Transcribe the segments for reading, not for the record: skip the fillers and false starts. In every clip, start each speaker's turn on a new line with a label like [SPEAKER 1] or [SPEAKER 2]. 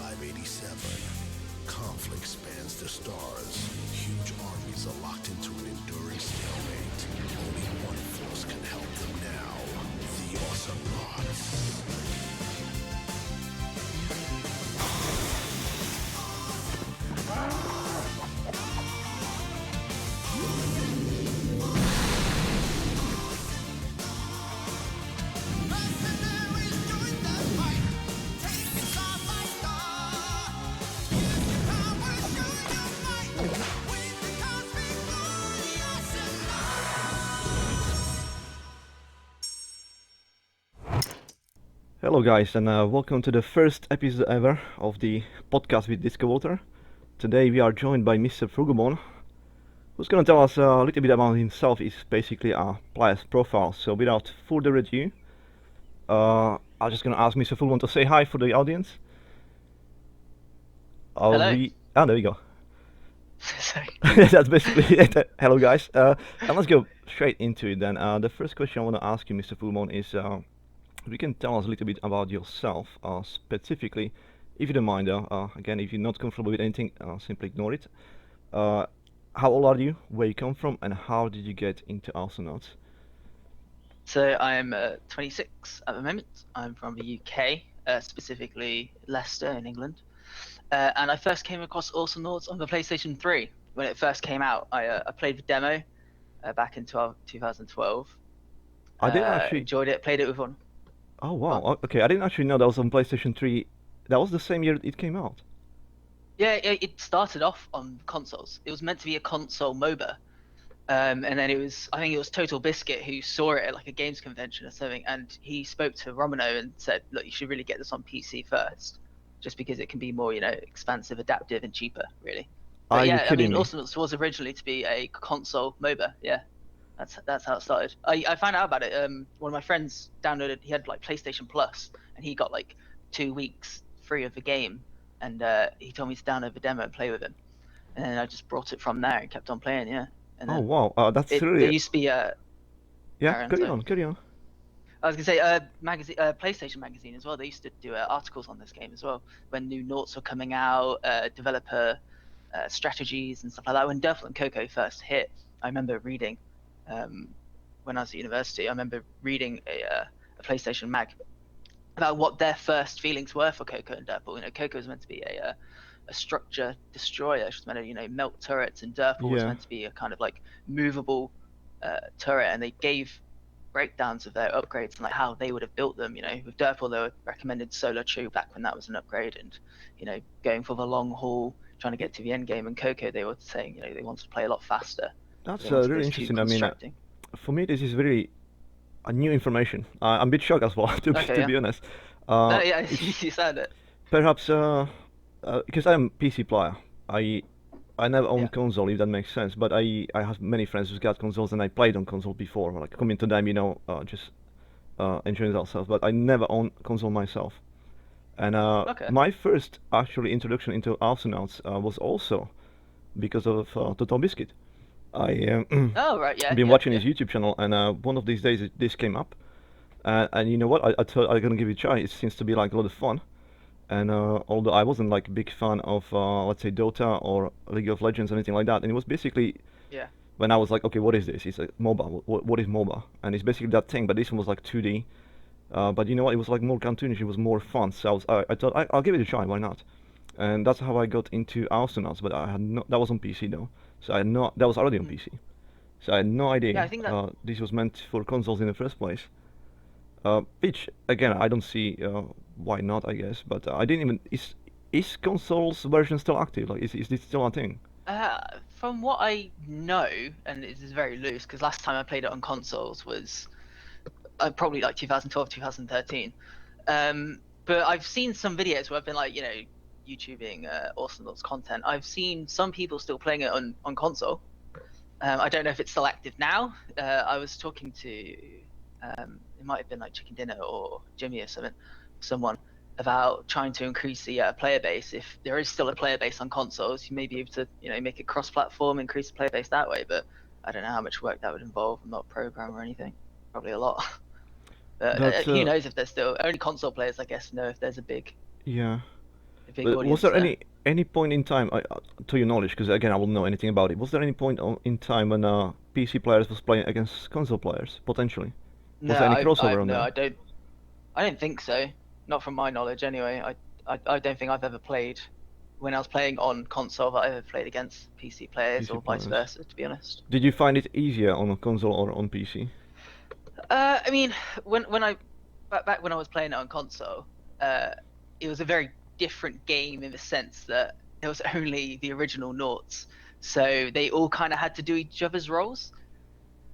[SPEAKER 1] 587. Conflict spans the stars. Huge armies are locked into an enduring stalemate. Only one force can help them now. The Awesomenauts.
[SPEAKER 2] Hello guys, and welcome to the first episode ever of the podcast with Discowater. Today we are joined by Mr. foogolbon, who's going to tell us a little bit about himself. Is basically a player's profile. So without further ado, I'm just going to ask Mr. foogolbon to say hi for the audience.
[SPEAKER 3] Hello.
[SPEAKER 2] There we go.
[SPEAKER 3] Sorry.
[SPEAKER 2] That's basically it. Hello guys. And let's go straight into it then. The first question I want to ask you, Mr. foogolbon, is if you can tell us a little bit about yourself, specifically, if you don't mind. Again, if you're not comfortable with anything, simply ignore it. How old are you? Where you come from, and how did you get into Awesomenauts?
[SPEAKER 3] So I'm 26 at the moment. I'm from the UK, specifically Leicester in England. And I first came across Awesomenauts on the PlayStation 3 when it first came out. I played the demo back in 2012.
[SPEAKER 2] I didn't actually.
[SPEAKER 3] Enjoyed it. Played it with one.
[SPEAKER 2] Oh wow.
[SPEAKER 3] What?
[SPEAKER 2] Okay, I didn't actually know that was on PlayStation 3. That was the same year it came out.
[SPEAKER 3] Yeah, it started off on consoles. It was meant to be a console MOBA. And then I think it was Total Biscuit who saw it at like a games convention or something, and he spoke to Romano and said, look, you should really get this on PC first, just because it can be more, expansive, adaptive, and cheaper, really. But
[SPEAKER 2] Are you
[SPEAKER 3] yeah, I
[SPEAKER 2] kidding
[SPEAKER 3] mean,
[SPEAKER 2] me?
[SPEAKER 3] Ultimates was originally to be a console MOBA. Yeah, that's how it started. I found out about it. One of my friends downloaded. He had like PlayStation Plus, and he got like 2 weeks free of the game, and he told me to download the demo and play with him. And then I just brought it from there and kept on playing. Yeah, and
[SPEAKER 2] Oh
[SPEAKER 3] then
[SPEAKER 2] wow. That's
[SPEAKER 3] there
[SPEAKER 2] really.
[SPEAKER 3] used to be
[SPEAKER 2] Yeah. Carry
[SPEAKER 3] sorry.
[SPEAKER 2] on. Carry on.
[SPEAKER 3] I was gonna say magazine, PlayStation magazine as well. They used to do articles on this game as well when new noughts were coming out, developer strategies and stuff like that. When Derfl and Coco first hit, I remember reading when I was at university. I remember reading a PlayStation mag about what their first feelings were for Coco and Derfl. Coco was meant to be a structure destroyer. She was meant to melt turrets, and Derfl was
[SPEAKER 2] Yeah.
[SPEAKER 3] meant to be a kind of like movable turret, and they gave breakdowns of their upgrades and like how they would have built them. With Derpal, they were recommended Solar True back when that was an upgrade, and going for the long haul, trying to get to the end game. And Coco, they were saying they wanted to play a lot faster.
[SPEAKER 2] That's
[SPEAKER 3] They wanted
[SPEAKER 2] really
[SPEAKER 3] those two
[SPEAKER 2] interesting. I mean,
[SPEAKER 3] constructing.
[SPEAKER 2] for me, this is very new information. I'm a bit shocked as well,
[SPEAKER 3] Okay,
[SPEAKER 2] to
[SPEAKER 3] yeah.
[SPEAKER 2] be honest.
[SPEAKER 3] Yeah,
[SPEAKER 2] It's
[SPEAKER 3] you said it.
[SPEAKER 2] perhaps because I'm PC player. I never owned
[SPEAKER 3] Yeah.
[SPEAKER 2] console, if that makes sense. But I have many friends who's got consoles, and I played on console before. Like coming to them, just enjoying ourselves. But I never owned console myself. And
[SPEAKER 3] Okay.
[SPEAKER 2] my first actually introduction into Arsenals was also because of Total Biscuit. I
[SPEAKER 3] Oh right, yeah,
[SPEAKER 2] been
[SPEAKER 3] yeah,
[SPEAKER 2] watching
[SPEAKER 3] yeah.
[SPEAKER 2] his YouTube channel, and one of these days this came up, and you know what? I thought I'm gonna give it a try. It seems to be like a lot of fun. And although I wasn't like a big fan of let's say Dota or League of Legends or anything like that, and it was basically
[SPEAKER 3] Yeah.
[SPEAKER 2] when I was like, okay, what is this? It's like MOBA. What is MOBA? And it's basically that thing, but this one was like 2D. But you know what? It was like more cartoonish. It was more fun. So I thought I'll give it a try. Why not? And that's how I got into Awesomenauts. But I had no. That was on PC though. So I had no. That was already on
[SPEAKER 3] Mm.
[SPEAKER 2] PC. So I had no
[SPEAKER 3] Yeah, I
[SPEAKER 2] idea
[SPEAKER 3] think that.
[SPEAKER 2] this was meant for consoles in the first place. Which again, I don't see why not. I guess, but I didn't even. Is consoles version still active? Like, is this still a thing?
[SPEAKER 3] From what I know, and it is very loose because last time I played it on consoles was probably like 2012, 2013. But I've seen some videos where I've been like, YouTubing Awesomenauts content. I've seen some people still playing it on console. I don't know if it's still active now. I was talking to, it might have been like Chicken Dinner or Jimmy or someone about trying to increase the player base. If there is still a player base on consoles, you may be able to, make it cross-platform, increase the player base that way. But I don't know how much work that would involve. I'm not a programmer or anything. Probably a lot. But
[SPEAKER 2] But
[SPEAKER 3] who knows if there's still only console players, I guess, know if there's a big.
[SPEAKER 2] yeah.
[SPEAKER 3] a big
[SPEAKER 2] But was
[SPEAKER 3] audience
[SPEAKER 2] there
[SPEAKER 3] there.
[SPEAKER 2] any point in time, to your knowledge, because again I wouldn't know anything about it, was there any point in time when PC players was playing against console players potentially? Was
[SPEAKER 3] No,
[SPEAKER 2] there any
[SPEAKER 3] I've
[SPEAKER 2] crossover on
[SPEAKER 3] no,
[SPEAKER 2] there?
[SPEAKER 3] I don't think so. Not from my knowledge, anyway. I don't think I've ever played when I was playing on console that I ever played against PC players
[SPEAKER 2] PC
[SPEAKER 3] or vice
[SPEAKER 2] players.
[SPEAKER 3] versa, to be honest.
[SPEAKER 2] Did you find it easier on a console or on PC?
[SPEAKER 3] I mean, when I back when I was playing it on console, uh, it was a very different game in the sense that there was only the original Noughts, so they all kind of had to do each other's roles.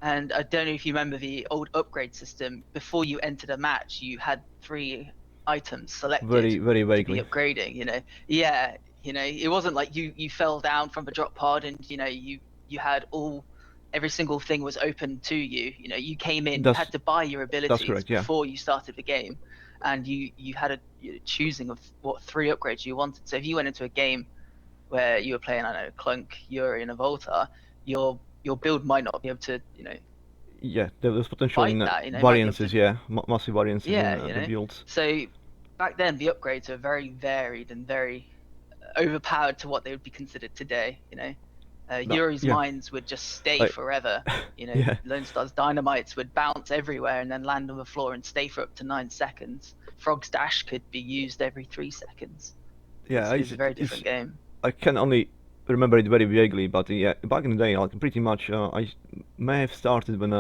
[SPEAKER 3] And I don't know if you remember the old upgrade system. Before you entered a match, you had three items selected
[SPEAKER 2] Very, very
[SPEAKER 3] to be
[SPEAKER 2] vaguely.
[SPEAKER 3] upgrading. Yeah, it wasn't like you fell down from the drop pod and you had every single thing was open to you. You came in, you
[SPEAKER 2] That's
[SPEAKER 3] had to buy your
[SPEAKER 2] that's
[SPEAKER 3] abilities
[SPEAKER 2] correct. Yeah.
[SPEAKER 3] before you started the game, and you had a choosing of what three upgrades you wanted. So if you went into a game where you were playing, I don't know, Clunk, Yuri, and a Volta, your build might not be able to,
[SPEAKER 2] Yeah, there was potential
[SPEAKER 3] fight
[SPEAKER 2] in
[SPEAKER 3] that. It might be able to,
[SPEAKER 2] variances. Yeah, massive variances in
[SPEAKER 3] yeah.
[SPEAKER 2] the builds.
[SPEAKER 3] So back then, the upgrades were very varied and very overpowered to what they would be considered today.
[SPEAKER 2] No,
[SPEAKER 3] Yuri's
[SPEAKER 2] yeah,
[SPEAKER 3] mines would just stay
[SPEAKER 2] like
[SPEAKER 3] forever.
[SPEAKER 2] yeah,
[SPEAKER 3] Lone Star's dynamites would bounce everywhere and then land on the floor and stay for up to 9 seconds. Frog's dash could be used every 3 seconds.
[SPEAKER 2] yeah.
[SPEAKER 3] It was a very
[SPEAKER 2] It's
[SPEAKER 3] different game.
[SPEAKER 2] I can only remember it very vaguely, but yeah, back in the day, like pretty much, may have started when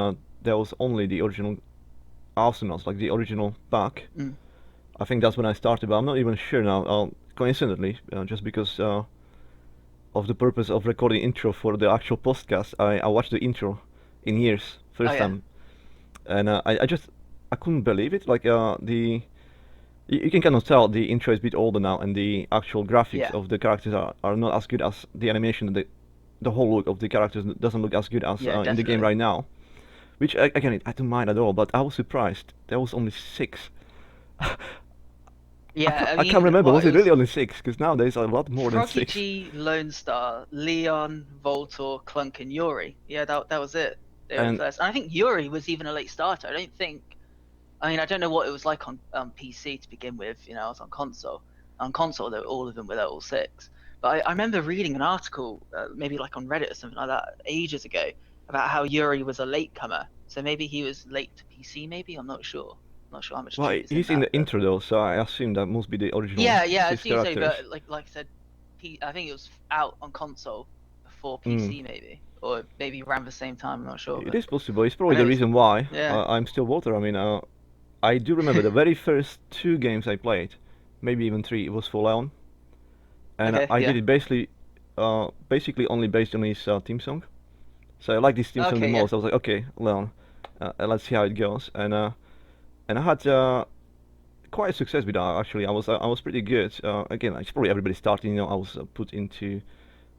[SPEAKER 2] there was only the original Awesomenauts, like the original pack.
[SPEAKER 3] Mm.
[SPEAKER 2] I think that's when I started, but I'm not even sure now. Coincidentally, just because of the purpose of recording intro for the actual podcast, I watched the intro in years
[SPEAKER 3] Oh
[SPEAKER 2] first
[SPEAKER 3] yeah,
[SPEAKER 2] time, and I just I couldn't believe it. Like you can kind of tell the intro is a bit older now, and the actual graphics
[SPEAKER 3] yeah,
[SPEAKER 2] of the characters are not as good as the animation. The whole look of the characters doesn't look as good as
[SPEAKER 3] yeah,
[SPEAKER 2] in the game
[SPEAKER 3] definitely.
[SPEAKER 2] right now. Which again, I don't mind at all. But I was surprised there was only six.
[SPEAKER 3] Yeah, I
[SPEAKER 2] I can't
[SPEAKER 3] mean,
[SPEAKER 2] remember.
[SPEAKER 3] well,
[SPEAKER 2] Was
[SPEAKER 3] it
[SPEAKER 2] it really
[SPEAKER 3] was
[SPEAKER 2] only six? Because nowadays a lot more than
[SPEAKER 3] Froggy
[SPEAKER 2] six.
[SPEAKER 3] G, Lone Star, Leon, Voltor, Clunk, and Yuri. Yeah, that was it. They were the
[SPEAKER 2] And
[SPEAKER 3] first. And I think Yuri was even a late starter. I don't think. I mean, I don't know what it was like on PC to begin with. I was on console. On console, all of them were level 6. But I remember reading an article, maybe like on Reddit or something like that, ages ago, about how Yuri was a latecomer. So maybe he was late to PC. Maybe I'm not sure. Not sure how much
[SPEAKER 2] well,
[SPEAKER 3] truth is in
[SPEAKER 2] he's in
[SPEAKER 3] that,
[SPEAKER 2] the
[SPEAKER 3] but
[SPEAKER 2] intro though, so I assume that must be the original
[SPEAKER 3] yeah, I
[SPEAKER 2] six
[SPEAKER 3] see you say,
[SPEAKER 2] characters.
[SPEAKER 3] but like I said, I think it was out on console before
[SPEAKER 2] Mm.
[SPEAKER 3] PC maybe, or maybe around the same time. I'm not sure,
[SPEAKER 2] It
[SPEAKER 3] but
[SPEAKER 2] is possible. It's
[SPEAKER 3] I
[SPEAKER 2] probably
[SPEAKER 3] know
[SPEAKER 2] the
[SPEAKER 3] it's
[SPEAKER 2] reason why
[SPEAKER 3] yeah,
[SPEAKER 2] I'm still Walter. I mean, I do remember the very first two games I played, maybe even three. It was for Leon, and
[SPEAKER 3] okay,
[SPEAKER 2] I did
[SPEAKER 3] yeah,
[SPEAKER 2] it basically only based on his theme song. So I liked his theme song the
[SPEAKER 3] okay, yeah,
[SPEAKER 2] most. I was like, okay, Leon, let's see how it goes. And I had quite a success with that actually. I was pretty good. Again, it's probably everybody starting. I was put into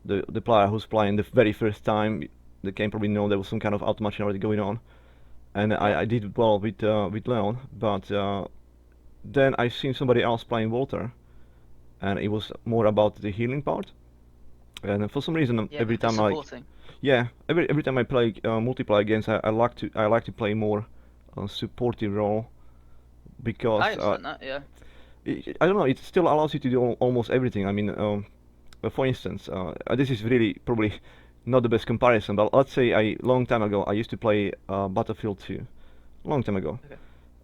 [SPEAKER 2] the player who's playing the very first time. The game probably know there was some kind of automation already going on, and
[SPEAKER 3] yeah,
[SPEAKER 2] I did well with Leon. But then I seen somebody else playing Walter, and it was more about the healing part. And for some reason,
[SPEAKER 3] yeah,
[SPEAKER 2] every
[SPEAKER 3] the
[SPEAKER 2] time
[SPEAKER 3] supporting.
[SPEAKER 2] yeah, every time I play multiplayer games, I like to play more supportive role
[SPEAKER 3] I
[SPEAKER 2] because
[SPEAKER 3] understand that, yeah,
[SPEAKER 2] I don't know, it still allows you to do almost everything. I mean, for instance, this is really probably not the best comparison, but let's say a long time ago I used to play Battlefield 2, long time ago,
[SPEAKER 3] okay,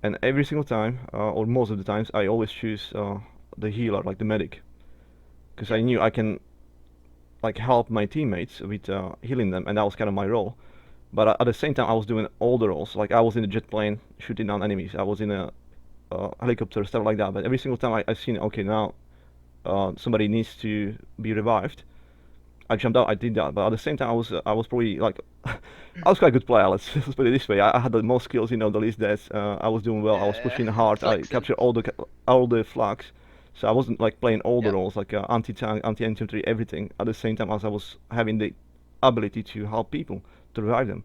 [SPEAKER 2] and every single time, or most of the times, I always choose the healer, like the medic, because
[SPEAKER 3] yeah,
[SPEAKER 2] I knew I can like help my teammates with healing them, and that was kind of my role. But at the same time, I was doing all the roles. Like I was in a jet plane shooting down enemies. I was in a helicopter, stuff like that. But every single time I seen, okay, now somebody needs to be revived, I jumped out. I did that. But at the same time, I was probably like I was quite a good player. Let's put it this way. I had the most skills, the least deaths. I was doing well. I was
[SPEAKER 3] yeah,
[SPEAKER 2] pushing hard. I
[SPEAKER 3] flexing,
[SPEAKER 2] captured all the flags. So I wasn't like playing all the
[SPEAKER 3] yeah.
[SPEAKER 2] roles like anti-tank, anti-infantry, everything. At the same time as I was having the ability to help people to revive them,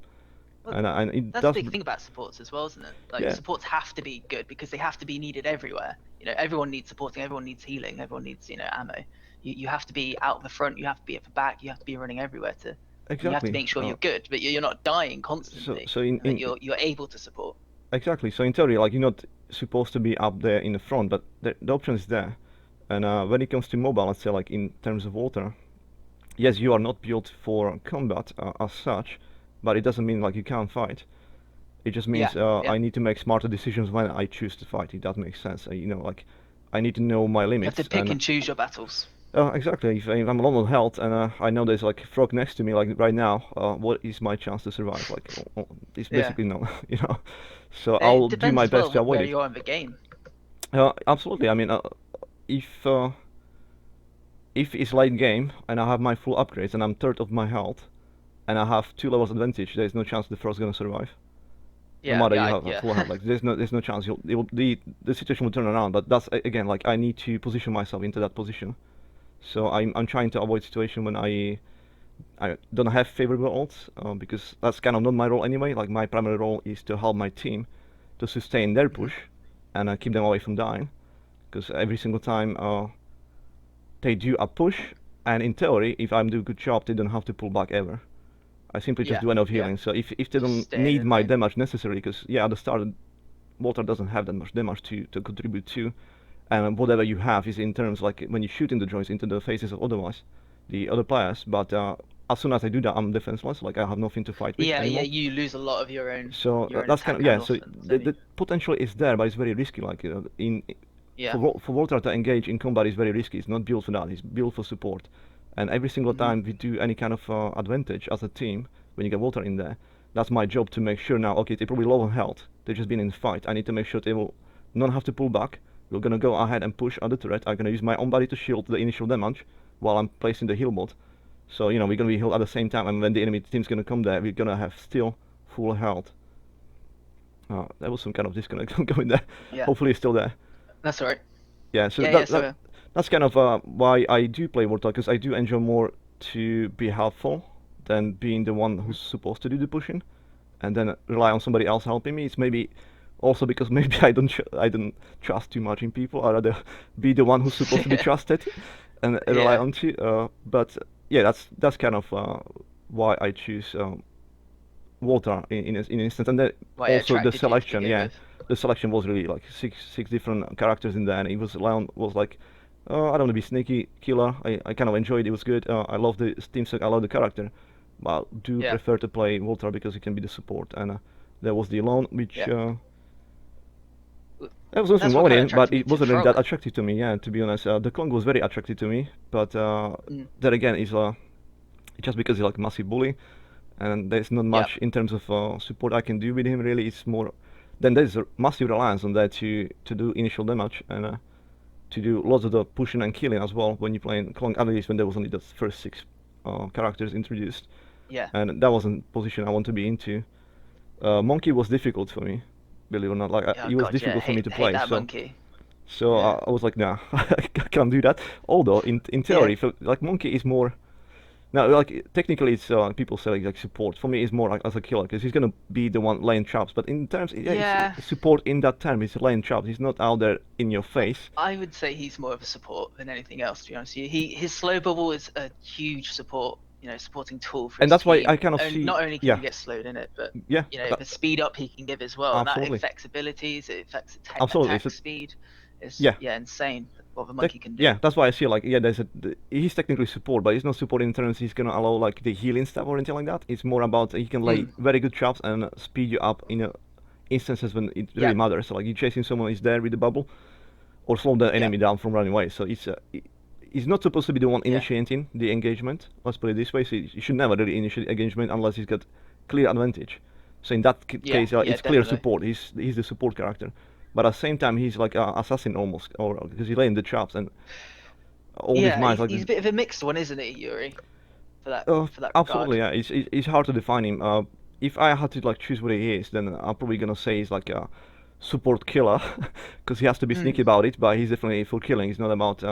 [SPEAKER 3] Well,
[SPEAKER 2] and it
[SPEAKER 3] that's the
[SPEAKER 2] does.
[SPEAKER 3] big thing about supports as well, isn't it? Like
[SPEAKER 2] Yeah,
[SPEAKER 3] supports have to be good because they have to be needed everywhere. Everyone needs supporting, everyone needs healing, everyone needs ammo. You have to be out the front, you have to be at the back, you have to be running everywhere and you have to
[SPEAKER 2] exactly.
[SPEAKER 3] make sure you're good, but you're not dying
[SPEAKER 2] So
[SPEAKER 3] constantly,
[SPEAKER 2] so
[SPEAKER 3] and that you're able to support.
[SPEAKER 2] exactly. So in theory, like you're not supposed to be up there in the front, but the option is there. And when it comes to mobile, let's say like in terms of water, yes, you are not built for combat as such, but it doesn't mean like you can't fight. It just means
[SPEAKER 3] Yeah.
[SPEAKER 2] I need to make smarter decisions when I choose to fight. If that makes sense. Like I need to know my
[SPEAKER 3] You have
[SPEAKER 2] limits
[SPEAKER 3] to pick
[SPEAKER 2] and
[SPEAKER 3] and choose your battles.
[SPEAKER 2] exactly. If I'm low on health and I know there's like a frog next to me, like right now, what is my chance to survive? Like, it's
[SPEAKER 3] Yeah.
[SPEAKER 2] basically none, you know. So
[SPEAKER 3] It
[SPEAKER 2] I'll do
[SPEAKER 3] depends
[SPEAKER 2] my
[SPEAKER 3] as
[SPEAKER 2] best to
[SPEAKER 3] well
[SPEAKER 2] avoid
[SPEAKER 3] where
[SPEAKER 2] it.
[SPEAKER 3] you are in the game.
[SPEAKER 2] Absolutely. I mean, if if it's late game and I have my full upgrades and I'm third of my health and I have 2 levels advantage, there's no chance the frog's gonna survive. No
[SPEAKER 3] Yeah,
[SPEAKER 2] matter you
[SPEAKER 3] yeah,
[SPEAKER 2] have a
[SPEAKER 3] yeah.
[SPEAKER 2] full health, like there's no chance the situation will turn around. But that's again like I need to position myself into that position. So I'm trying to avoid situation when I don't have favorable ults because that's kind of not my role anyway. Like my primary role is to help my team to sustain their
[SPEAKER 3] Mhm.
[SPEAKER 2] push and keep them away from dying. Because every single time they do a push, and in theory, if I'm doing a good job, they don't have to pull back ever. I simply just
[SPEAKER 3] Yeah,
[SPEAKER 2] do enough
[SPEAKER 3] yeah.
[SPEAKER 2] healing. So if they
[SPEAKER 3] Just
[SPEAKER 2] don't
[SPEAKER 3] stay
[SPEAKER 2] need
[SPEAKER 3] in
[SPEAKER 2] my
[SPEAKER 3] lane.
[SPEAKER 2] damage necessarily, because yeah, at the start, water doesn't have that much damage to contribute to, and whatever you have is in terms like when you shoot in the joints into the faces of otherwise the other players. But as soon as I do that, I'm defenseless. Like I have nothing to fight with
[SPEAKER 3] Yeah,
[SPEAKER 2] anymore.
[SPEAKER 3] you lose a lot of
[SPEAKER 2] So
[SPEAKER 3] your own
[SPEAKER 2] that's kind
[SPEAKER 3] attack
[SPEAKER 2] of
[SPEAKER 3] and
[SPEAKER 2] yeah. So
[SPEAKER 3] offense, don't you?
[SPEAKER 2] the potential is there, but it's very risky. Like in
[SPEAKER 3] Yeah.
[SPEAKER 2] for Walter to engage in combat is very risky. It's not built for that. It's built for support. And every single
[SPEAKER 3] Hmm.
[SPEAKER 2] time we do any kind of advantage as a team, when you get Walter in there, that's my job to make sure now. Okay, they're probably low on health. They've just been in fight. I need to make sure they will not have to pull back. We're gonna go ahead and push other turret. I'm gonna use my own body to shield the initial damage while I'm placing the heal bot. So we're gonna be healed at the same time, and when the enemy team's gonna come there, we're gonna have still full health. There was some kind of disconnect going there.
[SPEAKER 3] Yeah.
[SPEAKER 2] Hopefully it's still there.
[SPEAKER 3] That's all right.
[SPEAKER 2] Yeah, so
[SPEAKER 3] Yeah, so
[SPEAKER 2] that's kind of why I do play Warthog, because I do enjoy more to be helpful than being the one who's supposed to do the pushing, and then rely on somebody else helping me. It's maybe also because maybe I don't trust too much in people. I'd rather be the one who's supposed to be trusted and rely
[SPEAKER 3] yeah.
[SPEAKER 2] on to. But yeah, that's kind of why I choose Walter in instance, and then
[SPEAKER 3] What it
[SPEAKER 2] also the
[SPEAKER 3] attracted you to
[SPEAKER 2] selection.
[SPEAKER 3] begin
[SPEAKER 2] Yeah,
[SPEAKER 3] with.
[SPEAKER 2] the selection was really like six different characters in there, and it was Leon was like, oh, I don't want to be sneaky killer. I kind of enjoyed it. It was good. I love the team set. I love the character, but I do
[SPEAKER 3] Yeah.
[SPEAKER 2] prefer to play Walter because he can be the support. And there was the Alone, which
[SPEAKER 3] Yeah.
[SPEAKER 2] there was nothing
[SPEAKER 3] That's
[SPEAKER 2] wrong
[SPEAKER 3] what
[SPEAKER 2] with
[SPEAKER 3] kind of
[SPEAKER 2] him, but
[SPEAKER 3] attracted me
[SPEAKER 2] it
[SPEAKER 3] to the
[SPEAKER 2] wasn't really that
[SPEAKER 3] frog.
[SPEAKER 2] attractive to me. Yeah, to be honest, the Kong was very attractive to me, but
[SPEAKER 3] Mm.
[SPEAKER 2] then again, it's just because he's like a massive bully, and there's not
[SPEAKER 3] Yep.
[SPEAKER 2] much in terms of support I can do with him. Really, it's more. Then there's a massive reliance on that to do initial damage and to do lots of the pushing and killing as well when you're playing Kong. At least when there was only the first six characters introduced,
[SPEAKER 3] Yeah.
[SPEAKER 2] and that wasn't position I want to be into. Monkey was difficult for me, believe it or not. Like
[SPEAKER 3] Oh
[SPEAKER 2] it was
[SPEAKER 3] God, yeah.
[SPEAKER 2] difficult for me to
[SPEAKER 3] Hate
[SPEAKER 2] play.
[SPEAKER 3] that
[SPEAKER 2] So
[SPEAKER 3] monkey.
[SPEAKER 2] so
[SPEAKER 3] Yeah.
[SPEAKER 2] I was like, nah, I can't do that. Although in
[SPEAKER 3] Yeah.
[SPEAKER 2] theory, like Monkey is more. Now, like technically, it's people say like support. For me, it's more like as a killer because he's gonna be the one laying traps. But in terms, yeah,
[SPEAKER 3] Yeah.
[SPEAKER 2] it's support in that term. He's laying traps. He's not out there in your face.
[SPEAKER 3] I would say he's more of a support than anything else. To be honest with you, his slow bubble is a huge support. Supporting tool for
[SPEAKER 2] And
[SPEAKER 3] his
[SPEAKER 2] that's why I
[SPEAKER 3] team.
[SPEAKER 2] kind of
[SPEAKER 3] And
[SPEAKER 2] see,
[SPEAKER 3] not only can
[SPEAKER 2] yeah,
[SPEAKER 3] you get slowed in it, but
[SPEAKER 2] yeah,
[SPEAKER 3] the speed up he can give as well, and that
[SPEAKER 2] absolutely,
[SPEAKER 3] affects abilities. It affects
[SPEAKER 2] absolutely.
[SPEAKER 3] attack
[SPEAKER 2] So,
[SPEAKER 3] speed. It's
[SPEAKER 2] yeah,
[SPEAKER 3] insane what the monkey can do.
[SPEAKER 2] yeah, that's why I see like yeah, he's technically support, but he's not support in terms he's gonna allow like the healing stuff or anything like that. It's more about he can lay
[SPEAKER 3] Mm.
[SPEAKER 2] very good traps and speed you up in instances when it really
[SPEAKER 3] Yeah.
[SPEAKER 2] matters. So like you're chasing someone who's there with the bubble, or slow the
[SPEAKER 3] Yeah.
[SPEAKER 2] enemy down from running away. So he's not supposed to be the one
[SPEAKER 3] Yeah.
[SPEAKER 2] initiating the engagement. Let's put it this way. So he should never really initiate engagement unless he's got clear advantage. So in that
[SPEAKER 3] Yeah.
[SPEAKER 2] case,
[SPEAKER 3] Yeah.
[SPEAKER 2] it's clear
[SPEAKER 3] Definitely.
[SPEAKER 2] support. He's the support character, but at the same time, he's like an assassin almost, or because he's laying the traps and all these
[SPEAKER 3] Yeah.
[SPEAKER 2] mines like
[SPEAKER 3] He's a bit of a mixed one, isn't he, Yuri? For that
[SPEAKER 2] absolutely,
[SPEAKER 3] regard.
[SPEAKER 2] yeah. It's hard to define him. If I had to like choose what he is, then I'm probably gonna say he's like a support killer, because he has to be
[SPEAKER 3] Mm.
[SPEAKER 2] sneaky about it. But he's definitely for killing. It's not about.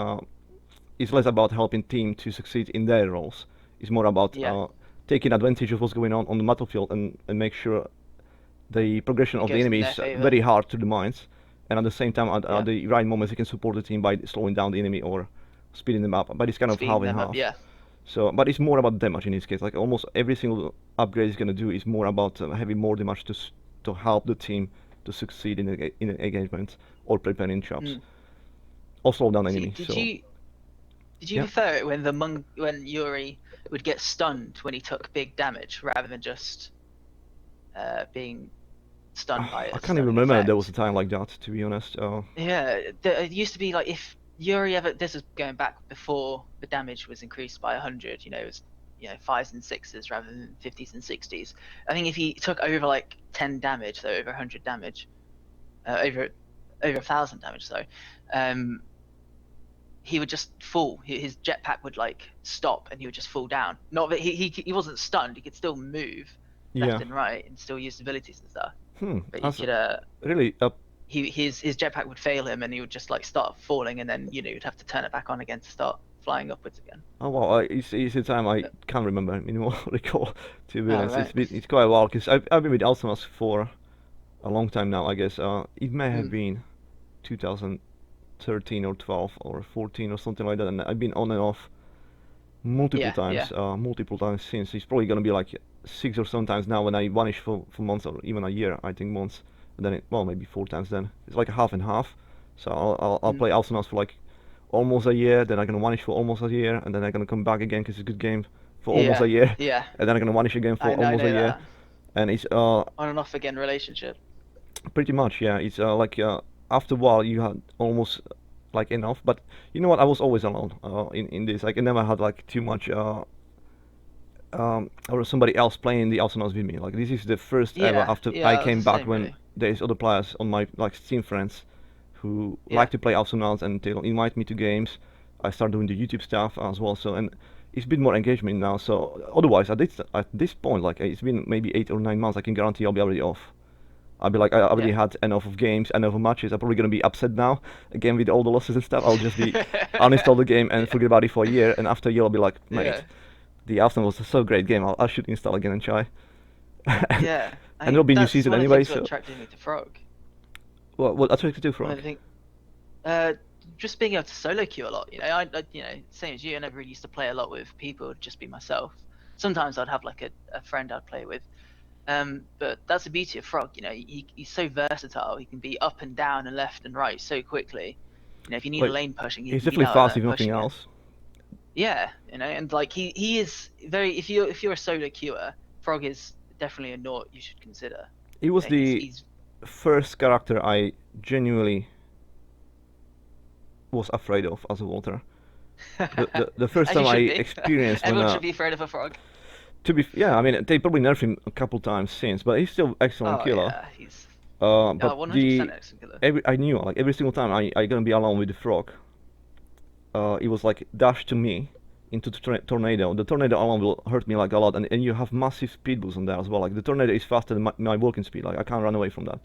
[SPEAKER 2] It's less about helping team to succeed in their roles. It's more about
[SPEAKER 3] Yeah.
[SPEAKER 2] taking advantage of what's going on the battlefield and make sure the progression
[SPEAKER 3] It
[SPEAKER 2] of the
[SPEAKER 3] goes in
[SPEAKER 2] enemy
[SPEAKER 3] their
[SPEAKER 2] is
[SPEAKER 3] favor.
[SPEAKER 2] very hard to the mines, and at the same time,
[SPEAKER 3] Yeah.
[SPEAKER 2] at the right moments, he can support the team by slowing down the enemy or speeding them up. But it's kind of half
[SPEAKER 3] Speeding
[SPEAKER 2] and
[SPEAKER 3] them up.
[SPEAKER 2] half.
[SPEAKER 3] Yeah.
[SPEAKER 2] So, but it's more about damage in this case. Like almost every single upgrade is gonna do is more about having more damage to help the team to succeed in an engagement or preparing traps.
[SPEAKER 3] Mm.
[SPEAKER 2] or slow down
[SPEAKER 3] See,
[SPEAKER 2] enemies.
[SPEAKER 3] did
[SPEAKER 2] So
[SPEAKER 3] you
[SPEAKER 2] yeah,
[SPEAKER 3] prefer it when Yuri would get stunned when he took big damage rather than just being stunned by
[SPEAKER 2] I
[SPEAKER 3] a
[SPEAKER 2] can't even
[SPEAKER 3] stunning
[SPEAKER 2] remember there was a
[SPEAKER 3] effect?
[SPEAKER 2] time like that, to be honest.
[SPEAKER 3] Yeah, it used to be like if Yuri ever. This is going back before the damage was increased by 100. It was fives and sixes rather than 50s and 60s. I think if he took over like 10 damage, so over 100 damage, over 1,000 damage, so he would just fall. His jetpack would like stop, and he would just fall down. Not that he wasn't stunned. He could still move left
[SPEAKER 2] Yeah.
[SPEAKER 3] and right and still use abilities and stuff. But he
[SPEAKER 2] That's
[SPEAKER 3] could
[SPEAKER 2] really
[SPEAKER 3] his jetpack would fail him, and he would just like start falling, and then you'd have to turn it back on again to start flying upwards again.
[SPEAKER 2] oh wow, it's a time I can't remember anymore. Recall, to be
[SPEAKER 3] Oh
[SPEAKER 2] honest.
[SPEAKER 3] right.
[SPEAKER 2] It's quite a while because I've been with Alcinos for a long time now. I guess it may have
[SPEAKER 3] Mm.
[SPEAKER 2] been 2013 or 12 or 14 or something like that, and I've been on and off
[SPEAKER 3] Yeah, yeah,
[SPEAKER 2] multiple times since. It's probably gonna be like 6 or 7 times now when I vanish for months or even a year. I think once, and then well maybe 4 times. Then it's like a half and half. So I'll
[SPEAKER 3] mm.
[SPEAKER 2] play Alcinos for like almost a year, then I'm gonna vanish for almost a year, and then I'm gonna come back again because it's a good game for almost a
[SPEAKER 3] Yeah,
[SPEAKER 2] year,
[SPEAKER 3] yeah.
[SPEAKER 2] and then I'm gonna vanish again for
[SPEAKER 3] I
[SPEAKER 2] almost a
[SPEAKER 3] know
[SPEAKER 2] year,
[SPEAKER 3] that
[SPEAKER 2] and it's
[SPEAKER 3] on and off again relationship.
[SPEAKER 2] pretty much yeah. It's like after a while you had almost like enough, but you know what? I was always alone in this. Like I never had like too much or somebody else playing the Arsenals with me. Like this is the first ever
[SPEAKER 3] Yeah,
[SPEAKER 2] after I
[SPEAKER 3] yeah. It was
[SPEAKER 2] came
[SPEAKER 3] the
[SPEAKER 2] back
[SPEAKER 3] same
[SPEAKER 2] when
[SPEAKER 3] really.
[SPEAKER 2] there's other players on my like Steam friends who
[SPEAKER 3] Yeah,
[SPEAKER 2] like to play Arsenals and they'll invite me to games. I start doing the YouTube stuff as well. So and it's a bit more engagement now. So otherwise at this point like it's been maybe 8 or 9 months. I can guarantee I'll be already off. I'll be like I already
[SPEAKER 3] yeah.
[SPEAKER 2] had enough of games, enough of matches. I'm probably gonna be upset now again with all the losses and stuff. I'll just be uninstall the game and
[SPEAKER 3] Yeah,
[SPEAKER 2] forget about it for a year. And after a year I'll be like,
[SPEAKER 3] yeah,
[SPEAKER 2] mate, the Arsenal was a so great game. I should install again and try. and
[SPEAKER 3] yeah. I
[SPEAKER 2] it'll
[SPEAKER 3] think
[SPEAKER 2] be new
[SPEAKER 3] that's
[SPEAKER 2] season
[SPEAKER 3] one of the
[SPEAKER 2] anyway.
[SPEAKER 3] things that
[SPEAKER 2] So
[SPEAKER 3] attracted me to Frog.
[SPEAKER 2] what I tried to do,
[SPEAKER 3] One of
[SPEAKER 2] Frog.
[SPEAKER 3] the things, uh, just being able to solo queue a lot. Same as you. I never really used to play a lot with people. It'd just be myself. Sometimes I'd have like a friend I'd play with. But that's the beauty of Frog. He's so versatile. He can be up and down and left and right so quickly. If you need a
[SPEAKER 2] Like
[SPEAKER 3] lane pushing, he
[SPEAKER 2] he's
[SPEAKER 3] can be
[SPEAKER 2] definitely
[SPEAKER 3] down
[SPEAKER 2] fast
[SPEAKER 3] there
[SPEAKER 2] if nothing
[SPEAKER 3] pushing it.
[SPEAKER 2] else.
[SPEAKER 3] Yeah, and like he is very. If you're a solo queuer, Frog is definitely a naught you should consider.
[SPEAKER 2] He was the
[SPEAKER 3] He's
[SPEAKER 2] first character I genuinely was afraid of as a Walter. The first
[SPEAKER 3] as you
[SPEAKER 2] time I
[SPEAKER 3] should be.
[SPEAKER 2] experienced when
[SPEAKER 3] Everyone should be afraid of a Frog.
[SPEAKER 2] yeah, I mean they probably nerfed him a couple times since, but he's still excellent
[SPEAKER 3] Oh
[SPEAKER 2] killer.
[SPEAKER 3] yeah, he's
[SPEAKER 2] But
[SPEAKER 3] 100% excellent killer.
[SPEAKER 2] I knew like every single time I gonna be alone with the frog. It was like dash to me into the tornado. The tornado alone will hurt me like a lot, and you have massive speed boost on there as well. Like the tornado is faster than my walking speed. Like I can't run away from that.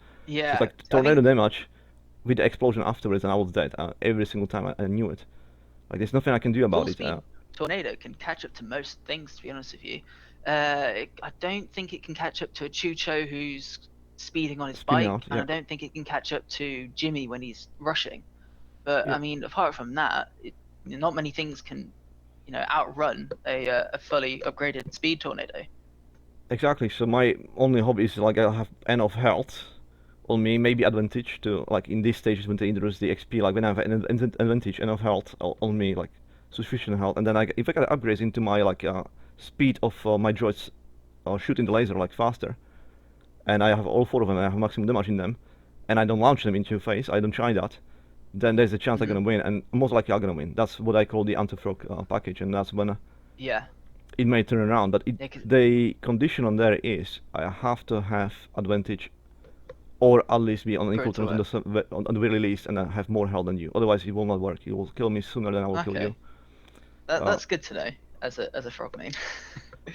[SPEAKER 2] So it's
[SPEAKER 3] Yeah,
[SPEAKER 2] like
[SPEAKER 3] I
[SPEAKER 2] tornado
[SPEAKER 3] think
[SPEAKER 2] damage with the explosion afterwards, and I was dead every single time. I knew it. Like there's nothing I can do
[SPEAKER 3] full
[SPEAKER 2] about it.
[SPEAKER 3] speed tornado can catch up to most things. To be honest with you, I don't think it can catch up to a Chucho who's speeding on his
[SPEAKER 2] Spinning
[SPEAKER 3] bike,
[SPEAKER 2] out,
[SPEAKER 3] and
[SPEAKER 2] yeah.
[SPEAKER 3] I don't think it can catch up to Jimmy when he's rushing. But
[SPEAKER 2] Yeah.
[SPEAKER 3] I mean, apart from that, not many things can, outrun a fully upgraded speed tornado.
[SPEAKER 2] Exactly. So my only hope is like I have enough health on me, maybe advantage to like in these stages when they introduce the XP, like when I have an advantage enough health on me, like sufficient health, and then if I can upgrade into my like speed of my droids shooting the laser like faster, and I have all 4 of them, I have maximum damage in them, and I don't launch them into your face, I don't try that, then there's a chance I'm
[SPEAKER 3] Hmm.
[SPEAKER 2] gonna win, and most likely I'm gonna win. That's what I call the anti-frog package, and that's when
[SPEAKER 3] Yeah,
[SPEAKER 2] it may turn around. But
[SPEAKER 3] yeah, 'cause-
[SPEAKER 2] the condition on there is I have to have advantage, or at least be on
[SPEAKER 3] for
[SPEAKER 2] equal
[SPEAKER 3] it to
[SPEAKER 2] terms
[SPEAKER 3] work.
[SPEAKER 2] on the very least, and have more health than you. Otherwise, it will not work. You will kill me sooner than I will kill you.
[SPEAKER 3] Okay, that
[SPEAKER 2] Uh,
[SPEAKER 3] that's good to know as a frog main.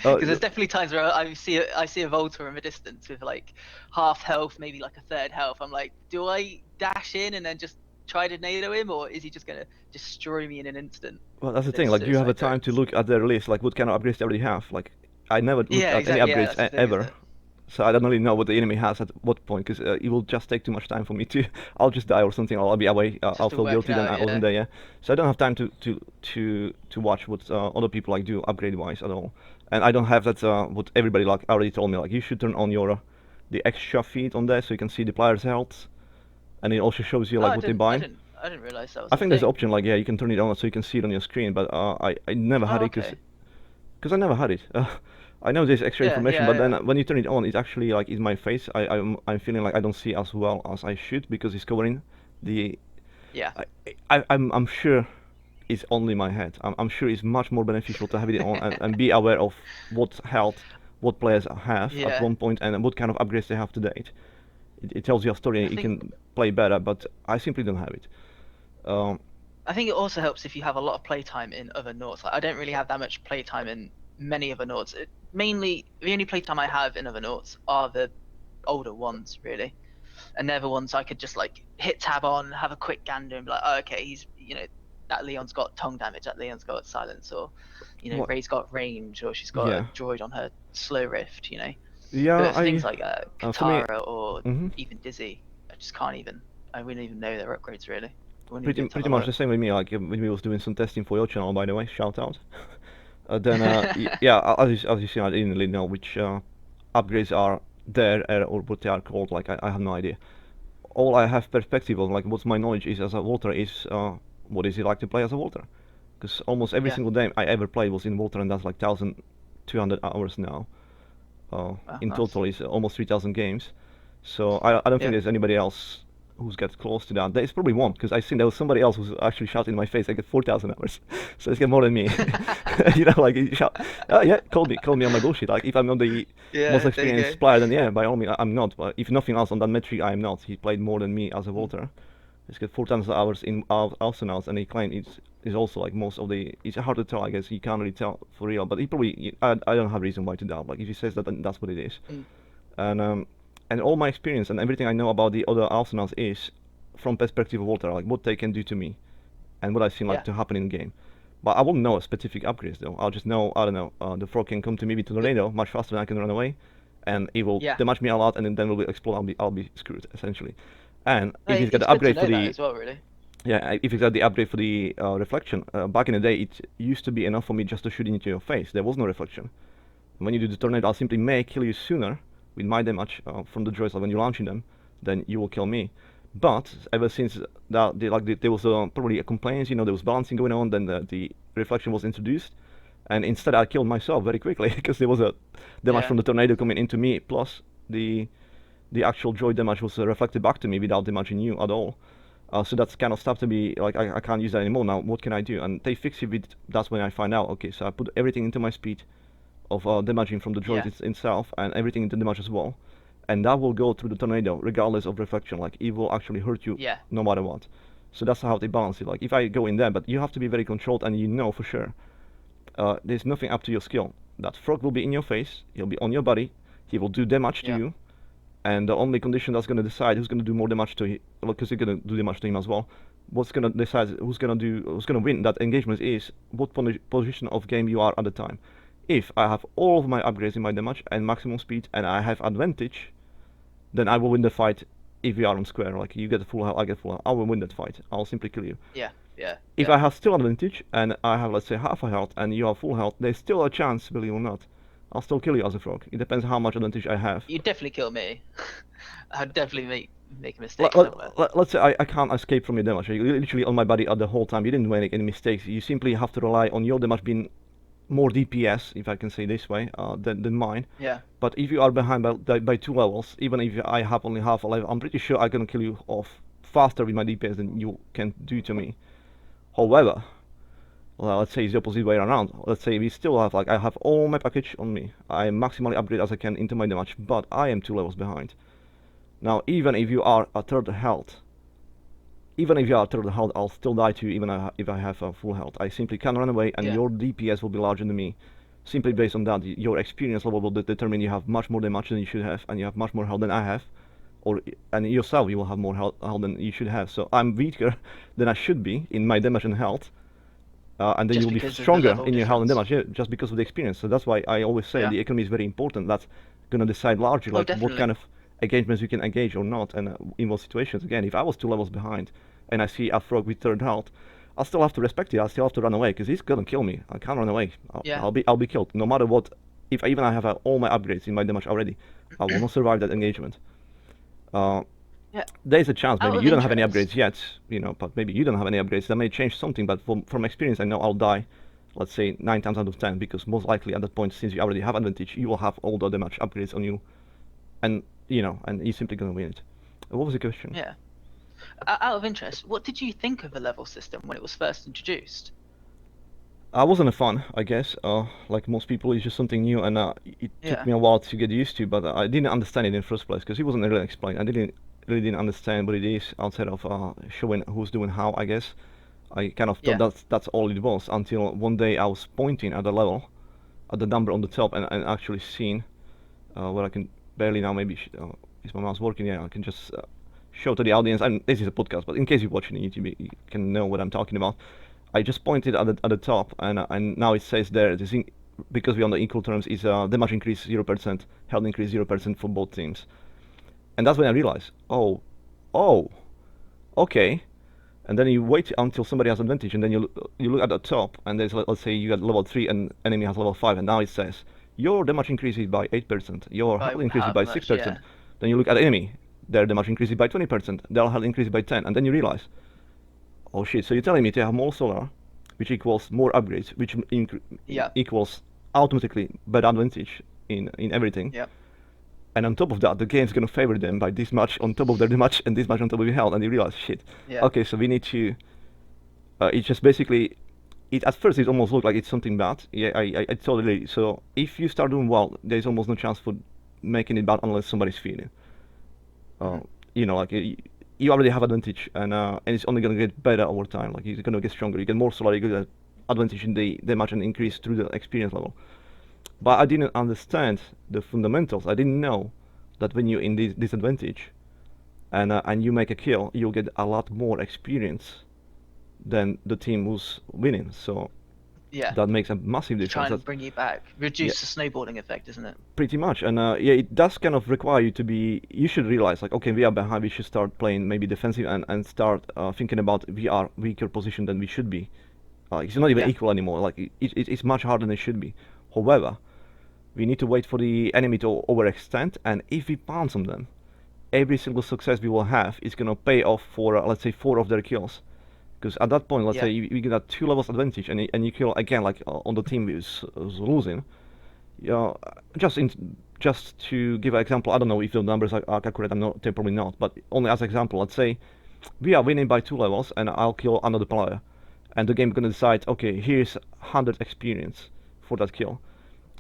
[SPEAKER 2] uh,
[SPEAKER 3] Because there's definitely times where I see a Voltor in the distance with like half health, maybe like a third health. I'm like, do I dash in and then just try to NATO him, or is he just gonna destroy me in an instant
[SPEAKER 2] well, that's the
[SPEAKER 3] with those
[SPEAKER 2] thing. Like, do you have a
[SPEAKER 3] suicide
[SPEAKER 2] time to
[SPEAKER 3] drones?
[SPEAKER 2] look at their list? Like, what kind of upgrades they already have? Like, I never looked
[SPEAKER 3] Yeah,
[SPEAKER 2] at any
[SPEAKER 3] exactly. Yeah,
[SPEAKER 2] upgrades
[SPEAKER 3] that's the thing, isn't
[SPEAKER 2] ever.
[SPEAKER 3] it?
[SPEAKER 2] So I don't really know what the enemy has at what point, because it will just take too much time for me to. I'll just die or something, or I'll be away. I'll
[SPEAKER 3] Just to
[SPEAKER 2] feel
[SPEAKER 3] work it
[SPEAKER 2] guilty then
[SPEAKER 3] out.
[SPEAKER 2] I wasn't
[SPEAKER 3] Yeah.
[SPEAKER 2] there. Yeah. So I don't have time to watch what other people like do upgrade wise at all. And I don't have that what everybody like already told me. Like you should turn on your the extra feed on there so you can see the player's health, and it also shows you
[SPEAKER 3] Oh,
[SPEAKER 2] like
[SPEAKER 3] I
[SPEAKER 2] what they
[SPEAKER 3] didn't. I
[SPEAKER 2] buy.
[SPEAKER 3] didn't. I didn't realize that was
[SPEAKER 2] I
[SPEAKER 3] a
[SPEAKER 2] think there's an
[SPEAKER 3] thing.
[SPEAKER 2] option like, yeah, you can turn it on so you can see it on your screen, but I never had
[SPEAKER 3] Oh,
[SPEAKER 2] it
[SPEAKER 3] okay.
[SPEAKER 2] because I never had it. I know there's extra
[SPEAKER 3] Yeah,
[SPEAKER 2] information,
[SPEAKER 3] yeah,
[SPEAKER 2] but then
[SPEAKER 3] yeah.
[SPEAKER 2] when you turn it on, it's actually like in my face. I'm feeling like I don't see as well as I should because it's covering the.
[SPEAKER 3] Yeah.
[SPEAKER 2] I'm sure it's only my head. I'm sure it's much more beneficial to have it on and be aware of what health, what players have at
[SPEAKER 3] Yeah.
[SPEAKER 2] one point and what kind of upgrades they have to date. It tells you a story
[SPEAKER 3] I
[SPEAKER 2] and you
[SPEAKER 3] think
[SPEAKER 2] can play better, but I simply don't have it. Um,
[SPEAKER 3] I think it also helps if you have a lot of playtime in other Nauts. Like, I don't really have that much playtime in many other Nauts. Mainly, the only playtime I have in other Nauts are the older ones, really. And they're the ones I could just like hit tab on, have a quick gander, and be like, oh, okay, that Leon's got tongue damage, that Leon's got silence, or
[SPEAKER 2] what?
[SPEAKER 3] Ray's got range, or she's got a
[SPEAKER 2] Yeah,
[SPEAKER 3] droid on her slow rift,
[SPEAKER 2] yeah.
[SPEAKER 3] But for things like
[SPEAKER 2] For me,
[SPEAKER 3] Katara or
[SPEAKER 2] hmm
[SPEAKER 3] even Dizzy, I just can't even. I wouldn't even know their upgrades really. I wouldn't even be able to have
[SPEAKER 2] pretty
[SPEAKER 3] a
[SPEAKER 2] much the
[SPEAKER 3] look.
[SPEAKER 2] same with me. Like when we was doing some testing for your channel, by the way, shout out. Then yeah, as you see, I didn't really know which upgrades are there or what they are called. Like I have no idea. All I have perspective on, like what my knowledge is as a Walter, is what is it like to play as a Walter? Because almost every
[SPEAKER 3] Yeah.
[SPEAKER 2] single game I ever played was in Walter, and that's like 1,200 hours now.
[SPEAKER 3] Oh,
[SPEAKER 2] In
[SPEAKER 3] nice.
[SPEAKER 2] total, is almost 3,000 games. So I don't think
[SPEAKER 3] Yeah.
[SPEAKER 2] there's anybody else who's got close to that. There's probably one, because I think there was somebody else who's actually shouting in my face. I get 4,000 hours, so it's got more than me. You know, like he shout, oh yeah, call me on my bullshit. Like if I'm not the most
[SPEAKER 3] Yeah, there you go.
[SPEAKER 2] experienced player, then yeah, by all means, I'm not. But if nothing else on that metric, I am not. He played more than me as a
[SPEAKER 3] Mm.
[SPEAKER 2] Walter. He's got 4 times the hours in Awesomenauts, and he claimed it's also like most of the. It's hard to tell, I guess. You can't really tell for real, but he probably. I don't have reason why to doubt. Like if he says that, then that's what it is.
[SPEAKER 3] Mm.
[SPEAKER 2] And and all my experience and everything I know about the other Arsenals is from perspective of Walter, like what they can do to me and what I've seen like
[SPEAKER 3] Yeah.
[SPEAKER 2] to happen in game. But I won't know specific upgrades though. I'll just know, I don't know, the frog can come to me with a
[SPEAKER 3] But
[SPEAKER 2] tornado much faster than I can run away, and it will
[SPEAKER 3] yeah.
[SPEAKER 2] damage me a lot, and then will explode. I'll be screwed essentially. And
[SPEAKER 3] No,
[SPEAKER 2] if he's got
[SPEAKER 3] it's
[SPEAKER 2] the
[SPEAKER 3] good to
[SPEAKER 2] upgrade for
[SPEAKER 3] know that
[SPEAKER 2] the
[SPEAKER 3] as well, really.
[SPEAKER 2] yeah, if he's got the upgrade for the reflection, back in the day it used to be enough for me just to shoot into your face. There was no reflection. When you do the tornado, I'll simply may kill you sooner with my damage from the droids. Like when you're launching them, then you will kill me. But ever since there was probably a complaint, there was balancing going on. Then the reflection was introduced, and instead I killed myself very quickly because there was a damage
[SPEAKER 3] Yeah.
[SPEAKER 2] from the tornado coming into me, plus the the actual droid damage was reflected back to me without damaging you at all. So that's kind of stopped to be like I can't use that anymore. Now what can I do? And they fix it with. That's when I find out. Okay, so I put everything into my speed of damaging from the droid
[SPEAKER 3] Yeah.
[SPEAKER 2] itself and everything into damage as well. And that will go through the tornado regardless of reflection. Like it will actually hurt you
[SPEAKER 3] Yeah.
[SPEAKER 2] no matter what. So that's how they balance it. Like if I go in there, but you have to be very controlled and you know for sure. There's nothing up to your skill. That frog will be in your face. He'll be on your body. He will do damage to
[SPEAKER 3] Yeah.
[SPEAKER 2] you. And the only condition that's going to decide who's going to do more damage to him, because you're going to do damage to him as well. What's going to decide who's going to win that engagement is what position of game you are at the time. If I have all of my upgrades in my damage and maximum speed and I have advantage, then I will win the fight. If we are on square, like you get full health, I get full health, I will win that fight. I'll simply kill you.
[SPEAKER 3] Yeah. Yeah.
[SPEAKER 2] If
[SPEAKER 3] Yeah.
[SPEAKER 2] I have still advantage and I have, let's say, half a health and you have full health, there's still a chance, believe it or not. I'll still kill you as a frog. It depends how much advantage I have.
[SPEAKER 3] You'd definitely kill me. I'd definitely make a mistake
[SPEAKER 2] Let,
[SPEAKER 3] somewhere.
[SPEAKER 2] us say I can't escape from your damage. You're literally on my body at the whole time. You didn't make any mistakes. You simply have to rely on your damage being more DPS, if I can say this way, than mine.
[SPEAKER 3] Yeah.
[SPEAKER 2] But if you are behind by 2 levels, even if I have only half a level, I'm pretty sure I can kill you off faster with my DPS than you can do to me. However, well, let's say it's the opposite way around. Let's say we still have, like, I have all my package on me. I maximally upgrade as I can into my damage, but I am 2 levels behind. Now, even if you are a third health, I'll still die to you even if I have full health. I simply can run away, and
[SPEAKER 3] Yeah.
[SPEAKER 2] your DPS will be larger than me. Simply based on that, your experience level will determine you have much more damage than you should have, and you have much more health than I have. And yourself, you will have more health than you should have. So I'm weaker than I should be in my damage and health. And then
[SPEAKER 3] Just
[SPEAKER 2] you'll be
[SPEAKER 3] because of the
[SPEAKER 2] stronger
[SPEAKER 3] level
[SPEAKER 2] in your health and
[SPEAKER 3] difference.
[SPEAKER 2] damage, yeah, just because of the experience. So that's why I always say
[SPEAKER 3] Yeah.
[SPEAKER 2] the economy is very important. That's gonna decide largely
[SPEAKER 3] Oh,
[SPEAKER 2] like what
[SPEAKER 3] definitely.
[SPEAKER 2] kind of engagements you can engage or not, and in what situations. Again, if I was 2 levels behind and I see a frog with third health, I'll still have to respect it. I'll still have to run away because he's gonna kill me. I can't run away.
[SPEAKER 3] Yeah.
[SPEAKER 2] I'll be killed no matter what. If even I have all my upgrades in my damage already, I will not survive that engagement. Uh,
[SPEAKER 3] Yeah.
[SPEAKER 2] there's a chance
[SPEAKER 3] Out
[SPEAKER 2] maybe
[SPEAKER 3] of
[SPEAKER 2] you don't have any
[SPEAKER 3] interest.
[SPEAKER 2] upgrades yet, but maybe you don't have any upgrades. That may change something, but from experience, I know I'll die, let's say 9 times out of 10, because most likely at that point, since you already have advantage, you will have all the damage upgrades on you, and and you're simply gonna win it. What was the question?
[SPEAKER 3] Yeah. Out of interest, what did you think of the level system when it was first introduced?
[SPEAKER 2] I wasn't a fan, I guess. Like most people, it's just something new, and it took
[SPEAKER 3] Yeah.
[SPEAKER 2] me a while to get used to. But I didn't understand it in the first place because it wasn't really explained. I didn't understand what it is outside of showing who's doing how. I guess I kind of thought
[SPEAKER 3] Yeah.
[SPEAKER 2] that's all it was until one day I was pointing at the level, at the number on the top, and actually seeing where I can barely now. Maybe is my mouse working? Yeah, I can just show to the audience. And this is a podcast, but in case you're watching YouTube, you can know what I'm talking about. I just pointed at the top, and now it says there, because we're on the equal terms, is damage increase 0%, health increase 0% for both teams. And that's when I realized, oh, okay. And then you wait until somebody has advantage, and then you look at the top, and there's, let's say you got level 3 and enemy has level 5, and now it says your damage increases by 8%, your
[SPEAKER 3] By
[SPEAKER 2] health increases
[SPEAKER 3] however
[SPEAKER 2] by
[SPEAKER 3] much,
[SPEAKER 2] 6%.
[SPEAKER 3] yeah.
[SPEAKER 2] Then you look at the enemy, their damage increases by 20%, their health increases by 10, and then you realize, oh shit, so you're telling me to have more solar, which equals more upgrades, which
[SPEAKER 3] Yeah.
[SPEAKER 2] equals automatically better advantage in everything.
[SPEAKER 3] Yeah.
[SPEAKER 2] And on top of that, the game's gonna favor them by this much on top of their damage and this much on top of your health, and you realize, shit.
[SPEAKER 3] Yeah.
[SPEAKER 2] Okay, so we need to. It's just basically. It at first it almost looked like it's something bad. Yeah, I totally. So if you start doing well, there's almost no chance for making it bad unless somebody's feeding.
[SPEAKER 3] Mhm.
[SPEAKER 2] Like you already have advantage, and it's only gonna get better over time. Like you're gonna get stronger. You get more solar. You get advantage in the damage and increase through the experience level. But I didn't understand the fundamentals. I didn't know that when you're in this disadvantage, and you make a kill, you'll get a lot more experience than the team who's winning. So
[SPEAKER 3] Yeah.
[SPEAKER 2] that makes a massive
[SPEAKER 3] To try
[SPEAKER 2] difference.
[SPEAKER 3] and
[SPEAKER 2] That's
[SPEAKER 3] bring you back. Reduce the snowballing effect, isn't it?
[SPEAKER 2] pretty much, and yeah, it does kind of require you to be. You should realize, like, okay, we are behind. We should start playing maybe defensive and start thinking about we are weaker position than we should be. It's not even
[SPEAKER 3] Yeah.
[SPEAKER 2] equal anymore. Like it's much harder than it should be. However, we need to wait for the enemy to overextend, and if we pounce on them, every single success we will have is gonna pay off for let's say 4 of their kills. Because at that point, let's
[SPEAKER 3] Yeah.
[SPEAKER 2] say you get a 2 levels advantage, and you kill again like on the team who's losing. Yeah, just to give an example, I don't know if the numbers are accurate. They're probably not. But only as example, let's say we are winning by 2 levels, and I'll kill another player, and the game gonna decide, okay, here's 100 experience for that kill,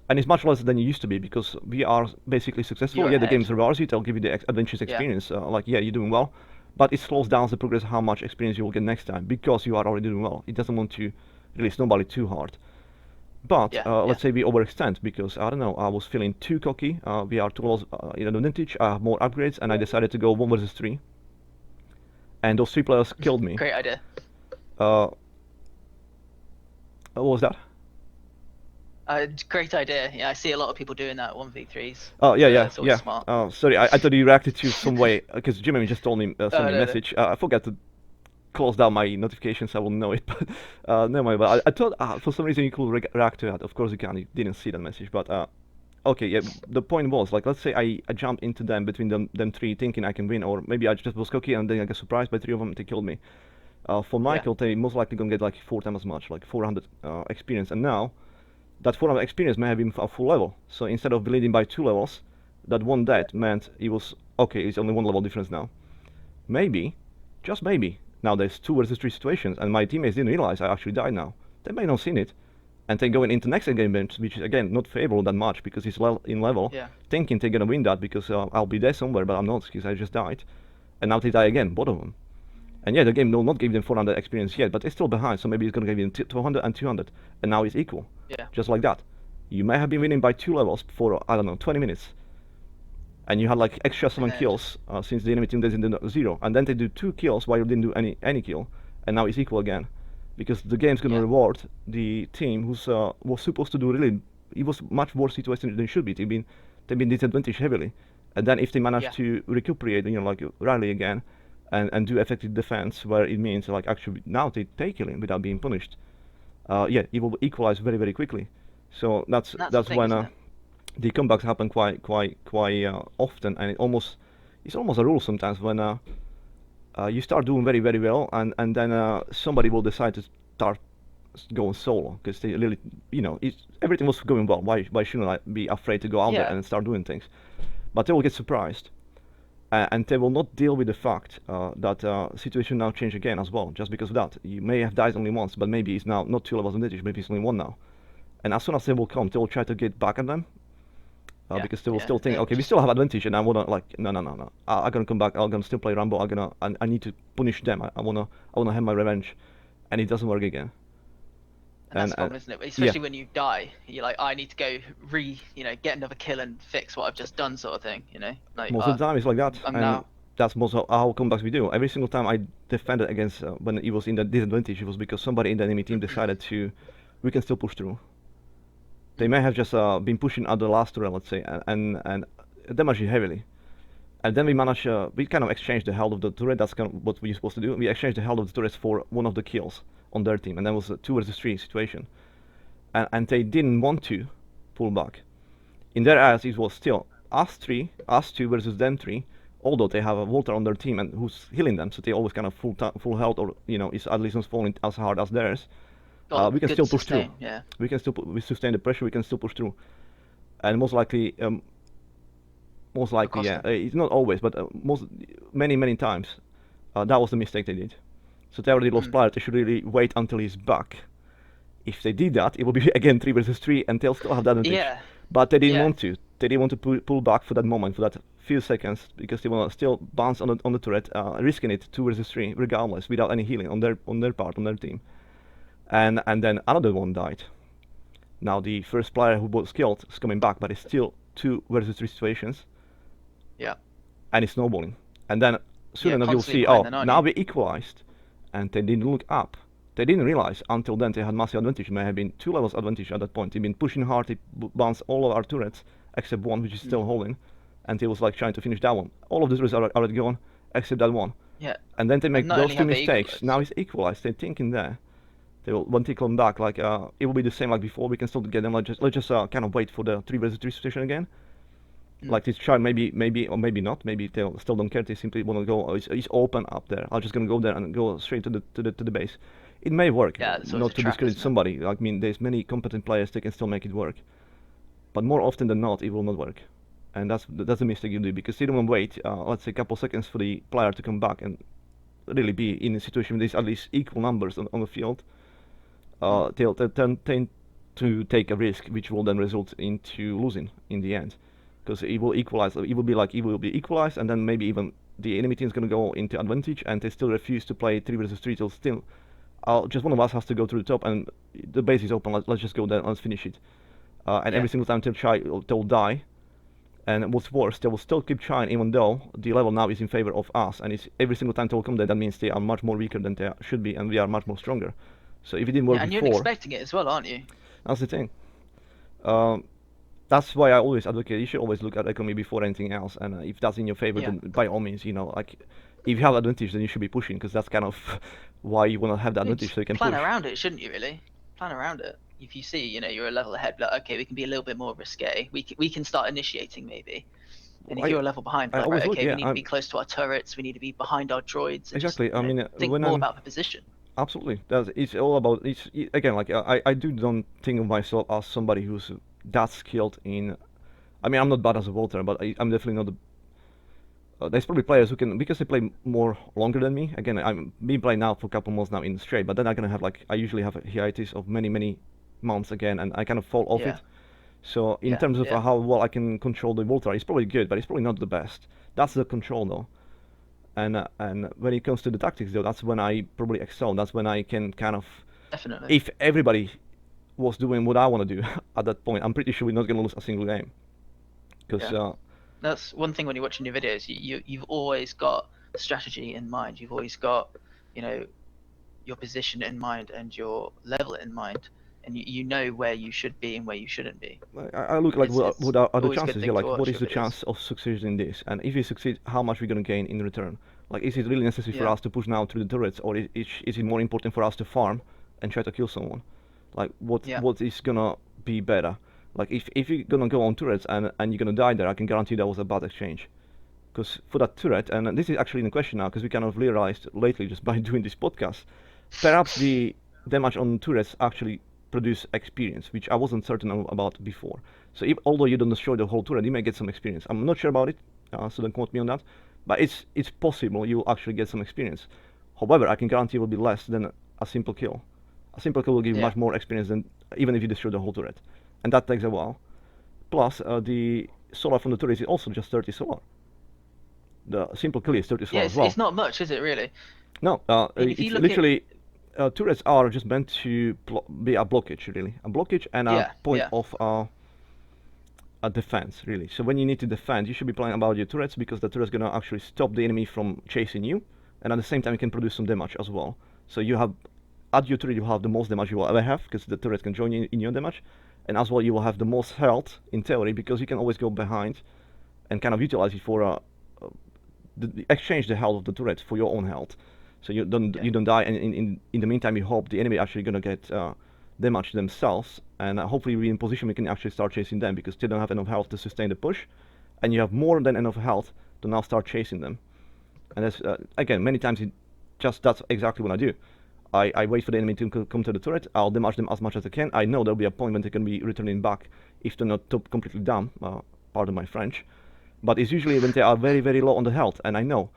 [SPEAKER 2] and it's much less than it used to be because we are basically successful.
[SPEAKER 3] You're
[SPEAKER 2] Yeah, the
[SPEAKER 3] ahead.
[SPEAKER 2] game's rewards you. They'll give you the adventures experience. Like, yeah, you're doing well, but it slows down the progress how much experience you will get next time because you are already doing well. It doesn't want to really snowball it too hard. But
[SPEAKER 3] Yeah,
[SPEAKER 2] let's say we overextend because I don't know, I was feeling too cocky. We are too close in advantage. I have more upgrades, and I decided to go 1 versus 3. And those 3 players killed me.
[SPEAKER 3] Great idea.
[SPEAKER 2] What was that?
[SPEAKER 3] Great idea. Yeah, I see a lot of people doing that 1v3s.
[SPEAKER 2] Oh yeah, yeah,
[SPEAKER 3] It's always
[SPEAKER 2] yeah.
[SPEAKER 3] smart.
[SPEAKER 2] Sorry, I thought you reacted to some way because Jimmy just told me send me a
[SPEAKER 3] no.
[SPEAKER 2] message. I forgot to close down my notifications. I will know it, but never mind. But I thought for some reason you could react to that. Of course you can. You didn't see that message, but okay. Yeah. The point was like, let's say I jumped into them between them 3, thinking I can win, or maybe I just was cocky and then I got surprised by 3 of them. They killed me. For Michael, they most likely gonna get like 4 times as much, like 400 experience, and now that 400 experience may have been a full level. So instead of bleeding by 2 levels, that one death meant it was okay. It's only 1 level difference now. Maybe, just maybe. Now there's 2 versus 3 situations, and my teammates didn't realize I actually died now. They may not seen it, and they going into next engagement, which is again not favorable that much because it's in level,
[SPEAKER 3] Yeah.
[SPEAKER 2] thinking they're gonna win that because I'll be there somewhere, but I'm not because I just died, and now they die again, both of them. And yeah, the game will not give them 400 experience yet, but it's still behind, so maybe it's gonna give them 200 and 200, and now it's equal.
[SPEAKER 3] Yeah.
[SPEAKER 2] Just like that. You may have been winning by 2 levels for, I don't know, 20 minutes. And you had like extra 7
[SPEAKER 3] then-
[SPEAKER 2] kills since the enemy team doesn't do 0. And then they do 2 kills while you didn't do any kill. And now it's equal again. Because the game's gonna
[SPEAKER 3] Yeah.
[SPEAKER 2] reward the team who's was supposed to do really, it was much worse situation than it should be. They've been disadvantaged heavily. And then if they manage
[SPEAKER 3] Yeah.
[SPEAKER 2] to recuperate, like rally again, and do effective defense, where it means like actually now they killing without being punished. Yeah, it will equalize very very quickly. So that's
[SPEAKER 3] the thing,
[SPEAKER 2] when
[SPEAKER 3] isn't it?
[SPEAKER 2] the comebacks happen quite often, and it almost it's almost a rule sometimes when you start doing very very well, and then somebody will decide to start going solo because they really, everything was going well. Why shouldn't I be afraid to go out there
[SPEAKER 3] Yeah.
[SPEAKER 2] and start doing things? But they will get surprised, and they will not deal with the fact that situation now changed again as well. Just because of that, you may have died only once, but maybe it's now not 2 levels advantage, maybe it's only one now. And as soon as they will come, they will try to get back at them
[SPEAKER 3] Yeah,
[SPEAKER 2] because they will
[SPEAKER 3] yeah,
[SPEAKER 2] still think,
[SPEAKER 3] they'll
[SPEAKER 2] okay, we
[SPEAKER 3] just-
[SPEAKER 2] still have advantage, and I wanna like, no. I'm gonna come back. I'm gonna still play Rambo. I need to punish them. I wanna have my revenge, and it doesn't work again.
[SPEAKER 3] And that's the
[SPEAKER 2] And
[SPEAKER 3] problem, isn't it? Especially when you die, you're like, I need to go get another kill and fix what I've just done, sort of thing. Like
[SPEAKER 2] most of the time it's like that,
[SPEAKER 3] I'm
[SPEAKER 2] and
[SPEAKER 3] now.
[SPEAKER 2] that's most of how comebacks we do. Every single time I defended against when it was in the disadvantage, it was because somebody in the enemy team decided we can still push through. They may have just been pushing at the last turret, let's say, and damaged it heavily. And then we kind of exchanged the health of the turret. That's kind of what we're supposed to do. We exchanged the health of the turrets for one of the kills on their team, and that was a 2 versus 3 situation. And they didn't want to pull back. In their eyes, it was still us 2 versus them 3, although they have a Volta on their team and who's healing them, so they always kind of full health, or is at least not falling as hard as theirs. We can
[SPEAKER 3] Good
[SPEAKER 2] still push
[SPEAKER 3] sustain,
[SPEAKER 2] through.
[SPEAKER 3] Yeah.
[SPEAKER 2] We can still we sustain the pressure. We can still push through, and most likely,
[SPEAKER 3] Across
[SPEAKER 2] yeah,
[SPEAKER 3] them.
[SPEAKER 2] it's not always, but many times, that was the mistake they did. So they already lost player. They should really wait until he's back. If they did that, it will be again 3 versus 3, and they'll still have that advantage.
[SPEAKER 3] Yeah.
[SPEAKER 2] But they didn't
[SPEAKER 3] Yeah.
[SPEAKER 2] want to. They didn't want to pull back for that moment, for that few seconds, because they want to still bounce on the turret, risking it 2 versus 3, regardless, without any healing on their part, on their team. And then another one died. Now the first player who was killed is coming back, but it's still 2 versus 3 situations,
[SPEAKER 3] Yeah.
[SPEAKER 2] and it's snowballing. And then soon
[SPEAKER 3] Yeah,
[SPEAKER 2] enough you'll
[SPEAKER 3] constantly
[SPEAKER 2] see,
[SPEAKER 3] behind
[SPEAKER 2] oh,
[SPEAKER 3] them, aren't
[SPEAKER 2] now
[SPEAKER 3] you?
[SPEAKER 2] we equalized, and they didn't look up. They didn't realize until then they had massive advantage. It may have been 2 levels advantage at that point. They've been pushing hard. They bounced all of our turrets except one, which is still holding, and they was like trying to finish that one. All of the turrets are already gone except that one.
[SPEAKER 3] Yeah.
[SPEAKER 2] And then they make
[SPEAKER 3] not
[SPEAKER 2] those
[SPEAKER 3] only
[SPEAKER 2] two
[SPEAKER 3] have they
[SPEAKER 2] mistakes.
[SPEAKER 3] equalised-
[SPEAKER 2] Now it's equalized. They're thinking there. They will, when they come back, like it will be the same like before. We can still get them. Let's just kind of wait for the 3 versus 3 situation again. Like this try, maybe or maybe not. Maybe they still don't care. They simply want to go. Oh, it's open up there. I'm just gonna go there and go straight to the base. It may work.
[SPEAKER 3] Yeah, it's always
[SPEAKER 2] Not
[SPEAKER 3] a
[SPEAKER 2] to
[SPEAKER 3] trap,
[SPEAKER 2] discredit
[SPEAKER 3] isn't it?
[SPEAKER 2] somebody. I mean, there's many competent players. They can still make it work. But more often than not, it will not work. And that's a mistake you do, because you don't want to wait. Let's say a couple seconds for the player to come back and really be in a situation with these at least equal numbers on the field. They'll tend to take a risk, which will then result into losing in the end, because it will equalize. It will be equalized, and then maybe even the enemy team is going to go into advantage, and they still refuse to play 3 versus 3 till still. Just one of us has to go to the top, and the base is open. Let's just go there. Let's finish it. And every single time they'll die. And what's worse, they will still keep trying, even though the level now is in favor of us. And it's every single time they will come there, that means they are much more weaker than they should be, and we are much more stronger. So if it didn't work
[SPEAKER 3] Yeah, and you're
[SPEAKER 2] before,
[SPEAKER 3] expecting it as well, aren't you?
[SPEAKER 2] that's the thing. That's why I always advocate you should always look at economy before anything else. And if that's in your favor,
[SPEAKER 3] Yeah.
[SPEAKER 2] then by all means, like if you have advantage, then you should be pushing, because that's kind of why you want to have the advantage, so you can
[SPEAKER 3] plan
[SPEAKER 2] push.
[SPEAKER 3] around it, shouldn't you? Really, plan around it. If you see, you're a level ahead, like, okay, we can be a little bit more risque. We can start initiating maybe. And if
[SPEAKER 2] I-
[SPEAKER 3] you're a level behind,
[SPEAKER 2] I
[SPEAKER 3] like,
[SPEAKER 2] always
[SPEAKER 3] right,
[SPEAKER 2] look,
[SPEAKER 3] okay,
[SPEAKER 2] yeah,
[SPEAKER 3] we need to be close to our turrets. We need to be behind our droids. And
[SPEAKER 2] Exactly,
[SPEAKER 3] Just,
[SPEAKER 2] I mean,
[SPEAKER 3] think
[SPEAKER 2] when
[SPEAKER 3] more
[SPEAKER 2] I'm-
[SPEAKER 3] about the position.
[SPEAKER 2] Absolutely. It's all about. Again, like I don't think of myself as somebody who's that skilled in. I mean, I'm not bad as a Volter, but I'm definitely not. There's probably players who can, because they play more longer than me. Again, I'm been playing now for a couple months now in straight, but then I'm gonna have I usually have a hiatus of many months again, and I kind of fall off
[SPEAKER 3] Yeah.
[SPEAKER 2] it. So in
[SPEAKER 3] Yeah,
[SPEAKER 2] terms of
[SPEAKER 3] yeah.
[SPEAKER 2] how well I can control the Volter, it's probably good, but it's probably not the best. That's the control though. And when it comes to the tactics though, that's when I probably excel. That's when I can kind of,
[SPEAKER 3] Definitely.
[SPEAKER 2] if everybody was doing what I want to do at that point, I'm pretty sure we're not going to lose a single game. Because
[SPEAKER 3] Yeah. That's one thing when you're watching your videos. You've always got strategy in mind. You've always got, your position in mind and your level in mind, and you know where you should be and where you shouldn't be.
[SPEAKER 2] I look like
[SPEAKER 3] It's
[SPEAKER 2] what are the
[SPEAKER 3] always a good
[SPEAKER 2] chances
[SPEAKER 3] thing
[SPEAKER 2] here?
[SPEAKER 3] to
[SPEAKER 2] Like,
[SPEAKER 3] watch
[SPEAKER 2] what is
[SPEAKER 3] your
[SPEAKER 2] the
[SPEAKER 3] videos.
[SPEAKER 2] chance of succeeding in this? And if we succeed, how much we're going to gain in return? Like, is it really necessary for
[SPEAKER 3] Yeah.
[SPEAKER 2] us to push now through the turrets, or is it more important for us to farm and try to kill someone? Like,
[SPEAKER 3] Yeah.
[SPEAKER 2] what is gonna be better? Like, if you're gonna go on turrets and you're gonna die there, I can guarantee that was a bad exchange. Because for that turret, and this is actually in the question now, because we kind of realized lately just by doing this podcast, perhaps the damage on turrets actually produce experience, which I wasn't certain about before. So although you don't destroy the whole turret, you may get some experience. I'm not sure about it, so don't quote me on that. But it's possible you'll actually get some experience. However, I can guarantee it will be less than a simple kill. A simple kill will give much more experience than even if you destroy the whole turret, and that takes a while. Plus, the solar from the turret is also just 30 solar. The simple kill is 30 solar as well.
[SPEAKER 3] It's not much, is it really?
[SPEAKER 2] No, it's literally turrets are just meant to be a blockage, really, a blockage and a point of a defense, really. So when you need to defend, you should be playing about your turrets because the turret's gonna actually stop the enemy from chasing you, and at the same time you can produce some damage as well. So you have at your turret you have the most damage you will ever have because the turret can join you in your damage, and as well you will have the most health in theory because you can always go behind and kind of utilize it for exchange the health of the turret for your own health. So you don't die, and in the meantime you hope the enemy actually gonna get damaged themselves, and hopefully we're in position we can actually start chasing them because they don't have enough health to sustain the push, and you have more than enough health to now start chasing them. And that's again many times that's exactly what I do. I wait for the enemy to come to the turret. I'll damage them as much as I can. I know there'll be a point when they can be returning back if they're not completely dumb. Pardon my French. But it's usually when they are very, very low on the health, and I know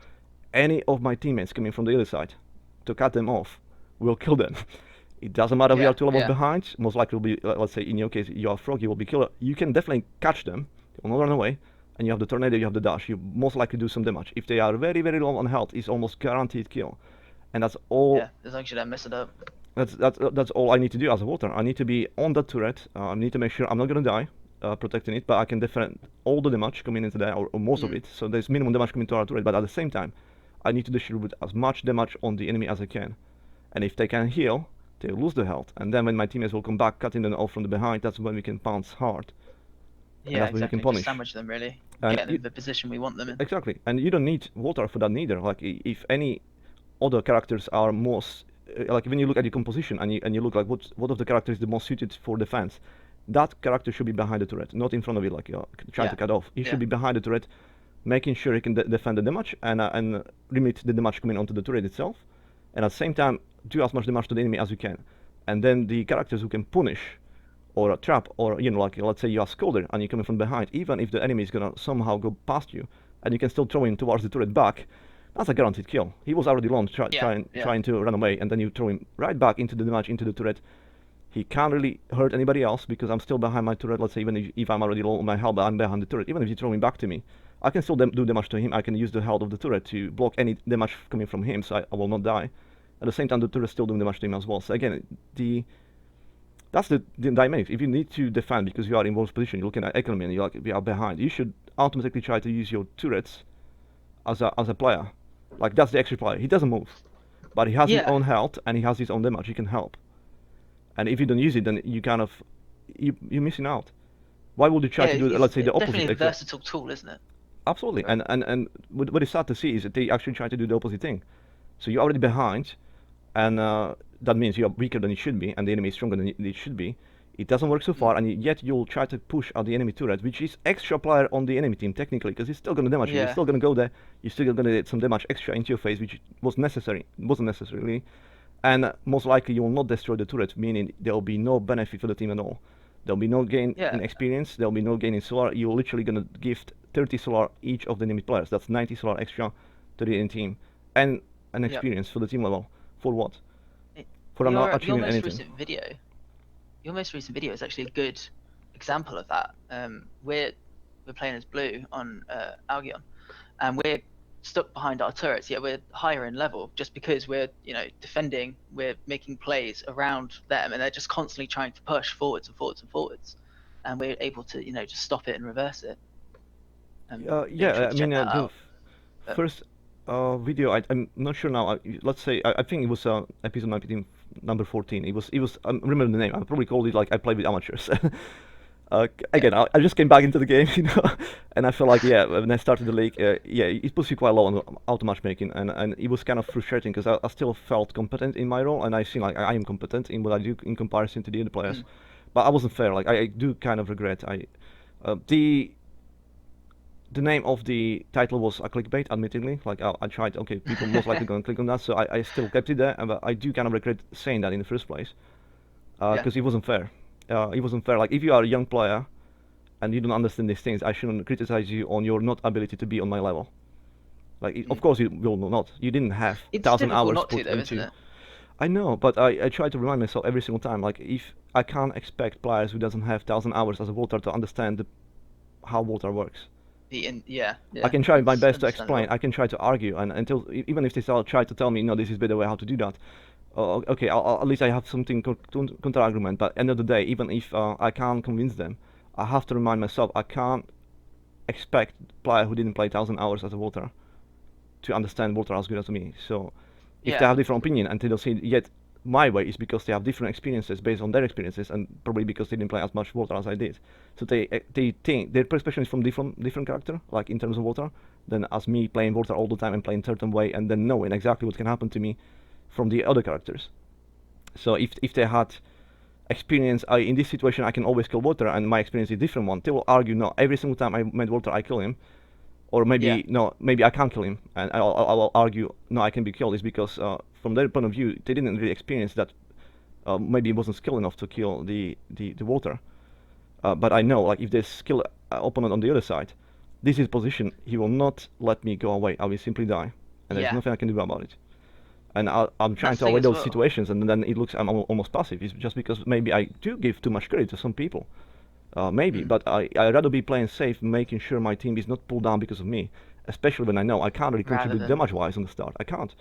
[SPEAKER 2] any of my teammates coming from the other side to cut them off will kill them. It doesn't matter if you are 2 levels behind, most likely will be, let's say in your case, you are Frog, you will be killed. You can definitely catch them, you will not run away, and you have the tornado, you have the dash, you most likely do some damage. If they are very, very low on health, it's almost guaranteed kill. And that's all.
[SPEAKER 3] Yeah, as long as you don't mess it up.
[SPEAKER 2] That's all I need to do as a water. I need to be on that turret, I need to make sure I'm not gonna die. Protecting it, but I can defend all the damage coming into there, or most of it. So there's minimum damage coming to our turret, but at the same time, I need to distribute as much damage on the enemy as I can. And if they can heal, they lose the health. And then when my teammates will come back, cutting them off from the behind, that's when we can pounce hard.
[SPEAKER 3] Yeah, exactly. We can punish. Just sandwich them, really. Get in the position we want them in.
[SPEAKER 2] Exactly. And you don't need water for that neither. Like, if any other characters are most... like, when you look at your composition and you look like what of the characters is the most suited for defense, that character should be behind the turret, not in front of it, like you're trying to cut off. He should be behind the turret, making sure he can defend the damage and limit the damage coming onto the turret itself, and at the same time do as much damage to the enemy as you can. And then the characters who can punish or trap, or like let's say you are Scolder and you're coming from behind, even if the enemy is gonna somehow go past you, and you can still throw him towards the turret back, that's a guaranteed kill. He was already alone trying to run away, and then you throw him right back into the damage, into the turret. He can't really hurt anybody else because I'm still behind my turret. Let's say even if I'm already low on my health, but I'm behind the turret. Even if you throw him back to me, I can still do damage to him. I can use the health of the turret to block any damage coming from him, so I will not die. At the same time, the turret is still doing damage to him as well. So again, that's the dynamic. If you need to defend because you are in worse position, you're looking at economy and you are behind, you should automatically try to use your turrets as a player. Like, that's the extra player. He doesn't move, but he has his own health and he has his own damage. He can help. And if you don't use it, then you kind of you're missing out. Why would you try to do, let's say, the opposite?
[SPEAKER 3] Definitely a versatile tool, isn't it?
[SPEAKER 2] Absolutely. Right. And what is sad to see is that they actually try to do the opposite thing. So you're already behind, and that means you're weaker than you should be, and the enemy is stronger than it should be. It doesn't work so far, and yet you'll try to push at the enemy turret, which is extra player on the enemy team technically, because it's still gonna damage you. You're still gonna go there. You're still gonna get some damage extra into your face, which wasn't necessary. Really. And most likely you will not destroy the turret, meaning there will be no benefit for the team at all. There will be no gain in experience, there will be no gain in solar. You're literally going to gift 30 solar each of the enemy players. That's 90 solar extra to the enemy team. And an experience for the team level. For what? For not achieving anything.
[SPEAKER 3] Your most recent video is actually a good example of that. We're playing as blue on Algion, and we're stuck behind our turrets, yet we're higher in level just because we're defending, we're making plays around them, and they're just constantly trying to push forwards and forwards and forwards, and we're able to just stop it and reverse it.
[SPEAKER 2] I mean the first video, I'm not sure now, let's say I think it was episode 19, number 14. It was I remember the name, I probably called it like I played with amateurs. Again, I just came back into the game, and I felt like, when I started the league, it puts you quite low on auto matchmaking, and it was kind of frustrating because I still felt competent in my role, and I seem like I am competent in what I do in comparison to the other players, but I wasn't fair. Like, I do kind of regret the name of the title was a clickbait, admittedly. Like I tried, okay, people most likely going to click on that, so I still kept it there. But I do kind of regret saying that in the first place, because it wasn't fair. It wasn't fair. Like if you are a young player and you don't understand these things, I shouldn't criticize you on your not ability to be on my level. Like of course you will not. You didn't have
[SPEAKER 3] It's
[SPEAKER 2] 1,000
[SPEAKER 3] difficult
[SPEAKER 2] hours
[SPEAKER 3] not to,
[SPEAKER 2] put
[SPEAKER 3] though, isn't
[SPEAKER 2] into.
[SPEAKER 3] it?
[SPEAKER 2] I know, but I try to remind myself every single time. Like if I can't expect players who doesn't have 1,000 hours as a Voltar to understand how Voltar works.
[SPEAKER 3] Yeah,
[SPEAKER 2] I
[SPEAKER 3] yeah.
[SPEAKER 2] can try my
[SPEAKER 3] It's
[SPEAKER 2] best to explain.
[SPEAKER 3] understandable.
[SPEAKER 2] I can try to argue, and until even if they try to tell me, no, this is better way how to do that. Okay, at least I have something counter argument. But end of the day, even if I can't convince them, I have to remind myself I can't expect player who didn't play 1,000 hours as a Voltar to understand Voltar as good as me. So if they
[SPEAKER 3] Yeah,
[SPEAKER 2] have different opinion and they don't see it yet my way, is because they have different experiences based on their experiences, and probably because they didn't play as much Voltar as I did. So they think their perception is from different character, like in terms of Voltar, than as me playing Voltar all the time and playing certain way, and then knowing exactly what can happen to me from the other characters. So if they had experience, in this situation I can always kill Voltar, and my experience is a different one, they will argue, no, every single time I met Voltar I kill him, or maybe
[SPEAKER 3] yeah,
[SPEAKER 2] no, maybe I can't kill him, and I'll argue no, I can be killed. Is because from their point of view, they didn't really experience that. Maybe he wasn't skilled enough to kill the Voltar. But I know, like if there's skill opponent on the other side, this is position. He will not let me go away. I will simply die, and there's
[SPEAKER 3] yeah.
[SPEAKER 2] nothing I can do about it. And I'm trying
[SPEAKER 3] That's
[SPEAKER 2] to
[SPEAKER 3] the thing
[SPEAKER 2] avoid
[SPEAKER 3] as
[SPEAKER 2] those
[SPEAKER 3] well.
[SPEAKER 2] situations, and then it looks I'm almost passive. It's just because maybe I do give too much credit to some people. Maybe,
[SPEAKER 3] Mm.
[SPEAKER 2] but I'd rather be playing safe, making sure my team is not pulled down because of me, especially when I know I can't really
[SPEAKER 3] Rather
[SPEAKER 2] contribute
[SPEAKER 3] than
[SPEAKER 2] damage-wise on the start. I can't.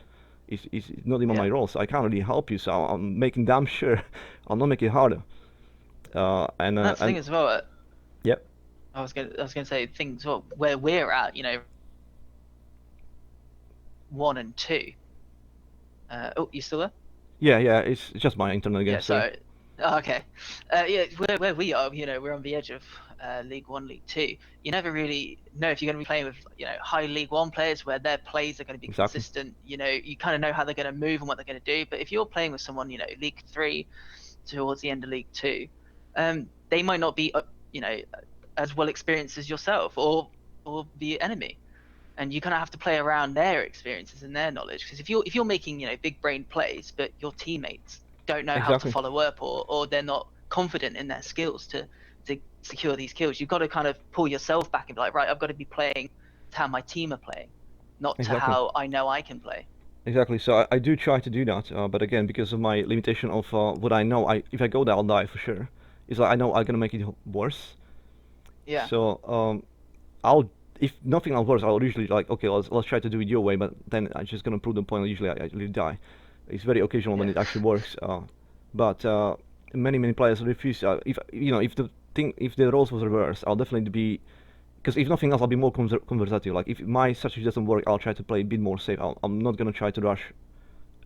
[SPEAKER 2] It's not even
[SPEAKER 3] yeah.
[SPEAKER 2] my role, so I can't really help you. So I'm making damn sure I'll not make it harder.
[SPEAKER 3] And that's the
[SPEAKER 2] And
[SPEAKER 3] thing as well.
[SPEAKER 2] yep,
[SPEAKER 3] I was gonna say things well, where we're at. 1 and 2. Oh, you still there?
[SPEAKER 2] yeah. It's just my internet again.
[SPEAKER 3] Yeah.
[SPEAKER 2] Sorry.
[SPEAKER 3] So, okay. Yeah, where we are, we're on the edge of League One, League Two. You never really know if you're going to be playing with, high League One players where their plays are going to be
[SPEAKER 2] Exactly.
[SPEAKER 3] consistent. You kind of know how they're going to move and what they're going to do. But if you're playing with someone, League Three towards the end of League Two, they might not be, as well experienced as yourself or the enemy. And you kind of have to play around their experiences and their knowledge, because if you're making big brain plays, but your teammates don't know how to
[SPEAKER 2] Exactly.
[SPEAKER 3] follow up, or they're not confident in their skills to secure these kills, you've got to kind of pull yourself back and be like, right, I've got to be playing to how my team are playing, not to
[SPEAKER 2] Exactly.
[SPEAKER 3] how I know I can play.
[SPEAKER 2] Exactly. So I do try to do that, but again, because of my limitation of what I know, if I go there, I'll die for sure. It's like I know I'm gonna make it worse.
[SPEAKER 3] Yeah.
[SPEAKER 2] So I'll if nothing else works, I'll usually like okay, let's try to do it your way, but then I'm just gonna prove the point. Usually I really die. It's very occasional when
[SPEAKER 3] Yeah.
[SPEAKER 2] it actually works, but many players refuse. If the thing if the roles was reversed, I'll definitely be because if nothing else, I'll be more conversative. Like if my strategy doesn't work, I'll try to play a bit more safe. I'm not gonna try to rush,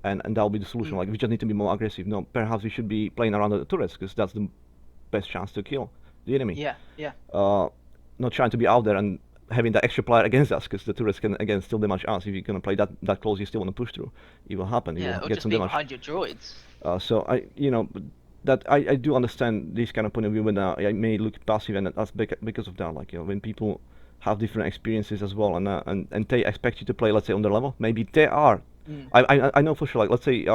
[SPEAKER 2] and that'll be the solution.
[SPEAKER 3] Mm.
[SPEAKER 2] Like we just need to be more aggressive. No, perhaps we should be playing around the turrets because that's the best chance to kill the enemy.
[SPEAKER 3] Yeah. Yeah.
[SPEAKER 2] Uh, Not trying to be out there and having that extra player against us because the turrets can again still damage us. If you're gonna play that close, you still want to push through. It will happen. You will
[SPEAKER 3] Yeah. Or
[SPEAKER 2] get
[SPEAKER 3] just
[SPEAKER 2] some
[SPEAKER 3] be
[SPEAKER 2] damage.
[SPEAKER 3] behind your droids.
[SPEAKER 2] So that I do understand this kind of point of view when I may look passive, and that's because of that. Like when people have different experiences as well, and they expect you to play, let's say, on their level. Maybe they are.
[SPEAKER 3] Mm.
[SPEAKER 2] I know for sure. Like let's say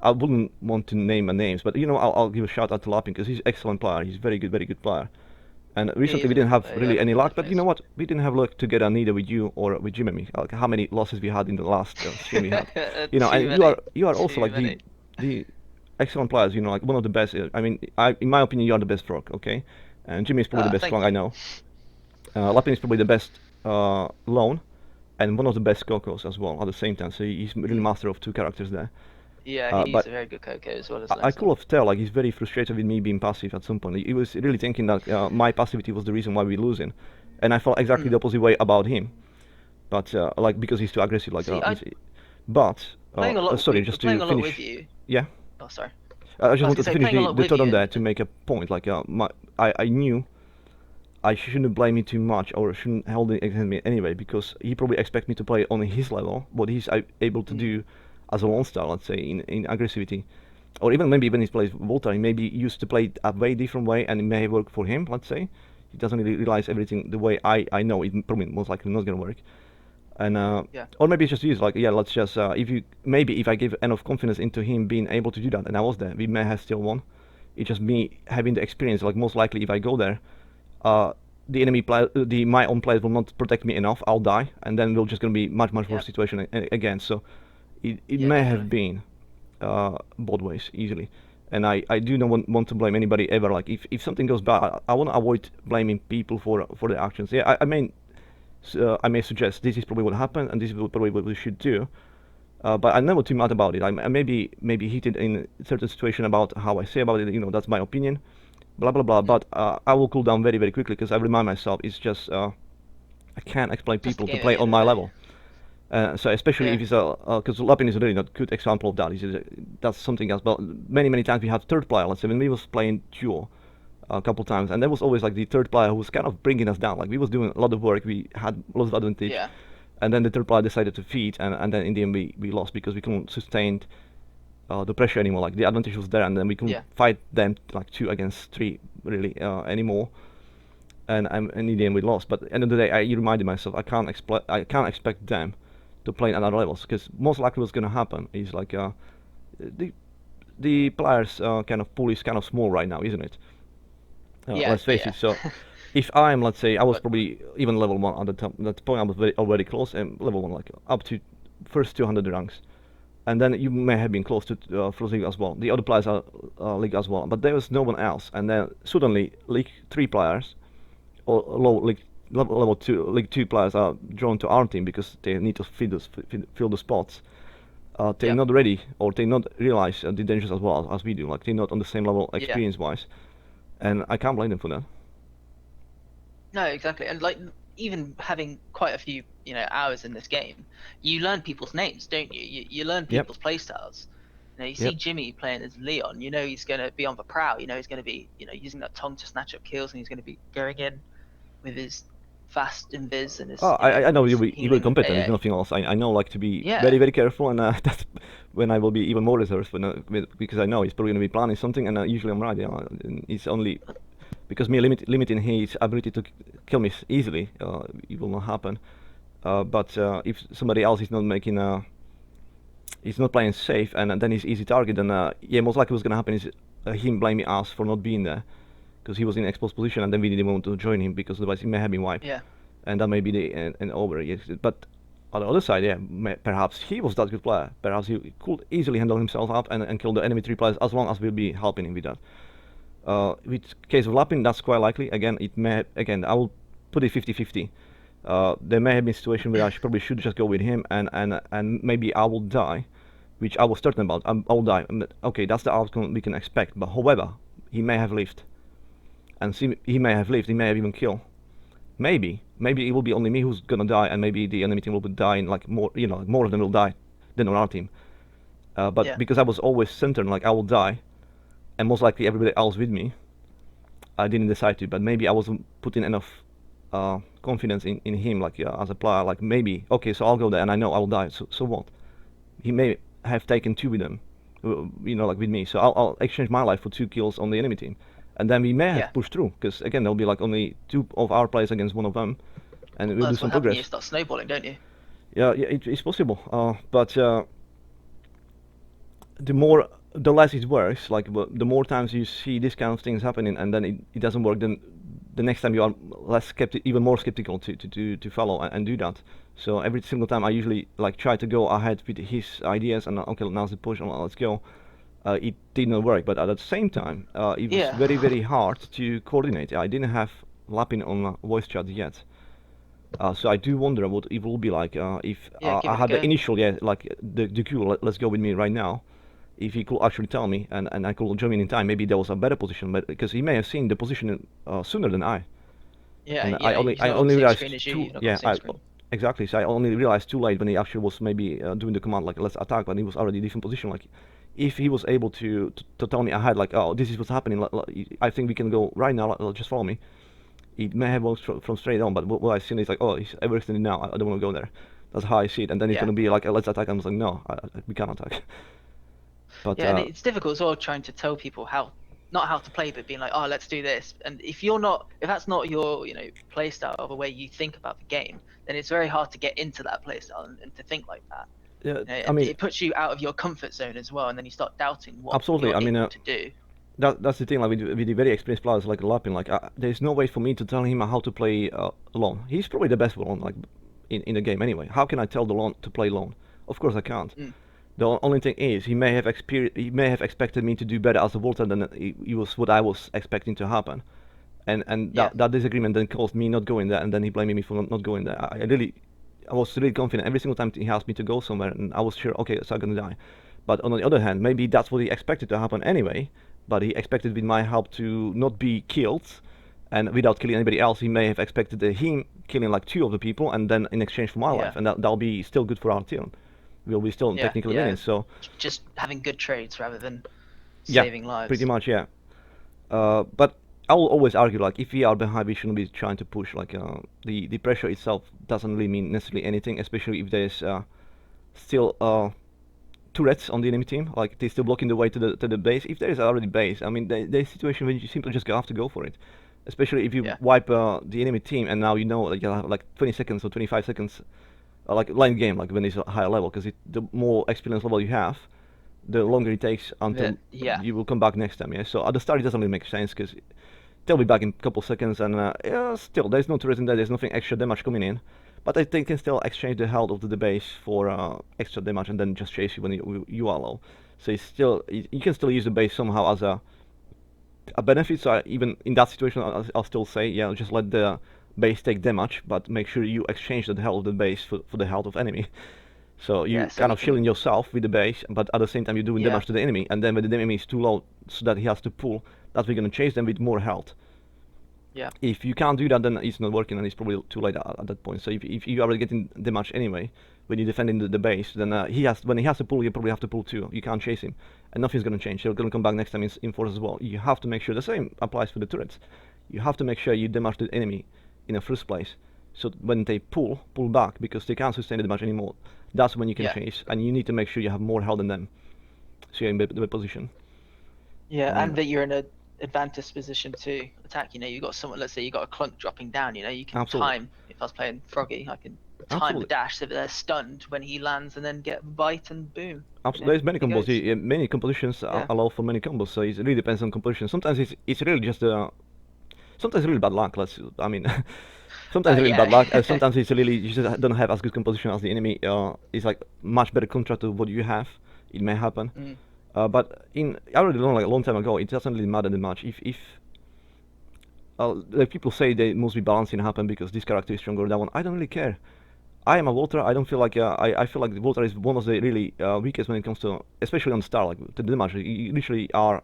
[SPEAKER 2] I wouldn't want to name names, but I'll give a shout out to Lapin because he's an excellent player. He's very good player. And
[SPEAKER 3] He
[SPEAKER 2] recently
[SPEAKER 3] is
[SPEAKER 2] we
[SPEAKER 3] a
[SPEAKER 2] didn't
[SPEAKER 3] very good
[SPEAKER 2] have
[SPEAKER 3] player,
[SPEAKER 2] really
[SPEAKER 3] yeah,
[SPEAKER 2] any luck, but you
[SPEAKER 3] definitely
[SPEAKER 2] know
[SPEAKER 3] is.
[SPEAKER 2] what? We didn't have luck together neither with you or with Jimmy. Like how many losses we had in the last stream we had.
[SPEAKER 3] Too
[SPEAKER 2] And you are
[SPEAKER 3] many.
[SPEAKER 2] also
[SPEAKER 3] Too
[SPEAKER 2] like
[SPEAKER 3] many.
[SPEAKER 2] the excellent players. Like one of the best. I mean, in my opinion, you are the best frog. Okay, and Jimmy is probably the best
[SPEAKER 3] Thank
[SPEAKER 2] frog I
[SPEAKER 3] you.
[SPEAKER 2] know. Lapin is probably the best lone, and one of the best Kokos as well at the same time. So he's really
[SPEAKER 3] Mm.
[SPEAKER 2] master of two characters there.
[SPEAKER 3] Yeah, he's
[SPEAKER 2] But
[SPEAKER 3] a very good Coco as well as
[SPEAKER 2] I could
[SPEAKER 3] Lancelot.
[SPEAKER 2] have tell like he's very frustrated with me being passive at some point. He was really thinking that my passivity was the reason why we're losing, and I felt exactly the
[SPEAKER 3] Mm.
[SPEAKER 2] opposite way about him. But like because he's too aggressive, like
[SPEAKER 3] See,
[SPEAKER 2] but
[SPEAKER 3] playing a lot,
[SPEAKER 2] sorry, just to
[SPEAKER 3] playing a lot with
[SPEAKER 2] finish.
[SPEAKER 3] you.
[SPEAKER 2] Yeah,
[SPEAKER 3] Oh, sorry.
[SPEAKER 2] I
[SPEAKER 3] I
[SPEAKER 2] just
[SPEAKER 3] was
[SPEAKER 2] wanted
[SPEAKER 3] gonna
[SPEAKER 2] to
[SPEAKER 3] say
[SPEAKER 2] finish
[SPEAKER 3] playing a lot
[SPEAKER 2] the
[SPEAKER 3] with
[SPEAKER 2] thought
[SPEAKER 3] you,
[SPEAKER 2] on that to make a point. Like I knew I shouldn't blame him too much or shouldn't hold it against me anyway because he probably expect me to play on his level, what he's able to
[SPEAKER 3] mm,
[SPEAKER 2] do as a lone star, let's say in aggressivity. Or even maybe when he plays Volta, he maybe used to play a way different way and it may work for him, let's say. He doesn't really realize everything the way I know. It probably most likely not gonna work. And
[SPEAKER 3] Yeah.
[SPEAKER 2] or maybe it's just use like, yeah, let's just if I give enough confidence into him being able to do that, and I was there, we may have still won. It's just me having the experience. Like most likely, if I go there, the enemy player, my own players will not protect me enough. I'll die, and then we're just gonna be much worse
[SPEAKER 3] Yep.
[SPEAKER 2] situation again. So it
[SPEAKER 3] Yeah,
[SPEAKER 2] may
[SPEAKER 3] definitely.
[SPEAKER 2] have been both ways easily. And I do not want to blame anybody ever. Like if something goes bad, I want to avoid blaming people for the actions. Yeah, I may suggest this is probably what happened and this is probably what we should do. But I'm never too mad about it. I maybe heated in certain situation about how I say about it. That's my opinion. Blah blah blah. But I will cool down very quickly because I remind myself it's just I can't expect
[SPEAKER 3] Just a
[SPEAKER 2] people to
[SPEAKER 3] game at
[SPEAKER 2] play
[SPEAKER 3] the
[SPEAKER 2] on
[SPEAKER 3] end of
[SPEAKER 2] my
[SPEAKER 3] the day.
[SPEAKER 2] level. So especially
[SPEAKER 3] Yeah.
[SPEAKER 2] if it's because Lapin is a really not good example of that. That's something else. But many times we have third player. Let's say when we was playing duo a couple times, and there was always like the third player who was kind of bringing us down. Like we was doing a lot of work, we had lots of advantage,
[SPEAKER 3] Yeah.
[SPEAKER 2] and then the third player decided to feed, and then in the end we lost because we couldn't sustain the pressure anymore. Like the advantage was there, and then we couldn't
[SPEAKER 3] Yeah.
[SPEAKER 2] fight them like 2 against 3 really anymore. And in the end we lost. But at the end of the day, I reminded myself I can't expect them to play in other levels because most likely what's gonna happen is like the the players kind of pool is kind of small right now, isn't it?
[SPEAKER 3] Yeah.
[SPEAKER 2] Let's face
[SPEAKER 3] Yeah.
[SPEAKER 2] it. So, if I'm, let's say, I was
[SPEAKER 3] But
[SPEAKER 2] probably even level 1 at the top, that point I was already close, and level 1, like up to first 200 ranks. And then you may have been close to First League as well. The other players are League as well, but there was no one else. And then suddenly, League 3 players, or low League level 2, League 2 players are drawn to our team because they need to fill the spots. They're
[SPEAKER 3] yeah.
[SPEAKER 2] not ready, or they not realize the dangers as well as we do. Like they're not on the same level
[SPEAKER 3] Yeah.
[SPEAKER 2] experience-wise, and I can't blame them for that.
[SPEAKER 3] No, exactly. And like even having quite a few, hours in this game, you learn people's names, don't you? You learn
[SPEAKER 2] Yep.
[SPEAKER 3] people's playstyles. You see
[SPEAKER 2] Yep.
[SPEAKER 3] Jimmy playing as Leon, he's going to be on the prowl, he's going to be, using that tongue to snatch up kills, and he's going to be going in with his fast invis and his,
[SPEAKER 2] Oh, I know
[SPEAKER 3] his
[SPEAKER 2] you'll be
[SPEAKER 3] healing
[SPEAKER 2] competent, if
[SPEAKER 3] AA.
[SPEAKER 2] nothing else. I know like to be
[SPEAKER 3] Yeah.
[SPEAKER 2] very careful, and that's when I will be even more reserved because I know he's probably going to be planning something, and usually I'm right. Yeah, and it's only because me limiting his ability to kill me easily, it will not happen. But if somebody else is not making he's not playing safe, and then he's easy target, then yeah, most likely what's going to happen is him blaming us for not being there because he was in exposed position, and then we didn't want to join him because otherwise he may have been wiped.
[SPEAKER 3] Yeah.
[SPEAKER 2] And that may be the end over. Yes. But on the other side, yeah, perhaps he was that good player. Perhaps he could easily handle himself up and kill the enemy 3 players as long as we'll be helping him with that. With case of Lapin, that's quite likely. Again, I will put it 50-50. There may have been a situation where I probably should just go with him, and maybe I will die, which I was certain about. I will die. Okay, that's the outcome we can expect. But however, he may have lived, and he may have lived. He may have even killed. Maybe it will be only me who's gonna die, and maybe the enemy team will be dying. Like more of them will die than on our team. But
[SPEAKER 3] Yeah.
[SPEAKER 2] because I was always centered, like I will die, and most likely everybody else with me, I didn't decide to. But maybe I wasn't putting enough confidence in him, like as a player. Like maybe okay, so I'll go there, and I know I will die. So what? He may have taken 2 with them, like with me. So I'll exchange my life for 2 kills on the enemy team, and then we may have
[SPEAKER 3] Yeah.
[SPEAKER 2] pushed through. Because again, there'll be like only 2 of our players against 1 of them, and we'll
[SPEAKER 3] Well,
[SPEAKER 2] do
[SPEAKER 3] that's
[SPEAKER 2] some
[SPEAKER 3] what happens when you
[SPEAKER 2] progress.
[SPEAKER 3] start snowballing, don't you?
[SPEAKER 2] Yeah, it's possible. But the less it works, like the more times you see this kind of things happening, and then it doesn't work, then the next time you are even more skeptical to follow and do that. So every single time I usually like try to go ahead with his ideas and okay, now's the push, let's go. It did not work, but at the same time, it was
[SPEAKER 3] Yeah.
[SPEAKER 2] very hard to coordinate. I didn't have Lapin on voice chat yet. So I do wonder what it will be like if
[SPEAKER 3] Yeah, give
[SPEAKER 2] I
[SPEAKER 3] it a
[SPEAKER 2] had the
[SPEAKER 3] go.
[SPEAKER 2] initial, yeah, like the cue, let's go with me right now. If he could actually tell me and I could join in time, maybe there was a better position, but because he may have seen the position sooner than I.
[SPEAKER 3] Yeah,
[SPEAKER 2] And
[SPEAKER 3] he's
[SPEAKER 2] I
[SPEAKER 3] not on the
[SPEAKER 2] only
[SPEAKER 3] same
[SPEAKER 2] realized
[SPEAKER 3] screen as you.
[SPEAKER 2] too,
[SPEAKER 3] You've not got
[SPEAKER 2] yeah,
[SPEAKER 3] the same screen.
[SPEAKER 2] exactly. So I only realized too late when he actually was maybe doing the command like let's attack, but he was already in a different position. Like if he was able to tell me ahead, like oh this is what's happening, I think we can go right now. Just follow me. It may have worked from straight on, but what I seen is like oh he's everything now. I don't want to go there. That's how I see it. And then he's
[SPEAKER 3] Yeah.
[SPEAKER 2] gonna be like let's attack. I was like no, we can't attack. But
[SPEAKER 3] Yeah, and it's difficult as well trying to tell people how not how to play, but being like, oh, let's do this. And if that's not your, play style, the way you think about the game, then it's very hard to get into that play style and to think like that.
[SPEAKER 2] Yeah, I
[SPEAKER 3] And
[SPEAKER 2] mean,
[SPEAKER 3] it puts you out of your comfort zone as well, and then you start doubting what
[SPEAKER 2] absolutely.
[SPEAKER 3] you're
[SPEAKER 2] I mean,
[SPEAKER 3] able to do.
[SPEAKER 2] that's the thing. Like with the very experienced players like Lapin, like there's no way for me to tell him how to play alone. He's probably the best alone, like in the game anyway. How can I tell the lone to play alone? Of course I can't.
[SPEAKER 3] Mm.
[SPEAKER 2] The only thing is he may have expected me to do better as a Volta than it was what I was expecting to happen, and that disagreement then caused me not going there, and then he blamed me for not going there. I was really confident every single time he asked me to go somewhere, and I was sure, okay, so I'm gonna die. But on the other hand, maybe that's what he expected to happen anyway. But he expected with my help to not be killed, and without killing anybody else, he may have expected him killing like 2 of the people, and then in exchange for my life, and that'll be still good for our team. We'll be still technically winning. So
[SPEAKER 3] just having good trades rather than
[SPEAKER 2] yeah,
[SPEAKER 3] saving lives.
[SPEAKER 2] pretty much, yeah. But I will always argue, like, if we are behind, we shouldn't be trying to push. Like, the pressure itself doesn't really mean necessarily anything, especially if there's still turrets on the enemy team. Like, they're still blocking the way to the base. If there is already base, I mean, there's a situation where you simply just have to go for it. Especially if you wipe the enemy team, and now you know like, you'll have like 20 seconds or 25 seconds, like late game, like when it's a higher level, because the more experience level you have, the longer it takes until you will come back next time. Yeah. So at the start it doesn't really make sense because they'll be back in a couple seconds, and still there's no turret in there. There's nothing extra damage coming in, but they can still exchange the health of the base for extra damage, and then just chase you when you are low. So it's still you can still use the base somehow as a benefit. So even in that situation, I'll still say, yeah, just let the base take damage, but make sure you exchange the health of the base for the health of enemy. So you kind of shielding yourself with the base, but at the same time you're doing damage to the enemy, and then when the enemy is too low so that he has to pull, that we're gonna chase them with more health.
[SPEAKER 3] Yeah.
[SPEAKER 2] If you can't do that, then it's not working, and it's probably too late at that point. So if you are getting damage anyway, when you're defending the base, then when he has to pull, you probably have to pull too. You can't chase him, and nothing's gonna change. They're gonna come back next time in force as well. You have to make sure the same applies for the turrets. You have to make sure you damage the enemy in the first place. So when they pull back because they can't sustain the damage anymore. That's when you can chase, and you need to make sure you have more health than them, so you're in better position.
[SPEAKER 3] Yeah, and that you're in an advantage position to attack. You got someone. Let's say you got a clunk dropping down. You can time. If I was playing Froggy, I can time the dash so that they're stunned when he lands, and then get a bite and boom.
[SPEAKER 2] Absolutely, there's many combos. Many compositions allow for many combos, so it really depends on composition. Sometimes it's really just sometimes really bad luck. Sometimes really bad luck, sometimes it's really you just don't have as good composition as the enemy. It's like much better contra to what you have. It may happen, but I already learned like a long time ago. It doesn't really matter that much. If like people say they must be balancing happen because this character is stronger than that one. I don't really care. I am a Volter. I don't feel like I feel like the Volter is one of the really weakest when it comes to, especially on star, like the damage. You literally are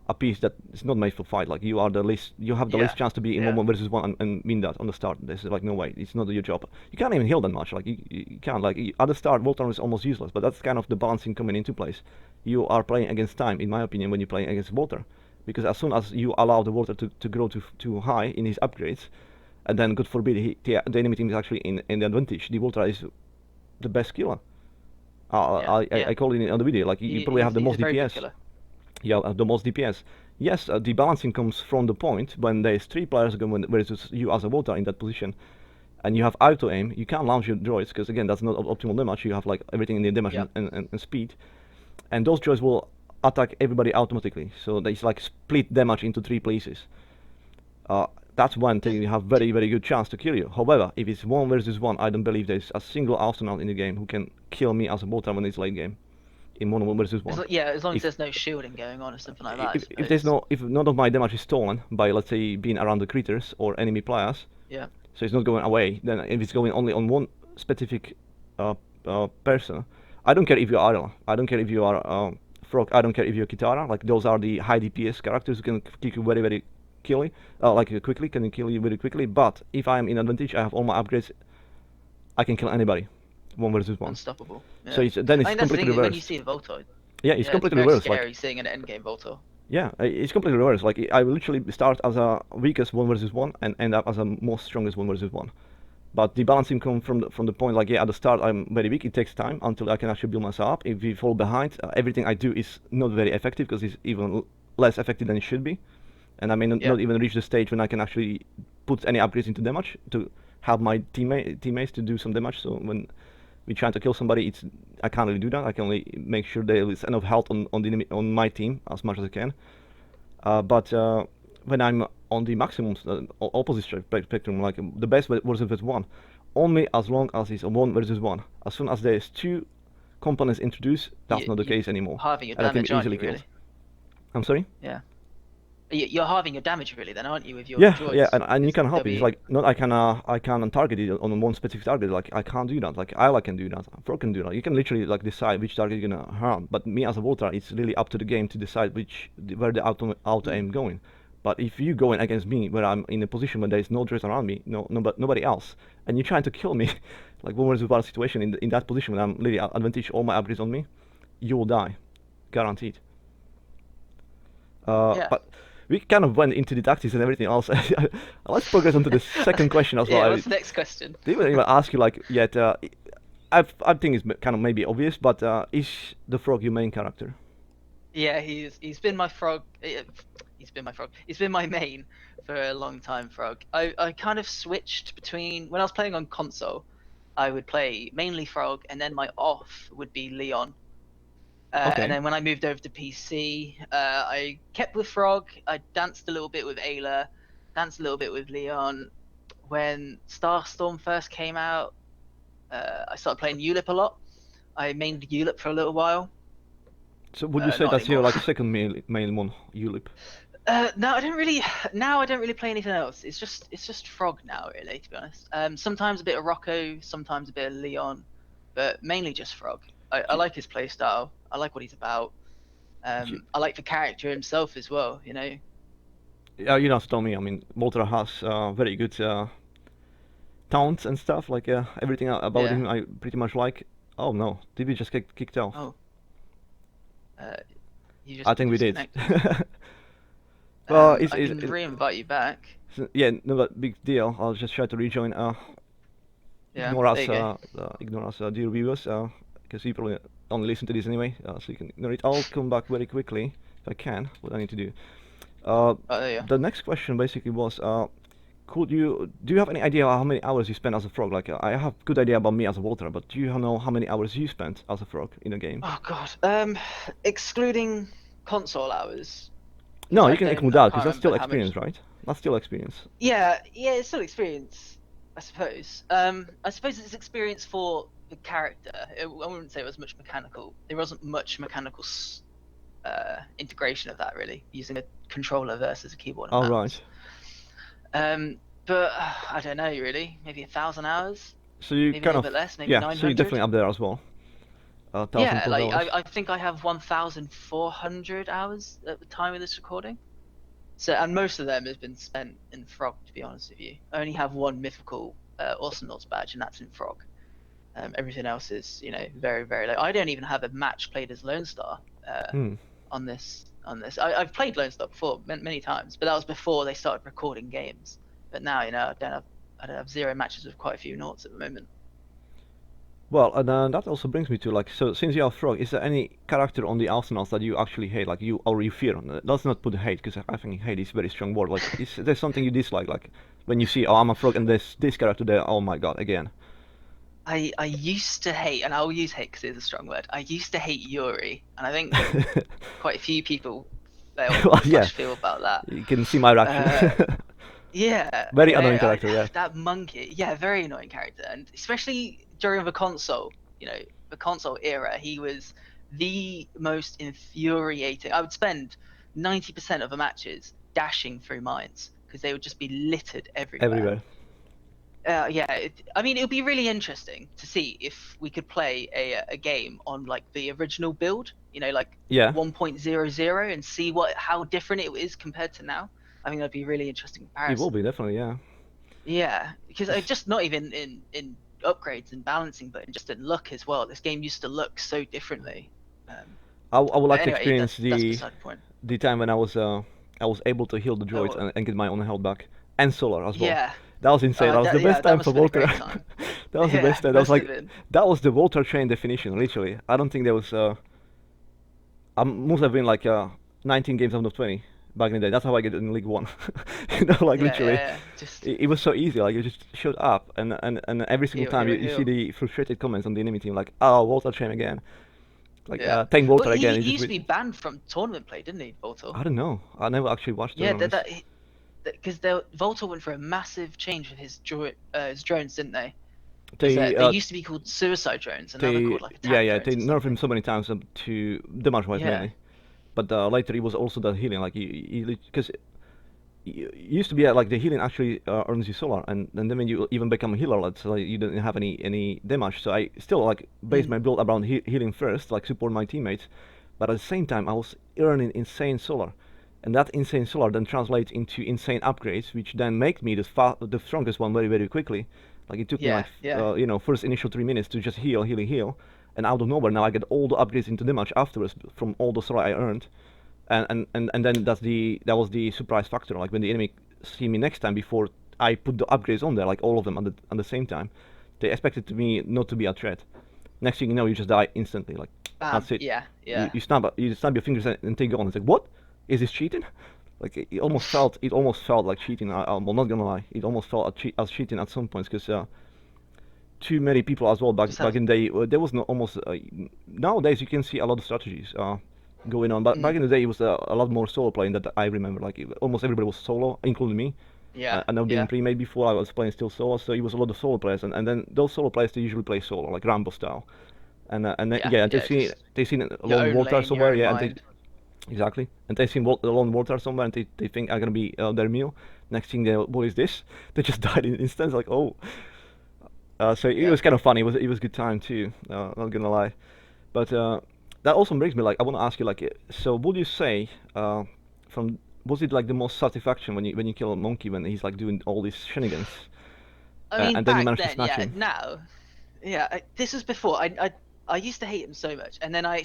[SPEAKER 2] a piece that is not made for fight. Like you have the least chance to be in 1 versus 1 and win that on the start. There's like no way. It's not your job. You can't even heal that much. Like you can't. Like at the start, Voltron is almost useless. But that's kind of the balancing coming into place. You are playing against time, in my opinion, when you're playing against Volter, because as soon as you allow the Volter to grow too high in his upgrades, and then God forbid the enemy team is actually in the advantage, the Volter is the best killer. I call it on the video. Like you probably have the most DPS. Yeah, the most DPS. Yes, the balancing comes from the point when there's 3 players going versus you as a Volta in that position, and you have auto aim. You can't launch your droids because again that's not optimal damage. You have like everything in the damage and speed, and those droids will attack everybody automatically. So there's like split damage into 3 places. That's one thing you have very good chance to kill you. However, if it's 1 versus 1, I don't believe there's a single astronaut in the game who can kill me as a Volta when it's late game. In 1 versus 1.
[SPEAKER 3] As long as there's no shielding going on or something like that.
[SPEAKER 2] If none of my damage is stolen by, let's say, being around the critters or enemy players, so it's not going away. Then if it's going only on one specific person, I don't care if you're Arla, I don't care if you are Frog, I don't care if you're Kitara. Like those are the high DPS characters who can kill you very quickly, can kill you very quickly. But if I am in advantage, I have all my upgrades, I can kill anybody. 1 versus 1.
[SPEAKER 3] Unstoppable. Yeah.
[SPEAKER 2] So then it's completely reversed.
[SPEAKER 3] When you see a Voltoid.
[SPEAKER 2] Yeah, it's completely reversed.
[SPEAKER 3] It's scary seeing an endgame Voltor.
[SPEAKER 2] Yeah, it's completely reversed. Like I will literally start as a weakest 1 versus 1 and end up as a most strongest 1 versus 1. But the balancing comes from the point like at the start I'm very weak. It takes time until I can actually build myself up. If we fall behind, everything I do is not very effective because it's even less effective than it should be, and I may not even reach the stage when I can actually put any upgrades into damage to help my teammates to do some damage. So when we trying to kill somebody, I can't really do that. I can only make sure there is enough health on my team as much as I can. But when I'm on the maximum opposite spectrum, like the best versus 1, only as long as it's a 1 versus 1. As soon as there's 2 components introduced, that's not the case anymore.
[SPEAKER 3] Halving your
[SPEAKER 2] And I can
[SPEAKER 3] damage,
[SPEAKER 2] be
[SPEAKER 3] aren't
[SPEAKER 2] easily
[SPEAKER 3] you,
[SPEAKER 2] killed.
[SPEAKER 3] really?
[SPEAKER 2] I'm sorry?
[SPEAKER 3] Yeah. You're halving your damage, really, then, aren't you, with your
[SPEAKER 2] Yeah,
[SPEAKER 3] droids?
[SPEAKER 2] yeah, and you can help it. It's
[SPEAKER 3] W.
[SPEAKER 2] like not I can target it on one specific target. Like I can't do that. Like Isla can do that. Frog can do that. You can literally like decide which target you're gonna harm. But me as a Voltar, it's really up to the game to decide where the auto aim going. But if you go in against me, where I'm in a position where there is no droids around me, nobody else, and you're trying to kill me, like 1 versus 1 situation in that position when I'm really advantage all my upgrades on me, you will die, guaranteed. But we kind of went into the tactics and everything else. Let's progress on to the second question as well.
[SPEAKER 3] Yeah, what's the next question?
[SPEAKER 2] Didn't even ask you like yet. I think it's kind of maybe obvious, but is the frog your main character?
[SPEAKER 3] Yeah, he's been my frog. He's been my frog. He's been my main for a long time, frog. I kind of switched between when I was playing on console, I would play mainly frog, and then my off would be Leon.
[SPEAKER 2] Okay.
[SPEAKER 3] And then when I moved over to PC, I kept with frog. I danced a little bit with Ayla, danced a little bit with Leon. When Starstorm first came out, I started playing Ulip a lot. I mained Ulip for a little while.
[SPEAKER 2] So would you say
[SPEAKER 3] not
[SPEAKER 2] that's your
[SPEAKER 3] anymore.
[SPEAKER 2] like second main one, Ulip?
[SPEAKER 3] No, I don't really. Now I don't really play anything else. It's just frog now, really, to be honest. Sometimes a bit of Rocco, sometimes a bit of Leon, but mainly just frog. I like his playstyle. I like what he's about. I like the character himself as well. You know.
[SPEAKER 2] Yeah, you know, told me. I mean, Voltar has very good taunts and stuff. Like everything about him, I pretty much like. Oh no, did we just get kicked off?
[SPEAKER 3] Oh.
[SPEAKER 2] I think we did.
[SPEAKER 3] Well, I can re-invite you back.
[SPEAKER 2] Yeah, no, but big deal. I'll just try to rejoin. Ignore us, dear viewers, because you probably only listen to this anyway, so you can ignore it. I'll come back very quickly if I can. What I need to do. The next question basically was, do you have any idea how many hours you spend as a frog? Like I have good idea about me as a Voltar, but do you know how many hours you spent as a frog in a game?
[SPEAKER 3] Oh god, excluding console hours.
[SPEAKER 2] No, you can include that because that's still experience, right? That's still experience.
[SPEAKER 3] Yeah, it's still experience, I suppose. I suppose it's experience for the character. I wouldn't say it was much mechanical. There wasn't much mechanical integration of that really, using a controller versus a keyboard and mouse.
[SPEAKER 2] Right.
[SPEAKER 3] But I don't know really. Maybe 1,000 hours.
[SPEAKER 2] So you
[SPEAKER 3] maybe
[SPEAKER 2] kind
[SPEAKER 3] a
[SPEAKER 2] of
[SPEAKER 3] bit less. Maybe 900.
[SPEAKER 2] So you're definitely up there as well.
[SPEAKER 3] Yeah, like I think I have 1,400 hours at the time of this recording. So, and most of them has been spent in Frog, to be honest with you. I only have one mythical Awesomenauts badge, and that's in Frog. Everything else is, very, very low. I don't even have a match played as Lone Star on this. I've played Lone Star before many times, but that was before they started recording games. But now, I don't have 0 matches with quite a few Nauts at the moment.
[SPEAKER 2] Well, and that also brings me to so since you are Frog, is there any character on the Awesomenauts that you actually hate, like you fear? Let's not put hate, because I think hate is a very strong word. Like, is there something you dislike, like when you see, oh, I'm a Frog and there's this character there, oh my god, again?
[SPEAKER 3] I used to hate, and I'll use hate because it's a strong word. I used to hate Yuri, and I think quite a few people feel about that.
[SPEAKER 2] You can see my reaction.
[SPEAKER 3] Yeah.
[SPEAKER 2] Very annoying character, yeah.
[SPEAKER 3] That monkey, yeah, very annoying character, and especially during the console, the console era, he was the most infuriating. I would spend 90% of the matches dashing through mines because they would just be littered everywhere. It would be really interesting to see if we could play a game on like the original build, 1.00, and see how different it is compared to now. I think that'd be a really interesting comparison.
[SPEAKER 2] It will be, definitely, yeah.
[SPEAKER 3] Yeah, because just not even in upgrades and balancing, but just in luck as well. This game used to look so differently.
[SPEAKER 2] I would like to experience the time when I was able to heal the droids and get my own health back, and Solar as well.
[SPEAKER 3] Yeah.
[SPEAKER 2] That was insane. That was the best time for Voltar. That was the best time. That was the Voltar train definition, literally. I don't think there was. I must have been like 19 games out of 20 back in the day. That's how I get in League One. You know, like
[SPEAKER 3] Yeah,
[SPEAKER 2] literally,
[SPEAKER 3] yeah, yeah. Just
[SPEAKER 2] it was so easy. Like you just showed up, and every single time
[SPEAKER 3] heal,
[SPEAKER 2] you see
[SPEAKER 3] heal.
[SPEAKER 2] the frustrated comments on the enemy team, like, oh, Walter Chain again, like
[SPEAKER 3] Yeah.
[SPEAKER 2] tank
[SPEAKER 3] Well,
[SPEAKER 2] Walter again.
[SPEAKER 3] he
[SPEAKER 2] It's
[SPEAKER 3] he
[SPEAKER 2] just
[SPEAKER 3] used to be banned from tournament play, didn't he, Voltor?
[SPEAKER 2] I don't know. I never actually watched
[SPEAKER 3] Yeah,
[SPEAKER 2] tournaments.
[SPEAKER 3] because Voltor went for a massive change with his drones, didn't they? Because
[SPEAKER 2] They
[SPEAKER 3] they used to be called suicide drones, and now they're called like
[SPEAKER 2] yeah,
[SPEAKER 3] attack
[SPEAKER 2] yeah,
[SPEAKER 3] drones
[SPEAKER 2] they
[SPEAKER 3] or
[SPEAKER 2] nerfed him
[SPEAKER 3] something.
[SPEAKER 2] so many times to damage wise
[SPEAKER 3] Yeah.
[SPEAKER 2] mainly, but later it was also the healing. Like because it used to be like the healing actually earns you solar, and then when you even become a healer, let's say you didn't have any damage. So I still like base my build around healing first, like support my teammates, but at the same time I was earning insane solar, and that insane solar then translates into insane upgrades, which then make me the strongest one very quickly. Like it took me like
[SPEAKER 3] Yeah.
[SPEAKER 2] first initial 3 minutes to just heal, and out of nowhere now I get all the upgrades into damage afterwards from all the solar I earned, and then that was the surprise factor. Like when the enemy see me next time before I put the upgrades on there, like all of them at the same time, they expected to me not to be a threat. Next thing you know, you just die instantly. Like that's it.
[SPEAKER 3] Yeah.
[SPEAKER 2] You snap your fingers and take on. It's like, what? Is this cheating? Like it almost felt like cheating. I'm not gonna lie. It almost felt as cheating at some points because too many people as well back in the day. There was no almost nowadays you can see a lot of strategies going on, but back in the day it was a lot more solo playing that I remember. Like almost everybody was solo, including me.
[SPEAKER 3] Yeah.
[SPEAKER 2] I never been pre-made before. I was playing still solo, so it was a lot of solo players, and then those solo players they usually play solo, like Rambo style, and then,
[SPEAKER 3] Yeah,
[SPEAKER 2] they've seen a
[SPEAKER 3] your
[SPEAKER 2] lone
[SPEAKER 3] own
[SPEAKER 2] Walter
[SPEAKER 3] lane, your
[SPEAKER 2] somewhere,
[SPEAKER 3] own
[SPEAKER 2] yeah,
[SPEAKER 3] mind.
[SPEAKER 2] exactly, and they've seen a lone Walter somewhere, and they think I'm gonna be their meal. Next thing they, what is this? They just died in instance, like oh. So it was kind of funny. It was a good time too. Not gonna lie, but that also brings me like I want to ask you like so would you say from was it like the most satisfaction when you kill a monkey when he's like doing all these shenanigans
[SPEAKER 3] I mean,
[SPEAKER 2] and then you
[SPEAKER 3] back
[SPEAKER 2] manage to
[SPEAKER 3] then,
[SPEAKER 2] snatch
[SPEAKER 3] yeah.
[SPEAKER 2] him?
[SPEAKER 3] Now, yeah. This was before. I used to hate him so much, and then I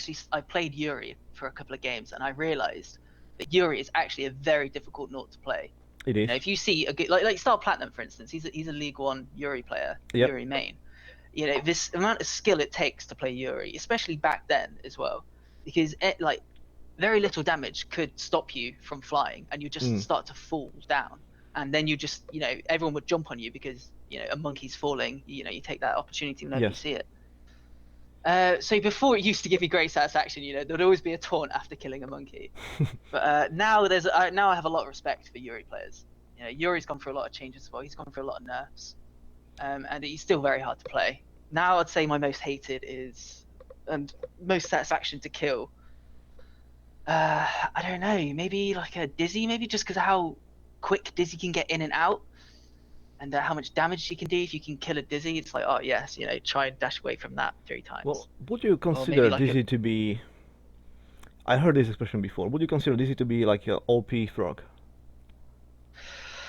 [SPEAKER 3] played Yuri for a couple of games, and I realized that Yuri is actually a very difficult naught to play.
[SPEAKER 2] It
[SPEAKER 3] You
[SPEAKER 2] is.
[SPEAKER 3] know, if you see like Star Platinum, for instance, he's a League One Yuri player,
[SPEAKER 2] Yep.
[SPEAKER 3] Yuri main. You know, this amount of skill it takes to play Yuri, especially back then as well, because like very little damage could stop you from flying, and you just start to fall down, and then you just everyone would jump on you because a monkey's falling. You take that opportunity whenever you
[SPEAKER 2] Yes.
[SPEAKER 3] see it. So before it used to give me great satisfaction, there'd always be a taunt after killing a monkey. But now now I have a lot of respect for Yuri players. Yuri's gone through a lot of changes as well. He's gone through a lot of nerfs, and he's still very hard to play. Now I'd say my most hated is and most satisfaction to kill. I don't know, maybe like a Dizzy, maybe just because of how quick Dizzy can get in and out, and how much damage she can do. If you can kill a Dizzy, it's like, oh yes, try and dash away from that 3 times.
[SPEAKER 2] Well, would you
[SPEAKER 3] Or maybe
[SPEAKER 2] consider
[SPEAKER 3] like
[SPEAKER 2] Dizzy to be? I heard this expression before. Would you consider Dizzy to be like a OP frog?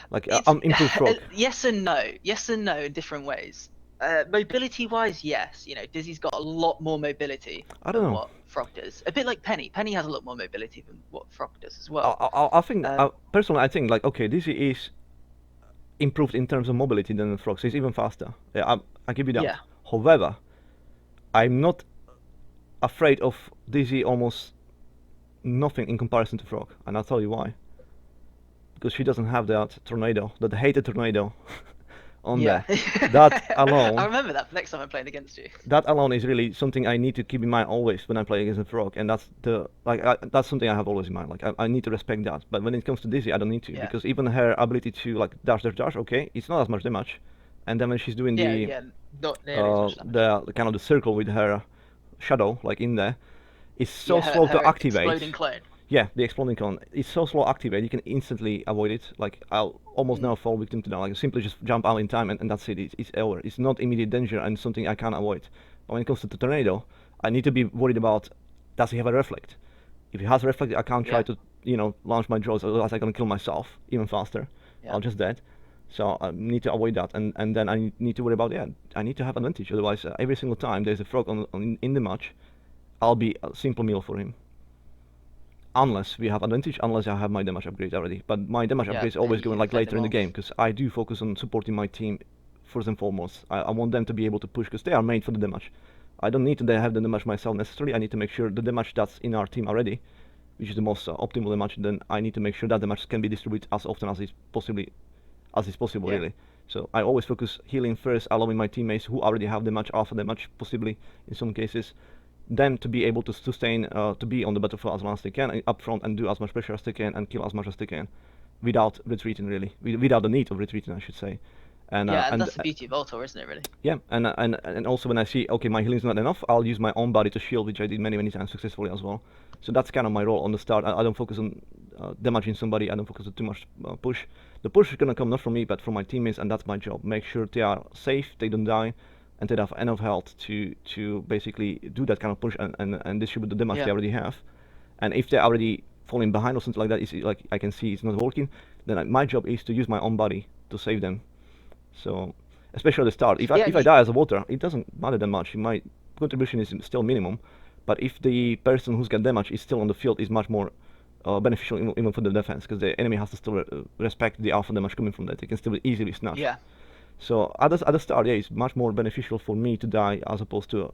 [SPEAKER 2] Like improved frog?
[SPEAKER 3] Yes and no. Yes and no in different ways. Mobility wise, yes. Dizzy's got a lot more mobility
[SPEAKER 2] I don't
[SPEAKER 3] than
[SPEAKER 2] know.
[SPEAKER 3] what Frog does. A bit like Penny. Penny has a lot more mobility than what Frog does as well.
[SPEAKER 2] I think personally I think like okay, Dizzy is improved in terms of mobility than Frog. So he's even faster. Yeah, I give you that.
[SPEAKER 3] Yeah.
[SPEAKER 2] However, I'm not afraid of Dizzy almost nothing in comparison to Frog, and I'll tell you why. Because she doesn't have that tornado, that hated tornado on there. That alone.
[SPEAKER 3] I remember that next time I'm playing against you.
[SPEAKER 2] That alone is really something I need to keep in mind always when I play against a Frog, and that's that's something I have always in mind. Like I need to respect that. But when it comes to Dizzy, I don't need to because even her ability to like dash, okay, it's not as much damage. And then when she's doing
[SPEAKER 3] not nearly as much damage.
[SPEAKER 2] the kind of the circle with her shadow like in there, it's so
[SPEAKER 3] her,
[SPEAKER 2] slow
[SPEAKER 3] her
[SPEAKER 2] to activate.
[SPEAKER 3] Exploding clone.
[SPEAKER 2] Yeah, the exploding cone. It's so slow activate, you can instantly avoid it. Like, I'll almost never fall victim to that. Like, simply just jump out in time and that's it. It's over. It's not immediate danger and something I can't avoid. But when it comes to the tornado, I need to be worried about, does he have a reflect? If he has a reflect, I can't try to, launch my draws, otherwise I'm going to kill myself even faster. I'll just dead. So I need to avoid that. And then I need to worry about, I need to have advantage. Otherwise, every single time there's a frog in the match, I'll be a simple meal for him. Unless we have advantage, unless I have my damage upgrades already. But my damage upgrades always going like later in the game, because I do focus on supporting my team first and foremost. I want them to be able to push, because they are made for the damage. I don't need to have the damage myself necessarily. I need to make sure the damage that's in our team already, which is the most optimal damage, then I need to make sure that damage can be distributed as often as is possible,
[SPEAKER 3] Yeah.
[SPEAKER 2] really. So I always focus healing first, allowing my teammates who already have damage, alpha damage, possibly in some cases, them to be able to sustain, to be on the battlefield as long as they can up front and do as much pressure as they can and kill as much as they can, without retreating, really, without the need of retreating, I should say. And
[SPEAKER 3] Yeah, and that's the beauty of Voltor, isn't it, really?
[SPEAKER 2] yeah, and also when I see, okay, my healing's not enough, I'll use my own body to shield, which I did many times successfully as well. So that's kind of my role on the start. I don't focus on damaging somebody. I don't focus on too much push. The push is gonna come not from me, but from my teammates, and that's my job. Make sure they are safe, they don't die, and they have enough health to basically do that kind of push and distribute the damage they already have. And if they're already falling behind or something like that, it's like I can see it's not working, then my job is to use my own body to save them. So, especially at the start, if I die as a Voltor, it doesn't matter that much. My contribution is still minimum, but if the person who's got damage is still on the field, is much more beneficial even for the defense, because the enemy has to still respect the alpha damage coming from that. They can still easily snatch.
[SPEAKER 3] Yeah.
[SPEAKER 2] So at the start, yeah, it's much more beneficial for me to die as opposed to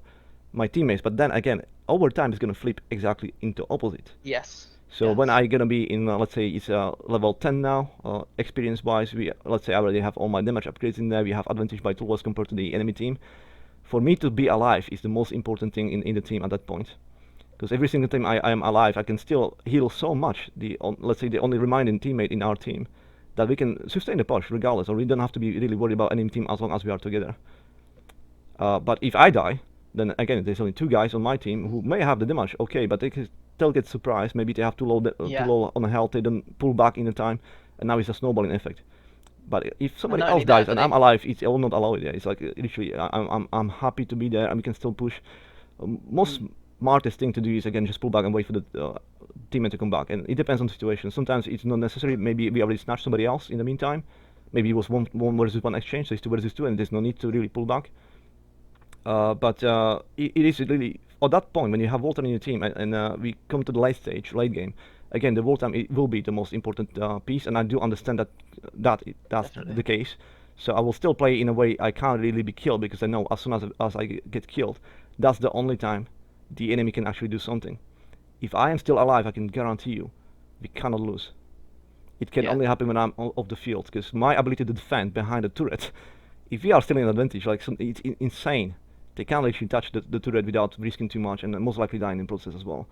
[SPEAKER 2] my teammates. But then again, over time, it's gonna flip exactly into opposite.
[SPEAKER 3] Yes.
[SPEAKER 2] So when I gonna be in, let's say it's level 10 now, experience-wise, let's say I already have all my damage upgrades in there. We have advantage by tools compared to the enemy team. For me to be alive is the most important thing in the team at that point. Because every single time I am alive, I can still heal so much. Let's say the only remaining teammate in our team, that we can sustain the push regardless, or we don't have to be really worried about enemy team as long as we are together. But if I die, then again there's only 2 guys on my team who may have the damage, okay, but they can still get surprised. Maybe they have too low on health, they don't pull back in the time, and now it's a snowballing effect. But if somebody else dies and I'm alive, I will not allow it. Yeah, it's like literally, I'm happy to be there, and we can still push. Most smartest thing to do is again just pull back and wait for the teammate to come back, and it depends on the situation. Sometimes it's not necessary. Maybe we already snatched somebody else in the meantime. Maybe it was one versus one exchange, so it's 2 versus 2, and there's no need to really pull back. But it is really at that point when you have Voltor in your team, and we come to the late stage, late game. Again, the wall time it will be the most important piece, and I do understand that's
[SPEAKER 3] Definitely.
[SPEAKER 2] the case. So I will still play in a way I can't really be killed, because I know as soon as I get killed, that's the only time the enemy can actually do something. If I am still alive, I can guarantee you, we cannot lose. It can only happen when I'm off the field, because my ability to defend behind the turret, if we are still in advantage, like it's insane. They can't actually touch the turret without risking too much, and most likely dying in process as well.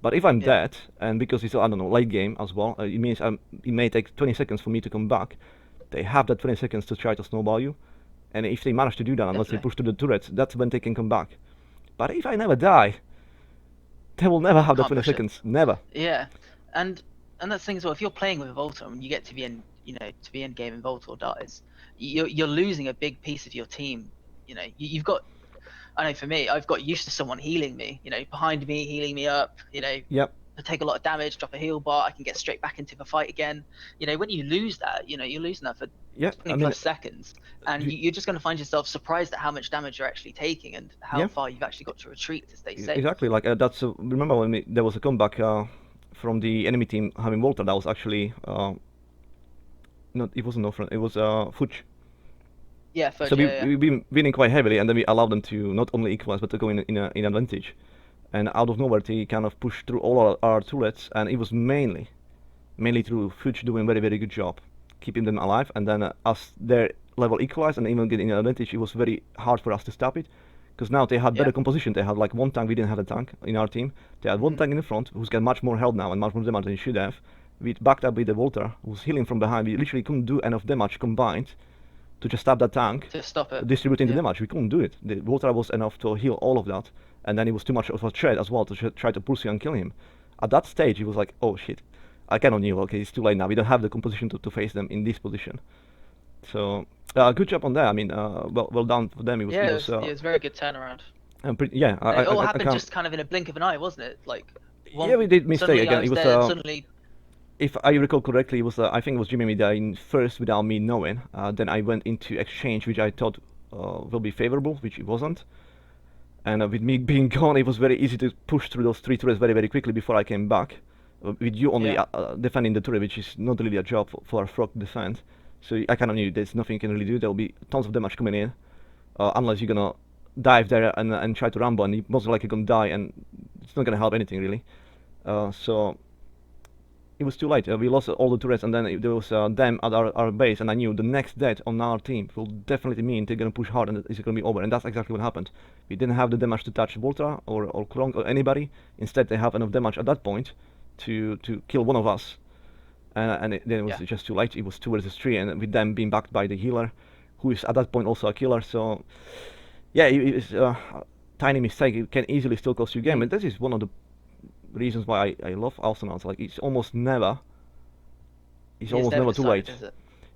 [SPEAKER 2] But if I'm dead, and because it's, I don't know, late game as well, it means it may take 20 seconds for me to come back. They have that 20 seconds to try to snowball you, and if they manage to do that, unless they push to the turret, that's when they can come back. But if I never die, they will never have that 20 seconds, never.
[SPEAKER 3] Yeah, and that's the thing as well. If you're playing with a Voltor and you get to the end, to the end game and Voltor dies, you're losing a big piece of your team. You've got. I know for me, I've got used to someone healing me, behind me, healing me up,
[SPEAKER 2] Yep.
[SPEAKER 3] I take a lot of damage, drop a heal bar, I can get straight back into the fight again. When you lose that, you're losing that for 20 plus seconds, and you're just going to find yourself surprised at how much damage you're actually taking and how far you've actually got to retreat to stay safe.
[SPEAKER 2] Exactly, like that's remember when there was a comeback from the enemy team having Voltor, that was actually it wasn't Northern, it was Fuchs.
[SPEAKER 3] Yeah, Fudge,
[SPEAKER 2] so we've been winning quite heavily, and then we allowed them to not only equalize but to go in advantage. And out of nowhere, they kind of pushed through all our turrets, and it was mainly through Fuchs doing very good job, keeping them alive. And then as their level equalized and even getting an advantage, it was very hard for us to stop it, because now they had better composition. They had like 1 tank. We didn't have a tank in our team. They had 1 tank in the front who's got much more health now and much more damage than he should have. We backed up with the Voltor who's healing from behind. We literally couldn't do enough damage combined to just stop that tank,
[SPEAKER 3] to stop it,
[SPEAKER 2] distributing the damage. We couldn't do it. The Voltor was enough to heal all of that, and then it was too much of a threat as well to try to pursue and kill him. At that stage, it was like, oh shit, I cannot knew. Okay, it's too late now. We don't have the composition to face them in this position. So good job on that. I mean, well done for them. It was
[SPEAKER 3] a very good turnaround.
[SPEAKER 2] It
[SPEAKER 3] all happened just kind of in a blink of an eye, wasn't it? Like
[SPEAKER 2] we did mistake again. It was
[SPEAKER 3] suddenly.
[SPEAKER 2] If I recall correctly, it was I think it was Jimmy me dying first without me knowing. Then I went into exchange, which I thought will be favorable, which it wasn't. And with me being gone, it was very easy to push through those 3 turrets very quickly before I came back. With you only defending the turret, which is not really a job for a frog to defend. So I kind of knew there's nothing you can really do. There will be tons of damage coming in, unless you're gonna dive there and try to rambo, and you're most likely gonna die, and it's not gonna help anything really. So it was too late. We lost all the turrets, and then there was them at our base, and I knew the next death on our team will definitely mean they're gonna push hard, and it's gonna be over. And that's exactly what happened. We didn't have the damage to touch Volta or Kronk or anybody. Instead, they have enough damage at that point to kill one of us, and then it was just too late. It was 2 versus 3, and with them being backed by the healer, who is at that point also a killer. So yeah, it's a tiny mistake. It can easily still cost you a game, and this is one of the reasons why I love Awesomenauts. Like it's almost never too late.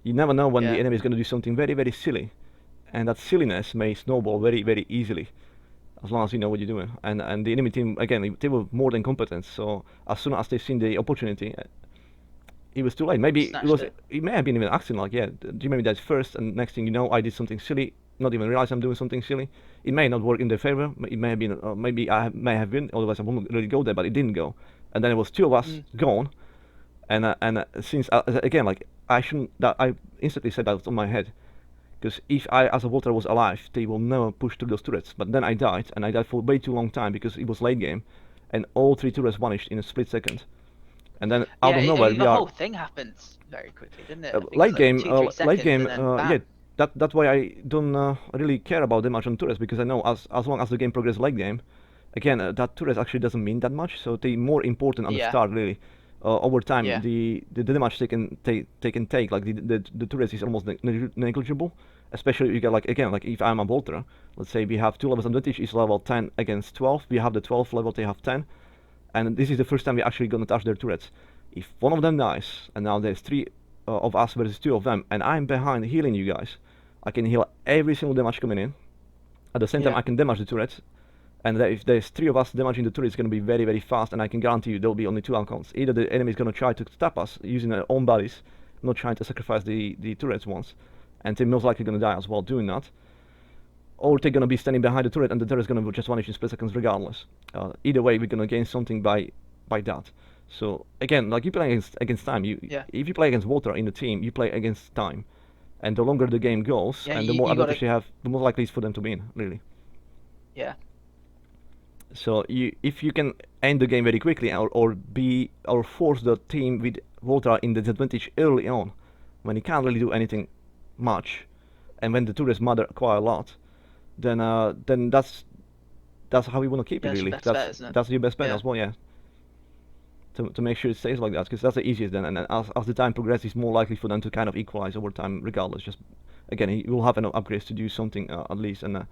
[SPEAKER 2] You never know when the enemy is going to do something very, very silly, and that silliness may snowball very, very easily, as long as you know what you're doing. And the enemy team, again, they were more than competent. So as soon as they've seen the opportunity, it was too late. Maybe it may have been even an accident. Like, yeah, do you remember that first, and next thing you know, I did something silly, not even realize I'm doing something silly. It may not work in their favor. It may have been, maybe I may have been, otherwise I wouldn't really go there. But it didn't go, and then it was 2 of us gone. And since again, like I instantly said that was on my head, because if I, as a Volter, was alive, they will never push through those turrets. But then I died, and I died for way too long time because it was late game, and all 3 turrets vanished in a split second. And then out of nowhere,
[SPEAKER 3] the whole thing happens very quickly, didn't it?
[SPEAKER 2] Late game, yeah. That's why I don't really care about them much on turrets, because I know as long as the game progresses late game, again, that turret actually doesn't mean that much. So they're more important at the start, really. Over time, the damage they can take, like the turret is almost negligible. Especially if you get like if I'm a Volter, let's say we have 2 levels advantage, is level 10 against 12. We have the 12 level, they have 10, and this is the first time we're actually gonna touch their turrets. If one of them dies, and now there's 3 of us versus 2 of them, and I'm behind healing you guys, I can heal every single damage coming in. At the same time, I can damage the turrets. And if there's 3 of us damaging the turret, it's going to be very, very fast, and I can guarantee you there'll be only 2 outcomes. Either the enemy is going to try to stop us using their own bodies, not trying to sacrifice the turrets once, and they're most likely going to die as well doing that, or they're going to be standing behind the turret, and the turret's going to just vanish in split seconds regardless. Either way, we're going to gain something by that. So again, like you play against time. If you play against Volter in the team, you play against time, and the longer the game goes, and the more advantage you have, the more likely it's for them to win, really.
[SPEAKER 3] Yeah.
[SPEAKER 2] So if you can end the game very quickly, or force the team with Volta in the disadvantage early on, when he can't really do anything much, and when the turrets matter quite a lot, then that's how we want to keep it, really. That's your best bet as well, yeah. To make sure it stays like that, because that's the easiest then, and as the time progresses, it's more likely for them to kind of equalize over time regardless. Just again, he will have enough upgrades to do something at least, and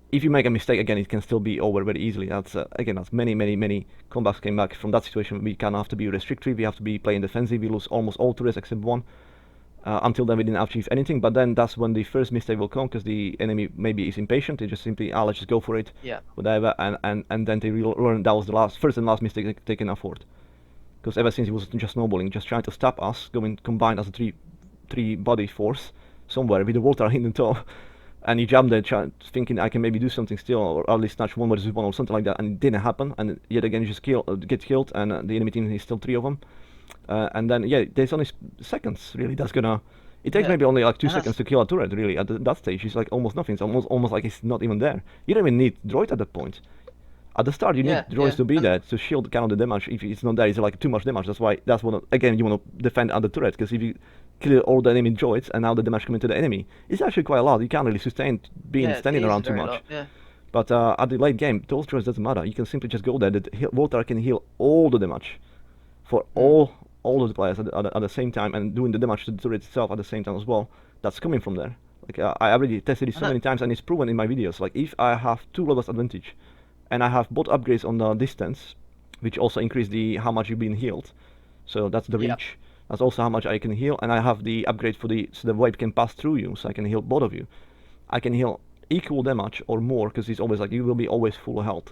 [SPEAKER 2] if you make a mistake again, it can still be over very easily. That's again, that's many comebacks came back from that situation. We kind of have to be restrictive. We have to be playing defensive. We lose almost all turrets except 1. Until then, we didn't achieve anything. But then that's when the first mistake will come, because the enemy maybe is impatient. They just simply, let's just go for it, whatever. And then they learn that was the first and last mistake they can afford. Because ever since it was just snowballing, just trying to stop us going combined as a three body force somewhere with the Volta in the top. And you jump there thinking I can maybe do something still, or at least snatch 1 versus 1 or something like that, and it didn't happen. And yet again, you just get killed, and the enemy team is still 3 of them. And then there's only seconds really. That's gonna. It takes maybe only like 2 seconds to kill a turret. Really, at that stage, it's like almost nothing. It's almost like it's not even there. You don't even need droid at that point. At the start, you need droids to be there to shield kind of the damage. If it's not there, it's like too much damage. That's what again you want to defend at the turret, because if you kill all the enemy droids and now the damage coming to the enemy, it's actually quite a lot. You can't really sustain standing around too much. But at the late game, those droids doesn't matter. You can simply just go there. The Volta can heal all the damage for all of the players at the same time, and doing the damage to the turret itself at the same time as well. That's coming from there. Like I already tested it so many times, and it's proven in my videos. Like if I have 2 levels advantage, and I have both upgrades on the distance, which also increase how much you've been healed. So that's the reach. That's also how much I can heal, and I have the upgrade for so the wave can pass through you, so I can heal both of you. I can heal equal damage or more, because it's always like you will be always full health.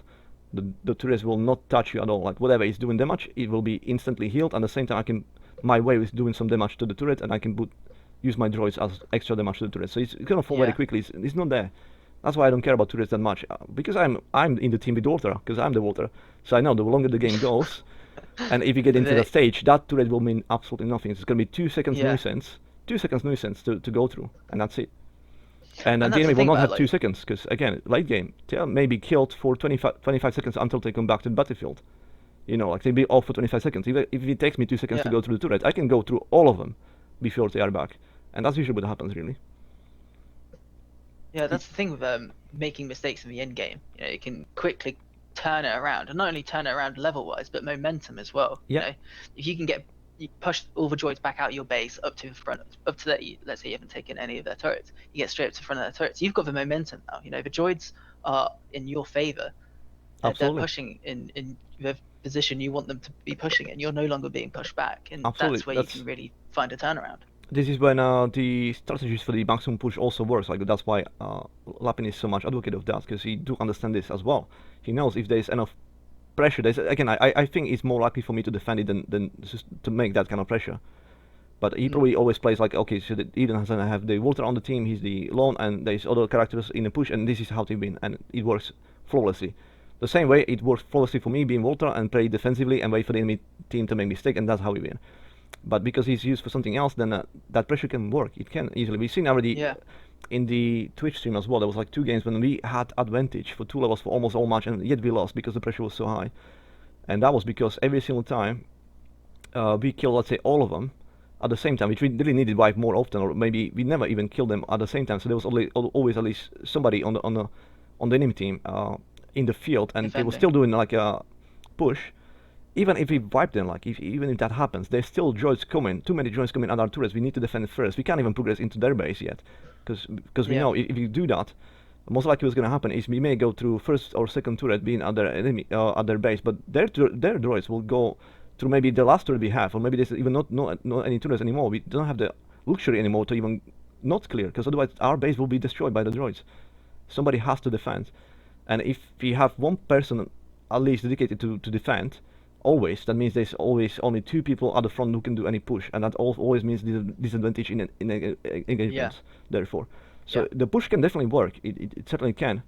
[SPEAKER 2] The turret will not touch you at all. Like whatever is doing damage, it will be instantly healed. At the same time, my wave is doing some damage to the turret, and I can use my droids as extra damage to the turret. So it's gonna fall very quickly. It's not there. That's why I don't care about turrets that much, because I'm in the team with Volter, because I'm the Volter. So I know the longer the game goes, and if you get into that stage, that turret will mean absolutely nothing. It's going to be 2 seconds nuisance, 2 seconds nuisance to go through, and that's it. And the enemy will not have 2 seconds, because again, late game, they may be killed for 25 seconds until they come back to the battlefield. You know, like they'll be off for 25 seconds. If it takes me 2 seconds to
[SPEAKER 3] Yeah.
[SPEAKER 2] go through the turret, I can go through all of them before they are back. And that's usually what happens, really.
[SPEAKER 3] Yeah, that's the thing with making mistakes in the end game. You know, you can quickly turn it around, and not only turn it around level-wise, but momentum as well.
[SPEAKER 2] Yeah.
[SPEAKER 3] You know, if you can you push all the droids back out your base up to the front, up to the, let's say you haven't taken any of their turrets, you get straight up to the front of their turrets. You've got the momentum now. You know, the droids are in your favor. They're
[SPEAKER 2] Absolutely.
[SPEAKER 3] pushing in the position you want them to be pushing, and you're no longer being pushed back. And
[SPEAKER 2] Absolutely.
[SPEAKER 3] that's where you can really find a turnaround.
[SPEAKER 2] This is when the strategies for the maximum push also works. Like that's why Lapin is so much advocate of that, because he do understand this as well. He knows if there's enough pressure. Again, I think it's more likely for me to defend it than just to make that kind of pressure. But he probably always plays like, okay, so that Eden has to have the Walter on the team, he's the lone, and there's other characters in the push, and this is how they win, and it works flawlessly. The same way it works flawlessly for me being Walter and play defensively and wait for the enemy team to make mistake, and that's how we win. But because he's used for something else, then that pressure can work. It can easily. We've seen already in the Twitch stream as well. There was like 2 games when we had advantage for 2 levels for almost all match, and yet we lost because the pressure was so high. And that was because every single time we killed, let's say, all of them at the same time, which we really needed to wipe more often, or maybe we never even killed them at the same time. So there was always at least somebody on the enemy team in the field, and they were still doing like a push. Even if we wipe them, like even if that happens, there's still droids coming. Too many droids coming at our turrets. We need to defend it first. We can't even progress into their base yet, because we know if you do that, most likely what's going to happen is we may go through first or second turret being at their enemy at their base, but their droids will go through maybe the last turret we have, or maybe there's even not any turrets anymore. We don't have the luxury anymore to even not clear, because otherwise our base will be destroyed by the droids. Somebody has to defend, and if we have one person at least dedicated to defend, always, that means there's always only 2 people at the front who can do any push, and that always means disadvantage in engagements. Therefore, so the push can definitely work. It certainly can,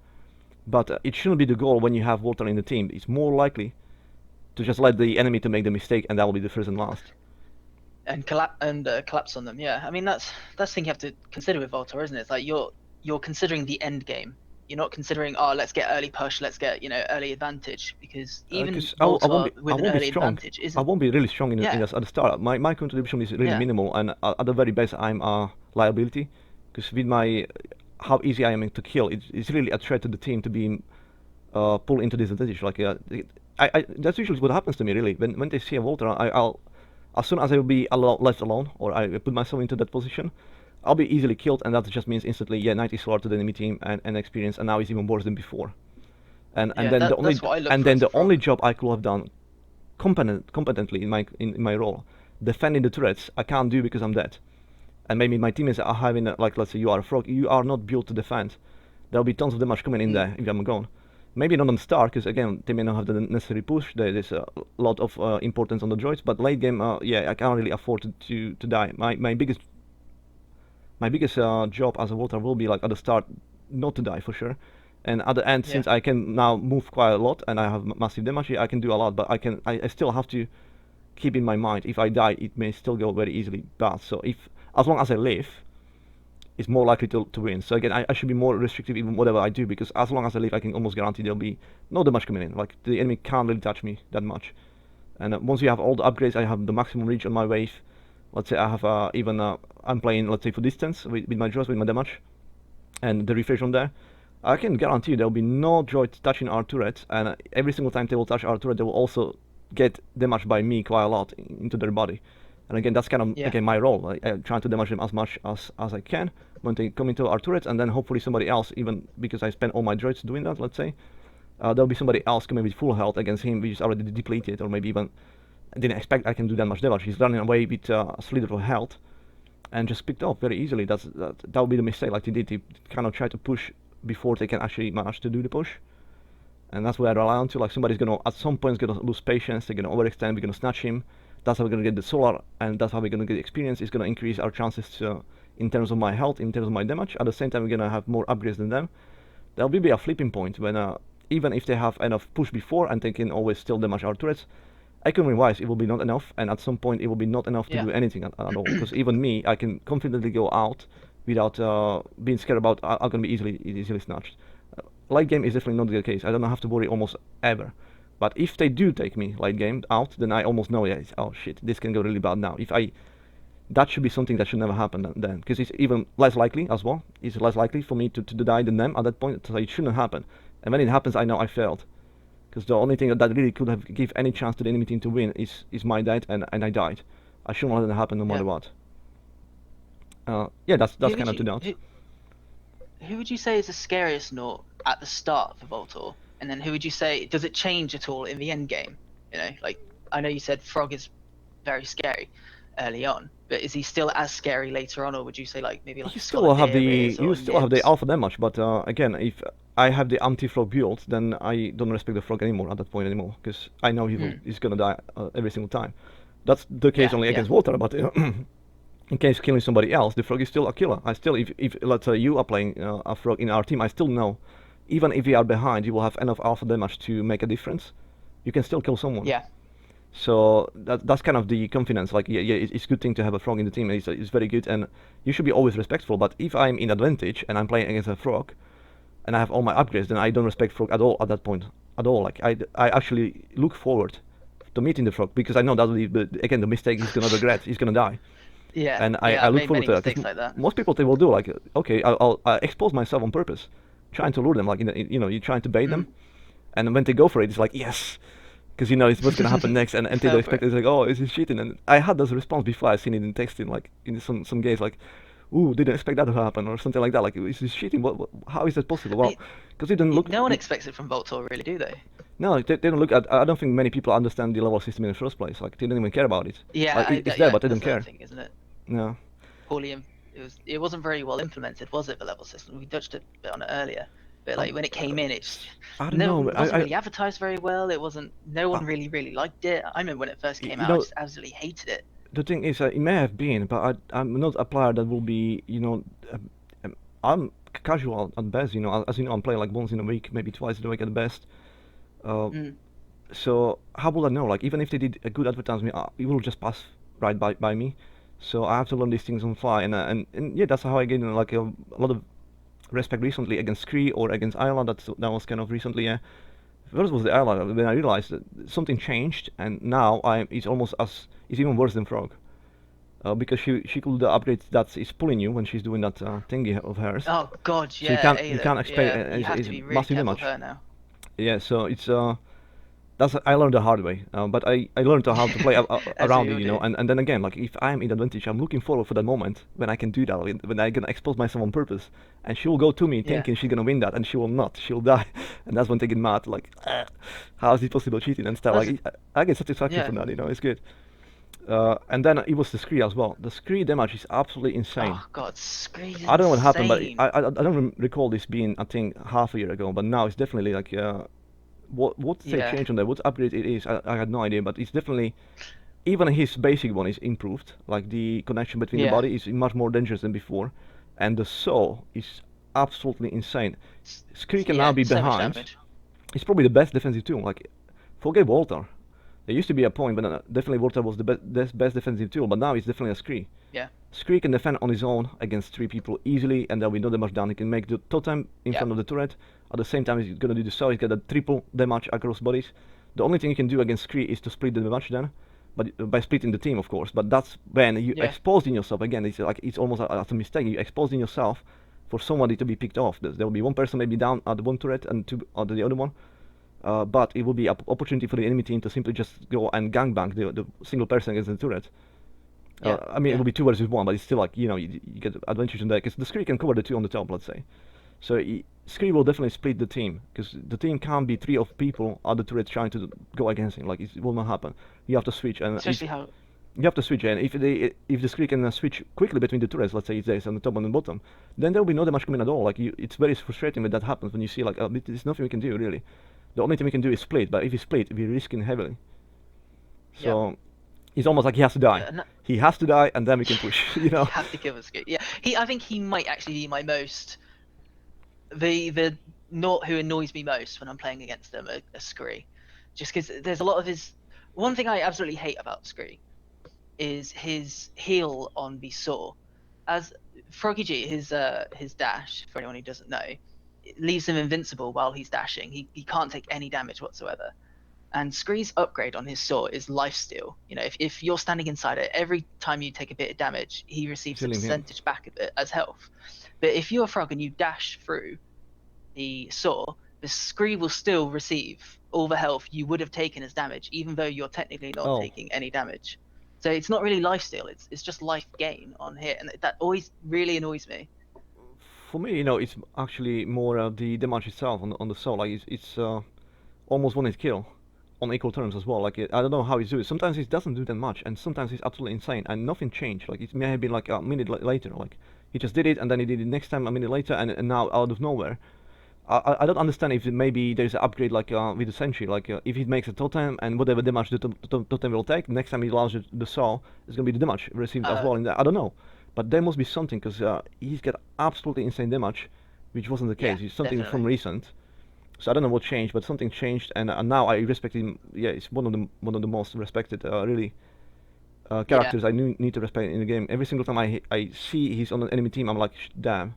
[SPEAKER 2] but it shouldn't be the goal when you have Walter in the team. It's more likely to just let the enemy to make the mistake, and that will be the first and last.
[SPEAKER 3] And collapse on them. Yeah, I mean that's the thing you have to consider with Volta, isn't it? It's like you're considering the end game. You're not considering, oh, let's get early push, let's get early advantage, because even Volta with an early advantage isn't.
[SPEAKER 2] I won't be really strong in at the start. My contribution is really minimal, and at the very best I'm a liability, because with my how easy I am to kill, it's really a threat to the team to be pulled into disadvantage. Like that's usually what happens to me really. When they see a Volta, I'll as soon as I will be left alone, or I put myself into that position, I'll be easily killed, and that just means instantly, 90 SLR to the enemy team and experience, and now it's even worse than before. And then the only job I could have done competently in my role, defending the turrets, I can't do because I'm dead. And maybe my teammates are having like, let's say you are a frog, you are not built to defend. There'll be tons of damage coming in there if I'm gone. Maybe not on the start, because again they may not have the necessary push. There's a lot of importance on the droids, but late game, I can't really afford to die. My biggest job as a Walter will be like at the start not to die for sure, and at the end, since I can now move quite a lot and I have massive damage, I can do a lot, but I still have to keep in my mind, if I die it may still go very easily bad. So as long as I live, it's more likely to win. So again, I should be more restrictive in whatever I do, because as long as I live I can almost guarantee there'll be no damage coming in. Like the enemy can't really touch me that much. And once you have all the upgrades, I have the maximum reach on my wave. Let's say I have I'm playing, let's say, for distance with my droids, with my damage, and the refresh on there. I can guarantee you there will be no droids touching our turrets, and every single time they will touch our turret, they will also get damaged by me quite a lot into their body. And again, that's kind of again my role. I'm trying to damage them as much as I can when they come into our turrets, and then hopefully somebody else, even because I spent all my droids doing that, let's say, there'll be somebody else coming with full health against him, which is already depleted, or maybe even didn't expect I can do that much damage. He's running away with a slither of health, and just picked off very easily. That would be the mistake. Like they did, they kind of try to push before they can actually manage to do the push, and that's where I rely on to. Like somebody's gonna at some point gonna lose patience. They're gonna overextend. We're gonna snatch him. That's how we're gonna get the solar, and that's how we're gonna get experience. It's gonna increase our chances to, in terms of my health, in terms of my damage. At the same time, we're gonna have more upgrades than them. There'll be a flipping point when even if they have enough push before and they can always still damage our turrets, economy-wise, it will be not enough, and at some point it will be not enough to do anything at all. Because even me, I can confidently go out without being scared about I'm gonna be easily snatched. Late game is definitely not the case. I don't have to worry almost ever. But if they do take me late game out, then I almost know, yeah, oh shit, this can go really bad now. That should be something that should never happen then, because it's even less likely as well. It's less likely for me to die than them at that point, so it shouldn't happen. And when it happens, I know I failed, because the only thing that really could have give any chance to the enemy team to win is my death, and I died. I shouldn't let it happen no matter what. Yeah, that's kind of to note.
[SPEAKER 3] Who would you say is the scariest Naut at the start for Voltor? And then who would you say, does it change at all in the end game? You know, like, I know you said Frog is very scary early on, but is he still as scary later on, or would you say like maybe like
[SPEAKER 2] You still have the
[SPEAKER 3] Nibs?
[SPEAKER 2] alpha damage, but again, if I have the anti-frog build, then I don't respect the frog anymore at that point anymore, because I know he's gonna die every single time. That's the case only against water, but in case killing somebody else, the frog is still a killer. I still, if let's say you are playing a frog in our team, I still know, even if we are behind, you will have enough alpha damage to make a difference. You can still kill someone.
[SPEAKER 3] Yeah.
[SPEAKER 2] So that's kind of the confidence. Like, yeah, it's a good thing to have a frog in the team. It's very good, and you should be always respectful. But if I'm in advantage and I'm playing against a frog, and I have all my upgrades, then I don't respect frog at all at that point at all. Like I actually look forward to meeting the frog, because I know that will be again the mistake he's gonna regret. He's gonna die.
[SPEAKER 3] Yeah.
[SPEAKER 2] And I look forward to that.
[SPEAKER 3] Mistakes like that.
[SPEAKER 2] Most people they will do like, okay, I'll expose myself on purpose, trying to lure them. Like you're trying to bait them, and when they go for it, it's like yes. Because you know it's what's gonna happen next, and they don't expect it's like, oh, is he cheating? And I had this response before. I've seen it in texting, like in some games, like, ooh, didn't expect that to happen, or something like that. Like, is he cheating? How is that possible? Well, because they don't look.
[SPEAKER 3] No one expects it from Voltor, really, do they?
[SPEAKER 2] No, they don't look at. I don't think many people understand the level system in the first place. Like, they don't even care about it.
[SPEAKER 3] Yeah,
[SPEAKER 2] like, it's there, but they don't care.
[SPEAKER 3] Thing, isn't it?
[SPEAKER 2] No.
[SPEAKER 3] Poorly, it wasn't very well implemented, was it? The level system. We touched a bit on it earlier. But like when it came in, it wasn't really advertised very well. It wasn't. No one really liked it. I remember when it first came out, I just absolutely hated it.
[SPEAKER 2] The thing is, it may have been, but I'm not a player that will be, I'm casual at best. As you know, I'm playing like once in a week, maybe twice a week at best. So how would I know? Like even if they did a good advertisement, it will just pass right by me. So I have to learn these things on the fly, and yeah, that's how I gained like a lot of respect recently against Kree or against Isla. That was kind of recently. Yeah. First was the Isla, when I realized that something changed, and now it's even worse than Frog. Because she could do the upgrades that is pulling you when she's doing that thingy of hers.
[SPEAKER 3] Oh God, yeah.
[SPEAKER 2] So you can't expect
[SPEAKER 3] you have to be really
[SPEAKER 2] massive
[SPEAKER 3] careful
[SPEAKER 2] damage.
[SPEAKER 3] of her now.
[SPEAKER 2] Yeah, so it's I learned the hard way, but I learned how to play around it, and then again, like if I'm in advantage, I'm looking forward for that moment when I can do that, when I can expose myself on purpose, and she will go to me thinking she's gonna win that, and she will not, she'll die, and that's when they get mad, like, how is it possible cheating and stuff, like, I get satisfaction from that, it's good. And then it was the Scree as well. The Scree damage is absolutely insane.
[SPEAKER 3] Oh God, Scree is
[SPEAKER 2] I don't know what happened, but
[SPEAKER 3] insane.
[SPEAKER 2] I don't recall this being, I think, half a year ago, but now it's definitely like, what change on that, what upgrade it is, I had no idea, but it's definitely, even his basic one is improved, like the connection between the body is much more dangerous than before, and the soul is absolutely insane. Scree can now be behind. It's probably the best defensive tool, like, forget Walter. There used to be a point, but definitely Walter was the best defensive tool, but now it's definitely a Scree.
[SPEAKER 3] Yeah.
[SPEAKER 2] Scree can defend on his own against 3 people easily, and there'll be no damage done. He can make the totem in front of the turret. At the same time, he's gonna do the soul. He's got a triple damage across bodies. The only thing you can do against Scree is to split the damage then, but by splitting the team, of course. But that's when you exposing yourself again. It's almost a mistake. You exposing yourself for somebody to be picked off. There will be one person maybe down at the one turret and 2 at the other one. But it will be an opportunity for the enemy team to simply just go and gangbang the single person against the turret. I mean, it will be 2 versus 1, but it's still like, you get advantage in there, because the Scree can cover the 2 on the top, let's say. So Scree will definitely split the team, because the team can't be 3 of people at the turret trying to go against him. Like, it will not happen. You have to switch, and you have to switch, and if the Scree can switch quickly between the turrets, let's say it's there on the top and the bottom, then there will be no damage coming at all. Like, it's very frustrating when that happens, when you see like, there's nothing we can do really. The only thing we can do is split, but if we split, we're risking heavily. So it's almost like he has to die. He has to die, and then we can push. You
[SPEAKER 3] have to kill a Scree. Yeah, I think he might actually be my most the Naut who annoys me most when I'm playing against them, a Scree, just because there's a lot of his. One thing I absolutely hate about Scree is his heal on the saw. As Froggy G, his dash, for anyone who doesn't know, leaves him invincible while he's dashing. He can't take any damage whatsoever. And Scree's upgrade on his sword is lifesteal. You know, if you're standing inside it, every time you take a bit of damage, he receives a
[SPEAKER 2] Healing him.
[SPEAKER 3] percentage back of it as health. But if you're a frog and you dash through the saw, the Scree will still receive all the health you would have taken as damage, even though you're technically not
[SPEAKER 2] Oh.
[SPEAKER 3] taking any damage. So it's not really lifesteal, it's just life gain on here, and that always really annoys me.
[SPEAKER 2] For me, it's actually more the damage itself on the soul. Like it's almost one hit kill on equal terms as well. Like I don't know how he's doing it. Sometimes he doesn't do that much, and sometimes he's absolutely insane, and nothing changed. Like it may have been like a minute later. Like he just did it, and then he did it next time a minute later, and now out of nowhere. I don't understand if maybe there's an upgrade like with the sentry. Like if he makes a totem and whatever damage the totem will take, next time he launches the saw, it's gonna be the damage received as well. In that I don't know, but there must be something because he's got absolutely insane damage, which wasn't the case.
[SPEAKER 3] Yeah,
[SPEAKER 2] It's something
[SPEAKER 3] definitely.
[SPEAKER 2] from recent. So I don't know what changed, but something changed, and now I respect him. Yeah, it's one of the most respected really characters I need to respect in the game. Every single time I see he's on an enemy team, I'm like, damn.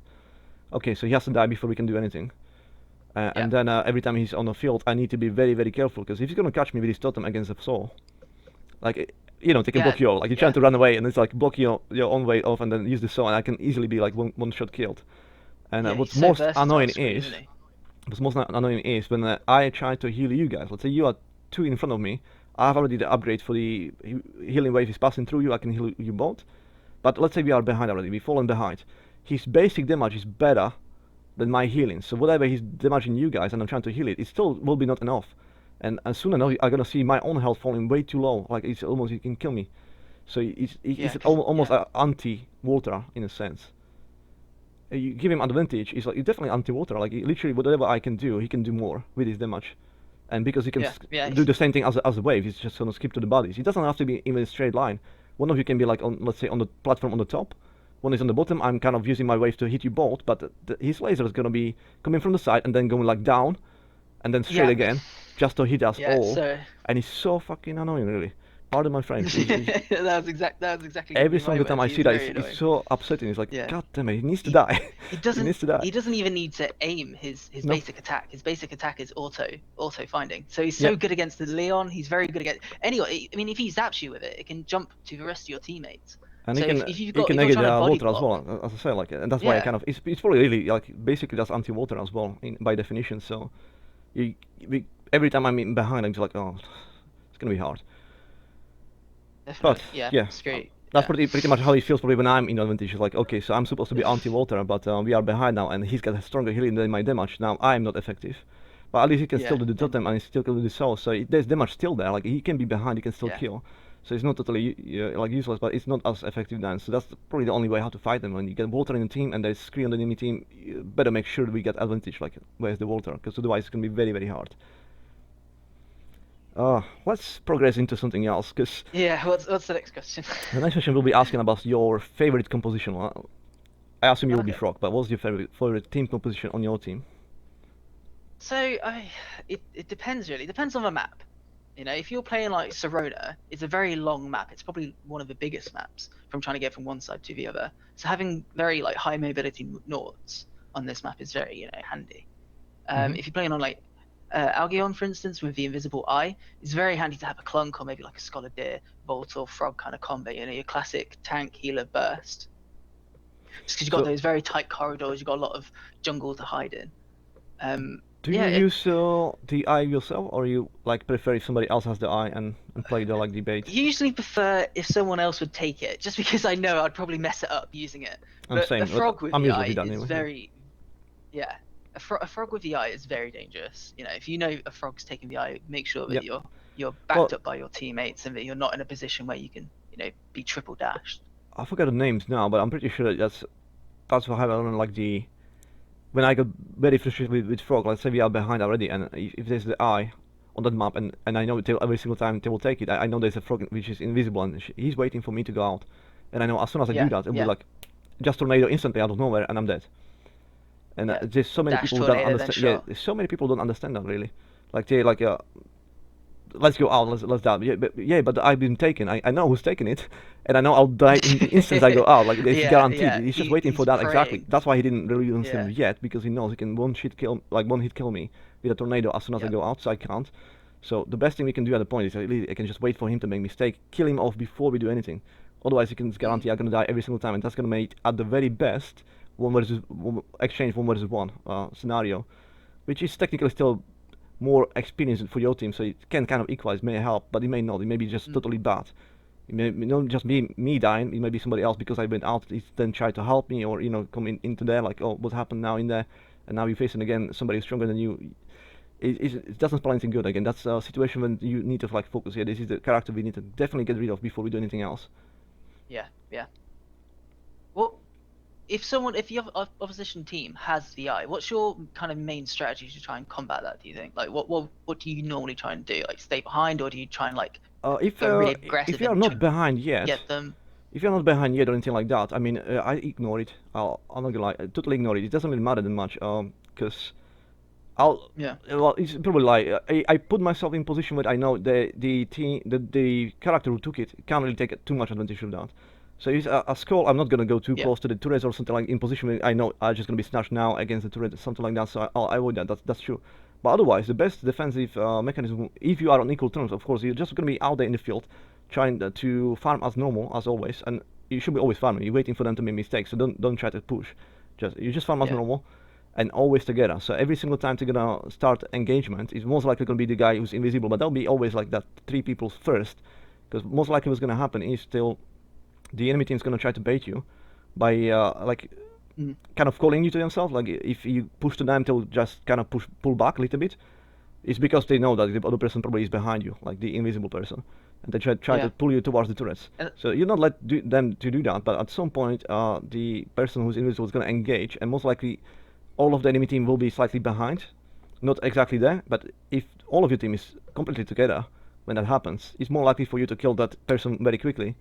[SPEAKER 2] Okay, so he has to die before we can do anything. And then every time he's on the field, I need to be very, very careful because if he's gonna catch me with his totem against a saw, like they can block you all. Like you're trying to run away, and it's like block your own way off, and then use the saw, and I can easily be like one shot killed. And what's
[SPEAKER 3] he's so
[SPEAKER 2] most
[SPEAKER 3] versatile,
[SPEAKER 2] annoying
[SPEAKER 3] Scree,
[SPEAKER 2] is,
[SPEAKER 3] isn't he?
[SPEAKER 2] what's most annoying is when I try to heal you guys. Let's say you are two in front of me. I have already the upgrade for the healing wave is passing through you. I can heal you both. But let's say we are behind already. We've fallen behind. His basic damage is better than my healing. So whatever he's damaging you guys and I'm trying to heal it, it still will be not enough. And as soon as I'm gonna see my own health falling way too low, like it's almost he can kill me. So he's almost anti-water in a sense. You give him advantage, he's definitely anti-water. Like literally whatever I can do, he can do more with his damage. And because he can do the same thing as a wave, he's just gonna skip to the bodies. He doesn't have to be even a straight line. One of you can be like on, let's say, on the platform on the top. One is on the bottom. I'm kind of using my wave to hit you both, but his laser is gonna be coming from the side and then going like down, and then straight again, just to hit us all. And he's so fucking annoying, really. Pardon my French.
[SPEAKER 3] that was exactly.
[SPEAKER 2] Every single time I see that, it's so upsetting. It's like, God damn it, he needs to die.
[SPEAKER 3] He doesn't.
[SPEAKER 2] He needs to die.
[SPEAKER 3] He doesn't even need to aim his basic attack. His basic attack is auto finding. So he's so good against the Leon. He's very good against. Anyway, I mean, if he zaps you with it, it can jump to the rest of your teammates.
[SPEAKER 2] And
[SPEAKER 3] so
[SPEAKER 2] he can negate water as well, as I say, like, and that's why I kind of. It's probably really like basically that's anti-water as well, by definition. So, every time I'm behind, I'm just like, oh, it's gonna be hard.
[SPEAKER 3] Definitely.
[SPEAKER 2] But yeah,
[SPEAKER 3] Scree.
[SPEAKER 2] That's pretty much how he feels probably when I'm in advantage. It's like, okay, so I'm supposed to be anti-water, but we are behind now, and he's got a stronger healing than my damage. Now I'm not effective, but at least he can still do the totem and he still can do the soul. So there's damage still there. Like he can be behind, he can still kill. So it's not totally like useless, but it's not as effective then. So that's probably the only way how to fight them. When you get water in the team and there's Scree on the enemy team, you better make sure that we get advantage. Like where's the water? Because otherwise it's gonna be very, very hard. Let's progress into something else, cause
[SPEAKER 3] what's the next question?
[SPEAKER 2] The next question will be asking about your favorite composition. I assume you will be Frog, but what's your favorite team composition on your team?
[SPEAKER 3] So it depends really. It depends on the map. You know, if you're playing like Serona, it's a very long map. It's probably one of the biggest maps from trying to get from one side to the other. So having very like high mobility noughts on this map is very handy. If you're playing on like Algion, for instance, with the invisible eye, it's very handy to have a clunk or maybe like a Scholadier, Bolt or Frog kind of combo. You know, your classic tank healer burst. Just because you've got those very tight corridors, you've got a lot of jungle to hide in.
[SPEAKER 2] Do you use the eye yourself, or you like prefer if somebody else has the eye and play the like debate?
[SPEAKER 3] Usually prefer if someone else would take it, just because I know I'd probably mess it up using it.
[SPEAKER 2] But a frog with the eye
[SPEAKER 3] is very, a frog with the eye is very dangerous. You know, if you know a frog's taking the eye, make sure that you're backed up by your teammates and that you're not in a position where you can be triple dashed.
[SPEAKER 2] I forgot the names now, but I'm pretty sure that's what happened like the. When I got very frustrated with Frog, let's say we are behind already, and if there's the eye on that map, and I know every single time they will take it, I know there's a Frog which is invisible, and he's waiting for me to go out. And I know as soon as I do that, it will be like, just tornado instantly out of nowhere, and I'm dead. And there's so many people who don't understand. Yeah, so many people don't understand that really. Like they like, let's go out, let's die. But I've been taken. I know who's taking it, and I know I'll die in the instant I go out. Like it's guaranteed. He's just waiting for that exactly. That's why he didn't release him yet, because he knows he can one hit kill me with a tornado as soon as I go out. So I can't. So the best thing we can do at the point is I can just wait for him to make mistake, kill him off before we do anything. Otherwise, you can guarantee I'm gonna die every single time, and that's gonna make at the very best exchange 1 versus 1 scenario, which is technically still more experience for your team, so it can kind of equalize, may help, but it may not. It may be just totally bad. It may not just be me dying. It may be somebody else because I went out. It's then try to help me, or come into there like, oh, what happened now in there, and now you're facing again somebody who's stronger than you. It doesn't spell anything good. Again, that's a situation when you need to like focus. Yeah, this is the character we need to definitely get rid of before we do anything else.
[SPEAKER 3] Yeah, yeah. Well, if your opposition team has VI, what's your kind of main strategy to try and combat that? Do you think? Like, what do you normally try and do? Like, stay behind, or do you try and like go really aggressive?
[SPEAKER 2] If you are not behind yet,
[SPEAKER 3] get them.
[SPEAKER 2] If you're not behind yet or anything like that, I mean, I ignore it. I'm not gonna lie, I totally ignore it. It doesn't really matter that much, because well, it's probably like I put myself in position where I know the character who took it can't really take too much advantage of that. So if a skull, I'm not gonna go too close to the turrets or something like in position where I know I'm just gonna be snatched now against the turret, something like that. So I'll avoid that. That's true. But otherwise, the best defensive mechanism, if you are on equal terms, of course, you're just gonna be out there in the field, trying to farm as normal as always, and you should be always farming. You're waiting for them to make mistakes, so don't try to push. You just farm as normal, and always together. So every single time they're gonna start engagement, it's most likely gonna be the guy who's invisible, but that'll be always like that 3 people first, because most likely what's gonna happen is still the enemy team's gonna try to bait you by kind of calling you to themselves. Like if you push to them, they'll just kind of pull back a little bit. It's because they know that the other person probably is behind you, like the invisible person, and they try to pull you towards the turrets. So you're not let them to do that, but at some point the person who's invisible is gonna engage, and most likely all of the enemy team will be slightly behind, not exactly there, but if all of your team is completely together when that happens, it's more likely for you to kill that person very quickly,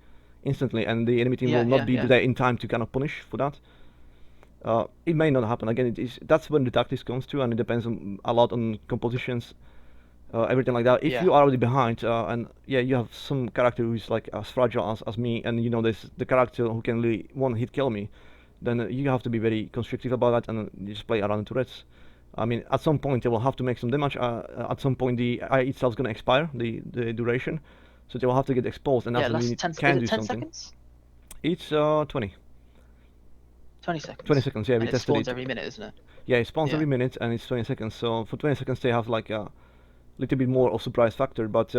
[SPEAKER 2] instantly, and the enemy team will not be there in time to kind of punish for that. It may not happen. Again, that's when the tactics comes to, and it depends a lot on compositions, everything like that. If you are already behind, and you have some character who's like as fragile as me, and there's the character who can really one-hit kill me, then you have to be very constrictive about that and just play around the turrets. I mean, at some point they will have to make some damage. At some point the eye itself is going to expire, the duration, so they will have to get exposed, and that's when you can do
[SPEAKER 3] 10
[SPEAKER 2] something.
[SPEAKER 3] seconds?
[SPEAKER 2] It's 20.
[SPEAKER 3] 20 seconds.
[SPEAKER 2] 20 seconds, yeah,
[SPEAKER 3] and
[SPEAKER 2] we
[SPEAKER 3] it
[SPEAKER 2] tested
[SPEAKER 3] spawns
[SPEAKER 2] it.
[SPEAKER 3] every minute, isn't it?
[SPEAKER 2] Yeah, it spawns every minute, and it's 20 seconds. So for 20 seconds they have like a little bit more of surprise factor, but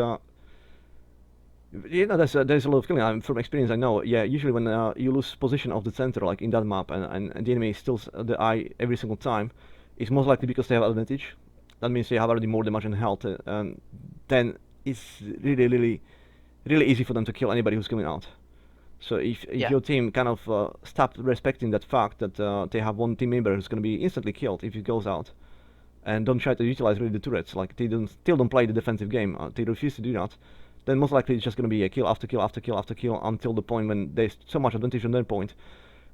[SPEAKER 2] there's a lot of killing. From experience, I know. Yeah, usually when you lose position of the center, like in that map, and the enemy steals the eye every single time, it's most likely because they have advantage. That means they have already more damage and health, and then it's really, really, really easy for them to kill anybody who's coming out. So if your team kind of stopped respecting that fact that they have one team member who's going to be instantly killed if he goes out, and don't try to utilize really the turrets, like they still don't play the defensive game, they refuse to do that, then most likely it's just going to be a kill after kill after kill after kill until the point when there's so much advantage on their point.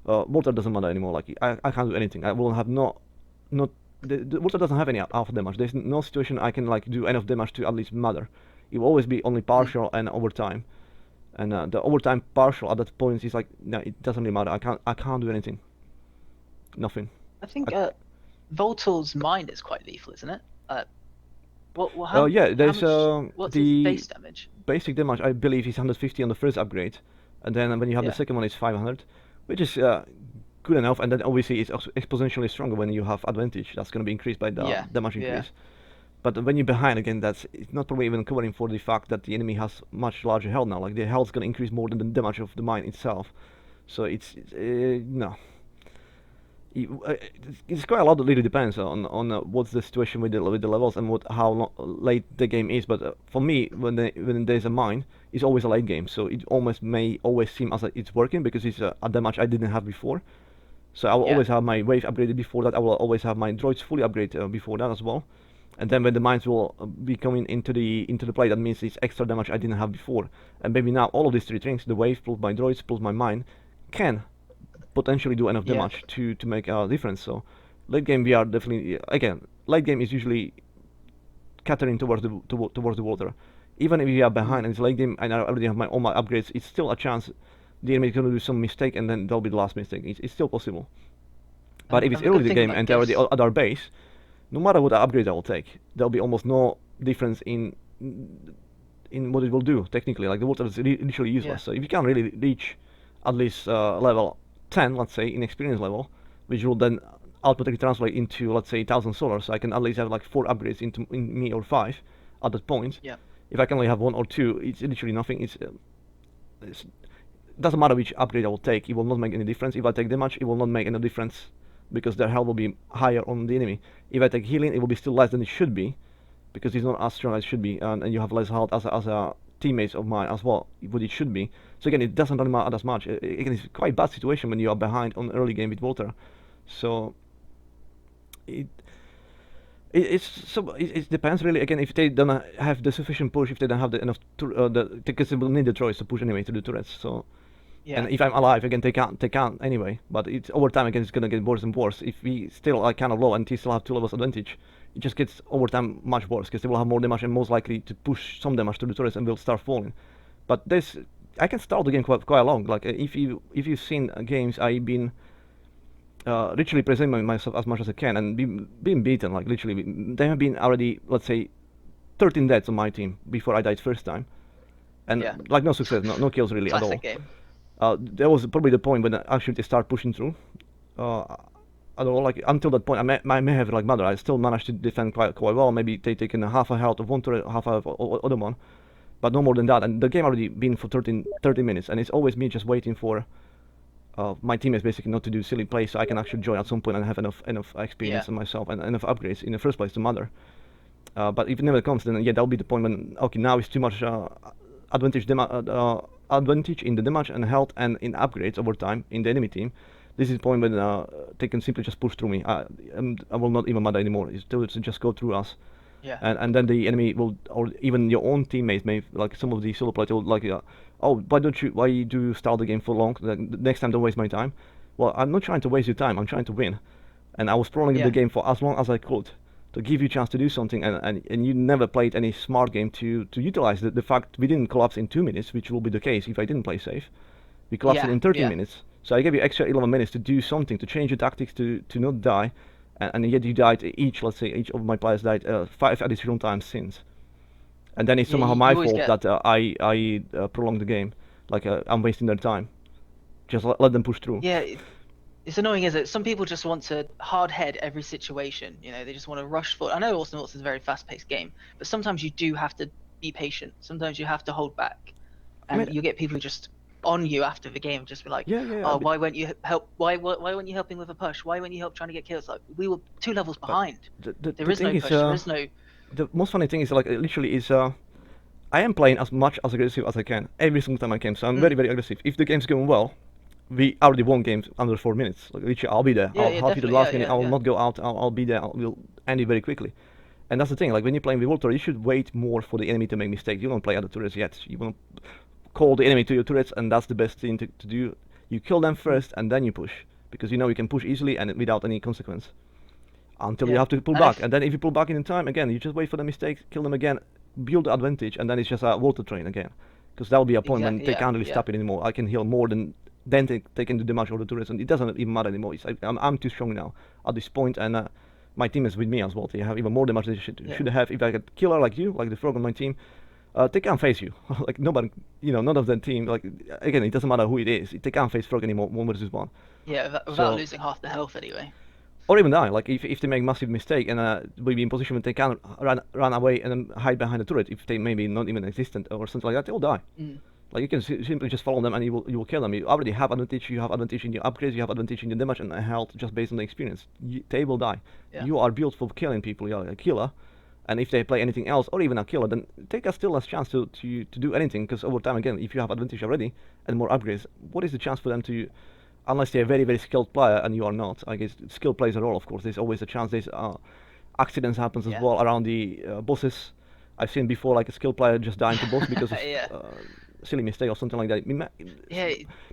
[SPEAKER 2] Water doesn't matter anymore. Like I can't do anything. I will have the water doesn't have any alpha damage. There's no situation I can like do enough damage to at least matter. It will always be only partial and overtime. And the overtime partial at that point is like, no, it doesn't really matter. I can't do anything. Nothing.
[SPEAKER 3] I think Voltor's mind is quite lethal, isn't it?
[SPEAKER 2] There's
[SPEAKER 3] what's
[SPEAKER 2] the
[SPEAKER 3] his base damage?
[SPEAKER 2] Basic damage, I believe, is 150 on the first upgrade, and then when you have the second one, it's 500, which is good enough. And then obviously it's exponentially stronger when you have advantage. That's going to be increased by the damage increase. But when you're behind, again, it's not probably even covering for the fact that the enemy has much larger health now. Like the health's going to increase more than the damage of the mine itself. So it's no. It's quite a lot. It really depends on what's the situation with the levels and how late the game is. But for me, when there's a mine, it's always a late game. So it may always seem as it's working because it's a damage I didn't have before. So I will always have my wave upgraded before that. I will always have my droids fully upgraded before that as well. And then when the mines will be coming into the play, that means it's extra damage I didn't have before. And maybe now all of these 3 things, the wave plus my droids plus my mine, can potentially do enough damage to make a difference. So late game we are definitely, again, late game is usually catering towards the water. Even if you are behind and it's late game and I already have all my upgrades, it's still a chance the enemy is going to do some mistake and then that'll be the last mistake. It's still possible. But if it's early in the game and they're already at our base, no matter what upgrade I will take, there'll be almost no difference in in what it will do technically. Like the water is literally useless.
[SPEAKER 3] Yeah.
[SPEAKER 2] So if you can't really reach at least level 10, let's say, in experience level, which will then automatically translate into, let's say, 1,000 solar, so I can at least have like 4 upgrades in me, or 5 at that point.
[SPEAKER 3] Yeah.
[SPEAKER 2] If I can only have 1 or 2, it's literally nothing. It's doesn't matter which upgrade I will take, it will not make any difference. If I take damage, it will not make any difference because their health will be higher on the enemy. If I take healing, it will be still less than it should be because it's not as strong as it should be, and you have less health as a teammates of mine as well, what it should be. So again, it doesn't really matter as much. Again, it's quite bad situation when you are behind on early game with water. So it depends really. Again, if they don't have the sufficient push, if they don't have the enough, because they will need the choice to push anyway to the turrets. So.
[SPEAKER 3] Yeah.
[SPEAKER 2] And if I'm alive, again, they can't anyway. But it's over time, again, it's gonna get worse and worse. If we still are kind of low and they still have 2 levels advantage, it just gets over time much worse because they will have more damage and most likely to push some damage to the turrets and will start falling. But this, I can start the game quite long. Like if you've seen games, I've been literally presenting myself as much as I can and being beaten. Like literally, there have been already, let's say, 13 deaths on my team before I died first time, and
[SPEAKER 3] Yeah.
[SPEAKER 2] like no success, no kills really at all.
[SPEAKER 3] Classic game.
[SPEAKER 2] That was probably the point when actually they start pushing through. I don't know, like until that point, I may have like mother. I still managed to defend quite well. Maybe they taken half a health of one turret, half of other one, but no more than that. And the game already been for 30 minutes, and it's always me just waiting for my teammates basically not to do silly plays, so I can actually join at some point and have enough experience in myself and enough upgrades in the first place to mother. But if it never comes, then yeah, that'll be the point when okay, now it's too much advantage in the damage and health and in upgrades over time in the enemy team. This is the point when they can simply just push through me. I will not even matter anymore. It's still to just go through us.
[SPEAKER 3] Yeah.
[SPEAKER 2] And then the enemy will, or even your own teammates may, like some of the solo players will like, oh, why do you start the game for long? The next time don't waste my time. Well, I'm not trying to waste your time. I'm trying to win. And I was prolonging the game for as long as I could to give you a chance to do something, and you never played any smart game to utilize the fact we didn't collapse in 2 minutes, which will be the case if I didn't play safe. We collapsed in 30 minutes, so I gave you extra 11 minutes to do something, to change your tactics, to not die, and yet you died let's say each of my players died 5 additional times since. And then it's somehow my fault that I prolonged the game, like I'm wasting their time. Just let them push through.
[SPEAKER 3] Yeah. It's annoying, isn't it? Some people just want to hard head every situation. You know, they just want to rush forward. I know Awesomenauts is a very fast-paced game, but sometimes you do have to be patient. Sometimes you have to hold back, and you get people who just on you after the game, just be like, "Oh, why weren't you help? Why weren't you helping with a push? Why weren't you help trying to get kills? Like we were 2 levels behind. There is no push. There is no."
[SPEAKER 2] The most funny thing is like literally is I am playing as much as aggressive as I can every single time I can. So I'm very aggressive. If the game's going well, we already won games under 4 minutes. Like literally, I'll be there. I'll help you the last minute. I will not go out. I'll be there. We'll end it very quickly. And that's the thing. Like when you're playing with water, you should wait more for the enemy to make mistakes. You don't play other turrets yet. You want to call the enemy to your turrets, and that's the best thing to do. You kill them first, and then you push, because you know you can push easily and without any consequence. Until you have to pull back, and then if you pull back in time again, you just wait for the mistakes, kill them again, build the advantage, and then it's just a water train again. Because that will be a point when they can't really stop it anymore. I can heal more than then they can do damage over the turrets, and it doesn't even matter anymore. I'm too strong now at this point, and my team is with me as well. They have even more damage than they should have. If I get killer like you, like the frog on my team, they can't face you. Like nobody, none of the team. Like again, it doesn't matter who it is. They can't face frog anymore. 1 versus 1.
[SPEAKER 3] Yeah, without losing half the health anyway.
[SPEAKER 2] Or even die. Like if they make massive mistake and we be in position when they can run away and then hide behind the turret, if they maybe not even existent or something like that, they'll die. Like you can simply just follow them and you will kill them. You already have advantage. You have advantage in your upgrades. You have advantage in your damage and health just based on the experience. They will die. You are built for killing people. You are a killer. And if they play anything else, or even a killer, then take a still less chance to do anything. Because over time, again, if you have advantage already and more upgrades, what is the chance for them to, unless they're a very, very skilled player and you are not? I guess skill plays a role, of course. There's always a chance. There's accidents happens as well around the bosses. I've seen before like a skilled player just dying to boss because of silly mistake or something like that. Many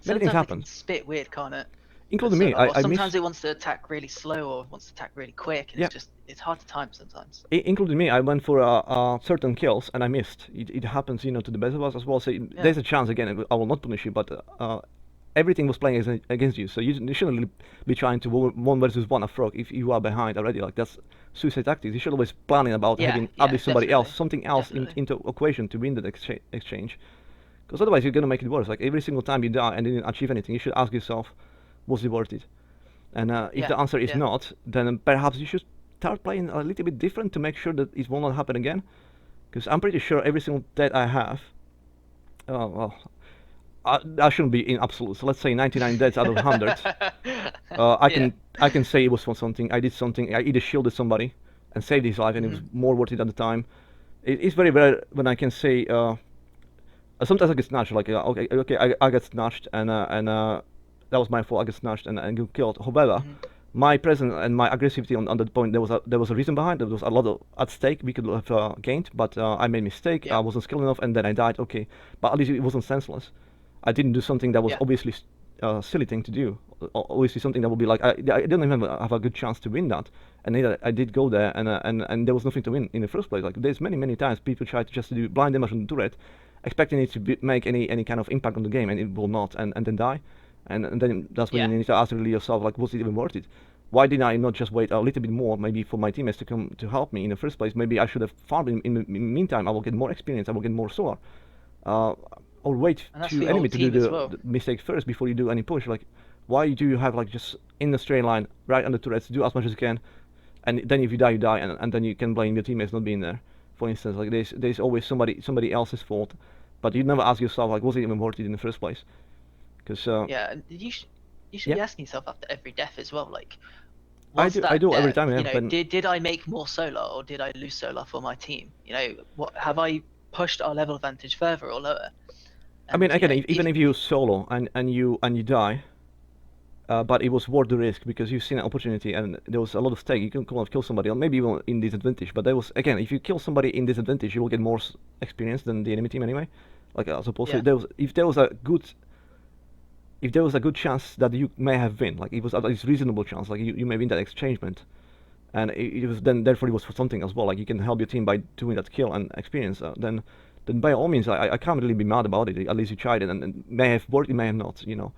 [SPEAKER 2] things happen.
[SPEAKER 3] It's a bit weird, can't it?
[SPEAKER 2] Including me.
[SPEAKER 3] Sometimes it wants to attack really slow or wants to attack really quick. And it's hard to time sometimes.
[SPEAKER 2] Including me, I went for certain kills and I missed. It happens, to the best of us as well. So there's a chance again. I will not punish you, but everything was playing against you. So you shouldn't really be trying to one versus one a frog if you are behind already. Like that's suicide tactics. You should always planning about having at least somebody else, something else into equation to win that exchange. Because otherwise you're gonna make it worse. Like every single time you die and didn't achieve anything, you should ask yourself, was it worth it? And if the answer is not, then perhaps you should start playing a little bit different to make sure that it will not happen again. Because I'm pretty sure every single death I have, well, I shouldn't be in absolute. So let's say 99 deaths out of 100. I can say it was for something. I did something. I either shielded somebody and saved his life, and it was more worth it at the time. It's very rare when I can say. Sometimes I get snatched. Like okay, I got snatched, and that was my fault. I got snatched and got killed. However, my presence and my aggressivity on that point, there was a reason behind. There was a lot at stake we could have gained, but I made a mistake. I wasn't skilled enough, and then I died. Okay, but at least it wasn't senseless. I didn't do something that was obviously silly thing to do. Obviously something that would be like I didn't even have a good chance to win that, and I did go there, and there was nothing to win in the first place. Like there's many times people try to just do blind damage on the turret, expecting it to make any kind of impact on the game, and it will not, and then die, and then that's when you need to ask really yourself, like, was it even worth it? Why didn't I not just wait a little bit more, maybe for my teammates to come to help me in the first place? Maybe I should have farmed in the meantime. I will get more experience. I will get more solar. Or wait to enemy to do the mistake first before you do any push. Like, why do you have like just in the straight line right on the turrets, do as much as you can, and then if you die, you die, and then you can blame your teammates not being there. For instance, like there's always somebody else's fault, but you never ask yourself like, was it even worth it in the first place? Because
[SPEAKER 3] you should be asking yourself after every death as well, like.
[SPEAKER 2] I do every time.
[SPEAKER 3] You know, did I make more solar or did I lose solar for my team? You know, what have I pushed our level advantage further or lower?
[SPEAKER 2] And, I mean, again, even if you solo and you die, but it was worth the risk because you've seen an opportunity and there was a lot of stake. You can kill somebody, or maybe even in disadvantage. But there was, again, if you kill somebody in disadvantage, you will get more experience than the enemy team anyway. Like as opposed to if there was a good chance that you may have win, like it was at least reasonable chance, like you may win that exchangement, and it was then therefore it was for something as well. Like you can help your team by doing that kill and experience. Then by all means, I can't really be mad about it. At least you tried it, and may have worked, it may have not, you know.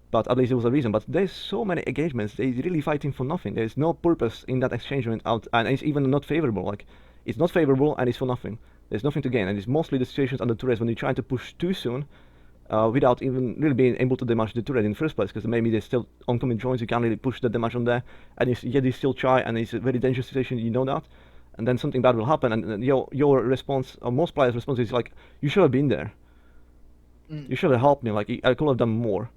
[SPEAKER 2] But at least it was a reason. But there's so many engagements. They're really fighting for nothing. There's no purpose in that exchangement out, and it's even not favorable. Like it's not favorable and it's for nothing. There's nothing to gain, and it's mostly the situations on the turrets when you're trying to push too soon. Without even really being able to damage the turret in the first place, because maybe there's still oncoming drones, you can't really push the damage on there, and yet you still try, and it's a very dangerous situation, you know that, and then something bad will happen, and your response, or most players' response is like, you should have been there, you should have helped me, like I could have done more,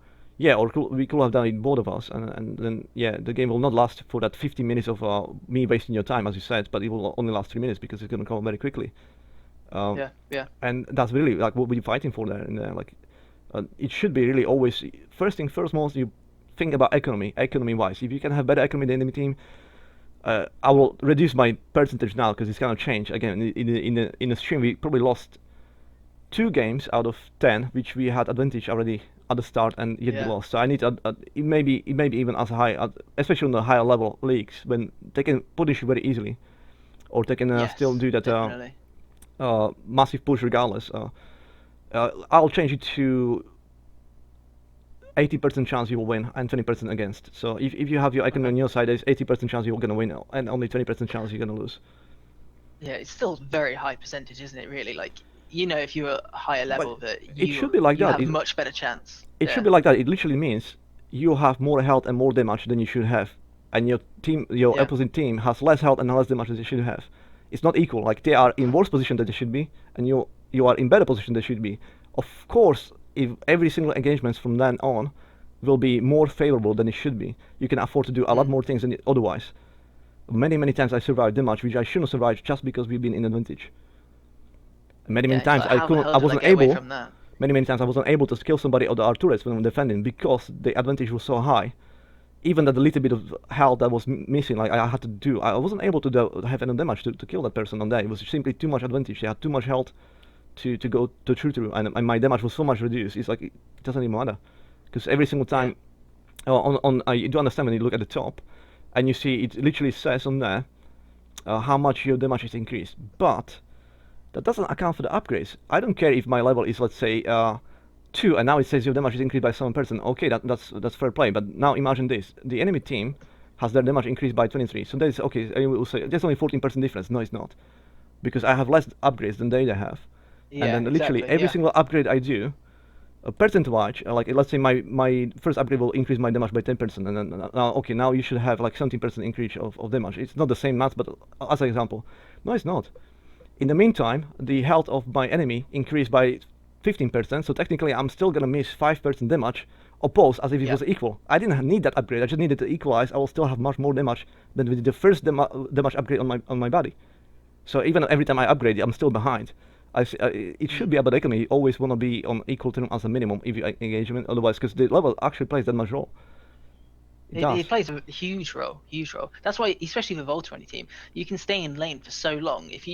[SPEAKER 2] or we could have done it, both of us, and then the game will not last for that 50 minutes of me wasting your time, as you said, but it will only last 3 minutes, because it's going to come very quickly. And that's really like what we're fighting for there, and like. It should be really always first thing first. Most you think about economy wise. If you can have better economy than the enemy team, I will reduce my percentage now because it's gonna change again. In the stream we probably lost 2 games out of 10, which we had advantage already at the start, and yet we lost. So I need it may be even as high, especially on the higher level leagues when they can punish you very easily, or they can still do that massive push regardless. I'll change it to 80% chance you will win and 20% against. So if you have your economy on your side, there's 80% chance you're going to win and only 20% chance you're going to lose.
[SPEAKER 3] Yeah, it's still very high percentage, isn't it? Really, like you know, if you're a higher level, that
[SPEAKER 2] it should be like that.
[SPEAKER 3] Have a much better chance.
[SPEAKER 2] It should be like that. It literally means you have more health and more damage than you should have, and your team, your opposing team, has less health and less damage than they should have. It's not equal. Like they are in worse position than they should be, and you are in better position than they should be. Of course, if every single engagement from then on will be more favorable than it should be, you can afford to do a lot more things than otherwise. Many times I survived damage which I shouldn't survive just because we've been in advantage. Many times I wasn't able. Many times I wasn't able to kill somebody or our turrets when defending because the advantage was so high. Even that the little bit of health that was missing, like I had to do, I wasn't able to have enough damage to kill that person on there. It was simply too much advantage. They had too much health to go to through, and my damage was so much reduced. It's like it doesn't even matter, because every single time, you do understand when you look at the top, and you see it literally says on there how much your damage is increased, but that doesn't account for the upgrades. I don't care if my level is, let's say, 2, and now it says your damage is increased by 7%. Okay, that's fair play. But now imagine this: the enemy team has their damage increased by 23. So that is okay. I will say there's only 14% difference. No, it's not, because I have less upgrades than they have, and
[SPEAKER 3] Yeah,
[SPEAKER 2] then literally
[SPEAKER 3] exactly,
[SPEAKER 2] every
[SPEAKER 3] yeah.
[SPEAKER 2] single upgrade I do, percent-wise, like let's say my first upgrade will increase my damage by 10%, and then now okay, now you should have like 17% increase of damage. It's not the same math, but as an example, no, it's not. In the meantime, the health of my enemy increased by 15%, so technically I'm still gonna miss 5% damage, opposed as if it
[SPEAKER 3] Yeah.
[SPEAKER 2] was equal. I didn't need that upgrade, I just needed to equalize. I will still have much more damage than with the first damage upgrade on my body. So even every time I upgrade, I'm still behind. It should be a dichotomy. You always want to be on equal term as a minimum if you engage in, otherwise, because the level actually plays that much role. It does.
[SPEAKER 3] It plays a huge role, huge role. That's why, especially with Volta on your team, you can stay in lane for so long. If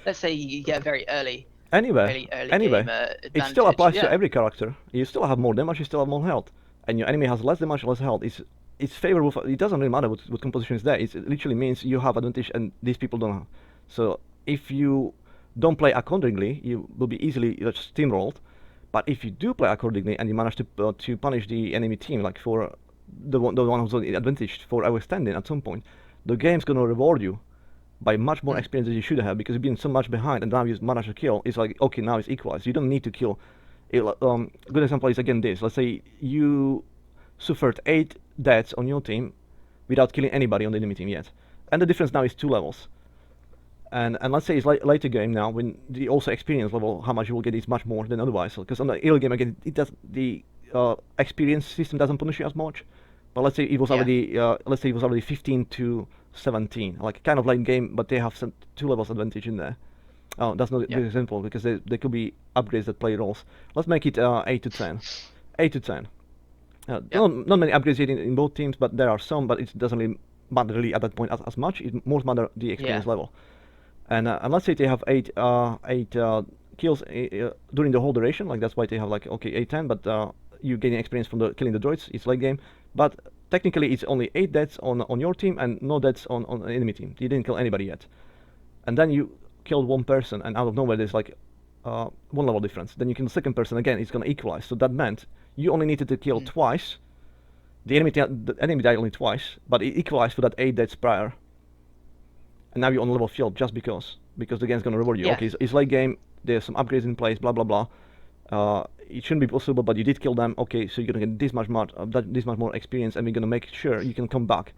[SPEAKER 3] let's say you get a very early
[SPEAKER 2] Anyway,
[SPEAKER 3] game
[SPEAKER 2] it still
[SPEAKER 3] advantage,
[SPEAKER 2] applies to
[SPEAKER 3] yeah.
[SPEAKER 2] every character. You still have more damage, you still have more health, and your enemy has less damage, less health. It's favorable. It doesn't really matter what composition is there. It literally means you have advantage and these people don't have. So if you don't play accordingly, you will be easily steamrolled. But if you do play accordingly and you manage to punish the enemy team, like for the one who's advantaged for overstanding at some point, the game's gonna reward you by much more experience than you should have, because you've been so much behind and now you manage to kill. It's like, okay, now it's equalized. You don't need to kill. Good example is again this. Let's say you suffered 8 deaths on your team without killing anybody on the enemy team yet, and the difference now is 2 levels. And let's say it's later game now, when the also experience level, how much you will get is much more than otherwise. Because on the early game again, it does the experience system doesn't punish you as much. But let's say it was already 15 to 17, like kind of late game, but they have some 2 levels advantage in there. Oh, that's not a good example, because there could be upgrades that play roles. Let's make it 8 to 10. 8 to 10. Not many upgrades yet in both teams, but there are some, but it doesn't really matter really at that point as much. It more matter the experience level. And let's say they have 8 kills during the whole duration, like that's why they have like, okay, 8-10, but you gaining experience from killing the droids. It's late game, but technically it's only 8 deaths on your team and no deaths on the enemy team. You didn't kill anybody yet, and then you killed one person, and out of nowhere there's like 1 level difference. Then you kill the second person again. It's gonna equalize. So that meant you only needed to kill twice. The enemy died only twice, but it equalized for that 8 deaths prior. And now you're on level field just because the game's gonna reward you.
[SPEAKER 3] Yeah.
[SPEAKER 2] Okay, it's late game. There's some upgrades in place. Blah blah blah. It shouldn't be possible, but you did kill them. Okay, so you're gonna get this much more experience, and we're gonna make sure you can come back.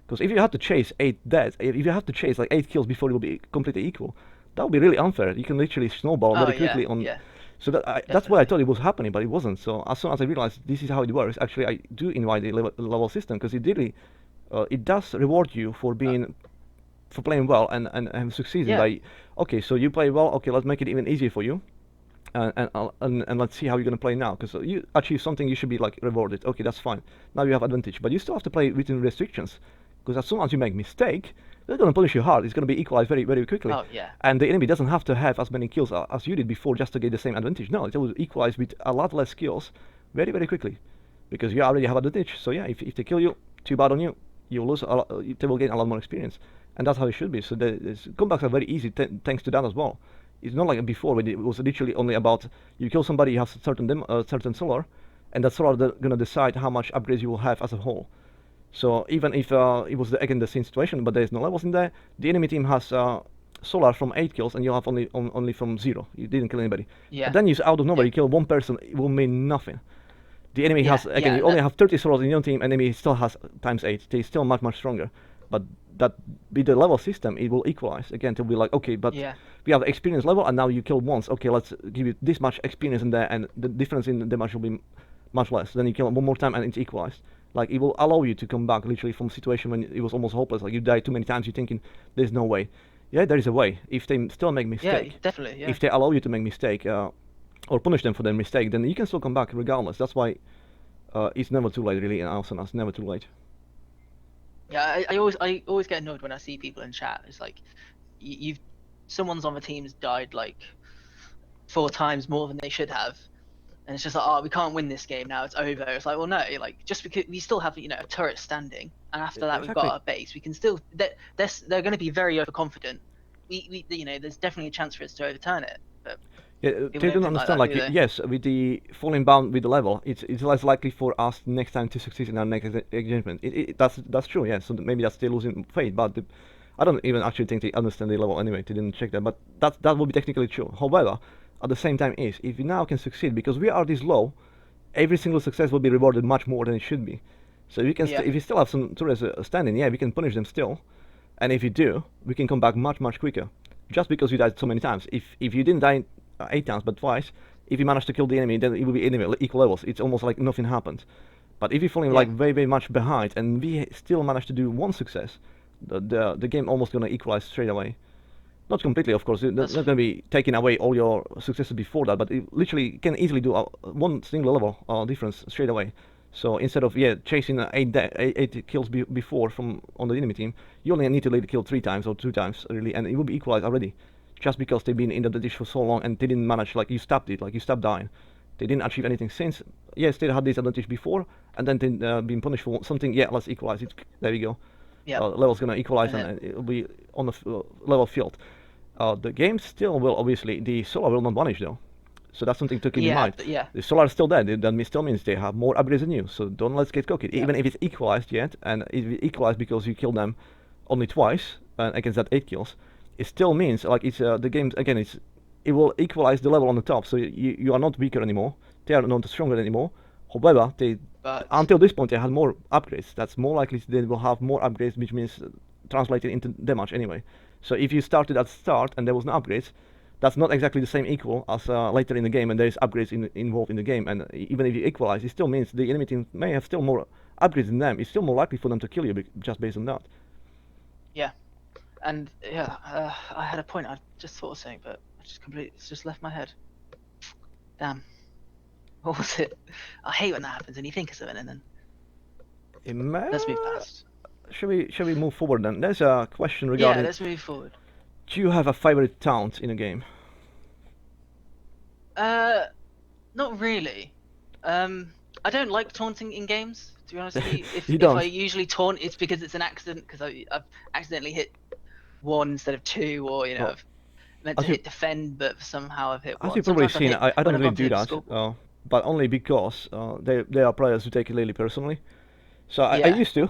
[SPEAKER 2] Because if you have to chase 8 deaths, if you have to chase like 8 kills before it will be completely equal, that would be really unfair. You can literally snowball very quickly on.
[SPEAKER 3] Yeah.
[SPEAKER 2] So that's why I thought it was happening, but it wasn't. So as soon as I realized this is how it works, actually I do invite the level system, because it really it does reward you for being for playing well and succeeding by, okay, so you play well, okay, let's make it even easier for you, and let's see how you're gonna play now, because you achieve something, you should be like rewarded. Okay, that's fine. Now you have advantage, but you still have to play within restrictions, because as soon as you make mistake, they're gonna punish you hard. It's gonna be equalized very very quickly.
[SPEAKER 3] Oh yeah.
[SPEAKER 2] And the enemy doesn't have to have as many kills as you did before just to get the same advantage. No, it will equalize with a lot less kills very very quickly, because you already have advantage. So yeah, if they kill you, too bad on you. You lose they will gain a lot more experience. And that's how it should be. So the comebacks are very easy thanks to that as well. It's not like before when it was literally only about you kill somebody, you have certain solar, and that solar gonna decide how much upgrades you will have as a whole. So even if it was again the same situation, but there's no levels in there, the enemy team has solar from 8 kills, and you have only from 0. You didn't kill anybody.
[SPEAKER 3] Yeah.
[SPEAKER 2] But then you out of nowhere you kill one person, it will mean nothing. The enemy has again, you only have 30 solars in your team, enemy still has times 8. They're still much stronger. But that with the level system, it will equalize again to be like, okay, but we have the experience level, and now you kill once. Okay, let's give you this much experience in there, and the difference in the damage will be much less. Then you kill one more time, and it's equalized. Like it will allow you to come back literally from a situation when it was almost hopeless. Like you died too many times, you're thinking there's no way. Yeah, there is a way. If they still make mistake,
[SPEAKER 3] Yeah, definitely. Yeah.
[SPEAKER 2] if they allow you to make mistake, or punish them for their mistake, then you can still come back regardless. That's why it's never too late, really, in Awesomenauts. Never too late.
[SPEAKER 3] Yeah, I always get annoyed when I see people in chat. It's like someone's on the team's died like 4 times more than they should have, and it's just like, oh, we can't win this game now. It's over. It's like, well, no, like just because we still have a turret standing, and after that we've got our base. We can still they're going to be very overconfident. We there's definitely a chance for us to overturn it. But
[SPEAKER 2] Yeah,
[SPEAKER 3] People
[SPEAKER 2] they
[SPEAKER 3] don't
[SPEAKER 2] don't
[SPEAKER 3] think
[SPEAKER 2] understand.
[SPEAKER 3] like
[SPEAKER 2] Like,
[SPEAKER 3] that, do they?
[SPEAKER 2] yes, with the falling bound with the level, it's less likely for us next time to succeed in our next engagement. That's true. Yeah, so maybe that's still losing faith, but I don't even actually think they understand the level anyway. They didn't check that, but that would be technically true. However, at the same time, is if we now can succeed because we are this low, every single success will be rewarded much more than it should be. So if we can,
[SPEAKER 3] Yeah.
[SPEAKER 2] if we still have some tourists standing, yeah, we can punish them still, and if you do, we can come back much quicker. Just because you died so many times. If you didn't die 8 times but twice, if you manage to kill the enemy, then it will be enemy equal levels. It's almost like nothing happened. But if you're falling
[SPEAKER 3] Yeah.
[SPEAKER 2] like very much behind, and we still manage to do one success, the game almost gonna equalize straight away. Not completely, of course. It's not going to be taking away all your successes before that, but it literally can easily do one single level difference straight away. So instead of chasing eight kills before from on the enemy team, you only need to let it kill 3 times or 2 times really, and it will be equalized already. Just because they've been in the dish for so long and they didn't manage, like you stopped it, like you stopped dying. They didn't achieve anything since. Yes, they had this advantage before, and then they been punished for something. Yeah, let's equalize it. There we go.
[SPEAKER 3] Yeah.
[SPEAKER 2] Level's gonna equalize,
[SPEAKER 3] And
[SPEAKER 2] and it'll be on the level field. The game still will obviously, the solar will not vanish though, so that's something to keep in mind.
[SPEAKER 3] Yeah.
[SPEAKER 2] The solar is still there. That still means they have more upgrades than you. So don't let's get cocky.
[SPEAKER 3] Yeah.
[SPEAKER 2] Even if it's equalized yet, and if it's equalized because you killed them only twice against that 8 kills, it still means like it's the game again. It will equalize the level on the top. So you are not weaker anymore. They are not stronger anymore. However,
[SPEAKER 3] But
[SPEAKER 2] until this point they had more upgrades. That's more likely they will have more upgrades, which means translated into damage anyway. So if you started at start and there was no upgrades, that's not exactly the same equal as later in the game, and there is upgrades involved in the game. And even if you equalize, it still means the enemy team may have still more upgrades than them. It's still more likely for them to kill you just based on that.
[SPEAKER 3] yeah, and yeah, I had a point I just thought of saying, but it's just left my head. Damn. What was it? I hate when that happens and you think of something and then let's move past.
[SPEAKER 2] Shall we move forward then? There's a question
[SPEAKER 3] Yeah,
[SPEAKER 2] regarding.
[SPEAKER 3] let's move forward.
[SPEAKER 2] Do you have a favorite taunt in a game?
[SPEAKER 3] Not really. I don't like taunting in games, to be honest with you.
[SPEAKER 2] You
[SPEAKER 3] If
[SPEAKER 2] don't?
[SPEAKER 3] I usually taunt, it's because it's an accident, because I've accidentally hit 1 instead of 2, or
[SPEAKER 2] Oh.
[SPEAKER 3] I've meant to
[SPEAKER 2] As you-
[SPEAKER 3] hit defend, but somehow I've hit
[SPEAKER 2] As
[SPEAKER 3] 1.
[SPEAKER 2] you've probably
[SPEAKER 3] Sometimes I've
[SPEAKER 2] seen,
[SPEAKER 3] hit-
[SPEAKER 2] I don't
[SPEAKER 3] when I've
[SPEAKER 2] really
[SPEAKER 3] gone to
[SPEAKER 2] do
[SPEAKER 3] hit
[SPEAKER 2] that,
[SPEAKER 3] scoreboard.
[SPEAKER 2] but only because there are players who take it really personally. So I
[SPEAKER 3] Yeah.
[SPEAKER 2] used to,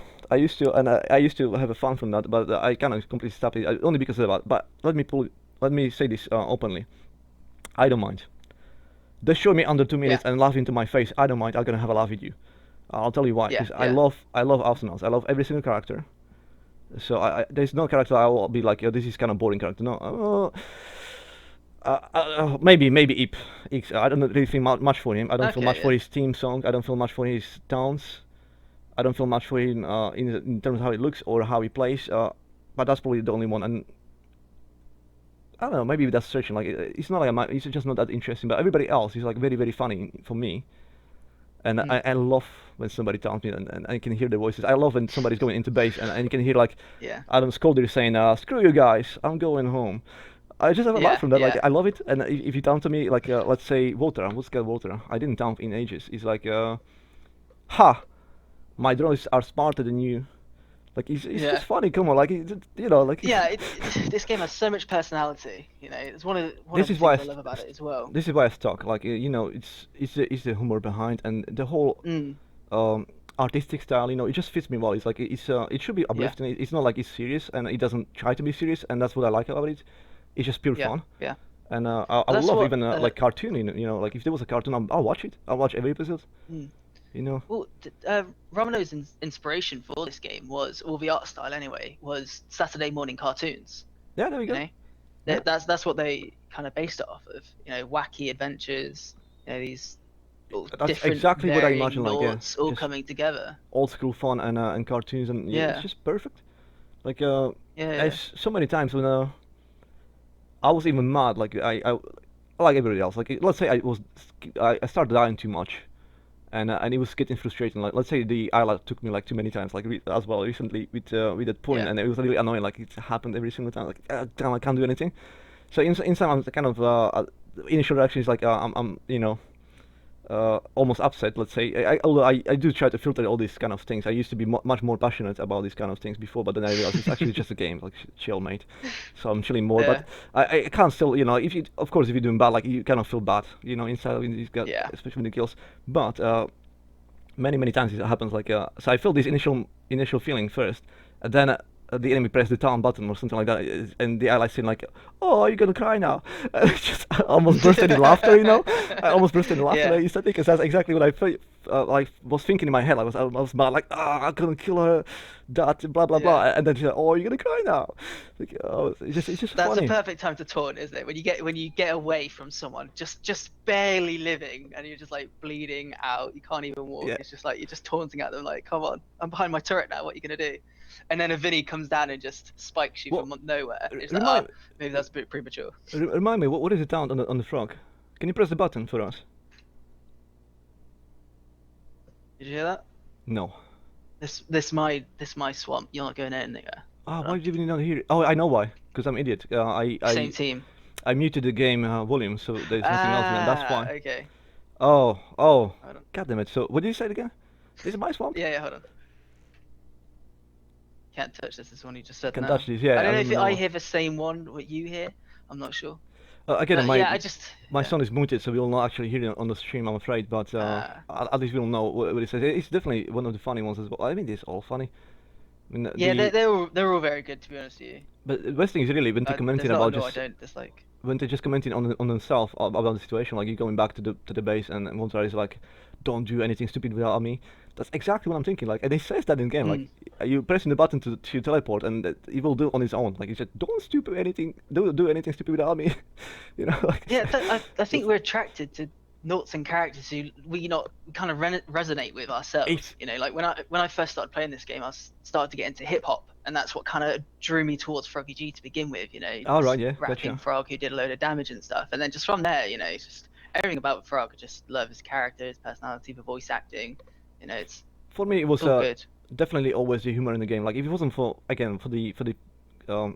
[SPEAKER 2] and I used to have a fun from that, but I kind of completely stopped it only because of that. But let me say this openly. I don't mind. They show me under 2 minutes and laugh into my face. I don't mind. I'm gonna have a laugh at you. I'll tell you why.
[SPEAKER 3] Yeah,
[SPEAKER 2] Because
[SPEAKER 3] yeah.
[SPEAKER 2] I love Awesomenauts. I love every single character. So there's no character I will be like, this is kind of boring character. No. Maybe Ip. I don't really feel much for him. I don't feel
[SPEAKER 3] Okay,
[SPEAKER 2] much for
[SPEAKER 3] yeah.
[SPEAKER 2] his theme song. I don't feel much for his taunts. I don't feel much for him in terms of how he looks or how he plays. But that's probably the only one. And I don't know. Maybe that's searching. Like it's not like it's just not that interesting. But everybody else is like very funny for me. And I love when somebody taunts me and I can hear their voices. I love when somebody's going into base and you can hear like
[SPEAKER 3] Yeah.
[SPEAKER 2] Adam Skolder saying, "Screw you guys, I'm going home." I just have a
[SPEAKER 3] Yeah,
[SPEAKER 2] laugh from that. Like
[SPEAKER 3] yeah.
[SPEAKER 2] I love it. And if you taunt to me, like let's say Walter, what's called Walter? I didn't taunt in ages. He's like, "Ha, my drones are smarter than you." Like it's
[SPEAKER 3] Yeah.
[SPEAKER 2] just funny. Come on, like like.
[SPEAKER 3] Yeah, this game has so much personality. It's one of
[SPEAKER 2] This
[SPEAKER 3] the
[SPEAKER 2] is
[SPEAKER 3] things
[SPEAKER 2] why
[SPEAKER 3] I love about it as well.
[SPEAKER 2] This is why I stuck. Like it's the humor behind and the whole artistic style. It just fits me well. It's like it should be uplifting. It's not like it's serious and it doesn't try to be serious, and that's what I like about it. It's just pure fun.
[SPEAKER 3] Yeah.
[SPEAKER 2] And I
[SPEAKER 3] That's
[SPEAKER 2] love
[SPEAKER 3] what,
[SPEAKER 2] even like cartooning. Like if there was a cartoon, I'll watch it. I'll watch every episode.
[SPEAKER 3] Well, Romano's inspiration for this game was, or the art style anyway, was Saturday morning cartoons.
[SPEAKER 2] Yeah, there we go. Yeah.
[SPEAKER 3] That's what they kind of based it off of. Wacky adventures. These
[SPEAKER 2] That's
[SPEAKER 3] different
[SPEAKER 2] exactly what I
[SPEAKER 3] varying
[SPEAKER 2] imagine. Like
[SPEAKER 3] noughts all
[SPEAKER 2] just
[SPEAKER 3] coming together.
[SPEAKER 2] old school fun and cartoons and it's just perfect. Like
[SPEAKER 3] Yeah.
[SPEAKER 2] there's so many times when I was even mad. Like I like everybody else. Like let's say I started dying too much, and it was getting frustrating. Like let's say the island took me like too many times. Like as well recently with that point, and it was really annoying. Like it happened every single time. Like damn, I can't do anything. So inside I'm kind of initial reaction is like I'm almost upset, let's say. Although I do try to filter all these kind of things. I used to be much more passionate about these kind of things before, but then I realized it's actually just a game, like chill, mate. So I'm chilling more.
[SPEAKER 3] Yeah.
[SPEAKER 2] But I can't still, if you, of course, if you're doing bad, like you kind of feel bad, inside when you got,
[SPEAKER 3] Yeah.
[SPEAKER 2] especially when the kills. But many times it happens. Like so, I feel this initial feeling first, and then. The enemy pressed the taunt button or something like that, and the allies saying like, "Oh, are you gonna cry now?" I almost bursted in laughter. I almost bursted in laughter
[SPEAKER 3] Yeah.
[SPEAKER 2] instantly because that's exactly what I was thinking in my head. I was mad, like, I couldn't kill her, that blah blah blah,
[SPEAKER 3] Yeah.
[SPEAKER 2] and then she's like, "Oh, you're gonna cry now." Like, oh, it's just
[SPEAKER 3] That's a
[SPEAKER 2] funny.
[SPEAKER 3] perfect time to taunt, isn't it? When you get away from someone, just barely living, and you're just like bleeding out. You can't even walk.
[SPEAKER 2] Yeah.
[SPEAKER 3] It's just like you're just taunting at them, like, "Come on, I'm behind my turret now. What are you gonna do?" And then a Vinny comes down and just spikes you
[SPEAKER 2] Well,
[SPEAKER 3] from nowhere. It's like,
[SPEAKER 2] remind
[SPEAKER 3] maybe that's a bit premature.
[SPEAKER 2] remind me, what is the taunt on the frog? Can you press the button for us?
[SPEAKER 3] Did you hear that?
[SPEAKER 2] No.
[SPEAKER 3] This my swamp. You're not going anywhere.
[SPEAKER 2] Ah,
[SPEAKER 3] Hold
[SPEAKER 2] why
[SPEAKER 3] on.
[SPEAKER 2] did you not hear it? Oh, I know why. Because I'm idiot.
[SPEAKER 3] Same team.
[SPEAKER 2] I muted the game volume, so there's nothing else, and that's why.
[SPEAKER 3] Okay.
[SPEAKER 2] Oh,
[SPEAKER 3] Hold on.
[SPEAKER 2] god damn it. So, what did you say again? This is my swamp?
[SPEAKER 3] Yeah, hold on. Can't touch this. This is one you just said
[SPEAKER 2] Can
[SPEAKER 3] now.
[SPEAKER 2] touch this, yeah.
[SPEAKER 3] I don't know if I
[SPEAKER 2] know.
[SPEAKER 3] hear the same one what you hear. I'm not sure.
[SPEAKER 2] Again,
[SPEAKER 3] Yeah, I just.
[SPEAKER 2] my
[SPEAKER 3] Yeah.
[SPEAKER 2] son is muted, so we will not actually hear it on the stream, I'm afraid. But at least we'll know what it says. It's definitely one of the funny ones as well. I mean, it's all funny. I mean,
[SPEAKER 3] Yeah, they're all very good, to be honest with you.
[SPEAKER 2] but the best thing is really when they're
[SPEAKER 3] There's
[SPEAKER 2] commenting
[SPEAKER 3] not
[SPEAKER 2] about
[SPEAKER 3] a no I
[SPEAKER 2] just
[SPEAKER 3] don't dislike.
[SPEAKER 2] when they're just commenting on themselves about the situation, like you going back to the base and Monterey is like, don't do anything stupid without me. That's exactly what I'm thinking. Like, and they says that in game. Like, you pressing the button to teleport, and he will do it on his own. Like, he said, don't do anything stupid without me. Like.
[SPEAKER 3] Yeah, I think we're attracted to noughts and characters who we kind of resonate with ourselves. Like when I first started playing this game, started to get into hip hop, and that's what kind of drew me towards Froggy G to begin with.
[SPEAKER 2] Oh, right, yeah,
[SPEAKER 3] rapping
[SPEAKER 2] gotcha.
[SPEAKER 3] Frog who did a load of damage and stuff, and then just from there, it's just everything about Frog. I just love his character, his personality, the voice acting. It's
[SPEAKER 2] for me it was
[SPEAKER 3] all good.
[SPEAKER 2] definitely always the humor in the game. Like if it wasn't for the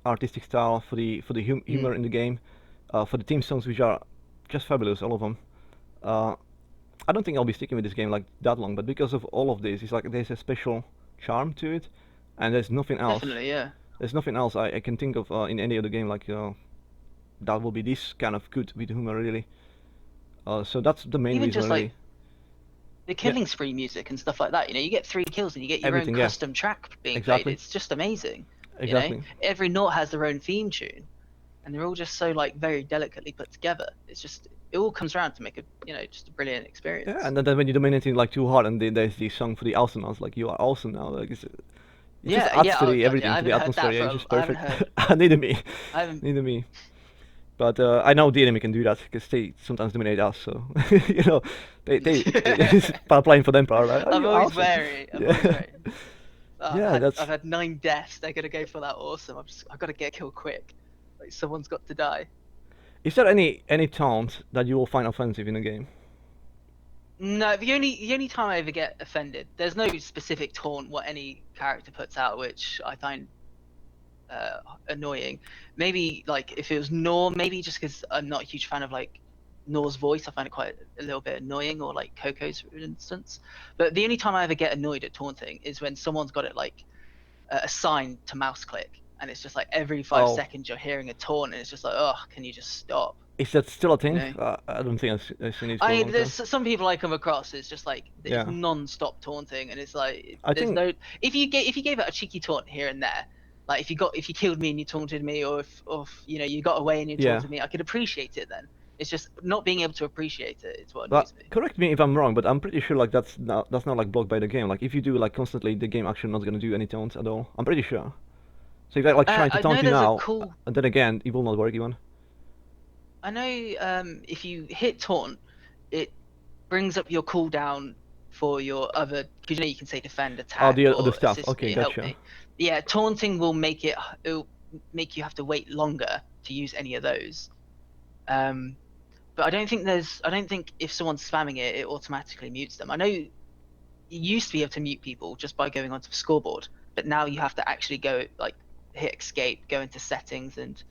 [SPEAKER 2] artistic style, for the humor in the game, for the theme songs which are just fabulous, all of them. I don't think I'll be sticking with this game like that long, but because of all of this, it's like there's a special charm to it, and there's nothing else.
[SPEAKER 3] Definitely, yeah.
[SPEAKER 2] There's nothing else I can think of in any other game like that will be this kind of good with humor really. So that's the main
[SPEAKER 3] Even
[SPEAKER 2] reason
[SPEAKER 3] just
[SPEAKER 2] really.
[SPEAKER 3] like the killing spree music and stuff like that. You get 3 kills and you get your
[SPEAKER 2] Everything,
[SPEAKER 3] own
[SPEAKER 2] yeah.
[SPEAKER 3] custom track being
[SPEAKER 2] Exactly.
[SPEAKER 3] played. It's just amazing.
[SPEAKER 2] Exactly.
[SPEAKER 3] Every note has their own theme tune, and they're all just so like very delicately put together. It all comes around to make just a brilliant experience.
[SPEAKER 2] Yeah, and then when you dominate it like too hard, and there's the song for the Awesomenauts, like you are awesome now, like it just adds to everything, to the atmosphere. Yeah, it's just perfect. Neither me. Neither me. But I know the enemy can do that because they sometimes dominate us, so they it's playing for them, right?
[SPEAKER 3] I'm always wary.
[SPEAKER 2] I've
[SPEAKER 3] had 9 deaths. They're gonna go for that awesome. I've got to get killed quick. Like someone's got to die.
[SPEAKER 2] Is there any taunt that you will find offensive in the game?
[SPEAKER 3] No, the only time I ever get offended, there's no specific taunt what any character puts out, which I find annoying. Maybe like if it was Nor, maybe just because I'm not a huge fan of like Nor's voice, I find it quite a little bit annoying, or like Coco's for instance. But the only time I ever get annoyed at taunting is when someone's got it like assigned to mouse click, and it's just like every 5 seconds you're hearing a taunt, and it's just like, oh, can you just stop?
[SPEAKER 2] Is that still a thing? I don't think I've seen it.
[SPEAKER 3] There's some people I come across. It's just like it's non-stop taunting, and it's like if you gave it a cheeky taunt here and there, like if you killed me and you taunted me, or if you got away and you taunted me, I could appreciate it then. It's just not being able to appreciate it. It's what annoys me.
[SPEAKER 2] Correct me if I'm wrong, but I'm pretty sure like that's not like blocked by the game. Like if you do like constantly, the game actually not gonna do any taunts at all. I'm pretty sure. So if they're like trying to taunt you now, and then again, it will not work even.
[SPEAKER 3] I know if you hit taunt, it brings up your cooldown for your other, because you can say defend, attack,
[SPEAKER 2] the
[SPEAKER 3] or
[SPEAKER 2] other stuff.
[SPEAKER 3] assist
[SPEAKER 2] Okay,
[SPEAKER 3] me,
[SPEAKER 2] gotcha.
[SPEAKER 3] help me. Yeah, taunting will it'll make you have to wait longer to use any of those. But I don't think if someone's spamming it, it automatically mutes them. I know you used to be able to mute people just by going onto the scoreboard, but now you have to actually go like hit escape, go into settings, and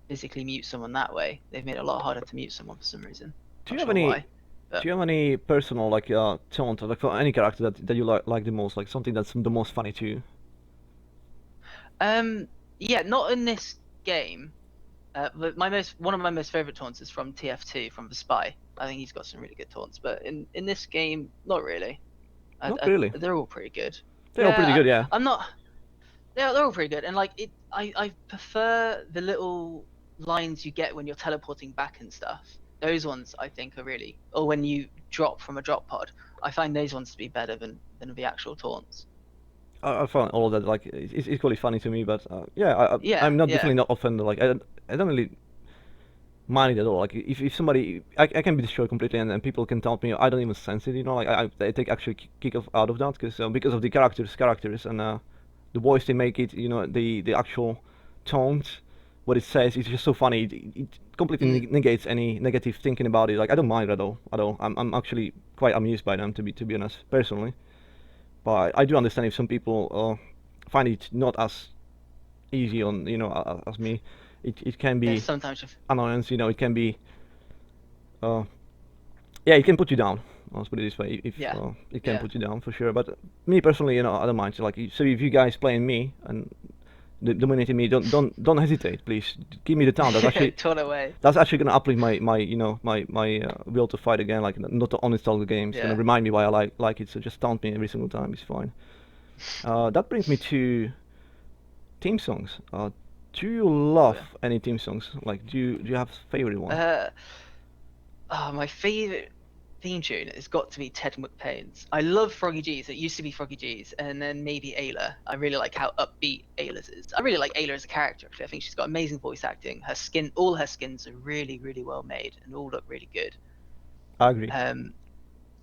[SPEAKER 3] physically mute someone that way. They've made it a lot harder to mute someone for some reason.
[SPEAKER 2] Do you have any
[SPEAKER 3] But,
[SPEAKER 2] Do you have any personal like taunt like for any character that you like the most, like something that's the most funny to you?
[SPEAKER 3] yeah, not in this game. But one of my most favorite taunts is from TF2 from the Spy. I think he's got some really good taunts, but in this game, not really.
[SPEAKER 2] Not really.
[SPEAKER 3] They're all pretty good.
[SPEAKER 2] They're all pretty good, yeah.
[SPEAKER 3] I'm not. They're all pretty good, and like it, I prefer the little lines you get when you're teleporting back and stuff. Those ones I think are really, or when you drop from a drop pod. I find those ones to be better than the actual taunts.
[SPEAKER 2] I find all of that like it's equally funny to me, but yeah,
[SPEAKER 3] Yeah,
[SPEAKER 2] I'm not
[SPEAKER 3] yeah.
[SPEAKER 2] definitely not offended. Like I don't really mind it at all. Like if somebody I can be destroyed completely and people can taunt me, I don't even sense it. You know, like I take actually kick off out of that because of the characters and the voice they make it. You know, the actual taunt, what it says, it's just so funny. It completely
[SPEAKER 3] Mm,
[SPEAKER 2] negates any negative thinking about it. Like I don't mind it at all. At all. I'm actually quite amused by them to be honest, personally. But I do understand if some people find it not as easy on as me. It can
[SPEAKER 3] yeah,
[SPEAKER 2] be
[SPEAKER 3] sometimes.
[SPEAKER 2] annoyance. You know, it can be uh, yeah, it can put you down. Let's put it this way. If
[SPEAKER 3] Yeah,
[SPEAKER 2] it can
[SPEAKER 3] yeah.
[SPEAKER 2] put you down for sure. But me personally, I don't mind. So like, so if you guys playing me and dominating me, don't hesitate, please. Give me the town.
[SPEAKER 3] Torn away.
[SPEAKER 2] That's actually gonna uplift my will to fight again. Like not to uninstall the game. It's gonna
[SPEAKER 3] Yeah.
[SPEAKER 2] remind me why I like it. So just taunt me every single time. It's fine. That brings me to theme songs. Do you
[SPEAKER 3] Oh
[SPEAKER 2] love
[SPEAKER 3] yeah.
[SPEAKER 2] any theme songs? Like, do you have favorite one?
[SPEAKER 3] Uh, oh, my favorite theme tune has got to be Ted McPain's. I love Froggy G's. It used to be Froggy G's, and then maybe Ayla. I really like how upbeat Ayla's is. I really like Ayla as a character. Actually, I think she's got amazing voice acting. All her skins are really, really well made and all look really good.
[SPEAKER 2] I agree.
[SPEAKER 3] Um,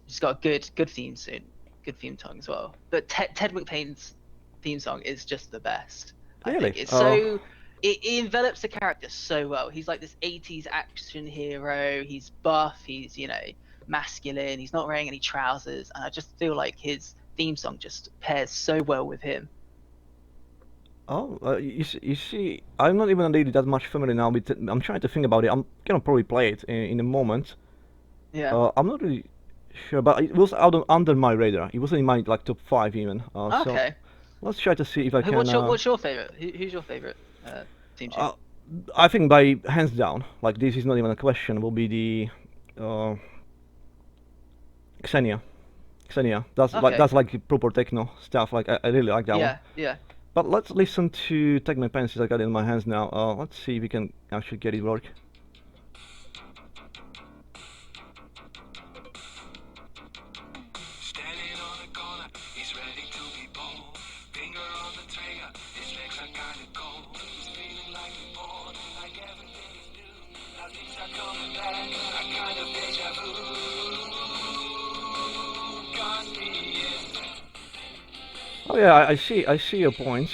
[SPEAKER 3] she's got a good theme tune, good theme song as well. But Ted McPain's theme song is just the best. I think
[SPEAKER 2] Really?
[SPEAKER 3] it's so it envelops the character so well. He's like this 80s action hero. He's buff. He's masculine. He's not wearing any trousers, and I just feel like his theme song just pairs so well with him.
[SPEAKER 2] Oh, you see, I'm not even really that much familiar now. I'm trying to think about it. I'm gonna probably play it in a moment.
[SPEAKER 3] Yeah.
[SPEAKER 2] I'm not really sure, but it was under my radar. It wasn't in my like top five even. So
[SPEAKER 3] Okay.
[SPEAKER 2] let's try to see if I can.
[SPEAKER 3] What's your favorite? Who's your favorite theme tune?
[SPEAKER 2] Uh, I think by hands down, like this is not even a question, will be the Xenia. Xenia.
[SPEAKER 3] Okay.
[SPEAKER 2] That's like proper techno stuff. Like I really like that one.
[SPEAKER 3] Yeah. Yeah.
[SPEAKER 2] But let's listen to Take My Pen since I got it in my hands now. Let's see if we can actually get it work.
[SPEAKER 1] Standing on the corner, he's ready to be bold. Finger on the trigger, his legs are kind of cold. He's feeling like he's bored, like everything is new. Now things are coming back, a kind of deja vu. Got me in.
[SPEAKER 2] Oh yeah, I see your point.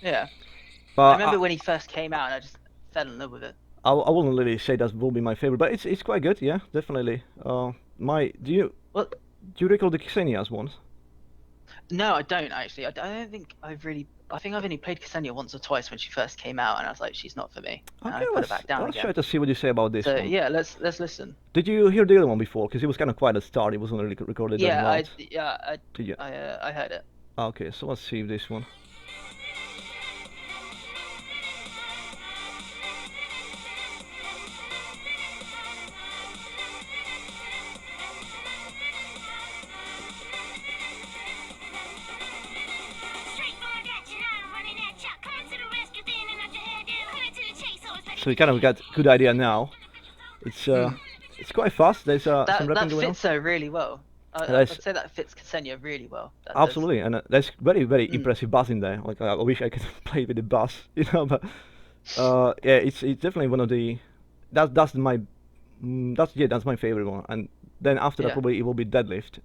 [SPEAKER 3] Yeah. I
[SPEAKER 2] But
[SPEAKER 3] remember when he first came out, and I just fell in love with it.
[SPEAKER 2] I wouldn't really say that will be my favorite, but it's quite good. Yeah, definitely. My
[SPEAKER 3] Well,
[SPEAKER 2] do you recall the Xenia's ones?
[SPEAKER 3] no, I don't actually. I don't think I've really. I think I've only played Ksenia once or twice when she first came out, and I was like, she's not for me, and
[SPEAKER 2] Okay,
[SPEAKER 3] I put it back down
[SPEAKER 2] let's try
[SPEAKER 3] again.
[SPEAKER 2] to see what you say about this
[SPEAKER 3] So
[SPEAKER 2] one.
[SPEAKER 3] yeah, let's listen.
[SPEAKER 2] Did you hear the other one before? Because it was kind of quiet at the start. It wasn't really recorded that
[SPEAKER 3] Yeah,
[SPEAKER 2] loud. Did you?
[SPEAKER 3] I heard it.
[SPEAKER 2] Okay, so let's see if this one. So you kind of got good idea now. It's uh,
[SPEAKER 3] Mm.
[SPEAKER 2] it's quite fast. There's some rapping
[SPEAKER 3] That
[SPEAKER 2] going on.
[SPEAKER 3] fits her really well.
[SPEAKER 2] There's
[SPEAKER 3] I'd say that fits Ksenia really well. That does.
[SPEAKER 2] absolutely, and there's very
[SPEAKER 3] Mm.
[SPEAKER 2] impressive bass in there. Like I wish I could play with the bass, but yeah, it's definitely one of the that's my that's my favorite one. And then after that
[SPEAKER 3] Yeah.
[SPEAKER 2] probably it will be Deadlift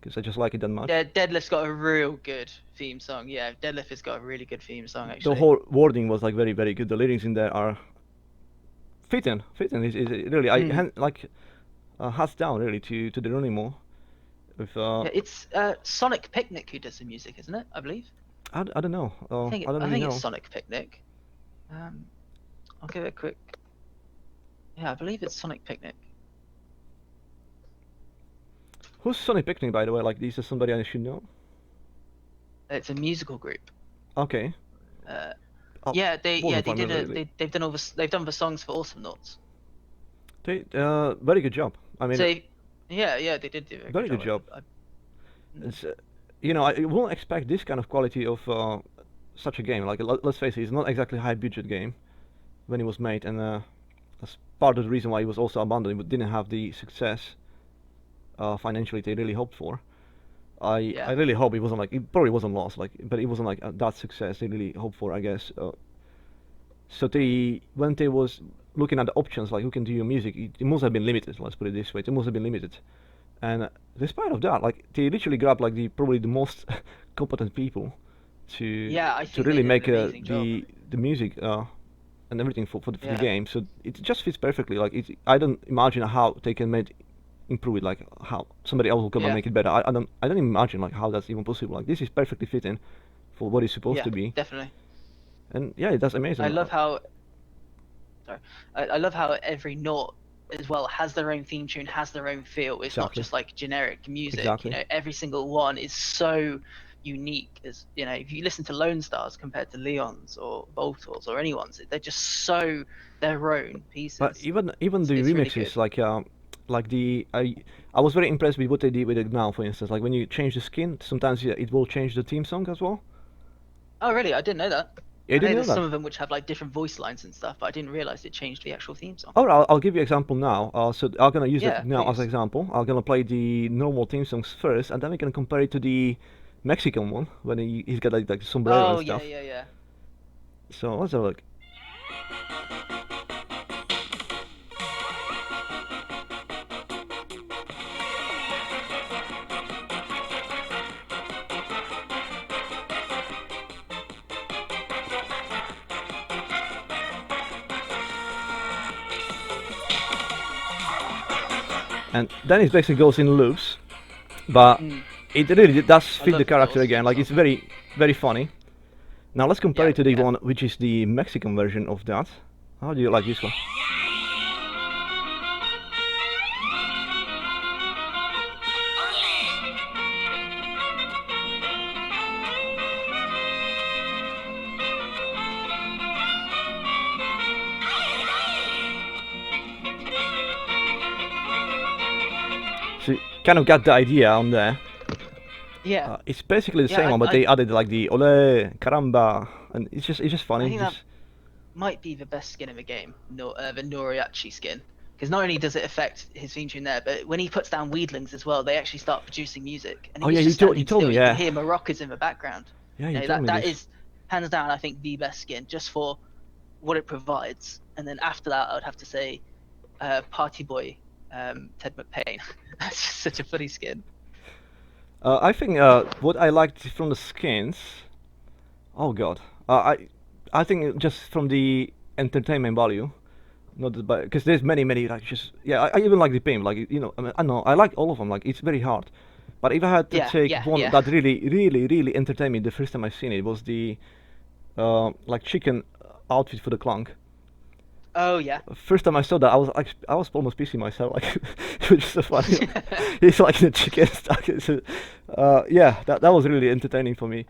[SPEAKER 2] because I just like it that much.
[SPEAKER 3] Yeah, Deadlift's got a real good theme song. Yeah, Deadlift has got a really good theme song
[SPEAKER 2] The
[SPEAKER 3] actually.
[SPEAKER 2] whole wording was like very good. The lyrics in there are fitting is really
[SPEAKER 3] Mm.
[SPEAKER 2] like hats down really to the Runimo with
[SPEAKER 3] Yeah, it's Sonic Picnic who does the music, isn't it? I believe.
[SPEAKER 2] I don't know. I don't
[SPEAKER 3] I
[SPEAKER 2] really
[SPEAKER 3] think it's
[SPEAKER 2] know.
[SPEAKER 3] Sonic Picnic. I'll give it a quick. Yeah, I believe it's Sonic Picnic.
[SPEAKER 2] Who's Sonic Picnic, by the way? Like, is this somebody I should know?
[SPEAKER 3] It's a musical group.
[SPEAKER 2] Okay.
[SPEAKER 3] Uh,
[SPEAKER 2] Oh,
[SPEAKER 3] yeah, they
[SPEAKER 2] wasn't
[SPEAKER 3] did
[SPEAKER 2] familiar really.
[SPEAKER 3] they've done they've done the songs for Awesomenauts.
[SPEAKER 2] Very good job. I mean,
[SPEAKER 3] So yeah, they did do a very
[SPEAKER 2] very
[SPEAKER 3] good
[SPEAKER 2] good
[SPEAKER 3] job.
[SPEAKER 2] job. It's, I won't expect this kind of quality of such a game. Like, let's face it, it's not exactly a high budget game when it was made, and that's part of the reason why it was also abandoned. It didn't have the success financially they really hoped for. I really hope it wasn't like, it probably wasn't lost, like, but it wasn't like that success they really hoped for, I guess. So when they was looking at the options, like who can do your music, it must have been limited. Let's put it this way, it must have been limited. And despite of that, like they literally grabbed like probably the most competent people to
[SPEAKER 3] I think
[SPEAKER 2] really
[SPEAKER 3] they did
[SPEAKER 2] make
[SPEAKER 3] an amazing job.
[SPEAKER 2] the music and everything for the
[SPEAKER 3] Yeah.
[SPEAKER 2] game. So it just fits perfectly. Like I don't imagine how they can improve it. Like how somebody else will come and
[SPEAKER 3] Yeah.
[SPEAKER 2] make it better. I don't imagine like how that's even possible. Like this is perfectly fitting for what it's supposed
[SPEAKER 3] Yeah,
[SPEAKER 2] to be.
[SPEAKER 3] definitely.
[SPEAKER 2] And yeah, that's amazing.
[SPEAKER 3] I love how. Sorry, I love how every note as well has their own theme tune, has their own feel. It's not
[SPEAKER 2] Exactly.
[SPEAKER 3] just like generic music.
[SPEAKER 2] Exactly.
[SPEAKER 3] You know, every single one is so unique. As you know, if you listen to Lone Stars compared to Leon's or Voltor's or anyone's, they're just so their own pieces.
[SPEAKER 2] But even the
[SPEAKER 3] it's really
[SPEAKER 2] remixes,
[SPEAKER 3] good.
[SPEAKER 2] like I was very impressed with what they did with it now. For instance, like when you change the skin, sometimes it will change the theme song as well.
[SPEAKER 3] Oh, really? I didn't know that.
[SPEAKER 2] Yeah,
[SPEAKER 3] I
[SPEAKER 2] didn't
[SPEAKER 3] know
[SPEAKER 2] know
[SPEAKER 3] there's some
[SPEAKER 2] that.
[SPEAKER 3] of them which have like different voice lines and stuff, but I didn't realize it changed the actual theme song.
[SPEAKER 2] Oh, I'll give you an example now. So I'm gonna use
[SPEAKER 3] Yeah,
[SPEAKER 2] it now as an
[SPEAKER 3] please.
[SPEAKER 2] example. I'm gonna play the normal theme songs first, and then we can compare it to the Mexican one when he's got like sombrero
[SPEAKER 3] Oh,
[SPEAKER 2] and stuff.
[SPEAKER 3] yeah.
[SPEAKER 2] So let's have a look. And then it basically goes in loops, but it really does fit the
[SPEAKER 3] love
[SPEAKER 2] character
[SPEAKER 3] those
[SPEAKER 2] again. Like it's
[SPEAKER 3] songs.
[SPEAKER 2] very, very funny. Now let's compare it to the
[SPEAKER 3] Yeah.
[SPEAKER 2] one which is the Mexican version of that. How do you like this one? So you kind of got the idea on there.
[SPEAKER 3] Yeah.
[SPEAKER 2] It's basically the
[SPEAKER 3] Yeah,
[SPEAKER 2] same one, but they added like the ole, caramba, and it's just funny.
[SPEAKER 3] I think that might be the best skin in the game, the Noriachi skin. Because not only does it affect his theme tune there, but when he puts down weedlings as well, they actually start producing music. And
[SPEAKER 2] Oh,
[SPEAKER 3] he's
[SPEAKER 2] yeah,
[SPEAKER 3] just
[SPEAKER 2] you
[SPEAKER 3] standing
[SPEAKER 2] told
[SPEAKER 3] still.
[SPEAKER 2] me,
[SPEAKER 3] You
[SPEAKER 2] yeah.
[SPEAKER 3] can hear maracas in the background.
[SPEAKER 2] Yeah, you
[SPEAKER 3] You know,
[SPEAKER 2] told me
[SPEAKER 3] that
[SPEAKER 2] this.
[SPEAKER 3] is hands down, I think, the best skin, just for what it provides. And then after that, I would have to say Party Boy, Ted McPain. That's just such a funny skin.
[SPEAKER 2] I think what I liked from the skins. Oh God, I think just from the entertainment value, not because there's many like just yeah. I even like the paint. Like I mean, I know I like all of them. Like it's very hard, but if I had to take one
[SPEAKER 3] Yeah.
[SPEAKER 2] that really entertained me the first time I seen it was the like chicken outfit for the clunk.
[SPEAKER 3] Oh, yeah.
[SPEAKER 2] First time I saw that, I was almost pissing myself. Like it was just so funny. It's like the chicken stuck. Yeah, that was really entertaining for me.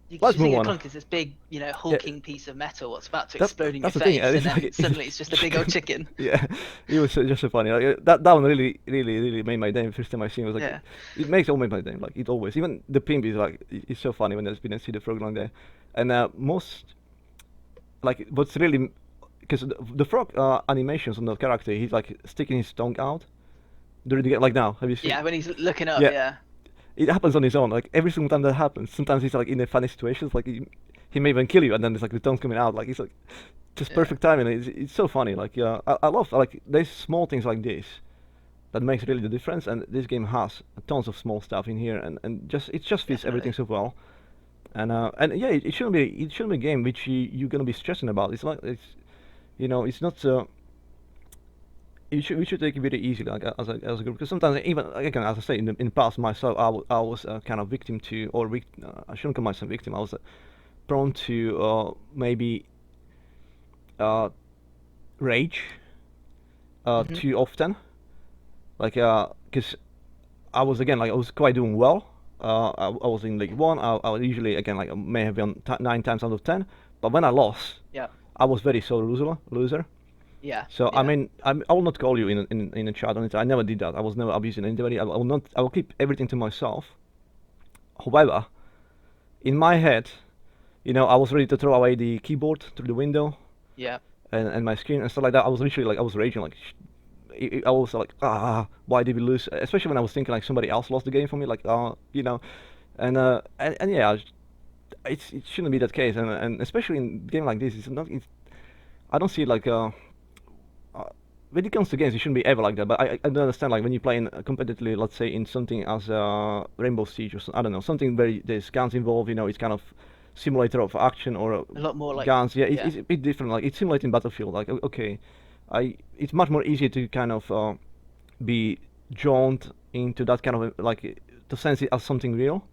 [SPEAKER 3] You
[SPEAKER 2] Let's
[SPEAKER 3] think
[SPEAKER 2] move
[SPEAKER 3] a
[SPEAKER 2] on.
[SPEAKER 3] clunk is this big, hulking piece of metal what's about to
[SPEAKER 2] That's-
[SPEAKER 3] explode in your
[SPEAKER 2] that's the thing,
[SPEAKER 3] face, and
[SPEAKER 2] it's
[SPEAKER 3] then
[SPEAKER 2] like-
[SPEAKER 3] suddenly it's just a big old chicken.
[SPEAKER 2] Yeah, it was just so funny. Like, that one really made my day. First time I seen it was like
[SPEAKER 3] Yeah.
[SPEAKER 2] it makes always my day. Like it always. Even the pimp is like it's so funny when there's been see the frog along there, and most like what's really because the frog animations on the character, he's like sticking his tongue out during the game. Like now, have you seen?
[SPEAKER 3] Yeah, when he's looking up,
[SPEAKER 2] Yeah.
[SPEAKER 3] yeah.
[SPEAKER 2] It happens on his own. Like every single time that happens, sometimes he's like in a funny situations. Like he may even kill you, and then there's like the tongue's coming out. Like it's like just
[SPEAKER 3] Yeah.
[SPEAKER 2] perfect timing. It's so funny. Like I love like there's small things like this that makes really the difference. And this game has tons of small stuff in here, and just it just fits everything so well. And yeah, it shouldn't be a game which you're gonna be stressing about. It's like it's not. We should take it very easily, like as a group, because sometimes even again, as I say, in the past myself, I was kind of victim to, or I shouldn't call myself victim. I was prone to maybe rage too often, like because I was again like I was quite doing well. I was in League One. I was usually again like may have been 9 times out of 10. But when I lost,
[SPEAKER 3] Yeah.
[SPEAKER 2] I was very sore loser.
[SPEAKER 3] Yeah.
[SPEAKER 2] So
[SPEAKER 3] yeah.
[SPEAKER 2] I mean, I will not call you in a chat on it. I never did that. I was never abusing anybody. I will not. I will keep everything to myself. However, in my head, I was ready to throw away the keyboard through the window
[SPEAKER 3] Yeah.
[SPEAKER 2] and my screen and stuff like that. I was literally like I was raging like. I was like, why did we lose? Especially when I was thinking like somebody else lost the game for me, like, and yeah, it shouldn't be that case, and especially in a game like this, it's not. I don't see it like when it comes to games, it shouldn't be ever like that. But I don't understand like when you play in competitively, let's say in something as Rainbow Siege or I don't know, something where there's guns involved. It's kind of simulator of action or
[SPEAKER 3] A lot more like
[SPEAKER 2] guns. Yeah, it's a bit different. Like it's simulating Battlefield. Like okay, it's much more easier to kind of be drawn into that kind of like to sense it as something real,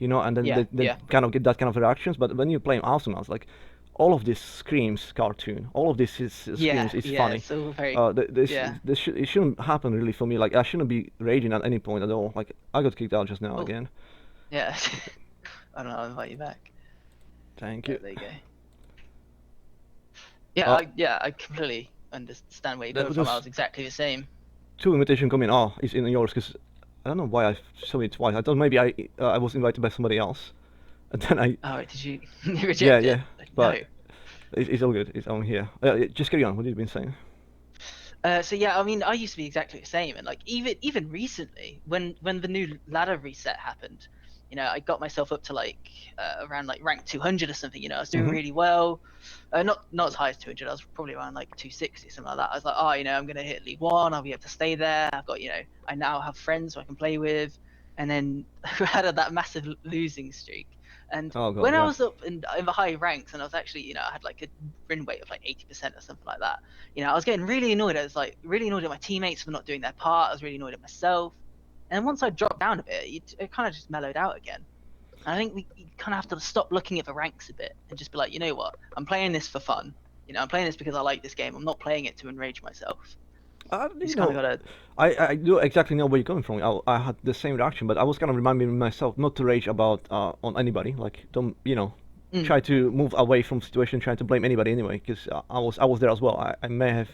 [SPEAKER 2] and then kind of get that kind of reactions. But when you play Awesomenauts, like all of this screams cartoon, all of this screams is funny.
[SPEAKER 3] It's all very
[SPEAKER 2] It shouldn't happen really for me. Like I shouldn't be raging at any point at all. Like I got kicked out just now again.
[SPEAKER 3] Yeah. I don't know. I'll invite you back.
[SPEAKER 2] Thank you.
[SPEAKER 3] There you go. Yeah, I completely understand where you're coming from. I was exactly the same.
[SPEAKER 2] 2 invitations coming. Oh, it's in yours because I don't know why I saw it twice. I thought maybe I was invited by somebody else, and then I.
[SPEAKER 3] Oh, wait, did you reject it?
[SPEAKER 2] Yeah, but
[SPEAKER 3] no.
[SPEAKER 2] It's all good. It's on here. Just carry on. What have you been saying?
[SPEAKER 3] So yeah, I mean, I used to be exactly the same, and like even recently, when the new ladder reset happened, I got myself up to like around like rank 200 or something. I was doing really well. Not as high as 200. I was probably around like 260, something like that. I was like, I'm gonna hit League One. I'll be able to stay there. I've got, I now have friends who I can play with, and then I had that massive losing streak. And when I was up in the high ranks, and I was actually, I had like a win rate of like 80% or something like that. I was getting really annoyed. I was like really annoyed at my teammates for not doing their part. I was really annoyed at myself. And once I dropped down a bit, it kind of just mellowed out again. And I think we kind of have to stop looking at the ranks a bit and just be like, you know what? I'm playing this for fun. I'm playing this because I like this game. I'm not playing it to enrage myself.
[SPEAKER 2] I do exactly know where you're coming from. I had the same reaction, but I was kind of reminding myself not to rage about on anybody. Like don't try to move away from situation, trying to blame anybody anyway. Because I was there as well. I may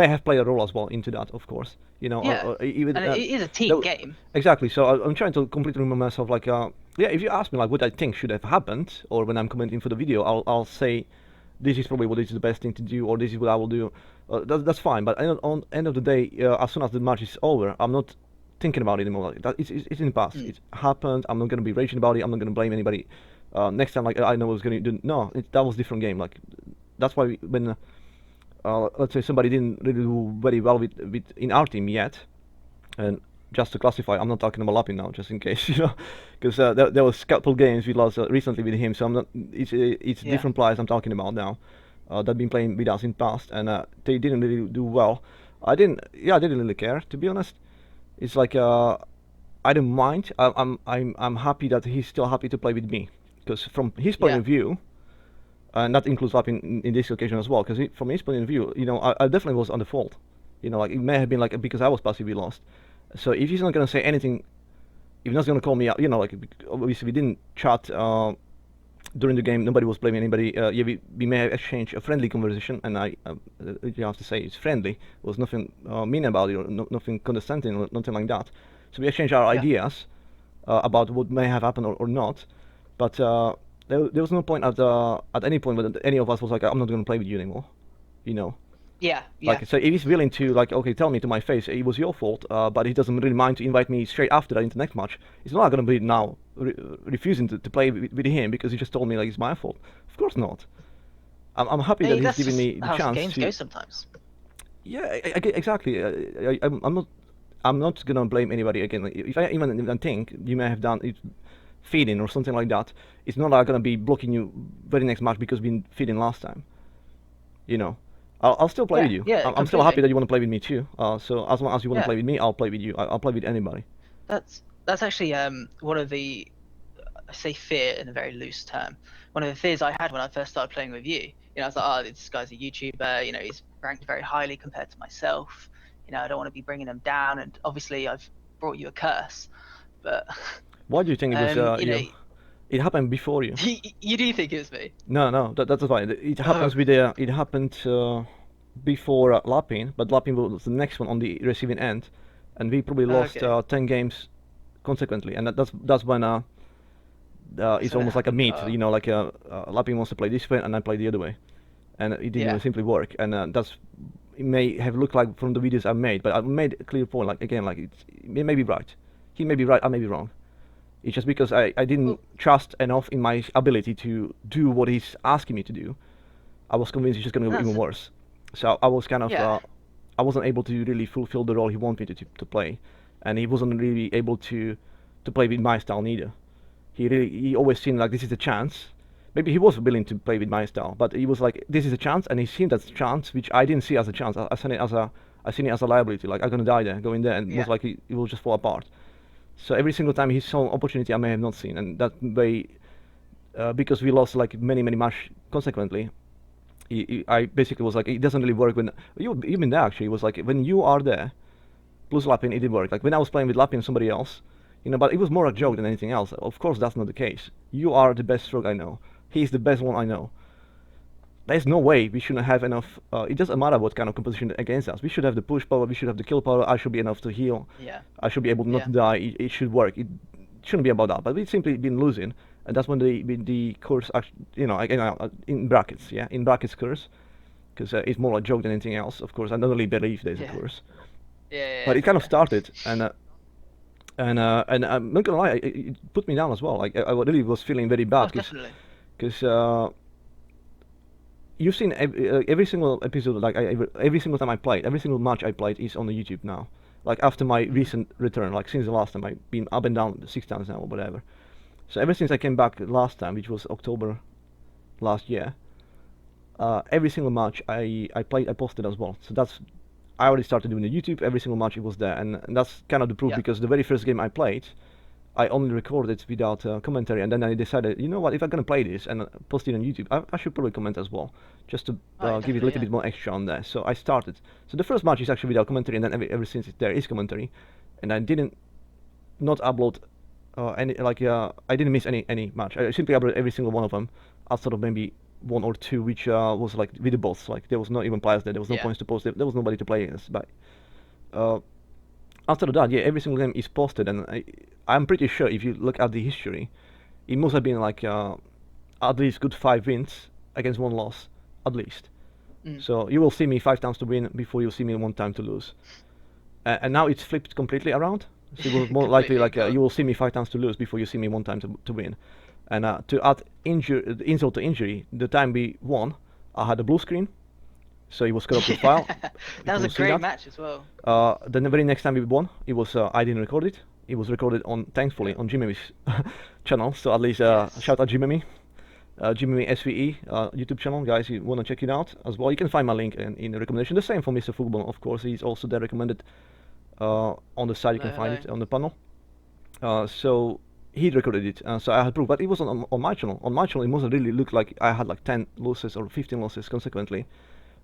[SPEAKER 2] have played a role as well into that, of course.
[SPEAKER 3] Or even, and it is a team game.
[SPEAKER 2] Exactly. So I'm trying to completely remember myself. Like if you ask me like what I think should have happened, or when I'm commenting for the video, I'll say this is probably what is the best thing to do, or this is what I will do. That's fine, but on end of the day, as soon as the match is over, I'm not thinking about it anymore. Like that, it's in the past. It happened. I'm not gonna be raging about it. I'm not gonna blame anybody. Next time, like I know I was gonna do. No, that was a different game. Like that's why when let's say somebody didn't really do very well with in our team yet, and just to classify, I'm not talking about Lapin now, just in case, because there was a couple games we lost recently with him. So I'm not. It's different players I'm talking about now. That been playing with us in past, and they didn't really do well. I didn't really care, to be honest. It's like I don't mind. I'm happy that he's still happy to play with me, because from his point of view, and that includes up in this occasion as well. Because from his point of view, I definitely was on the fault. Like it may have been like because I was passively lost. So if he's not gonna say anything, if he's not gonna call me out, like obviously we didn't chat during the game. Nobody was blaming anybody. We may have exchanged a friendly conversation, and you have to say it's friendly. There was nothing mean about it, or nothing condescending, or nothing like that. So we exchanged our ideas about what may have happened or not. But there was no point at any point when any of us was like, I'm not going to play with you anymore.
[SPEAKER 3] Yeah.
[SPEAKER 2] Like, so if he's willing to, like, okay, tell me to my face, it was your fault, but he doesn't really mind to invite me straight after that into the next match, he's not going to be now refusing to play with him because he just told me, like, it's my fault. Of course not. I'm happy that he's giving me the chance
[SPEAKER 3] games go sometimes.
[SPEAKER 2] Yeah, exactly. I'm not going to blame anybody again. If I even think you may have done it feeding or something like that, it's not like going to be blocking you very next match because we've been feeding last time. I'll still play with you. I'm still happy that you want to play with me too. So as long as you want to play with me, I'll play with you. I'll play with anybody.
[SPEAKER 3] That's actually one of the, I say fear in a very loose term. One of the fears I had when I first started playing with you. I was like, this guy's a YouTuber. He's ranked very highly compared to myself. I don't want to be bringing them down. And obviously, I've brought you a curse, but
[SPEAKER 2] Why do you think it was you? It happened before you.
[SPEAKER 3] you do think it was me?
[SPEAKER 2] No, that's fine. It happens
[SPEAKER 3] Oh,
[SPEAKER 2] with it happened before Lapin, but Lapin was the next one on the receiving end, and we probably lost
[SPEAKER 3] okay.
[SPEAKER 2] 10 games consequently, and that's when it's
[SPEAKER 3] when it
[SPEAKER 2] almost like a
[SPEAKER 3] happened.
[SPEAKER 2] meet,
[SPEAKER 3] Oh,
[SPEAKER 2] Lapin wants to play this way and I play the other way, and it didn't
[SPEAKER 3] yeah.
[SPEAKER 2] even simply work, and it may have looked like from the videos I made, but I made a clear point, like again, like it may be right, he may be right, I may be wrong. It's just because I didn't
[SPEAKER 3] Well,
[SPEAKER 2] trust enough in my ability to do what he's asking me to do. I was convinced it's just going to go
[SPEAKER 3] that's
[SPEAKER 2] even worse. So I was kind of
[SPEAKER 3] yeah.
[SPEAKER 2] I wasn't able to really fulfill the role he wanted me to play, and he wasn't really able to play with my style neither. He always seemed like this is a chance. Maybe he was willing to play with my style, but he was like this is a chance, and he seen that chance, which I didn't see as a chance. I seen it as a liability. Like I'm gonna die there, go in there, and
[SPEAKER 3] Yeah.
[SPEAKER 2] most likely it will just fall apart. So every single time he saw an opportunity I may have not seen, and that way, because we lost like many match consequently, I basically was like, it doesn't really work when you've been there actually. It was like when you are there, plus Lapin, it did work. Like when I was playing with Lapin and somebody else, but it was more a joke
[SPEAKER 3] Mm.
[SPEAKER 2] than anything else. Of course, that's not the case. You are the best stroke I know. He's the best one I know. There's no way we shouldn't have enough. It doesn't matter what kind of composition against us. We should have the push power. We should have the kill power. I should be enough to heal.
[SPEAKER 3] Yeah.
[SPEAKER 2] I should be able not
[SPEAKER 3] Yeah.
[SPEAKER 2] to die. It should work. It shouldn't be about that. But we've simply been losing, and that's when the curse, again, in brackets, yeah, in brackets curse, because it's more a joke than anything else. Of course, I don't really believe there's a
[SPEAKER 3] Yeah.
[SPEAKER 2] curse,
[SPEAKER 3] Yeah.
[SPEAKER 2] but
[SPEAKER 3] Yeah.
[SPEAKER 2] it kind of
[SPEAKER 3] Yeah.
[SPEAKER 2] started, and I'm not gonna lie, it put me down as well. Like I really was feeling very
[SPEAKER 3] Oh,
[SPEAKER 2] bad
[SPEAKER 3] definitely.
[SPEAKER 2] because you've seen every single episode, like every single time I played, every single match I played is on the YouTube now. Like after my
[SPEAKER 3] Mhm.
[SPEAKER 2] recent return, like since the last time I've been up and down 6 times now or whatever. So ever since I came back last time, which was October last year, every single match I played, I posted as well. So I already started doing the YouTube. Every single match it was there, and that's kind of the proof
[SPEAKER 3] Yeah.
[SPEAKER 2] because the very first game I played, I only recorded without commentary, and then I decided, you know what, if I'm gonna play this and post it on YouTube, I should probably comment as well, just to
[SPEAKER 3] Oh, yeah,
[SPEAKER 2] give it a
[SPEAKER 3] definitely.
[SPEAKER 2] little
[SPEAKER 3] Yeah.
[SPEAKER 2] bit more extra on there. So I started. So the first match is actually without commentary, and then ever since there is commentary, and I didn't not upload any I didn't miss any match. I simply uploaded every single one of them, outside of maybe one or two, which was like with the bots. Like there was not even players there. There was no
[SPEAKER 3] Yeah.
[SPEAKER 2] points to post. There was nobody to play against. But uh, after that, yeah, every single game is posted, and I'm pretty sure if you look at the history, it must have been like at least good 5 wins against 1 loss, at least.
[SPEAKER 3] Mm.
[SPEAKER 2] So you will see me 5 times to win before you see me 1 time to lose. And now it's flipped completely around. So it will more likely
[SPEAKER 3] Completely.
[SPEAKER 2] like
[SPEAKER 3] God.
[SPEAKER 2] you will see me 5 times to lose before you see me 1 time to win. And to add insult to injury, the time we won, I had a blue screen, so it was corrupted file. You
[SPEAKER 3] That was a
[SPEAKER 2] couldn't see
[SPEAKER 3] great
[SPEAKER 2] that.
[SPEAKER 3] match as well.
[SPEAKER 2] The very next time we won, it was I didn't record it. It was recorded on, thankfully,
[SPEAKER 3] Yeah.
[SPEAKER 2] on Jimmy's channel. So at least
[SPEAKER 3] Yes.
[SPEAKER 2] shout out Jimmy, Jimmy SVE YouTube channel, guys. You wanna check it out as well? You can find my link in the recommendation. The same for Mr. Foogolbon, of course. He's also there recommended on the side. You can
[SPEAKER 3] Hello,
[SPEAKER 2] find
[SPEAKER 3] hello.
[SPEAKER 2] it on the panel. So he recorded it, so I had proof, but it was on my channel. On my channel, it must have really looked like I had like 10 losses or 15 losses consequently,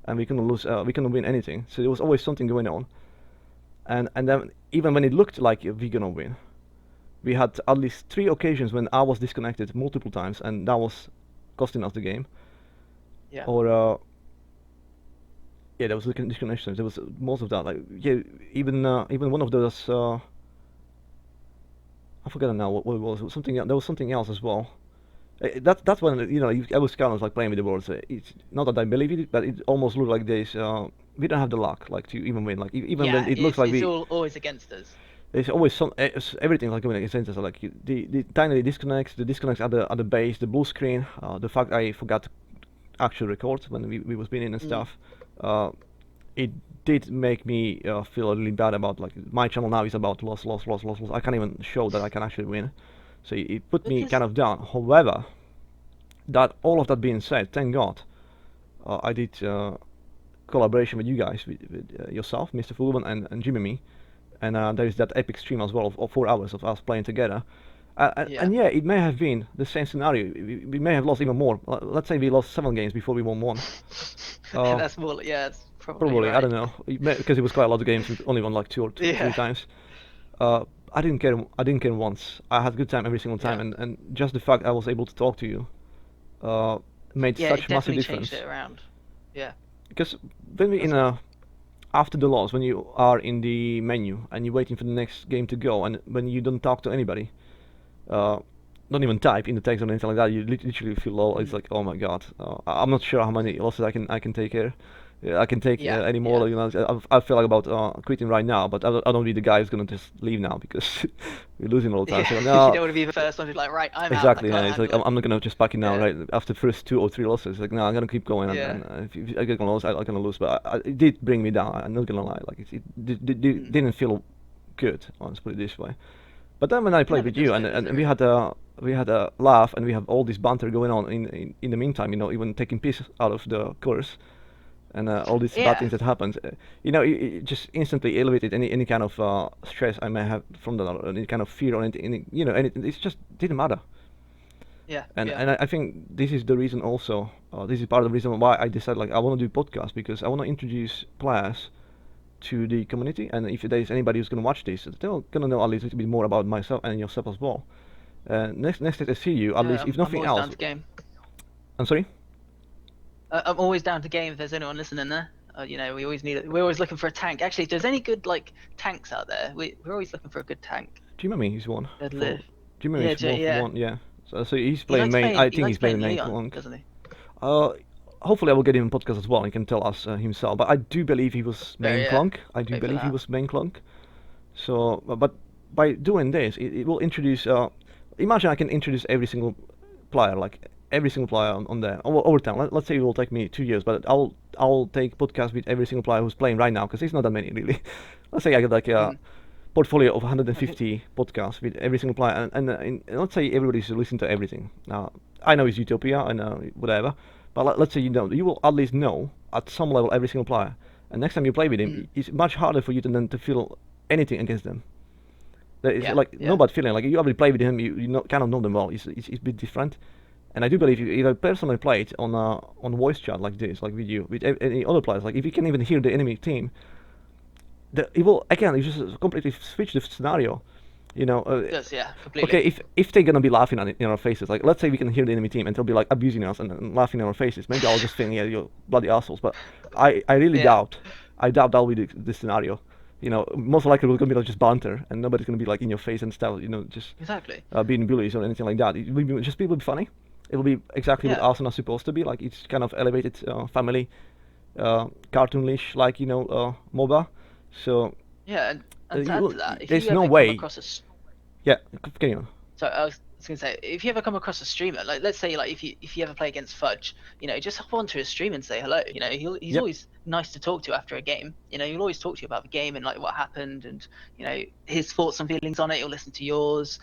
[SPEAKER 2] and we couldn't lose, we couldn't win anything. So there was always something going on, and then even when it looked like we gonna win, we had at least 3 occasions when I was disconnected multiple times, and that was costing us the game.
[SPEAKER 3] Yeah.
[SPEAKER 2] Or yeah, there was disconnections. There was most of that. Like yeah, even one of those. I forget now what it was. Something there was something else as well. That's when I was kind of like playing with the words. It's not that I believe it, but it almost looked like this. We don't have the luck like to even win. Like even
[SPEAKER 3] Yeah.
[SPEAKER 2] when it looks like
[SPEAKER 3] It's
[SPEAKER 2] we,
[SPEAKER 3] always against us.
[SPEAKER 2] there's always everything like going against us. Like the tiny disconnects, the disconnects at the base, the blue screen, the fact I forgot to actually record when we was winning and
[SPEAKER 3] Mm.
[SPEAKER 2] stuff. It did make me feel really bad about like my channel now is about loss. I can't even show that I can actually win. So it put me
[SPEAKER 3] Because
[SPEAKER 2] kind of down. However, that all of that being said, thank God, I did collaboration with you guys, with yourself, Mr. Foogolbon, and Jimmy me, and there is that epic stream as well of 4 hours of us playing together.
[SPEAKER 3] Yeah.
[SPEAKER 2] And yeah, it may have been the same scenario. We may have lost even more. Let's say we lost 7 games before we won one.
[SPEAKER 3] That's more. Yeah. Probably
[SPEAKER 2] I don't
[SPEAKER 3] right.
[SPEAKER 2] know, because it was quite a lot of games and only won like two or three
[SPEAKER 3] Yeah.
[SPEAKER 2] times. Uh, I didn't care. I didn't care once. I had a good time every single time,
[SPEAKER 3] Yeah.
[SPEAKER 2] and just the fact I was able to talk to you uh, made
[SPEAKER 3] Yeah, it
[SPEAKER 2] such massive
[SPEAKER 3] definitely changed
[SPEAKER 2] difference.
[SPEAKER 3] it around. Yeah.
[SPEAKER 2] Because when we
[SPEAKER 3] That's
[SPEAKER 2] in
[SPEAKER 3] good.
[SPEAKER 2] a after the loss, when you are in the menu and you're waiting for the next game to go, and when you don't talk to anybody, uh, not even type in the text or anything like that, you literally feel low. It's
[SPEAKER 3] Mm.
[SPEAKER 2] like, oh my god, I'm not sure how many losses I can take here. I can take
[SPEAKER 3] Yeah.
[SPEAKER 2] any
[SPEAKER 3] Yeah.
[SPEAKER 2] more. You know, I feel like about quitting right now, but I don't be the guy who's gonna just leave now because we're losing all the time.
[SPEAKER 3] Yeah.
[SPEAKER 2] So
[SPEAKER 3] You
[SPEAKER 2] no,
[SPEAKER 3] don't want to be the first one who's like, right, I'm out. I
[SPEAKER 2] exactly. Yeah,
[SPEAKER 3] can't
[SPEAKER 2] it's like
[SPEAKER 3] handle it.
[SPEAKER 2] I'm not gonna just back it now,
[SPEAKER 3] Yeah.
[SPEAKER 2] right? After the first 2 or 3 losses, like no, I'm gonna keep going,
[SPEAKER 3] Yeah.
[SPEAKER 2] and if I get gonna lose, I'm gonna lose. But it did bring me down. I'm not gonna lie. Like
[SPEAKER 3] Mm.
[SPEAKER 2] didn't feel good. Let's put it this way. But then when I
[SPEAKER 3] It
[SPEAKER 2] played
[SPEAKER 3] never
[SPEAKER 2] with
[SPEAKER 3] does
[SPEAKER 2] you,
[SPEAKER 3] though,
[SPEAKER 2] and,
[SPEAKER 3] does
[SPEAKER 2] and
[SPEAKER 3] it
[SPEAKER 2] we
[SPEAKER 3] really?
[SPEAKER 2] had a laugh, and we have all this banter going on in the meantime, even taking piss out of the course, and all these bad
[SPEAKER 3] Yeah.
[SPEAKER 2] things that happened, it just instantly elevated any kind of stress I may have from that, or any kind of fear or anything, anything. It just didn't matter.
[SPEAKER 3] Yeah.
[SPEAKER 2] And
[SPEAKER 3] Yeah.
[SPEAKER 2] I think this is the reason also. This is part of the reason why I decided like I want to do podcast, because I want to introduce players to the community, and if there's anybody who's going to watch this, they're going to know a little bit more about myself and yourself as well. Next time I see you, at
[SPEAKER 3] Yeah.
[SPEAKER 2] least if
[SPEAKER 3] I'm
[SPEAKER 2] nothing
[SPEAKER 3] always
[SPEAKER 2] else.
[SPEAKER 3] down to game.
[SPEAKER 2] I'm sorry.
[SPEAKER 3] I'm always down to game if there's anyone listening there. We always need it. We're always looking for a tank. Actually, if there's any good like tanks out there, we're always looking for a good tank.
[SPEAKER 2] Do you remember he's one
[SPEAKER 3] Good
[SPEAKER 2] for?
[SPEAKER 3] live.
[SPEAKER 2] Do you remember
[SPEAKER 3] Yeah.
[SPEAKER 2] he's one for
[SPEAKER 3] Yeah.
[SPEAKER 2] one? Yeah. So he's playing main. I
[SPEAKER 3] He
[SPEAKER 2] think
[SPEAKER 3] likes
[SPEAKER 2] he's playing
[SPEAKER 3] playing
[SPEAKER 2] main
[SPEAKER 3] Leon,
[SPEAKER 2] clunk.
[SPEAKER 3] doesn't he?
[SPEAKER 2] Uh, Hopefully I will get him on podcast as well. He can tell us himself. But I do believe he was
[SPEAKER 3] Very
[SPEAKER 2] main
[SPEAKER 3] yeah.
[SPEAKER 2] clunk. I do
[SPEAKER 3] Wait for
[SPEAKER 2] believe he
[SPEAKER 3] that.
[SPEAKER 2] was main clunk. So, but by doing this, it will introduce. Imagine I can introduce every single player, like every single player on there over time. Let's say it will take me 2 years, but I'll take podcast with every single player who's playing right now, because it's not that many really. Let's say I get like a
[SPEAKER 3] Mm.
[SPEAKER 2] portfolio of
[SPEAKER 3] I think
[SPEAKER 2] 150 podcasts with every single player, and let's say everybody's listening to everything. Now I know it's utopia and whatever, but let's say you will at least know at some level every single player, and next time you play with him,
[SPEAKER 3] mm.
[SPEAKER 2] it's much harder for you to then to feel anything against them. It's
[SPEAKER 3] Yeah.
[SPEAKER 2] like no
[SPEAKER 3] Yeah.
[SPEAKER 2] bad feeling. Like you already play with him, you kind of know them well. It's a bit different. And I do believe if I personally played on voice chat like this, like with you, with any other players, like if you can even hear the enemy team, it will again. You just completely switch the scenario. You know,
[SPEAKER 3] It does. Yeah.
[SPEAKER 2] okay,
[SPEAKER 3] Completely.
[SPEAKER 2] if they're gonna be laughing in our faces, like let's say we can hear the enemy team and they'll be like abusing us and laughing in our faces, maybe I'll just think, yeah, you're bloody assholes. But I really
[SPEAKER 3] Yeah.
[SPEAKER 2] doubt that'll be the scenario. Most likely we're gonna be like just banter, and nobody's gonna be like in your face and stuff. Just
[SPEAKER 3] Exactly.
[SPEAKER 2] being bullies or anything like that. It will be just people be funny. It will be exactly what
[SPEAKER 3] Yeah.
[SPEAKER 2] Arsenal is supposed to be. Like it's kind of elevated family, cartoonish, like MOBA. So
[SPEAKER 3] Yeah. And to add to that, if
[SPEAKER 2] there's
[SPEAKER 3] you
[SPEAKER 2] no
[SPEAKER 3] ever come
[SPEAKER 2] way.
[SPEAKER 3] across
[SPEAKER 2] Yeah, carry on.
[SPEAKER 3] so I was gonna say, if you ever come across a streamer, like let's say like if you ever play against Fudge, just hop onto his stream and say hello. He's
[SPEAKER 2] Yep.
[SPEAKER 3] always nice to talk to after a game. He'll always talk to you about the game and like what happened and his thoughts and feelings on it. He'll listen to yours.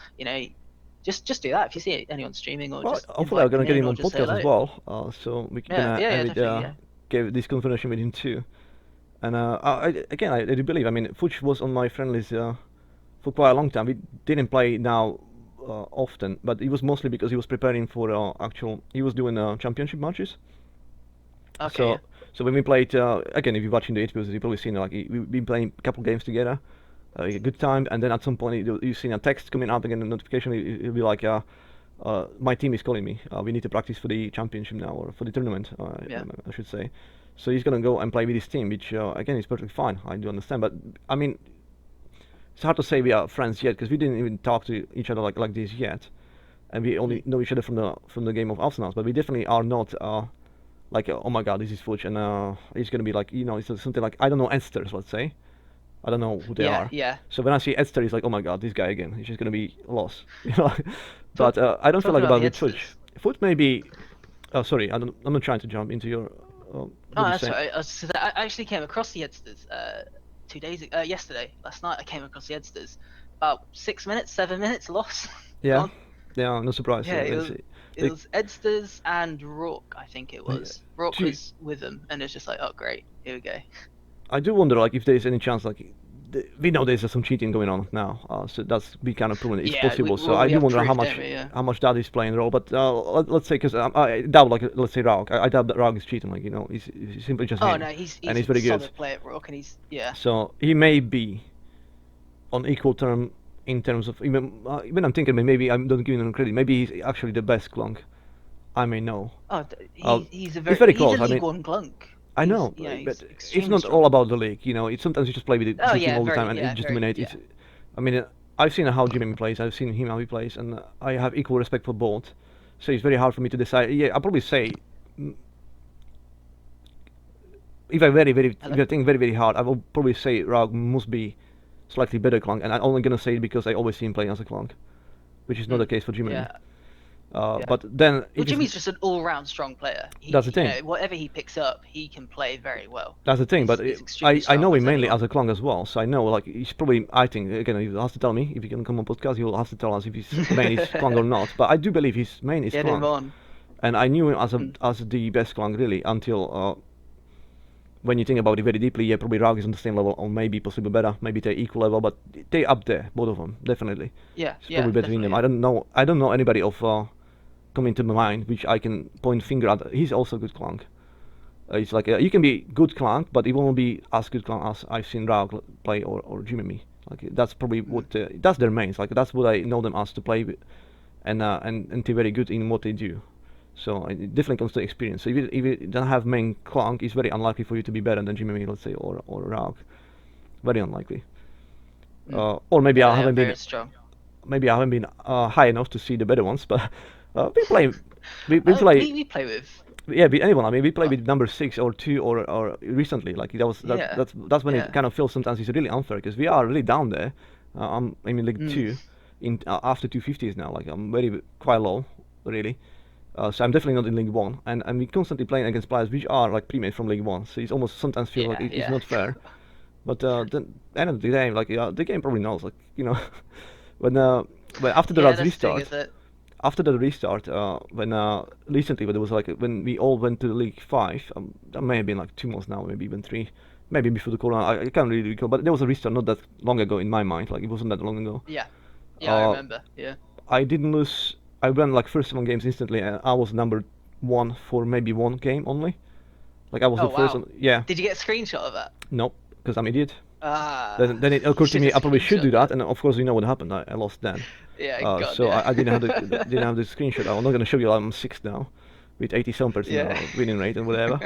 [SPEAKER 3] Just do that if you see anyone streaming, or
[SPEAKER 2] Well,
[SPEAKER 3] just
[SPEAKER 2] hopefully I'm
[SPEAKER 3] invite
[SPEAKER 2] gonna
[SPEAKER 3] them
[SPEAKER 2] get
[SPEAKER 3] in,
[SPEAKER 2] him
[SPEAKER 3] or
[SPEAKER 2] on
[SPEAKER 3] just say
[SPEAKER 2] podcast as
[SPEAKER 3] hello.
[SPEAKER 2] well, so we can
[SPEAKER 3] Yeah, yeah,
[SPEAKER 2] have
[SPEAKER 3] yeah,
[SPEAKER 2] it,
[SPEAKER 3] definitely, yeah.
[SPEAKER 2] give this conversation with him too. And again, I do believe. I mean, Fuchs was on my friend list for quite a long time. We didn't play now often, but it was mostly because he was preparing for actual. He was doing championship matches.
[SPEAKER 3] Okay, yeah.
[SPEAKER 2] So when we played again, if you're watching the videos, you've probably seen like we've been playing a couple games together. A good time, and then at some point you've seen a text coming up again, a notification. It'll be like, my team is calling me. We need to practice for the championship now, or for the tournament,
[SPEAKER 3] Yeah.
[SPEAKER 2] I should say. So he's gonna go and play with his team, which again is perfectly fine. I do understand, but I mean, it's hard to say we are friends yet because we didn't even talk to each other like this yet, and we only know each other from the game of Awesomenauts. But we definitely are not like oh my god, this is Fuch, and he's gonna be like it's something like I don't know Esther's, let's say. I don't know who they
[SPEAKER 3] Yeah,
[SPEAKER 2] are.
[SPEAKER 3] yeah.
[SPEAKER 2] So when I see Esther, it's like, oh my god, this guy again. He's just gonna be lost,
[SPEAKER 3] Talk,
[SPEAKER 2] But I don't feel
[SPEAKER 3] talking
[SPEAKER 2] like
[SPEAKER 3] about
[SPEAKER 2] about
[SPEAKER 3] the
[SPEAKER 2] with Fuch.
[SPEAKER 3] Edsters.
[SPEAKER 2] Fuch maybe. Oh, sorry, I'm not trying to jump into your. What
[SPEAKER 3] No,
[SPEAKER 2] you
[SPEAKER 3] that's
[SPEAKER 2] say?
[SPEAKER 3] right. I actually came across the Edsters 2 days yesterday. Last night I came across the Edsters. About 6 minutes, 7 minutes lost.
[SPEAKER 2] Yeah,
[SPEAKER 3] Gone.
[SPEAKER 2] yeah, no surprise.
[SPEAKER 3] Yeah, it
[SPEAKER 2] They,
[SPEAKER 3] was Edsters and Rourke, I think it
[SPEAKER 2] yeah.
[SPEAKER 3] was. Rourke
[SPEAKER 2] Gee,
[SPEAKER 3] was with them, and it's just like, oh great, here we go.
[SPEAKER 2] I do wonder like if there's any chance like we know there's some cheating going on now, so that's be kind of proven it's
[SPEAKER 3] Yeah,
[SPEAKER 2] possible. So
[SPEAKER 3] well,
[SPEAKER 2] I
[SPEAKER 3] we
[SPEAKER 2] do
[SPEAKER 3] have
[SPEAKER 2] wonder how
[SPEAKER 3] proof,
[SPEAKER 2] much
[SPEAKER 3] don't we? Yeah.
[SPEAKER 2] how much that is playing a role. But let's say, because I doubt, like, let's say Rauk. I doubt that Rauk is cheating. Like, he's simply just
[SPEAKER 3] Oh
[SPEAKER 2] him,
[SPEAKER 3] no, he's
[SPEAKER 2] and he's
[SPEAKER 3] a
[SPEAKER 2] very good.
[SPEAKER 3] solid player at Rook, and he's
[SPEAKER 2] So he may be on equal term in terms of even I'm thinking maybe I'm not giving him credit. Maybe he's actually the best Clunk I may know.
[SPEAKER 3] Oh,
[SPEAKER 2] He's
[SPEAKER 3] he's
[SPEAKER 2] very close.
[SPEAKER 3] a
[SPEAKER 2] I
[SPEAKER 3] League
[SPEAKER 2] mean,
[SPEAKER 3] One Glunk.
[SPEAKER 2] I know,
[SPEAKER 3] You know,
[SPEAKER 2] but
[SPEAKER 3] he's
[SPEAKER 2] it's
[SPEAKER 3] extremely
[SPEAKER 2] not
[SPEAKER 3] strong.
[SPEAKER 2] all about the league. It's sometimes you just play with
[SPEAKER 3] Oh
[SPEAKER 2] the team
[SPEAKER 3] yeah,
[SPEAKER 2] all the time and
[SPEAKER 3] yeah,
[SPEAKER 2] it just
[SPEAKER 3] very,
[SPEAKER 2] dominates.
[SPEAKER 3] yeah.
[SPEAKER 2] I mean, I've seen how Jimmy plays. I've seen him how he plays, and I have equal respect for both. So it's very hard for me to decide. Yeah, I'll probably say, mm, if I think very hard, I will probably say Raug must be slightly better Clunk, and I'm only gonna say it because I always see him playing as a Clunk, which is not the case for Jimmy.
[SPEAKER 3] Yeah. Yeah.
[SPEAKER 2] But then,
[SPEAKER 3] Well, Jimmy's just an all-round strong player.
[SPEAKER 2] That's the thing.
[SPEAKER 3] Whatever he picks up, he can play very well.
[SPEAKER 2] That's the thing, but
[SPEAKER 3] He's extremely
[SPEAKER 2] I know
[SPEAKER 3] strong
[SPEAKER 2] him mainly
[SPEAKER 3] anyone.
[SPEAKER 2] as a Clunk as well, so I know, like, he's probably, I think, again, he has to tell me if he can come on podcast. He will have to tell us if his main is Clunk or not. But I do believe his main is
[SPEAKER 3] Get him
[SPEAKER 2] Clunk,
[SPEAKER 3] on.
[SPEAKER 2] and I knew him as the best Clunk really until when you think about it very deeply. Yeah, probably Raug is on the same level, or maybe possibly better, maybe they're equal level, but they're up there, both of them, definitely.
[SPEAKER 3] Yeah,
[SPEAKER 2] It's probably better than them.
[SPEAKER 3] definitely.
[SPEAKER 2] I don't know anybody of coming to my mind which I can point finger at. He's also good Clunk. It's like you can be good Clunk, but it won't be as good Clunk as I've seen Raug play or Jimmy. Like, that's probably what that's their mains. Like, that's what I know them as to play with, and they're very good in what they do. So it definitely comes to experience. So if you don't have main Clunk, it's very unlikely for you to be better than Jimmy, let's say, or Raug. Very unlikely. Or maybe I haven't been
[SPEAKER 3] strong.
[SPEAKER 2] maybe I haven't been high enough to see the better ones, but we play we
[SPEAKER 3] We play with.
[SPEAKER 2] yeah, with anyone. I mean, we play with number 6 or 2 or recently. Like, that's when it kind of feels sometimes it's really unfair, because we are really down there. I'm in League 2 in after 250s now. Like, I'm quite low, really. So I'm definitely not in League 1, and we constantly playing against players which are like pre-made from League 1. So it's almost sometimes feel like it's not fair. But then end of the day, like, the game probably knows, like, when after the restart. After the restart, when recently, when it was like when we all went to League 5, that may have been like 2 months now, maybe even 3, maybe before the corona. I can't really recall, but there was a restart not that long ago in my mind. Like, it wasn't that long ago.
[SPEAKER 3] Yeah, I remember. Yeah.
[SPEAKER 2] I didn't lose. I won like first 7 games instantly, and I was number 1 for maybe 1 game only. Like, I was the first one. Yeah.
[SPEAKER 3] Did you get a screenshot of that?
[SPEAKER 2] Nope, because I'm an idiot.
[SPEAKER 3] Then
[SPEAKER 2] Then it occurred to me I probably should do that, and of course you know what happened. I lost then.
[SPEAKER 3] Yeah,
[SPEAKER 2] so I didn't have the screenshot. I'm not gonna show you. I'm 6th now, with 87% winning rate and whatever.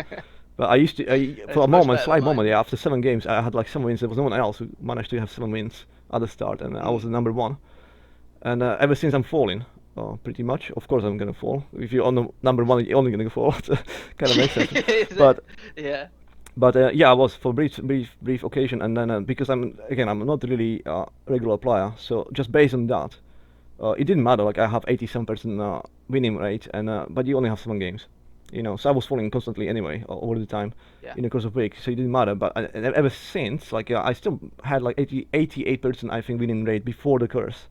[SPEAKER 2] But I used to, for a moment, slight moment, after 7 games, I had like 7 wins. There was no one else who managed to have 7 wins at the start, and I was the number 1. And ever since I'm falling, pretty much. Of course I'm gonna fall. If you're on the number 1, you're only gonna fall. Kind of makes sense. But
[SPEAKER 3] yeah.
[SPEAKER 2] But I was for brief occasion, and then because I'm not really a regular player, so just based on that, it didn't matter. Like, I have 87% winning rate, and but you only have 7 games, So I was falling constantly anyway over the time in the course of week, so it didn't matter. But and ever since, like, I still had like 88% I think winning rate before the curse.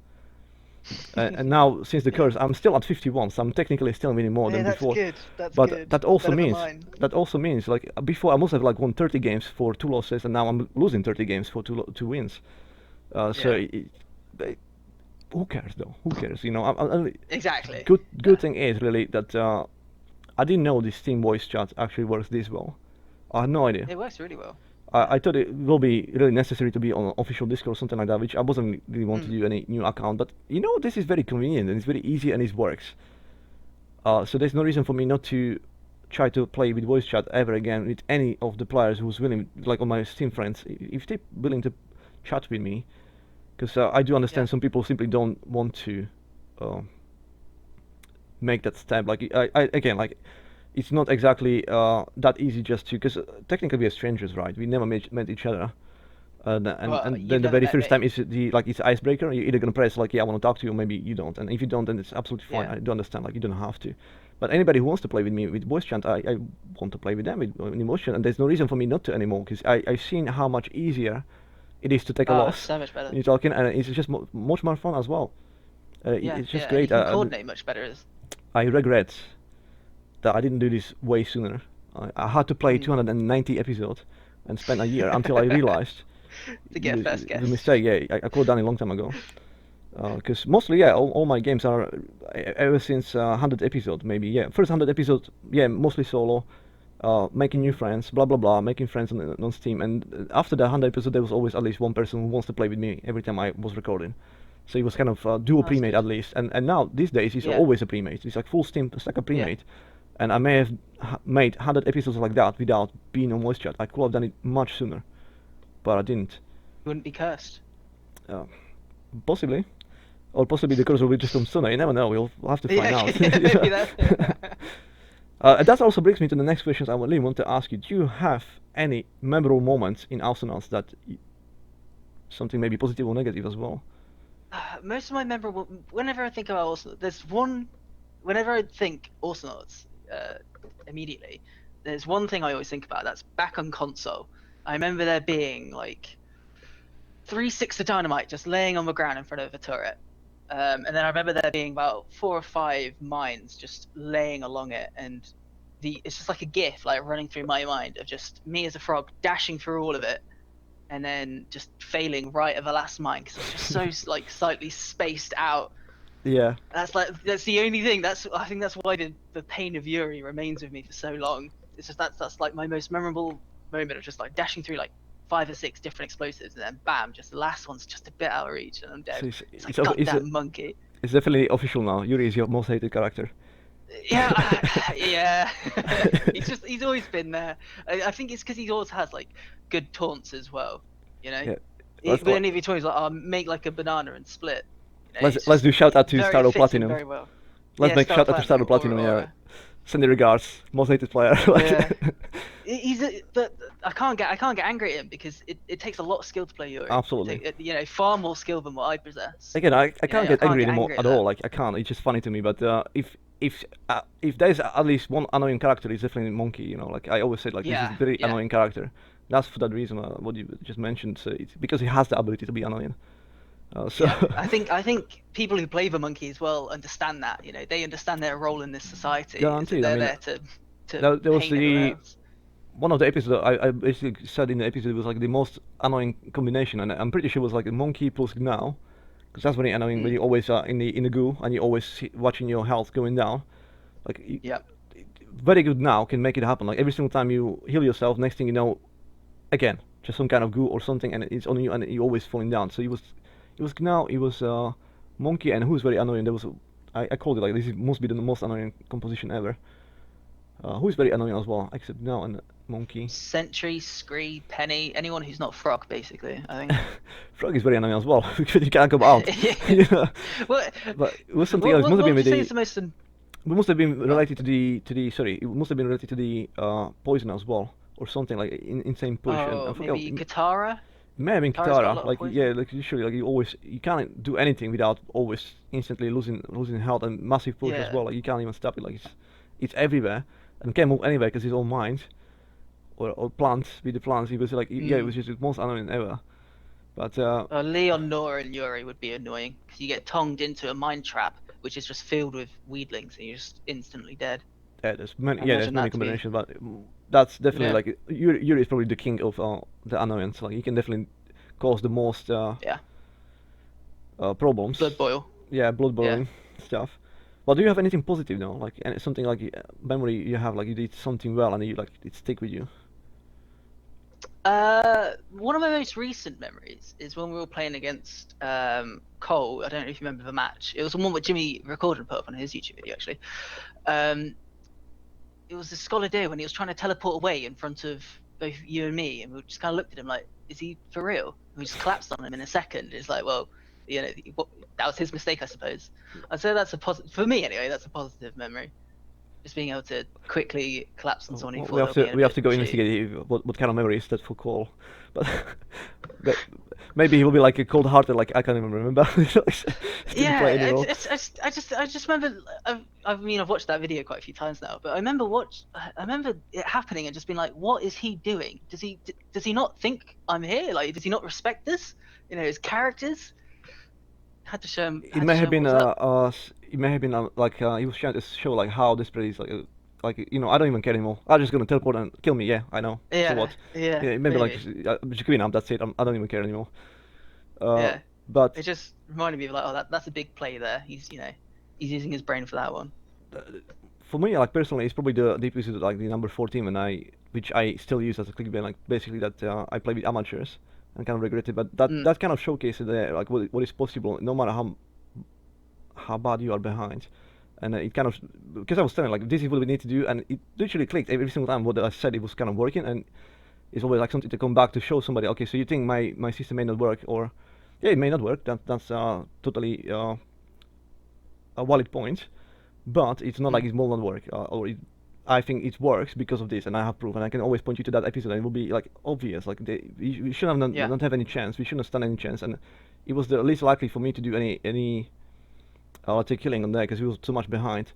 [SPEAKER 2] And now, since the curse, I'm still at 51, so I'm technically still winning more than before.
[SPEAKER 3] That's
[SPEAKER 2] but
[SPEAKER 3] good.
[SPEAKER 2] that also means like before I must have like won 30 games for 2 losses, and now I'm losing 30 games for 2 wins. So who cares though? Who cares?
[SPEAKER 3] Exactly.
[SPEAKER 2] Good thing is really that I didn't know this Steam voice chat actually works this well. I had no idea.
[SPEAKER 3] It works really well.
[SPEAKER 2] I thought it will be really necessary to be on official Discord or something like that, which I wasn't really want to do any new account. But this is very convenient, and it's very easy, and it works. So there's no reason for me not to try to play with voice chat ever again with any of the players who's willing, like on my Steam friends, if they're willing to chat with me, because I do understand some people simply don't want to make that step. Like, I again, like, it's not exactly that easy just to, because technically we are strangers, right? We never met each other, and then the very first time is it's icebreaker. You're either gonna press like, yeah, I want to talk to you, or maybe you don't. And if you don't, then it's absolutely fine. I do understand, like, you don't have to. But anybody who wants to play with me with voice chat, I want to play with them with emotion, and there's no reason for me not to anymore, because I've seen how much easier it is to take a loss.
[SPEAKER 3] So much better.
[SPEAKER 2] When you're talking, and it's just much more fun as well. It's just great.
[SPEAKER 3] You can coordinate much better.
[SPEAKER 2] I regret that I didn't do this way sooner. I had to play 290 episodes and spend a year until I realized
[SPEAKER 3] to get a first
[SPEAKER 2] The
[SPEAKER 3] guess.
[SPEAKER 2] mistake, yeah, I could have done it a long time ago. Because mostly, yeah, all my games are ever since 100 episode, maybe, yeah. First 100 episodes, yeah, mostly solo, making new friends, blah blah blah, making friends on Steam, and after the 100 episode, there was always at least one person who wants to play with me every time I was recording. So it was kind of dual
[SPEAKER 3] That's
[SPEAKER 2] premade
[SPEAKER 3] good.
[SPEAKER 2] at least, and now these days it's
[SPEAKER 3] Yeah.
[SPEAKER 2] always a premade. It's like full Steam stack of
[SPEAKER 3] Yeah.
[SPEAKER 2] premade, and I may have made 100 episodes like that without being on voice chat. I could have done it much sooner, but I didn't.
[SPEAKER 3] Wouldn't be cursed.
[SPEAKER 2] Possibly. Or possibly the curse will be just from Sona. You never know. We'll have to find out.
[SPEAKER 3] Maybe that's it.
[SPEAKER 2] And that also brings me to the next questions I really want to ask you. Do you have any memorable moments in Awesomenauts that something maybe positive or negative as well?
[SPEAKER 3] Most of my memorable. Whenever I think about there's one. Whenever I think Awesomenauts, immediately, there's one thing I always think about. That's back on console. I remember there being like 3 sticks of dynamite just laying on the ground in front of a turret. And then I remember there being about 4 or 5 mines just laying along it, and it's just like a GIF like running through my mind of just me as a frog dashing through all of it, and then just failing right at the last mine because it's just so like slightly spaced out.
[SPEAKER 2] Yeah.
[SPEAKER 3] That's the only thing. I think that's why the pain of Yuri remains with me for so long. It's just that's like my most memorable moment of just like dashing through like 5 or 6 different explosives, and then bam, just the last one's just a bit out of reach, and I'm dead.
[SPEAKER 2] So
[SPEAKER 3] it's like goddamn monkey.
[SPEAKER 2] It's definitely official now. Yuri is your most hated character.
[SPEAKER 3] Yeah, yeah. He's always been there. I think it's because he always has like good taunts as well. You know.
[SPEAKER 2] Yeah.
[SPEAKER 3] But any of your taunts like, oh, make like a banana and split. You know,
[SPEAKER 2] let's do shout out to
[SPEAKER 3] very
[SPEAKER 2] Star
[SPEAKER 3] fits in
[SPEAKER 2] Platinum.
[SPEAKER 3] very well.
[SPEAKER 2] Let's
[SPEAKER 3] Yeah,
[SPEAKER 2] make shout out to Star Platinum. Yeah. Send your regards, most hated player.
[SPEAKER 3] Yeah. But I can't get angry at him because it takes a lot of skill to play Yuri.
[SPEAKER 2] Absolutely.
[SPEAKER 3] You know, far more skill than what I possess.
[SPEAKER 2] Again, I can't get angry anymore at all.
[SPEAKER 3] that.
[SPEAKER 2] Like I can't. It's just funny to me. But if there's at least one annoying character, it's definitely Monkey. You know, like I always say, like this is a very annoying character. That's for that reason what you just mentioned. So it's because he has the ability to be annoying.
[SPEAKER 3] Yeah, I think people who play the Monkey as well understand that. You know, they understand their role in this society.
[SPEAKER 2] Guaranteed.
[SPEAKER 3] They're
[SPEAKER 2] I mean,
[SPEAKER 3] there to
[SPEAKER 2] there was
[SPEAKER 3] paint
[SPEAKER 2] one of the episodes I basically said in the episode was like the most annoying combination, and I'm pretty sure it was like a Monkey plus Gnaw, because that's very annoying when you always are in the goo and you always watching your health going down. Like very good Gnaw can make it happen. Like every single time you heal yourself, next thing you know, again just some kind of goo or something, and it's on you and you're always falling down. So it was Gnaw, it was Monkey, and who's very annoying. There was I called it like this must be the most annoying composition ever. Who's very annoying as well, except Gnaw and Monkey.
[SPEAKER 3] Sentry, Scree, Penny, anyone who's not Frog, basically. I think.
[SPEAKER 2] Frog is very annoying as well because you can't come out. Yeah.
[SPEAKER 3] Well,
[SPEAKER 2] but it was something else. It must have been
[SPEAKER 3] the most.
[SPEAKER 2] It must have been related to the sorry. It must have been related to the poison as well, or something like insane push.
[SPEAKER 3] Oh, maybe Katara.
[SPEAKER 2] It may have been Katara. Like
[SPEAKER 3] poison.
[SPEAKER 2] like usually like you can't do anything without always instantly losing health and massive push as well. Like you can't even stop it. Like it's everywhere and can't move anywhere because it's all mines. Or plants, with the plants, it was like, it was just the most annoying ever. But
[SPEAKER 3] Leon, Nora, and Yuri would be annoying because you get tongued into a mine trap, which is just filled with weedlings, and you're just instantly dead.
[SPEAKER 2] Yeah, there's many combinations, but that's definitely like Yuri is probably the king of the annoyance. Like he can definitely cause the most problems.
[SPEAKER 3] Blood boil.
[SPEAKER 2] Yeah, blood boiling stuff. But do you have anything positive now? Like something like memory you have, like you did something well and it stick with you?
[SPEAKER 3] One of my most recent memories is when we were playing against Cole. I don't know if you remember the match. It was the one with Jimmy recorded and put up on his YouTube video, actually. It was the Scholar Day when he was trying to teleport away in front of both you and me, and we just kind of looked at him like, is he for real? And we just collapsed on him in a second. It's like, well, you know, that was his mistake, I suppose. I'd say that's a positive, for me anyway, that's a positive memory. Just being able to quickly collapse on someone who thought
[SPEAKER 2] we have to go investigate what kind of memory is that for Cole. But maybe he will be like a cold-hearted, like I can't even remember.
[SPEAKER 3] Yeah, I just remember. I mean, I've watched that video quite a few times now, but I remember it happening and just being like, what is he doing? Does he not think I'm here? Like, does he not respect this? You know, his characters. Had to show him.
[SPEAKER 2] It may have been like he was trying to show like how desperate he's like like I don't even care anymore. I'm just gonna teleport and kill me. Yeah, I know. So
[SPEAKER 3] Yeah,
[SPEAKER 2] what?
[SPEAKER 3] yeah,
[SPEAKER 2] Yeah, maybe like
[SPEAKER 3] maybe.
[SPEAKER 2] just queen up. That's it. I don't even care anymore.
[SPEAKER 3] Yeah.
[SPEAKER 2] But
[SPEAKER 3] It just reminded me of like, oh, that's a big play there. He's using his brain for that one.
[SPEAKER 2] for me, like personally, it's probably the episode like the number 14 which I still use as a clickbait, like basically that I play with amateurs and kind of regret it. But
[SPEAKER 3] Mm.
[SPEAKER 2] that kind of showcases like what is possible, no matter how bad you are behind. And it kind of, because I was telling like this is what we need to do, and it literally clicked every single time what I said. It was kind of working, and it's always like something to come back to show somebody. Okay, so you think my system may not work, or yeah, it may not work. That's totally a valid point, but it's not like it will not work, I think it works because of this, and I have proof, and I can always point you to that episode, and it will be like obvious. Like we should have
[SPEAKER 3] Yeah.
[SPEAKER 2] not have any chance. We shouldn't stand any chance, and it was the least likely for me to do any let's say killing on there because he was too much behind.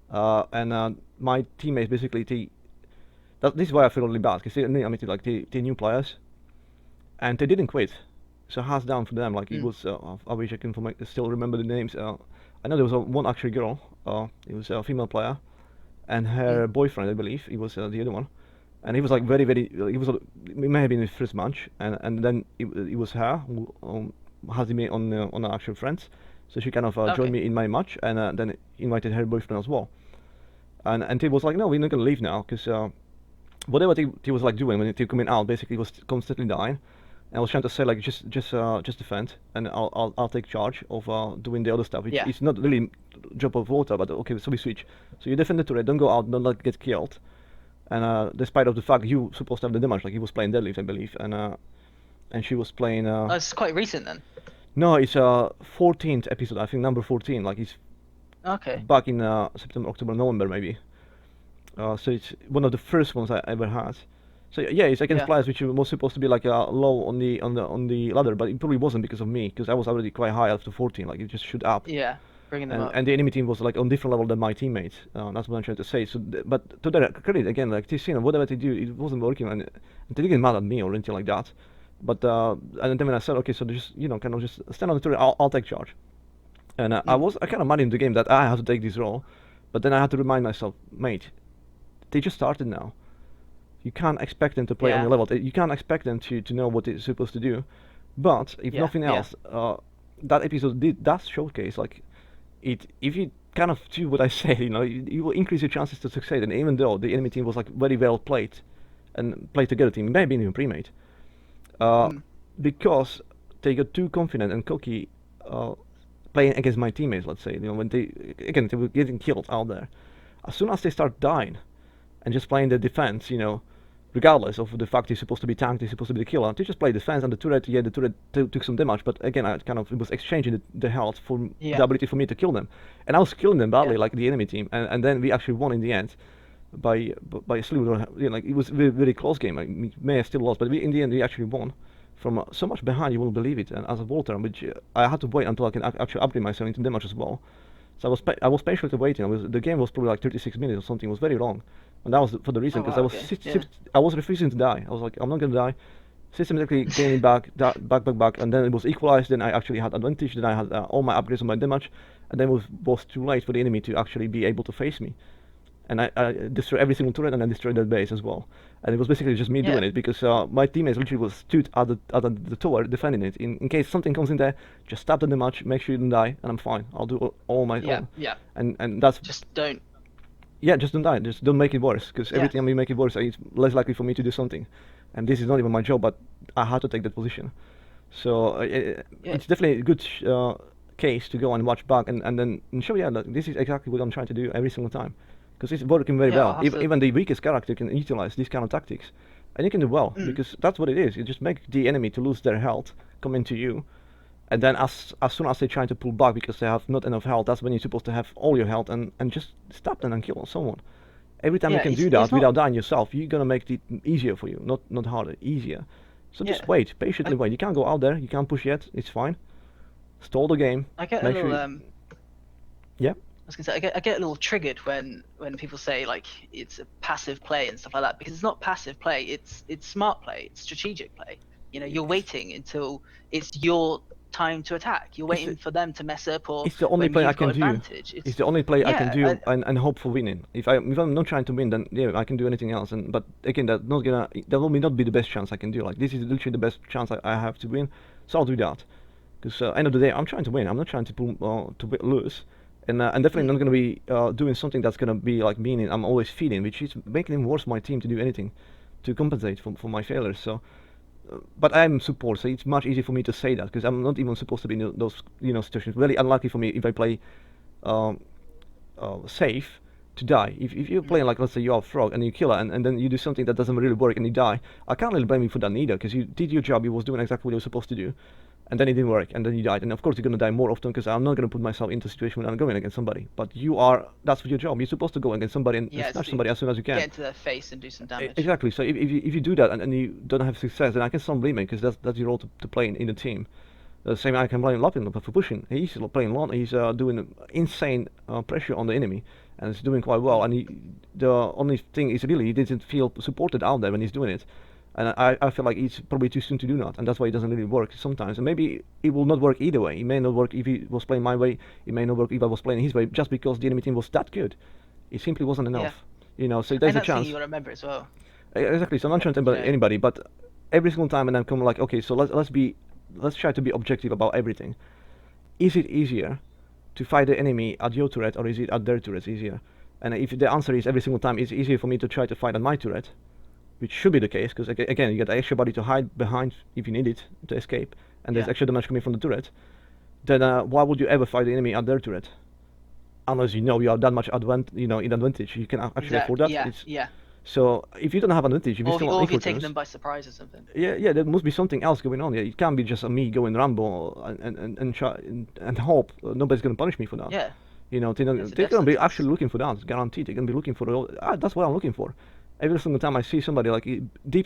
[SPEAKER 2] And my teammates basically this is why I feel really bad because they admitted like they new players, and they didn't quit. So hands down for them. Like it was, I wish I can still remember the names. I know there was one actually girl. It was a female player, and her boyfriend, I believe, he was the other one. And he was like very, very. He was. It may have been his first match, and then it was her who has me on actual friends. So she kind of joined me in my match, and then invited her boyfriend as well. And he was like, no, we're not gonna leave now, because whatever he was like doing when he coming out, basically was constantly dying. And I was trying to say like just defend, and I'll take charge of doing the other stuff, which is not really drop of water, but okay, so we switch. So you defend the turret, don't go out, don't like get killed. And despite of the fact you supposed to have the damage, like he was playing deadlift, I believe, and she was playing.
[SPEAKER 3] Oh, it's quite recent then.
[SPEAKER 2] No, it's 14th episode, I think number 14. Like he's back in September, October, November maybe. So it's one of the first ones I ever had. So yeah, it's against players which was supposed to be like low on the ladder, but it probably wasn't because of me, because I was already quite high after 14. Like it just shoot up.
[SPEAKER 3] Yeah, bringing them up.
[SPEAKER 2] And the enemy team was like on different level than my teammates. That's what I'm trying to say. So, but to their credit, again, like TC and whatever they do, it wasn't working, and they didn't get mad at me or anything like that. But and then when I said, okay, so just kind of just stand on the turret, I'll take charge. And I kind of mad in the game that I had to take this role, but then I had to remind myself, mate, they just started now. You can't expect them to play on your level. You can't expect them to know what they're supposed to do. But if nothing else, that episode does showcase like it. If you kind of do what I say, you will increase your chances to succeed. And even though the enemy team was like very well played and played together team, it may have been even pre-made, because they got too confident and cocky playing against my teammates. Let's say when they were getting killed out there. As soon as they start dying and just playing the defense, regardless of the fact he's supposed to be tanked, he's supposed to be the killer, they just play defense, and the turret took some damage, but again, it was exchanging the health for the ability for me to kill them, and I was killing them badly, like the enemy team, and then we actually won in the end by a slew. Like it was a very, very close game. Like, we may have still lost, but in the end we actually won from so much behind, you won't believe it. And as a Walter, which I had to wait until I can actually upgrade myself into damage as well. So I was patiently waiting. The game was probably like 36 minutes or something. It was very long, and that was for the reason because I was refusing to die. I was like, I'm not gonna die. Systematically gaining back, and then it was equalized. Then I actually had advantage. Then I had all my upgrades on my damage, and then it was too late for the enemy to actually be able to face me. And I destroyed every single turret, and I destroyed that base as well. And it was basically just me doing it because my teammates literally stood at the tower defending it. In case something comes in there, just stab the damage, make sure you don't die, and I'm fine. I'll do all my own.
[SPEAKER 3] Yeah.
[SPEAKER 2] And that's
[SPEAKER 3] just don't.
[SPEAKER 2] Yeah, just don't die. Just don't make it worse, because every time you make it worse, it's less likely for me to do something. And this is not even my job, but I had to take that position. So it's definitely a good case to go and watch back and then show that this is exactly what I'm trying to do every single time. Because it's working very well. Even the weakest character can utilize these kind of tactics, and you can do well because that's what it is. You just make the enemy to lose their health, come into you, and then as soon as they try to pull back because they have not enough health, that's when you're supposed to have all your health and just stop them and kill someone. Every time you can do that without dying yourself, you're gonna make it easier for you, not harder, easier. So just wait, patiently wait. You can't go out there, you can't push yet. It's fine. Stall the game.
[SPEAKER 3] I get a little
[SPEAKER 2] Yeah.
[SPEAKER 3] I was gonna say I get a little triggered when people say like it's a passive play and stuff like that, because it's not passive play. It's smart play. It's strategic play. You're waiting until it's your time to attack. You're waiting for them to mess up, or
[SPEAKER 2] It's the only
[SPEAKER 3] when
[SPEAKER 2] play I
[SPEAKER 3] you've got
[SPEAKER 2] can do.
[SPEAKER 3] advantage.
[SPEAKER 2] It's the only play I can do,
[SPEAKER 3] Yeah,
[SPEAKER 2] and hope for winning. If I'm not trying to win, then yeah, I can do anything else. But again, that will not be the best chance I can do. Like, this is literally the best chance I have to win, so I'll do that. Because end of the day, I'm trying to win. I'm not trying to lose, and definitely not gonna be doing something that's gonna be like meaning I'm always feeding, which is making it worse for my team to do anything to compensate for my failures. So. But I'm support, so it's much easier for me to say that because I'm not even supposed to be in those situations. Really unlucky for me if I play um, safe to die. If you're playing like, let's say you're a frog and you kill her and then you do something that doesn't really work and you die, I can't really blame you for that either because you did your job, you was doing exactly what you were supposed to do, and then it didn't work and then you died. And of course you're gonna die more often because I'm not gonna put myself into a situation when I'm going against somebody. But that's your job. You're supposed to go against somebody and smash somebody as soon as you can.
[SPEAKER 3] Get into their face and do some damage.
[SPEAKER 2] Exactly. So if you do that and you don't have success, then I can still blame him because that's your role to play in the team. The same I can blame Lapin for pushing. He's playing long. He's doing insane pressure on the enemy, and he's doing quite well. And the only thing is really he doesn't feel supported out there when he's doing it. And I feel like it's probably too soon to do that, and that's why it doesn't really work sometimes. And maybe it will not work either way. It may not work if he was playing my way. It may not work if I was playing his way, just because the enemy team was that good. It simply wasn't enough. So there's a chance.
[SPEAKER 3] And that's the thing you gotta remember as well.
[SPEAKER 2] Exactly. So I'm not trying to blame anybody, but every single time, and I'm coming like, okay, so let's try to be objective about everything. Is it easier to fight the enemy at your turret, or is it at their turret easier? And if the answer is every single time it's easier for me to try to fight at my turret, which should be the case, because again, you get the extra body to hide behind if you need it to escape, and there's extra damage coming from the turret, then why would you ever fight the enemy at their turret? Unless you are that much in advantage, you can actually afford that.
[SPEAKER 3] Yeah.
[SPEAKER 2] So if you don't have an advantage, if you still
[SPEAKER 3] or if you're taking them by surprise or something.
[SPEAKER 2] Yeah, there must be something else going on. Yeah, it can't be just me going Rambo and try and hope nobody's gonna punish me for that.
[SPEAKER 3] Yeah.
[SPEAKER 2] They're gonna be actually looking for that, guaranteed. They're gonna be looking for that's what I'm looking for. Every single time I see somebody like deep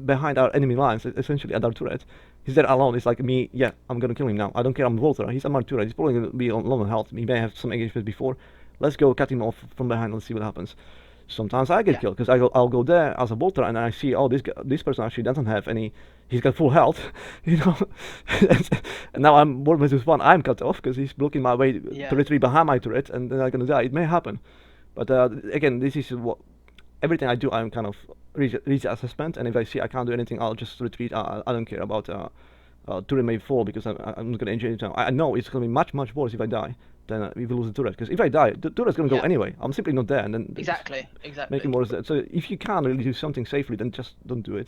[SPEAKER 2] behind our enemy lines, essentially at our turret, he's there alone. It's like me. Yeah, I'm gonna kill him now. I don't care. I'm Volter. He's on my turret. He's probably gonna be on low on health. He may have some engagement before. Let's go cut him off from behind. Let's see what happens. Sometimes I get killed because I'll go there as a bolter and I see, oh, this person actually doesn't have any, he's got full health, and now I'm 1v1, I'm cut off because he's blocking my way to retreat behind my turret, and then I'm gonna die. It may happen, but again, this is what everything I do. I'm kind of reach assessment, and if I see I can't do anything, I'll just retreat. I don't care about turret may fall because I'm not gonna injure it. I know it's gonna be much worse if I die. Then we will lose the turret, because if I die, the turret's gonna go anyway. I'm simply not there, and then
[SPEAKER 3] Exactly.
[SPEAKER 2] making worse. So if you can't really do something safely, then just don't do it.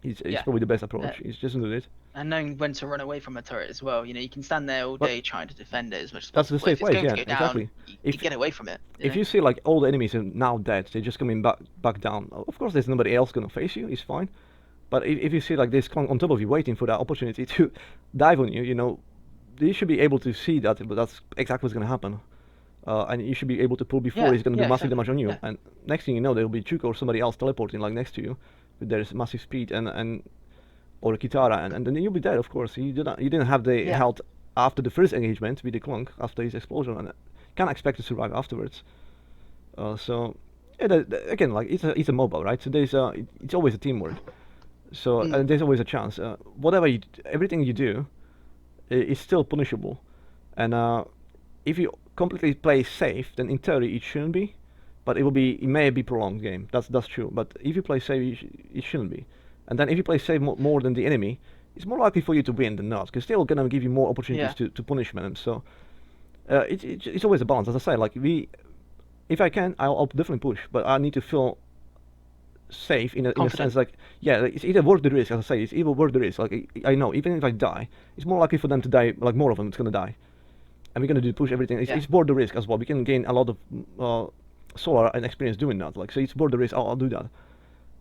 [SPEAKER 2] It's probably the best approach. It's just don't do it.
[SPEAKER 3] And knowing when to run away from a turret as well. You can stand there all day trying to defend it as much as
[SPEAKER 2] that's
[SPEAKER 3] possible.
[SPEAKER 2] the safe way. Yeah, exactly.
[SPEAKER 3] You get away from it.
[SPEAKER 2] If you see like all the enemies are now dead, they're just coming back down. Of course, there's nobody else gonna face you. It's fine. But if you see like this on top of you, waiting for that opportunity to dive on you, you should be able to see that, but that's exactly what's going to happen. And you should be able to pull before he's going to do massive damage on you. Yeah. And next thing you know, there will be Chuka or somebody else teleporting like next to you with their massive speed or a Kitara, and then you'll be dead. Of course, you didn't have the health after the first engagement with the Clunk after his explosion, and can't expect to survive afterwards. So yeah, again, like it's a mobile, right? So it's always a teamwork. So and there's always a chance. Everything you do is still punishable, and if you completely play safe, then in theory it shouldn't be, but it may be prolonged game. That's true. But if you play safe, it shouldn't be. And then if you play safe more than the enemy, it's more likely for you to win than not, because they're gonna give you more opportunities to punish them. So it's always a balance. As I say, like if I can, I'll definitely push, but I need to feel safe in a sense, like it's either worth the risk. As I say, it's either worth the risk. Like I know, even if I die, it's more likely for them to die. Like more of them, it's gonna die, and we're gonna push everything. It's worth the risk as well. We can gain a lot of solar and experience doing that. Like so, it's worth the risk. I'll do that.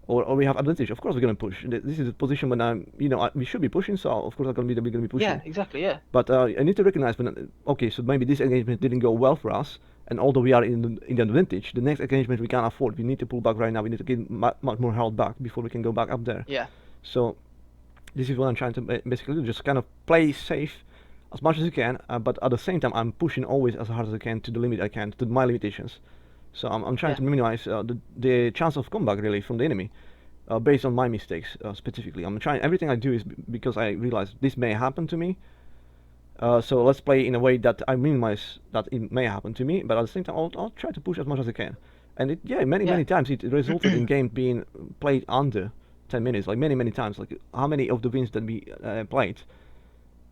[SPEAKER 2] Or we have advantage. Of course, we're gonna push. This is the position when we should be pushing. So of course, we're gonna be pushing.
[SPEAKER 3] Yeah, exactly. Yeah.
[SPEAKER 2] But I need to recognize when so maybe this engagement didn't go well for us. And although we are in the advantage, the next engagement we can't afford. We need to pull back right now. We need to get much more health back before we can go back up there.
[SPEAKER 3] Yeah.
[SPEAKER 2] So this is what I'm trying to basically do. Just kind of play safe as much as you can, but at the same time, I'm pushing always as hard as I can to the limit I can, to my limitations. So I'm trying to minimize the chance of comeback really from the enemy, based on my mistakes specifically. I'm trying. Everything I do is because I realize this may happen to me, So let's play in a way that I minimize that it may happen to me, but at the same time I'll try to push as much as I can. And many times it resulted in game being played under 10 minutes, like many times. Like how many of the wins that we played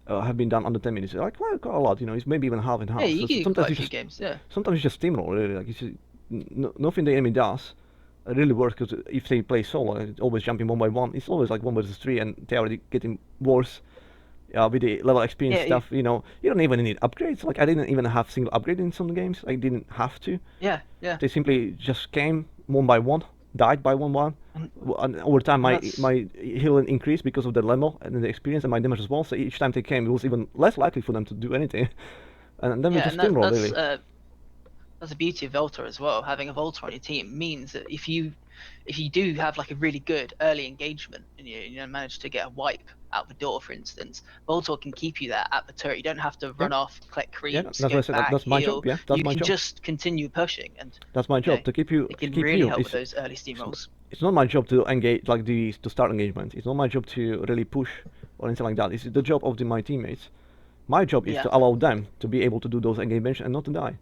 [SPEAKER 2] have been done under 10 minutes? Like quite a lot, It's maybe even half and half.
[SPEAKER 3] Yeah, you
[SPEAKER 2] So
[SPEAKER 3] do
[SPEAKER 2] sometimes
[SPEAKER 3] quite a
[SPEAKER 2] you
[SPEAKER 3] few
[SPEAKER 2] just
[SPEAKER 3] games. Yeah.
[SPEAKER 2] sometimes you just steamroll really. Like nothing the enemy does really works, because if they play solo, it's always jumping one by one. It's always like 1 versus 3, and they're already getting worse. With the level experience
[SPEAKER 3] Yeah,
[SPEAKER 2] stuff, you don't even need upgrades. Like I didn't even have single upgrade in some games. I didn't have to.
[SPEAKER 3] Yeah.
[SPEAKER 2] They simply just came one by one, died by one. And over time, my healing increased because of the level and the experience, and my damage as well. So each time they came, it was even less likely for them to do anything. And then we just steamroll really.
[SPEAKER 3] That's the beauty of Volta as well. Having a Volta on your team means that if you do have like a really good early engagement and you manage to get a wipe out the door, for instance, Volta can keep you there at the turret. You don't have to run off, collect creeps,
[SPEAKER 2] that's
[SPEAKER 3] go
[SPEAKER 2] what I said.
[SPEAKER 3] back,
[SPEAKER 2] That's my
[SPEAKER 3] heal.
[SPEAKER 2] job. Yeah, that's
[SPEAKER 3] you
[SPEAKER 2] my
[SPEAKER 3] can
[SPEAKER 2] job.
[SPEAKER 3] just continue pushing, and
[SPEAKER 2] that's my job, to keep you.
[SPEAKER 3] It can
[SPEAKER 2] keep
[SPEAKER 3] really
[SPEAKER 2] you.
[SPEAKER 3] help with those early steamrolls.
[SPEAKER 2] It's not my job to engage, like to start engagement. It's not my job to really push or anything like that. It's the job of my teammates. My job is to allow them to be able to do those engagements and not to die.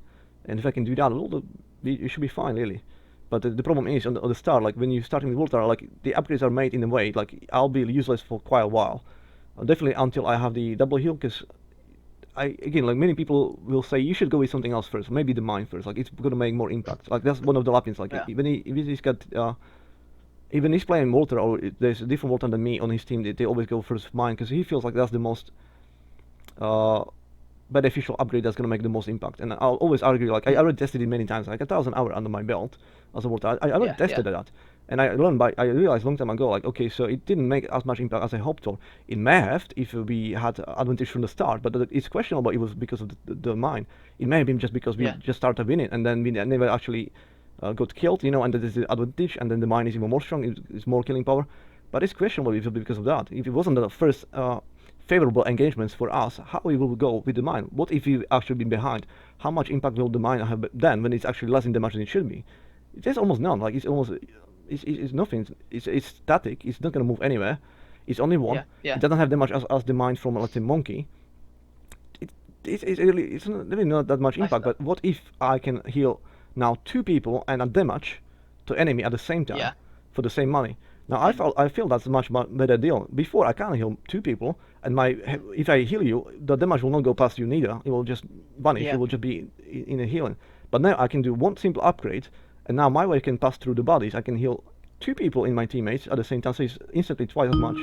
[SPEAKER 2] And if I can do that, well, you should be fine, really. But the problem is on the start, like when you start with Volta, like the upgrades are made in a way like I'll be useless for quite a while, definitely until I have the double heal. Because again, like many people will say you should go with something else first, maybe the mine first. Like it's gonna make more impact. Like that's one of the lapins. Like even he's got. Even he's playing Volta, or there's a different Volta than me on his team, they always go first mine, because he feels like that's the most beneficial upgrade that's going to make the most impact. And I'll always argue, like I already tested it many times, like 1,000 hours under my belt as a Volta. I already tested that, and I realized long time ago, like okay, so it didn't make as much impact as I hoped for. It may have if we had advantage from the start, but it's questionable. It was because of the mine. It may have been just because we just started winning, and then we never actually got killed, and that is the advantage, and then the mine is even more strong, it's more killing power. But it's questionable if it because of that. If it wasn't the first favorable engagements for us, how we will go with the mine? What if we actually been behind? How much impact will the mine have then when it's actually less in damage than it should be? There's almost none. Like it's nothing. It's static. It's not gonna move anywhere. It's only one. It doesn't have damage as the mine from, let's say, monkey. It's really not that much impact. But what if I can heal now 2 people and a damage to enemy at the same time for the same money? Now I feel that's a much better deal. Before I can't heal 2 people, and if I heal you, the damage will not go past you neither. It will just vanish. It will just be in a healing. But now I can do one simple upgrade, and now my wave can pass through the bodies. I can heal 2 people in my teammates at the same time, so it's instantly twice as much.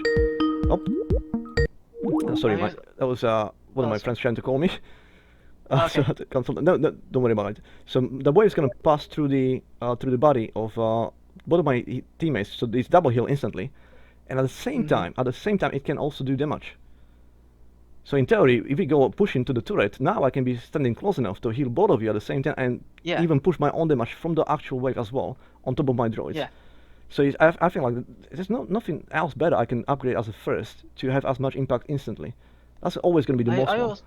[SPEAKER 2] Oh, sorry, that was one of my friends trying to call me. So I had to cancel. No, don't worry about it. So the wave is gonna pass through the body of both of my teammates, so it's double heal instantly, and at the same time, it can also do damage. So in theory, if we go push into the turret, now I can be standing close enough to heal both of you at the same time, and even push my own damage from the actual wave as well on top of my droids. So I feel like there's nothing else better I can upgrade as a first to have as much impact instantly. That's always going to be the most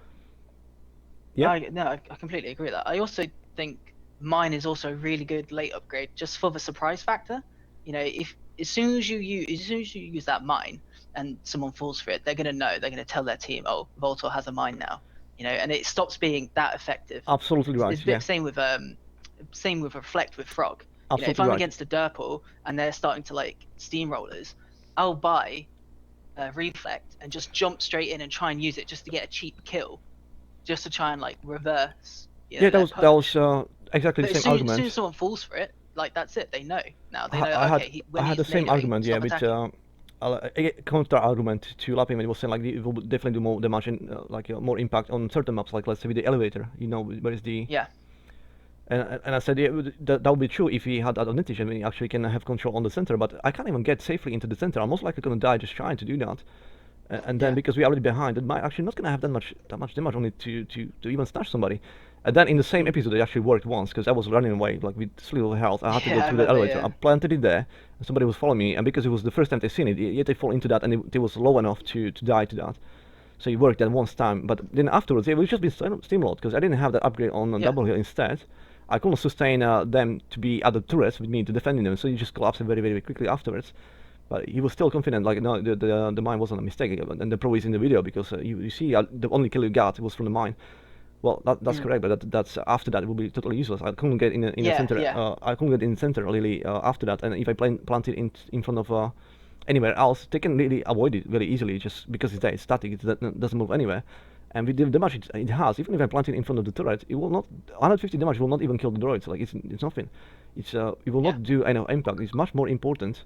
[SPEAKER 2] one.
[SPEAKER 3] I completely agree with that. I also think mine is also a really good late upgrade just for the surprise factor. If as soon as you use that mine and someone falls for it, they're gonna know. They're gonna tell their team, "Oh, Voltor has a mine now," and it stops being that effective.
[SPEAKER 2] Absolutely right.
[SPEAKER 3] It's same with Reflect with Frog. If I'm against a Durple and they're starting to like steamrollers, I'll buy Reflect and just jump straight in and try and use it just to get a cheap kill, just to try and like reverse.
[SPEAKER 2] That was exactly the same argument.
[SPEAKER 3] As soon as someone falls for it, like that's it. They know now. They know.
[SPEAKER 2] I had the same argument, with a counter argument to Lapin when he was saying like it will definitely do more damage and more impact on certain maps, like let's say with the elevator. Where is the And I said that would be true if he had advantage and we actually can have control on the center. But I can't even get safely into the center. I'm most likely gonna die just trying to do that. And then because we're already behind, it might actually not gonna have that much damage on it to even snatch somebody. And then in the same episode, it actually worked once because I was running away like with little health. I had to go through the elevator. I planted it there, and somebody was following me. And because it was the first time they seen it, yet they fall into that, and it was low enough to die to that. So it worked that once time. But then afterwards, it was just been steamrolled because I didn't have that upgrade on double heal instead. I couldn't sustain them to be at the turrets with me to defending them. So you just collapse very very quickly afterwards. But he was still confident, like, no, the mine wasn't a mistake. And the pro is in the video, because you see the only kill you got was from the mine. Well, that's correct, but that's after that it will be totally useless. I couldn't get in the center. I couldn't get in the center really after that. And if I plant it in front of anywhere else, they can really avoid it very easily, just because it's there, it's static, it doesn't move anywhere. And with the damage it has, even if I plant it in front of the turret, it will not. 150 damage will not even kill the droids. Like it's nothing. It will not do any impact. It's much more important.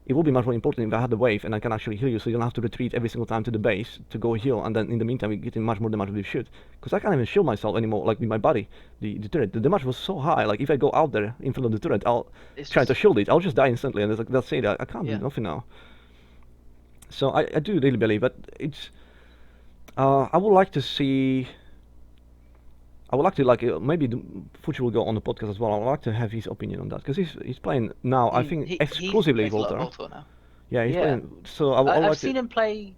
[SPEAKER 2] It will be much more important if I had the wave and I can actually heal you, so you don't have to retreat every single time to the base to go heal, and then in the meantime you're getting much more damage with your shoot. Because I can't even shield myself anymore, like with my body. The turret, the damage was so high, like if I go out there in front of the turret, I'll try to shield it, I'll just die instantly, and that's it, I can't do nothing now. So I do really believe, but it's... I would like to see... I would like to maybe Fuji will go on the podcast as well. I would like to have his opinion on that, because he's playing now. I think exclusively Voltor.
[SPEAKER 3] Now.
[SPEAKER 2] Yeah, he's playing. So I've
[SPEAKER 3] seen him play.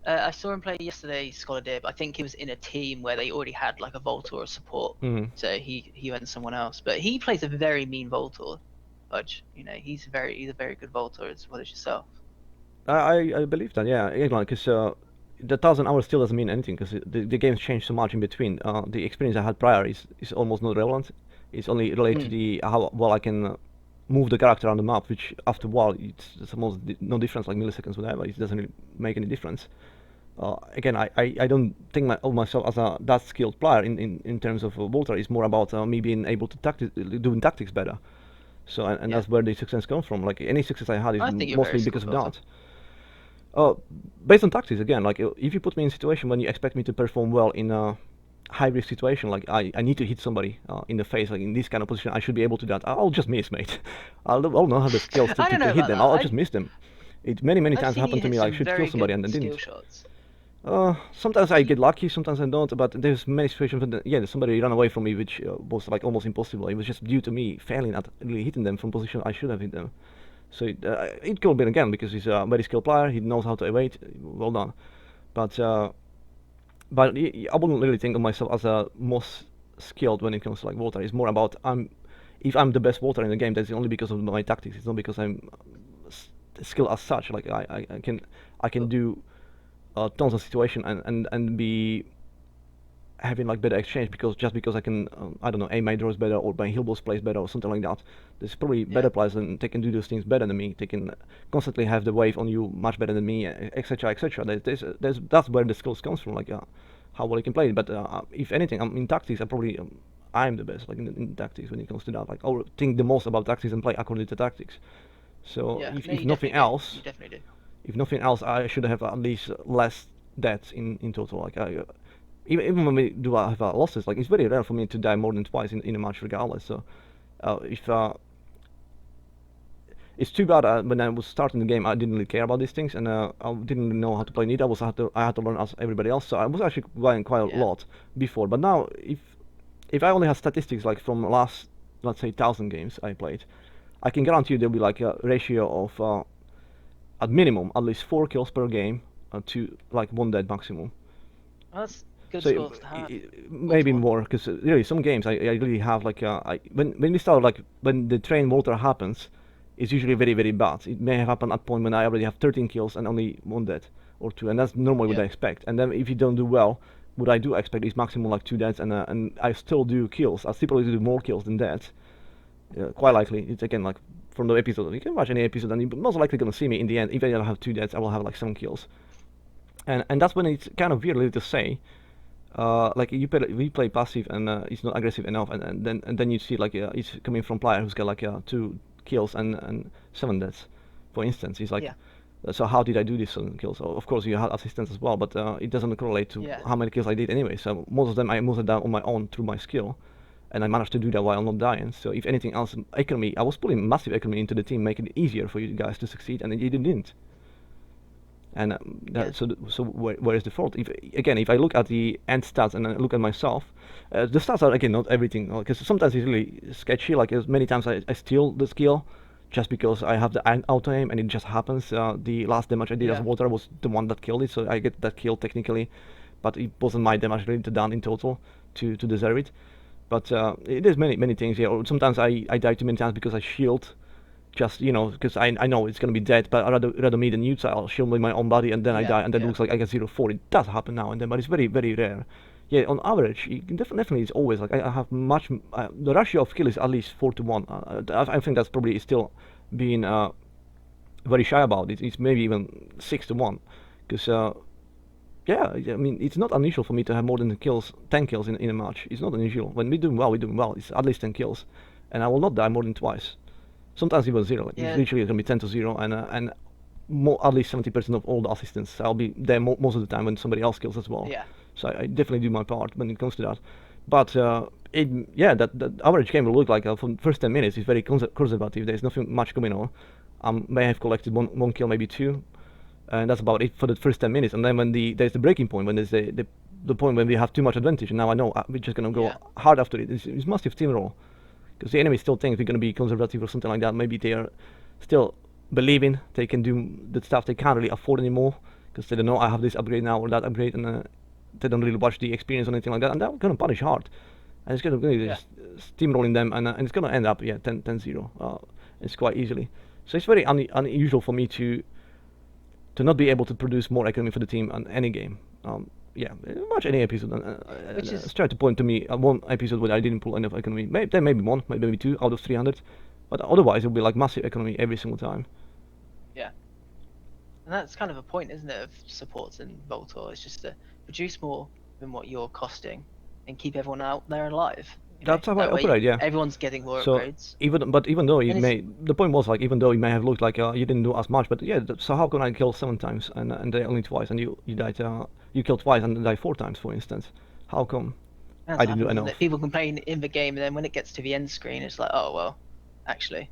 [SPEAKER 3] I saw him play yesterday, Scholar Dib. I think he was in a team where they already had like a Voltor or a support. So he went to someone else. But he plays a very mean Voltor. Budge, he's a very good Voltor as well as yourself.
[SPEAKER 2] I believe that. Yeah, because. The 1,000 hours still doesn't mean anything, because the game's changed so much in between. The experience I had prior is almost not relevant. It's only related to the how well I can move the character on the map, which after a while it's almost no difference, like milliseconds, whatever. It doesn't really make any difference. Again, I don't think of myself as a that skilled player in terms of Volta. It's more about me being able to doing tactics better. So and that's where the success comes from. Like any success I had is mostly because of that. Based on tactics again, like if you put me in a situation when you expect me to perform well in a high risk situation, like I need to hit somebody in the face, like in this kind of position, I should be able to do that. I'll just miss, mate. I'll not have the skills to hit them. I'll just miss them. It many times happened to me, like I should kill somebody and then didn't. Sometimes I get lucky, sometimes I don't, but there's many situations when somebody ran away from me, which was like almost impossible. It was just due to me failing at really hitting them from position I should have hit them. So it could be again, because he's a very skilled player, he knows how to evade, well done. But I wouldn't really think of myself as a most skilled when it comes to like Volta. It's more about if I'm the best Volta in the game, that's only because of my tactics. It's not because I'm skilled as such. Like I can do tons of situation and be having like better exchange because I can I don't know, aim my draws better, or my heal balls plays better, or something like that. There's probably better players and they can do those things better than me. They can constantly have the wave on you much better than me, etc. etc. That's where the skills comes from, like how well you can play it. But if anything, in tactics I'm the best, like in tactics when it comes to that. Like I'll think the most about tactics and play according to tactics. So if nothing else, if nothing else, I should have at least less deaths in total. Like even when we do have losses, like it's very rare for me to die more than twice in a match regardless. So if it's too bad when I was starting the game I didn't really care about these things, and I didn't really know how to play Nita. I had to learn as everybody else, so I was actually playing quite a lot before. But now if I only have statistics like from last, let's say 1,000 games I played, I can guarantee you there'll be like a ratio of at minimum at least 4 kills per game to like 1 dead maximum.
[SPEAKER 3] That's good scores to have.
[SPEAKER 2] Maybe more, because really some games I really have like when we start, like when the train Volta happens, it's usually very very bad. It may have happened at a point when I already have 13 kills and only 1 dead or 2, and that's normally what I expect. And then if you don't do well, what I do expect is maximum like 2 deaths, and I still do kills. I typically do more kills than deaths. Quite likely, it's again like from the episode. You can watch any episode, and you're most likely gonna see me in the end. If I don't have 2 deaths, I will have like 7 kills. And that's when it's kind of weird really to say. Like we play passive and it's not aggressive enough, and then you see like it's coming from player who's got like 2 kills and 7 deaths, for instance. He's like, so how did I do this 7 kills? So of course you had assistance as well, but it doesn't correlate to how many kills I did anyway. So most of them I moved down on my own through my skill, and I managed to do that while not dying. So if anything else, economy, I was putting massive economy into the team, making it easier for you guys to succeed, and you didn't. And so where is the fault? If I look at the end stats and I look at myself, the stats are again not everything, because sometimes it's really sketchy. Like many times I steal the skill just because I have the auto aim and it just happens. The last damage I did as Water was the one that killed it, so I get that kill technically, but it wasn't my damage really done in total to deserve it. But it is many things here. Or sometimes I die too many times because I shield just because I know it's gonna be dead, but I'd rather me than use it. I'll shield with my own body and then I die, and then it looks like I get 0-4. It does happen now and then, but it's very very rare. Yeah, on average, you can definitely it's always like I have much. The ratio of kill is at least 4-1. I think that's probably still being very shy about it. It's maybe even 6-1, because yeah, I mean it's not unusual for me to have more than 10 kills in a match. It's not unusual. When we're doing well, we're doing well. It's at least 10 kills, and I will not die more than twice. Sometimes even 0.
[SPEAKER 3] Yeah.
[SPEAKER 2] It's literally gonna be 10-0, and at least 70% of all the assistants. I'll be there most of the time when somebody else kills as well.
[SPEAKER 3] Yeah.
[SPEAKER 2] So I definitely do my part when it comes to that. But that average game will look like for the first 10 minutes it's very conservative. There's nothing much going on. May have collected one kill, maybe 2, and that's about it for the first 10 minutes. And then when there's the breaking point, when there's the point when we have too much advantage, and now I know we're just gonna go hard after it. It's massive team role, because the enemy still thinks we're gonna be conservative or something like that. Maybe they are still believing they can do the stuff they can't really afford anymore, because they don't know I have this upgrade now or that upgrade, and they don't really watch the experience or anything like that, and they're gonna punish hard, and it's gonna be steamrolling them, and it's gonna end up 10-0. It's quite easily. So it's very unusual for me to not be able to produce more economy for the team on any game. Watch any episode. It's try to point to me one episode where I didn't pull enough economy. There may be one, maybe 2 out of 300, but otherwise it'll be like massive economy every single time.
[SPEAKER 3] Yeah. And that's kind of a point, isn't it, of supports in Voltor? It's just to produce more than what you're costing and keep everyone out there alive.
[SPEAKER 2] That's how I operate, yeah.
[SPEAKER 3] Everyone's getting more
[SPEAKER 2] So
[SPEAKER 3] upgrades.
[SPEAKER 2] even though the point was like, even though you may have looked like you didn't do as much, but yeah. So how can I kill 7 times and they only twice, and you died? You killed twice and died 4 times, for instance. How come
[SPEAKER 3] That's
[SPEAKER 2] I didn't do enough?
[SPEAKER 3] People complain in the game, and then when it gets to the end screen, it's like, oh well, actually.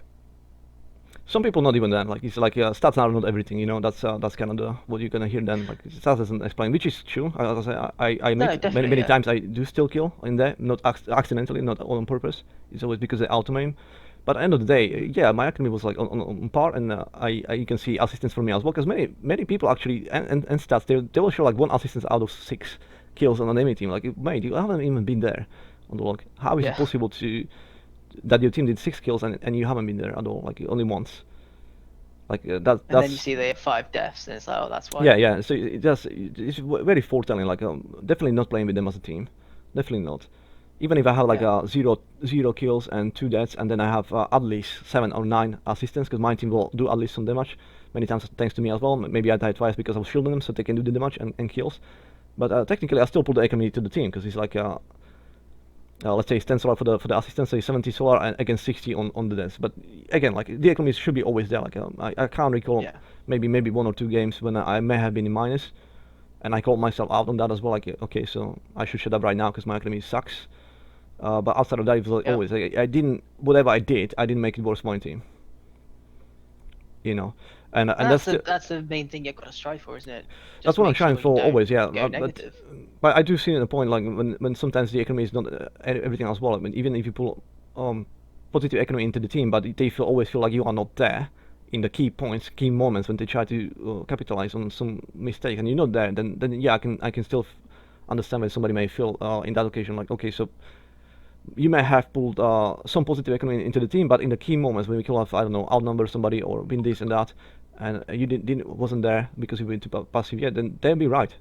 [SPEAKER 2] Some people not even then. Like it's like stats are not everything. That's kind of what you're gonna hear then. Like stats doesn't explain, which is true. I make many times I do still kill in there, not accidentally, not all on purpose. It's always because I auto aim. But at the end of the day, yeah, my economy was like on par, and you can see assistance from me as well. Because many people actually and stats they will show like 1 assistance out of 6 kills on an enemy team. Like, mate, you haven't even been there on the log. How is it possible that your team did 6 kills and you haven't been there at all, like only once? Like that's.
[SPEAKER 3] And then you see they have 5 deaths, and it's like, oh, that's why.
[SPEAKER 2] Yeah. So it's very foretelling. Like definitely not playing with them as a team. Definitely not. Even if I have like 0 kills and 2 deaths, and then I have at least 7 or 9 assistants, because my team will do at least some damage. Many times thanks to me as well. Maybe I died twice because I was shielding them, so they can do the damage and kills. But technically, I still put the economy to the team, because it's like let's say it's 10 solar for the assistants, say 70 solar and against 60 on the deaths. But again, like the economy should be always there. Like I can't recall maybe 1 or 2 games when I may have been in minus, and I called myself out on that as well. Like, okay, so I should shut up right now because my economy sucks. But outside of that, it was always I didn't, whatever I didn't make it worse for my team. And
[SPEAKER 3] that's the main thing you've got to strive for, isn't it?
[SPEAKER 2] That's what I'm trying for always, yeah. But I do see the point, like when sometimes the economy is not everything as well. I mean, even if you pull positive economy into the team, but they always feel like you are not there in the key points, key moments when they try to capitalize on some mistake, and you're not there. Then yeah, I can still understand when somebody may feel in that occasion like, okay, so you may have pulled some positive economy into the team, but in the key moments when we could have, I don't know, outnumber somebody or win this and that, and you wasn't there because you were too passive, then they'll be right.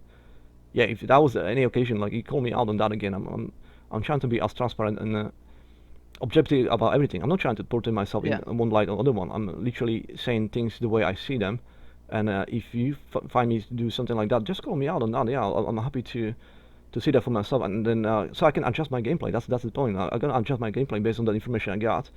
[SPEAKER 2] Yeah, if that was any occasion, like you call me out on that again, I'm trying to be as transparent and objective about everything. I'm not trying to portray myself in one light or other one. I'm literally saying things the way I see them, and if you find me to do something like that, just call me out on that. Yeah, I'm happy to see that for myself, and then so I can adjust my gameplay. That's the point. I'm gonna adjust my gameplay based on the information I got,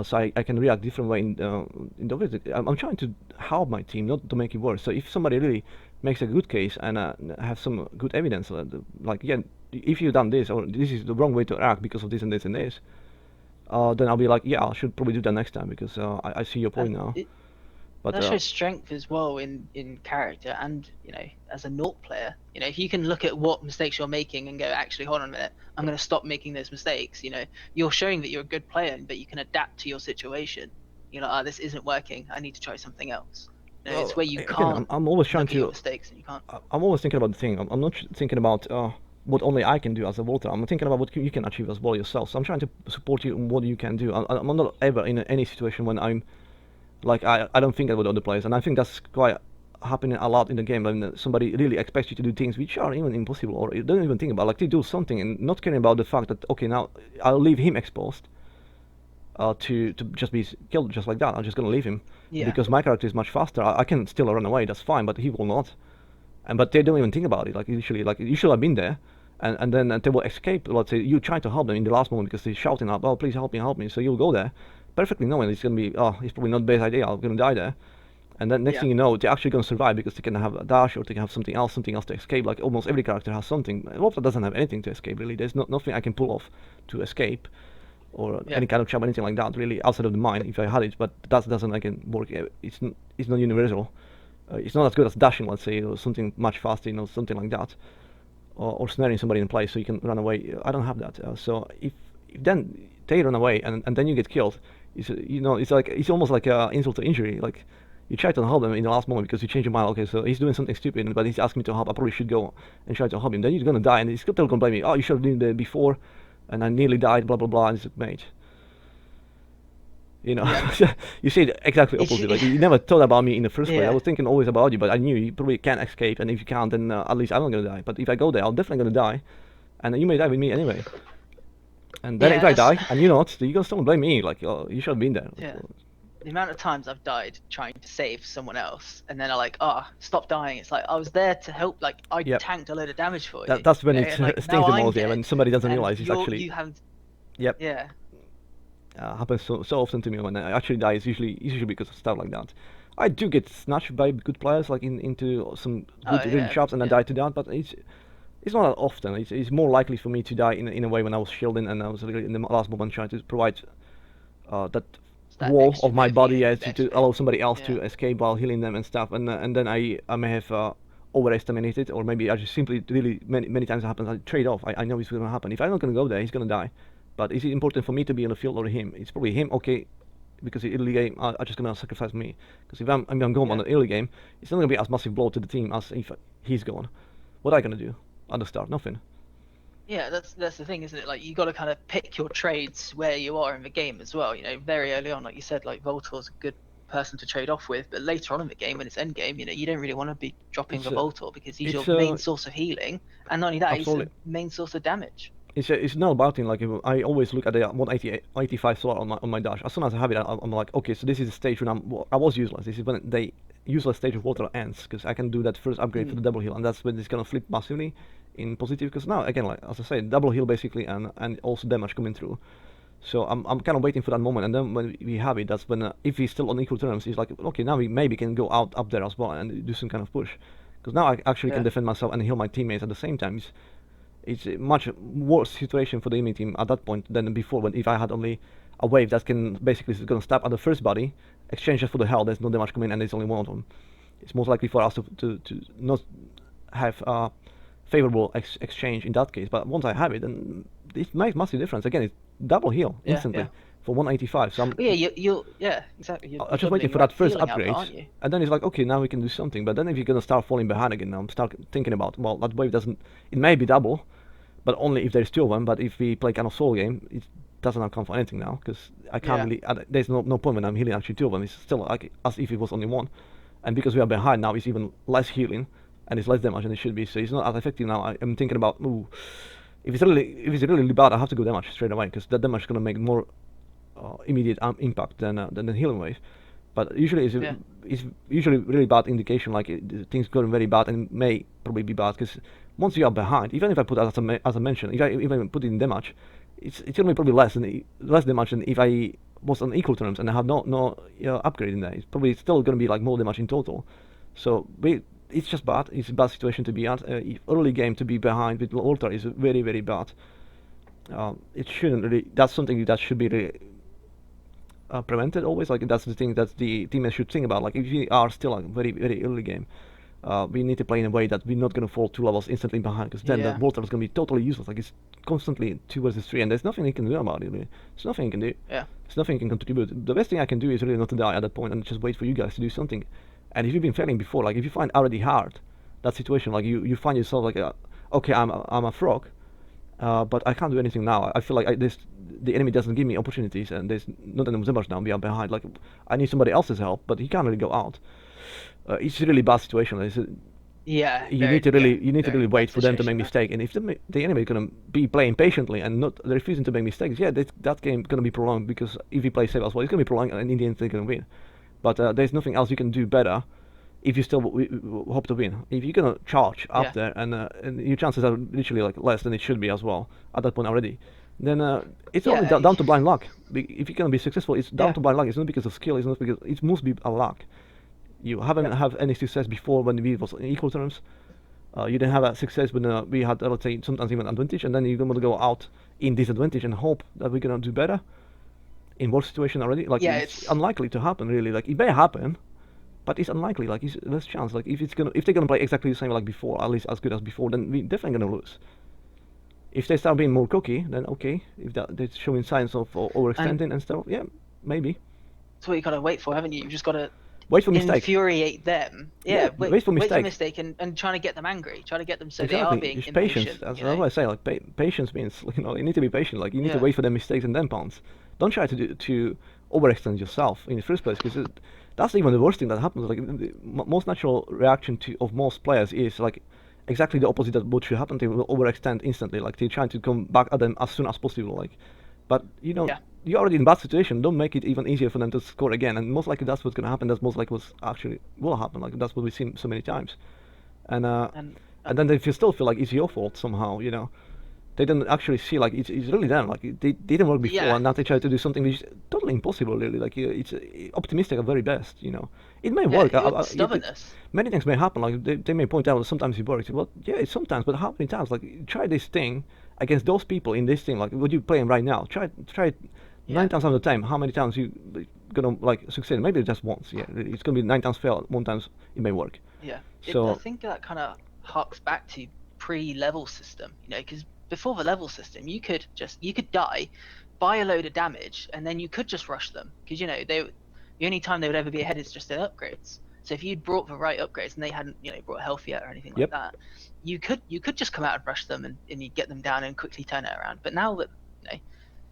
[SPEAKER 2] so I can react different way in the visit. I'm trying to help my team, not to make it worse. So if somebody really makes a good case and have some good evidence, like if you've done this or this is the wrong way to act because of this and this and this, then I'll be like, yeah, I should probably do that next time because I see your point now. But
[SPEAKER 3] that shows strength as well in character, and as a naught player, if you can look at what mistakes you're making and go, actually, hold on a minute, I'm going to stop making those mistakes. You're showing that you're a good player, but you can adapt to your situation. You're like, this isn't working, I need to try something else. It's where you can't.
[SPEAKER 2] I'm always trying to.
[SPEAKER 3] Mistakes and you can't.
[SPEAKER 2] I'm always thinking about the thing. I'm not thinking about what only I can do as a voter. I'm thinking about what you can achieve as well yourself. So I'm trying to support you in what you can do. I'm not ever in any situation when I'm Like I don't think about other players, and I think that's quite happening a lot in the game. When somebody really expects you to do things which are even impossible, or you don't even think about, like they do something and not caring about the fact that okay, now I'll leave him exposed to just be killed just like that. I'm just gonna leave him
[SPEAKER 3] Yeah.
[SPEAKER 2] because my character is much faster. I can still run away, that's fine, but he will not. But they don't even think about it. Like you should have been there, and then they will escape. Let's say you try to help them in the last moment because they're shouting up, "Oh, please help me!" So you'll go there, perfectly knowing it's gonna be, oh, it's probably not the best idea. I'm gonna die there. And then next thing you know, they're actually gonna survive because they can have a dash or they can have something else to escape. Like almost every character has something. Walter doesn't have anything to escape really. There's nothing I can pull off to escape, or any kind of trap, anything like that really outside of the mine if I had it. But that doesn't again work. It's not universal. It's not as good as dashing, let's say, or something much faster, something like that, or snaring somebody in place so you can run away. I don't have that. So if then they run away and then you get killed, it's almost like insult to injury. Like you try to help them in the last moment because you change your mind. Okay, so he's doing something stupid, but he's asking me to help. I probably should go and try to help him. Then you're gonna die, and he's still gonna blame me. Oh, you should have done that before, and I nearly died. Blah blah blah. And it's like, mate. You say the exactly opposite. Like you never thought about me in the first place. I was thinking always about you, but I knew you probably can't escape. And if you can't, then at least I'm not gonna die. But if I go there, I'm definitely gonna die, and you may die with me anyway. And then if I die and you're not, you're gonna still blame me. Like, oh, you should have been there.
[SPEAKER 3] Yeah. The amount of times I've died trying to save someone else, and then I'm like, oh, stop dying. It's like I was there to help. Like I tanked a load of damage for you.
[SPEAKER 2] That's when it stings the most. Yeah, when somebody doesn't realize it's actually.
[SPEAKER 3] You haven't.
[SPEAKER 2] Yep.
[SPEAKER 3] Yeah.
[SPEAKER 2] Happens so often to me when I actually die. It's usually because of stuff like that. I do get snatched by good players, like into some good really traps, and I die to that. But it's not that often. It's more likely for me to die in a way when I was shielding and I was really in the last moment trying to provide that wall of my body to allow somebody else to escape while healing them and stuff. And then I may have overestimated, or maybe I just simply really many times it happens. I trade off. I know it's going to happen. If I'm not going to go there, he's going to die. But is it important for me to be on the field or him? It's probably him, okay, because the early game, I'm just going to sacrifice me. Because if I'm going on the early game, it's not going to be as massive blow to the team as if he's gone. What am I going to do at the start? Nothing.
[SPEAKER 3] Yeah, that's the thing, isn't it? Like you got to kind of pick your trades where you are in the game as well. Very early on, like you said, like Voltor's a good person to trade off with, but later on in the game when it's end game, you don't really want to be dropping the Voltor because he's your main source of healing, and not only that, he's the main source of damage.
[SPEAKER 2] It's not about thing. Like I always look at the 185 slot on my dash. As soon as I have it, I'm like, okay, so this is the stage when I was useless. This is when the useless stage of water ends, because I can do that first upgrade for the double heal, and that's when it's gonna flip massively in positive. Because now again, like as I said, double heal basically, and also damage coming through. So I'm kind of waiting for that moment, and then when we have it, that's when if he's still on equal terms, he's like, okay, now we maybe can go up there as well and do some kind of push. Because now I actually can defend myself and heal my teammates at the same time. It's a much worse situation for the enemy team at that point than before, when if I had only a wave that can basically is going to stab at the first body, exchange it for the health, there's no damage coming and there's only one of them. It's most likely for us to not have a favorable exchange in that case, but once I have it, then it makes massive difference. Again, it's double heal instantly for 185. So
[SPEAKER 3] exactly.
[SPEAKER 2] I'm just waiting for that first upgrade, and then it's like, okay, now we can do something. But then if you're gonna start falling behind again, now I'm start thinking about, well, that wave doesn't. It may be double, but only if there's two of them. But if we play kind of solo game, it doesn't account for anything now, because I can't really. There's no point when I'm healing actually two of them. It's still like as if it was only one, and because we are behind now, it's even less healing, and it's less damage than it should be. So it's not as effective now. I'm thinking about, if it's really bad, I have to go damage straight away, because that damage is gonna make more immediate impact than the healing wave. But usually it's usually really bad indication, like things going very bad, and may probably be bad, because once you are behind, even if I put as I mentioned, if I put in damage, it's gonna be probably less damage than if I was on equal terms and I have no upgrade in there. It's probably still gonna be like more damage in total. So it's just bad. It's a bad situation to be at. Early game to be behind with Walter is very, very bad. It shouldn't really. That's something that should be really prevented always. Like that's the thing that the teammates should think about. Like if we are still like very, very early game, we need to play in a way that we're not gonna fall 2 levels instantly behind, because then that Walter is gonna be totally useless. Like it's constantly 2 versus 3, and there's nothing he can do about it. Really. There's nothing he can do.
[SPEAKER 3] Yeah.
[SPEAKER 2] There's nothing he can contribute. The best thing I can do is really not to die at that point and just wait for you guys to do something. And if you've been failing before, like if you find already hard that situation, like you find yourself like, okay, I'm a frog, but I can't do anything now. I feel like the enemy doesn't give me opportunities, and there's not enough numbers now. We are behind. Like I need somebody else's help, but he can't really go out. It's a really bad situation.
[SPEAKER 3] Yeah.
[SPEAKER 2] You need to really
[SPEAKER 3] very
[SPEAKER 2] wait
[SPEAKER 3] bad
[SPEAKER 2] for them to
[SPEAKER 3] situation
[SPEAKER 2] make
[SPEAKER 3] there.
[SPEAKER 2] mistake. And if the enemy is gonna be playing patiently and not refusing to make mistakes, yeah, that game gonna be prolonged because if you play safe as well, it's gonna be prolonged, and in the end they're gonna win. But there's nothing else you can do better if you still hope to win. If you're gonna charge up
[SPEAKER 3] Yeah.
[SPEAKER 2] there and your chances are literally like less than it should be as well at that point already, then it's only
[SPEAKER 3] Yeah.
[SPEAKER 2] down to blind luck. If you're gonna be successful, it's down
[SPEAKER 3] Yeah.
[SPEAKER 2] to blind luck. It's not because of skill. It's not because it must be a luck. You haven't
[SPEAKER 3] Yeah.
[SPEAKER 2] have any success before when we was in equal terms. You didn't have a success when we had, let's say, sometimes even advantage, and then you're gonna go out in disadvantage and hope that we're gonna do better in worse situation already. Like
[SPEAKER 3] Yeah,
[SPEAKER 2] it's
[SPEAKER 3] it's
[SPEAKER 2] unlikely to happen really. Like it may happen, but it's unlikely. Like it's less chance. Like if they're gonna play exactly the same like before, at least as good as before, then we definitely gonna lose. If they start being more cocky, then okay. If they're showing signs of overextending and stuff, yeah, maybe.
[SPEAKER 3] that's what you gotta wait for, haven't you? You've just gotta
[SPEAKER 2] Wait for mistake.
[SPEAKER 3] infuriate them.
[SPEAKER 2] Yeah, wait for mistake.
[SPEAKER 3] mistake and trying to get them angry, trying to get them so they
[SPEAKER 2] Exactly.
[SPEAKER 3] are being
[SPEAKER 2] Just
[SPEAKER 3] impatient.
[SPEAKER 2] patience. That's
[SPEAKER 3] you know?
[SPEAKER 2] what I say. Like patience means, you need to be patient. Like you need to
[SPEAKER 3] Yeah.
[SPEAKER 2] wait for the mistakes and then pounce. Don't try to overextend yourself in the first place, because that's even the worst thing that happens. Like the most natural reaction of most players is like exactly the opposite of what should happen. They will overextend instantly. Like they're trying to come back at them as soon as possible. Like, but
[SPEAKER 3] Yeah.
[SPEAKER 2] you're already in bad situation. Don't make it even easier for them to score again. And most likely that's what's gonna happen. That's most likely what's actually will happen. Like that's what we've seen so many times. And
[SPEAKER 3] And
[SPEAKER 2] then they still feel like it's your fault somehow. They don't actually see like it's really them. Like they didn't work before,
[SPEAKER 3] Yeah.
[SPEAKER 2] and now they try to do something which is totally impossible. Really, like it's optimistic at very best. It may work.
[SPEAKER 3] it's stubbornness.
[SPEAKER 2] Many things may happen. Like they may point out that sometimes it works. Well, yeah, it's sometimes, but how many times? Like try this thing against those people in this thing. Like what you're playing right now. Try it
[SPEAKER 3] Yeah.
[SPEAKER 2] 9 times out of 10. How many times you gonna like succeed? Maybe just once. Yeah, really. It's gonna be 9 times fail. 1 times it may work.
[SPEAKER 3] Yeah.
[SPEAKER 2] So
[SPEAKER 3] I think that kind of harks back to pre-level system, because before the level system, you could die, buy a load of damage, and then you could just rush them because the only time they would ever be ahead is just their upgrades. So if you'd brought the right upgrades and they hadn't brought health yet or anything
[SPEAKER 2] Yep.
[SPEAKER 3] like that, you could just come out and rush them and you get them down and quickly turn it around. But now that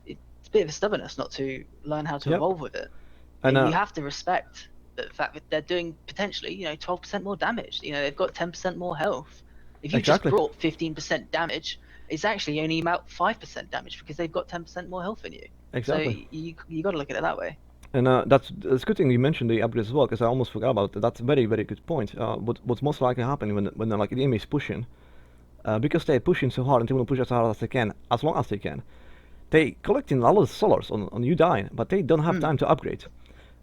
[SPEAKER 3] it's a bit of a stubbornness not to learn how to
[SPEAKER 2] Yep.
[SPEAKER 3] evolve with it,
[SPEAKER 2] And
[SPEAKER 3] and you have to respect the fact that they're doing potentially 12% more damage. They've got 10% more health. If you
[SPEAKER 2] Exactly.
[SPEAKER 3] just brought 15% damage, it's actually only about 5% damage because they've got 10% more health than you.
[SPEAKER 2] Exactly.
[SPEAKER 3] So you got to look at it that way.
[SPEAKER 2] And that's a good thing you mentioned the upgrades as well, because I almost forgot about it. That's a very, very good point. What's most likely happening when like the enemy is pushing, because they're pushing so hard and they want to push as hard as they can, as long as they can, they collecting a lot of solars on you dying, but they don't have time to upgrade.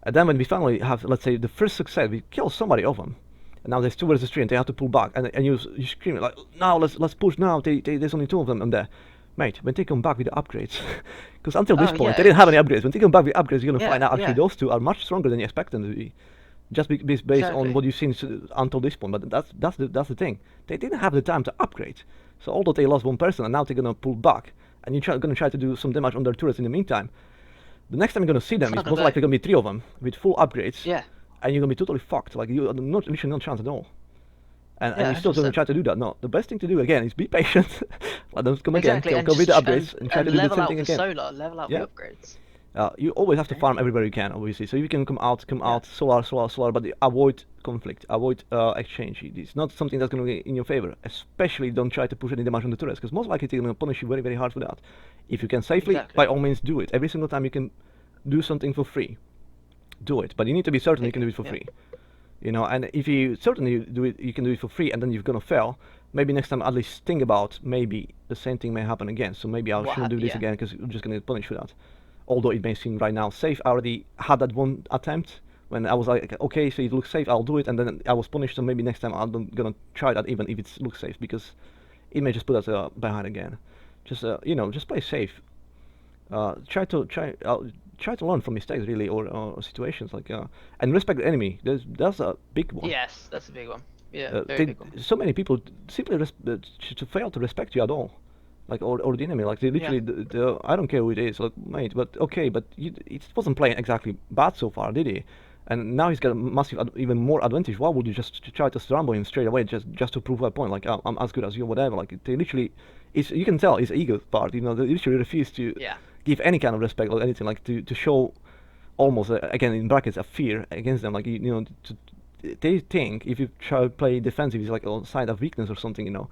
[SPEAKER 2] And then when we finally have, let's say, the first success, we kill somebody of them, and now there's 2 versus 3, and they have to pull back, and you scream like, now let's push now. There's only 2 of them in there. Mate, when they come back with the upgrades, because until this
[SPEAKER 3] Oh,
[SPEAKER 2] point
[SPEAKER 3] yeah,
[SPEAKER 2] they didn't have any upgrades. When they come back with upgrades, you're gonna
[SPEAKER 3] Yeah,
[SPEAKER 2] find out actually
[SPEAKER 3] yeah.
[SPEAKER 2] those 2 are much stronger than you expect them to be, just based
[SPEAKER 3] Exactly.
[SPEAKER 2] on what you've seen until this point. But that's the thing. They didn't have the time to upgrade. So although they lost 1 person, and now they're gonna pull back, and you're gonna try to do some damage on their turrets in the meantime. The next time you're gonna see them,
[SPEAKER 3] It's
[SPEAKER 2] it's
[SPEAKER 3] not
[SPEAKER 2] most
[SPEAKER 3] gonna
[SPEAKER 2] likely gonna be 3 of them with full upgrades,
[SPEAKER 3] Yeah.
[SPEAKER 2] and you're gonna be totally fucked. Like you literally no chance at all. And
[SPEAKER 3] Yeah,
[SPEAKER 2] you still don't
[SPEAKER 3] 100%.
[SPEAKER 2] try to do that. No, the best thing to do again is be patient. Let them come
[SPEAKER 3] Exactly.
[SPEAKER 2] again,
[SPEAKER 3] And
[SPEAKER 2] go with the
[SPEAKER 3] just-
[SPEAKER 2] upgrades, and try
[SPEAKER 3] and
[SPEAKER 2] to do the
[SPEAKER 3] level
[SPEAKER 2] same
[SPEAKER 3] out
[SPEAKER 2] thing
[SPEAKER 3] the
[SPEAKER 2] again.
[SPEAKER 3] solar, level out
[SPEAKER 2] Yeah.
[SPEAKER 3] the upgrades.
[SPEAKER 2] You always have to farm everywhere you can, obviously. So you can come out, solar, but avoid conflict, avoid exchange. It's not something that's going to be in your favor. Especially don't try to push any damage on the turrets, because most likely they're going to punish you very, very hard for that. If you can safely,
[SPEAKER 3] Exactly.
[SPEAKER 2] by all means, do it. Every single time you can do something for free, do it. But you need to be certain you can do it for
[SPEAKER 3] Yeah.
[SPEAKER 2] free. And if you certainly do it, you can do it for free, and then you're gonna fail. Maybe next time at least think about maybe the same thing may happen again. So maybe I shouldn't do this
[SPEAKER 3] yeah.
[SPEAKER 2] again because you're just gonna get punished for that. Although it may seem right now safe, I already had that 1 attempt when I was like, okay, so it looks safe, I'll do it, and then I was punished. So maybe next time I'm gonna try that even if it looks safe, because it may just put us behind again. Just just play safe. Try to learn from mistakes really, or situations like and respect the enemy. That's a big one.
[SPEAKER 3] Yes, that's a big one. Yeah, very
[SPEAKER 2] They,
[SPEAKER 3] big one.
[SPEAKER 2] so many people simply to fail to respect you at all, like or the enemy. Like they literally, I don't care who it is, like mate. But okay, but it wasn't playing exactly bad so far, did he? And now he's got a massive, even more advantage. Why would you just try to scramble him straight away just to prove a point? Like I'm as good as you, whatever. Like they literally, you can tell his ego part. You know, they literally refuse to
[SPEAKER 3] Yeah.
[SPEAKER 2] give any kind of respect or anything. Like to show almost again in brackets a fear against them. Like you know, they think if you try to play defensive, it's like a sign of weakness or something. You know.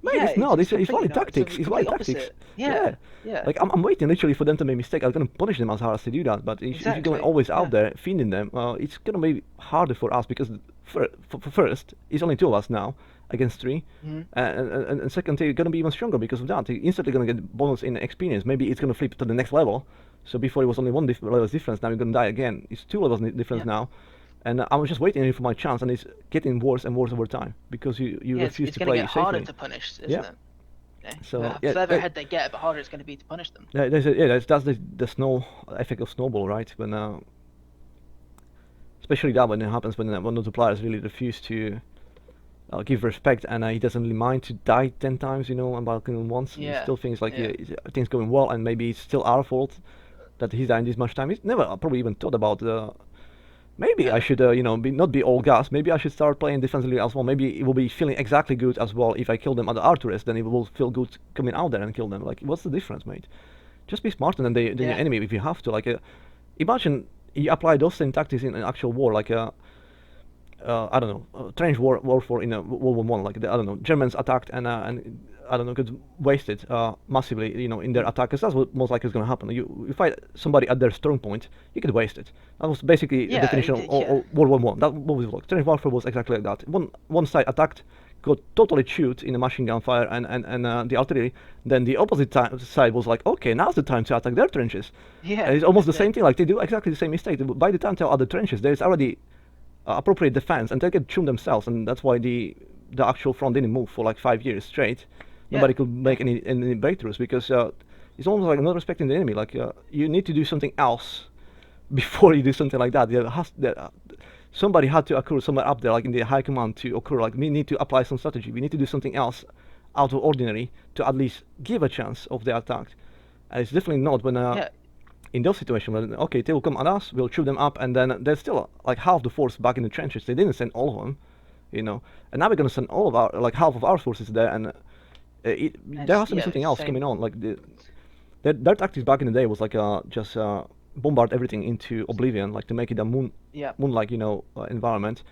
[SPEAKER 2] Mate,
[SPEAKER 3] Yeah,
[SPEAKER 2] it's not. It's
[SPEAKER 3] completely
[SPEAKER 2] only
[SPEAKER 3] not.
[SPEAKER 2] tactics.
[SPEAKER 3] It's
[SPEAKER 2] It's
[SPEAKER 3] the
[SPEAKER 2] only
[SPEAKER 3] complete
[SPEAKER 2] tactics.
[SPEAKER 3] opposite. Yeah. Yeah.
[SPEAKER 2] Like I'm waiting literally for them to make mistake. I'm gonna punish them as hard as they do that. But if you're going
[SPEAKER 3] Exactly.
[SPEAKER 2] always out
[SPEAKER 3] Yeah.
[SPEAKER 2] there feeding them, it's gonna be harder for us because for first, it's only 2 of us now against 3,
[SPEAKER 3] Mhm.
[SPEAKER 2] and second, they're gonna be even stronger because of that. They're instantly gonna get bonus in experience. Maybe it's gonna flip to the next level. So before it was only one level difference. Now you're gonna die again. It's 2 levels difference
[SPEAKER 3] Yeah.
[SPEAKER 2] now. And I was just waiting for my chance, and it's getting worse and worse over time because you
[SPEAKER 3] Yeah,
[SPEAKER 2] refuse
[SPEAKER 3] it's
[SPEAKER 2] to
[SPEAKER 3] going to
[SPEAKER 2] play
[SPEAKER 3] get harder
[SPEAKER 2] safely.
[SPEAKER 3] to punish, isn't
[SPEAKER 2] Yeah.
[SPEAKER 3] it? Yeah.
[SPEAKER 2] So
[SPEAKER 3] The
[SPEAKER 2] yeah,
[SPEAKER 3] further ahead they get, the harder it's going to be to punish them.
[SPEAKER 2] that's the snow effect of snowball, right? When especially that when it happens when one of the players really refuse to give respect, and he doesn't really mind to die 10 times, you know, and while killing once. He
[SPEAKER 3] Yeah.
[SPEAKER 2] still thinks like
[SPEAKER 3] Yeah.
[SPEAKER 2] things going well, and maybe it's still our fault that he's dying this much time. He's never probably even thought about maybe I should, you know, not be all gas. Maybe I should start playing defensively as well. Maybe it will be feeling exactly good as well if I kill them at the Arturus. Then it will feel good coming out there and kill them. Like, what's the difference, mate? Just be smarter than your
[SPEAKER 3] Yeah.
[SPEAKER 2] enemy if you have to. Like, imagine you apply those same tactics in an actual war, like I don't know, trench warfare in a World War One. Like I don't know, Germans attacked and I don't know, got wasted massively, you know, in their attack. Because that's what most likely is going to happen. You fight somebody at their strong point, you get wasted. That was basically the
[SPEAKER 3] Yeah,
[SPEAKER 2] definition of World War One. That what was like. Trench warfare was exactly like that. One side attacked, got totally chewed in a machine gun fire and the artillery. Then the opposite side was like, okay, now's the time to attack their trenches.
[SPEAKER 3] Yeah.
[SPEAKER 2] And it's almost the
[SPEAKER 3] Yeah.
[SPEAKER 2] same thing. Like they do exactly the same mistake. By the time they're at the trenches, there's already appropriate defense, and they get chewed themselves, and that's why the actual front didn't move for like 5 years straight.
[SPEAKER 3] Yeah.
[SPEAKER 2] Nobody could make any breakthroughs because it's almost like not respecting the enemy. Like you need to do something else before you do something like that. Somebody had to occur somewhere up there, like in the high command, to occur. Like we need to apply some strategy. We need to do something else out of ordinary to at least give a chance of the attack. And it's definitely not when
[SPEAKER 3] Yeah.
[SPEAKER 2] in those situations, when okay, they will come at us, we'll chew them up, and then there's still like half the force back in the trenches. They didn't send all of them, you know, and now we're gonna send all of our like half of our forces there, and there has to be
[SPEAKER 3] yeah,
[SPEAKER 2] something else
[SPEAKER 3] same.
[SPEAKER 2] coming on. Like their tactics back in the day was like just bombard everything into oblivion, like to make it a
[SPEAKER 3] Yeah.
[SPEAKER 2] moon-like, you know, environment.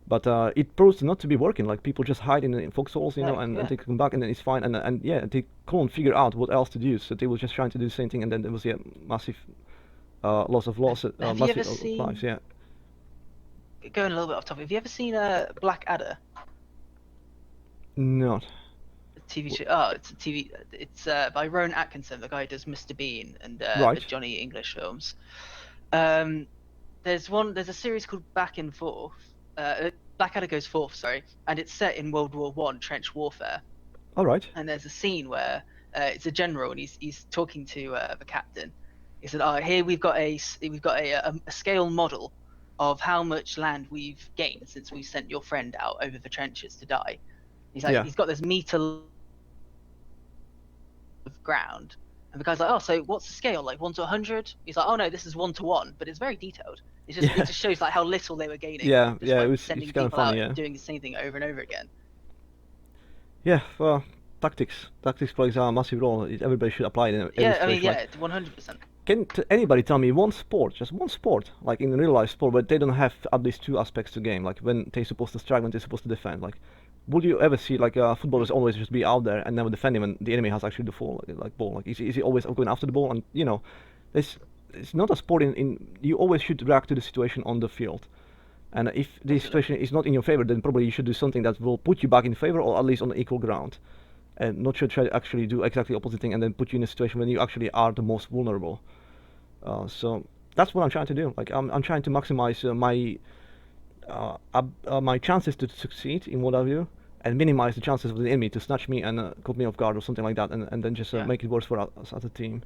[SPEAKER 2] But it proves not to be working. Like people just hide in foxholes, you know,
[SPEAKER 3] No,
[SPEAKER 2] and
[SPEAKER 3] yeah.
[SPEAKER 2] they come back and then it's fine. And yeah, they couldn't figure out what else to do, so they were just trying to do the same thing, and then there was massive loss of
[SPEAKER 3] Have you
[SPEAKER 2] massive
[SPEAKER 3] ever
[SPEAKER 2] of
[SPEAKER 3] seen-
[SPEAKER 2] lives. Yeah.
[SPEAKER 3] Going a little bit off topic, have you ever seen Black Adder?
[SPEAKER 2] Not.
[SPEAKER 3] TV show. Oh, it's a TV. It's by Rowan Atkinson, the guy who does Mr. Bean and
[SPEAKER 2] Right.
[SPEAKER 3] the Johnny English films. There's a series called Back and Forth. Blackadder Goes Forth, sorry, and it's set in World War One trench warfare.
[SPEAKER 2] All right.
[SPEAKER 3] And there's a scene where it's a general and he's talking to the captain. He said, "Oh, here we've got a scale model of how much land we've gained since we sent your friend out over the trenches to die." He's like,
[SPEAKER 2] Yeah.
[SPEAKER 3] he's got this meter of ground, and the guy's like, "Oh, so what's the scale? Like 1 to 100?" He's like, "Oh no, this is 1 to 1," but it's very detailed. It just shows like how little they were gaining.
[SPEAKER 2] Yeah,
[SPEAKER 3] just
[SPEAKER 2] yeah,
[SPEAKER 3] by
[SPEAKER 2] it's
[SPEAKER 3] sending
[SPEAKER 2] kinda
[SPEAKER 3] people
[SPEAKER 2] funny,
[SPEAKER 3] out
[SPEAKER 2] yeah.
[SPEAKER 3] doing the same thing over and over again.
[SPEAKER 2] Yeah. Well, tactics plays a massive role. Everybody should apply it in every
[SPEAKER 3] Yeah, I mean,
[SPEAKER 2] situation.
[SPEAKER 3] yeah, 100%.
[SPEAKER 2] Can anybody tell me one sport, just one sport, like in real life sport, where they don't have at least 2 aspects to game, like when they're supposed to strike, when they're supposed to defend? Like, would you ever see like footballers always just be out there and never defending when the enemy has actually the ball? Like, is he always going after the ball? And you know, it's not a sport in you always should react to the situation on the field. And if the situation is not in your favor, then probably you should do something that will put you back in favor or at least on equal ground. And not try to actually do exactly the opposite thing and then put you in a situation when you actually are the most vulnerable. So that's what I'm trying to do. Like I'm trying to maximize my chances to succeed in what I do, and minimize the chances of the enemy to snatch me and caught me off guard or something like that, and then just
[SPEAKER 3] Yeah.
[SPEAKER 2] make it worse for us as a team.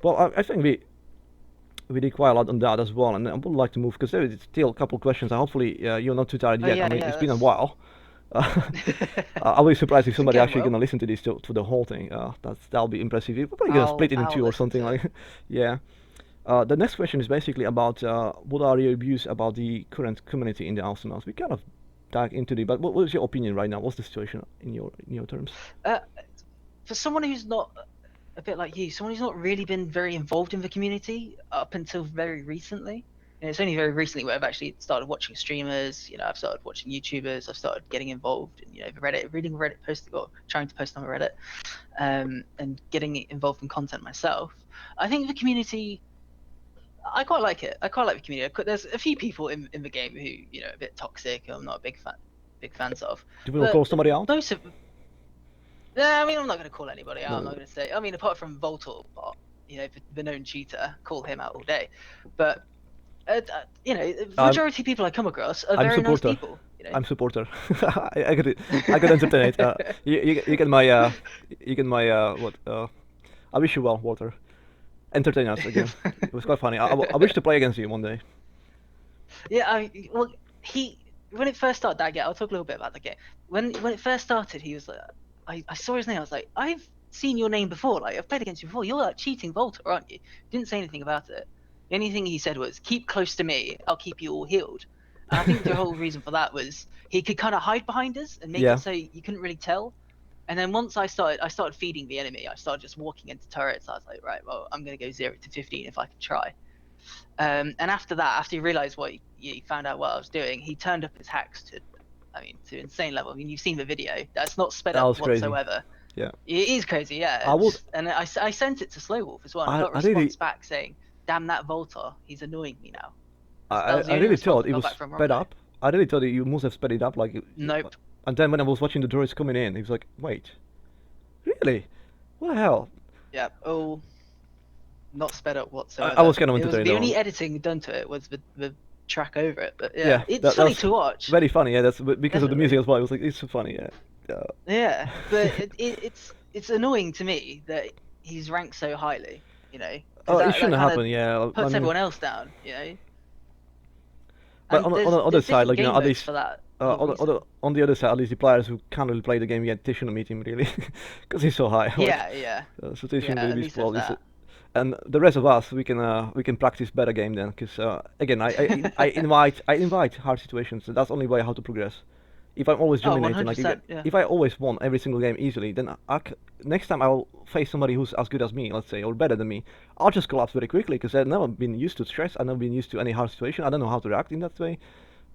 [SPEAKER 2] Well, I think we did quite a lot on that as well, and I would like to move because there is still a couple of questions. And hopefully you're not too tired
[SPEAKER 3] Oh,
[SPEAKER 2] yet.
[SPEAKER 3] yeah,
[SPEAKER 2] I mean,
[SPEAKER 3] yeah,
[SPEAKER 2] it's been a
[SPEAKER 3] that's-
[SPEAKER 2] while. I'll be surprised if somebody
[SPEAKER 3] Again,
[SPEAKER 2] actually
[SPEAKER 3] well.
[SPEAKER 2] gonna listen to this to the whole thing. That'll be impressive. We're probably gonna split it in
[SPEAKER 3] I'll
[SPEAKER 2] 2 or
[SPEAKER 3] listen
[SPEAKER 2] something
[SPEAKER 3] to
[SPEAKER 2] like. Yeah. The next question is basically about what are your views about the current community in the Awesomenauts. We kind of dug into it, but what is your opinion right now? What's the situation in your terms?
[SPEAKER 3] Uh, for someone who's not a bit like you, someone who's not really been very involved in the community up until very recently. And it's only very recently where I've actually started watching streamers. I've started watching YouTubers. I've started getting involved in the Reddit, reading Reddit posts, or trying to post on Reddit, and getting involved in content myself. I think the community. I quite like it. I quite like the community. There's a few people in the game who are a bit toxic. I'm not a big fans of.
[SPEAKER 2] Do we want to call somebody out?
[SPEAKER 3] Most of I mean, I'm not going to call anybody out.
[SPEAKER 2] No.
[SPEAKER 3] I'm not going to say. I mean, apart from Voltorbot, the known cheater, call him out all day. But the majority of people I come across are very nice people.
[SPEAKER 2] I'm supporter. I could entertain it. You get my what? I wish you well, Walter. Entertain us again. It was quite funny. I wish to play against you one day.
[SPEAKER 3] Yeah, well, when it first started that game, I'll talk a little bit about the game. When it first started, he was like, I saw his name. I was like, I've seen your name before. Like, I've played against you before. You're like cheating Volta, aren't you? Didn't say anything about it. The only thing he said was, "Keep close to me. I'll keep you all healed." And I think the whole reason for that was he could kind of hide behind us and make it so you couldn't really tell. And then once I started feeding the enemy. I started just walking into turrets. I was like, right, well, I'm gonna go 0 to 15 if I can try. And after that, after he realized he found out what I was doing, he turned up his hacks to insane level. I mean, you've seen the video. That's not sped up whatsoever.
[SPEAKER 2] Crazy. Yeah.
[SPEAKER 3] It is crazy, yeah. And I sent it to Slowwolf as well. And I got a response back saying, "Damn that Volta, he's annoying me now."
[SPEAKER 2] I really thought it was sped up. I really thought you must have sped it up, like.
[SPEAKER 3] Nope.
[SPEAKER 2] And then when I was watching the droids coming in, he was like, "Wait, really? What the hell?"
[SPEAKER 3] Yeah. Oh. Not sped up whatsoever.
[SPEAKER 2] I was kind of entertained.
[SPEAKER 3] The only editing done to it was the track over it, but yeah, it's funny to watch.
[SPEAKER 2] Very funny, yeah. That's because of the music as well. It was like, it's so funny, yeah.
[SPEAKER 3] Yeah, but it's annoying to me that he's ranked so highly,
[SPEAKER 2] Oh, it shouldn't happen, yeah.
[SPEAKER 3] Puts everyone else down,
[SPEAKER 2] But on the other side, like at least
[SPEAKER 3] for that.
[SPEAKER 2] on the other side, at least the players who can't really play the game yet, they shouldn't meet him really, because he's so high.
[SPEAKER 3] Yeah.
[SPEAKER 2] So they shouldn't really be spoiled. And the rest of us, we can practice better game then, because again, I invite hard situations. So that's the only way how to progress. If I'm always dominating, if I always won every single game easily, then next time I'll face somebody who's as good as me, let's say, or better than me. I'll just collapse very quickly because I've never been used to stress. I've never been used to any hard situation. I don't know how to react in that way.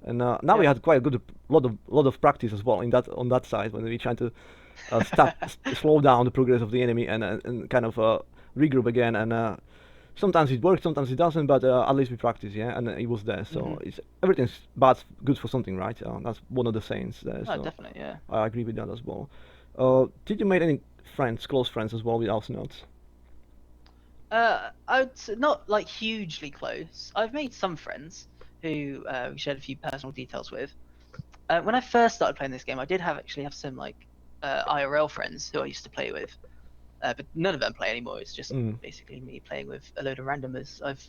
[SPEAKER 2] And now we had quite a good lot of practice as well on that side when we trying to slow down the progress of the enemy and kind of regroup again. And sometimes it works, sometimes it doesn't, but at least we practice, yeah. And it was there, so everything's bad's good for something, right? That's one of the sayings there.
[SPEAKER 3] Oh, definitely, yeah.
[SPEAKER 2] I agree with that as well. Did you make any close friends as well with Awesomenauts?
[SPEAKER 3] I'd not like hugely close. I've made some friends who we shared a few personal details with. When I first started playing this game, I did actually have some like IRL friends who I used to play with. But none of them play anymore. It's just basically me playing with a load of randomers I've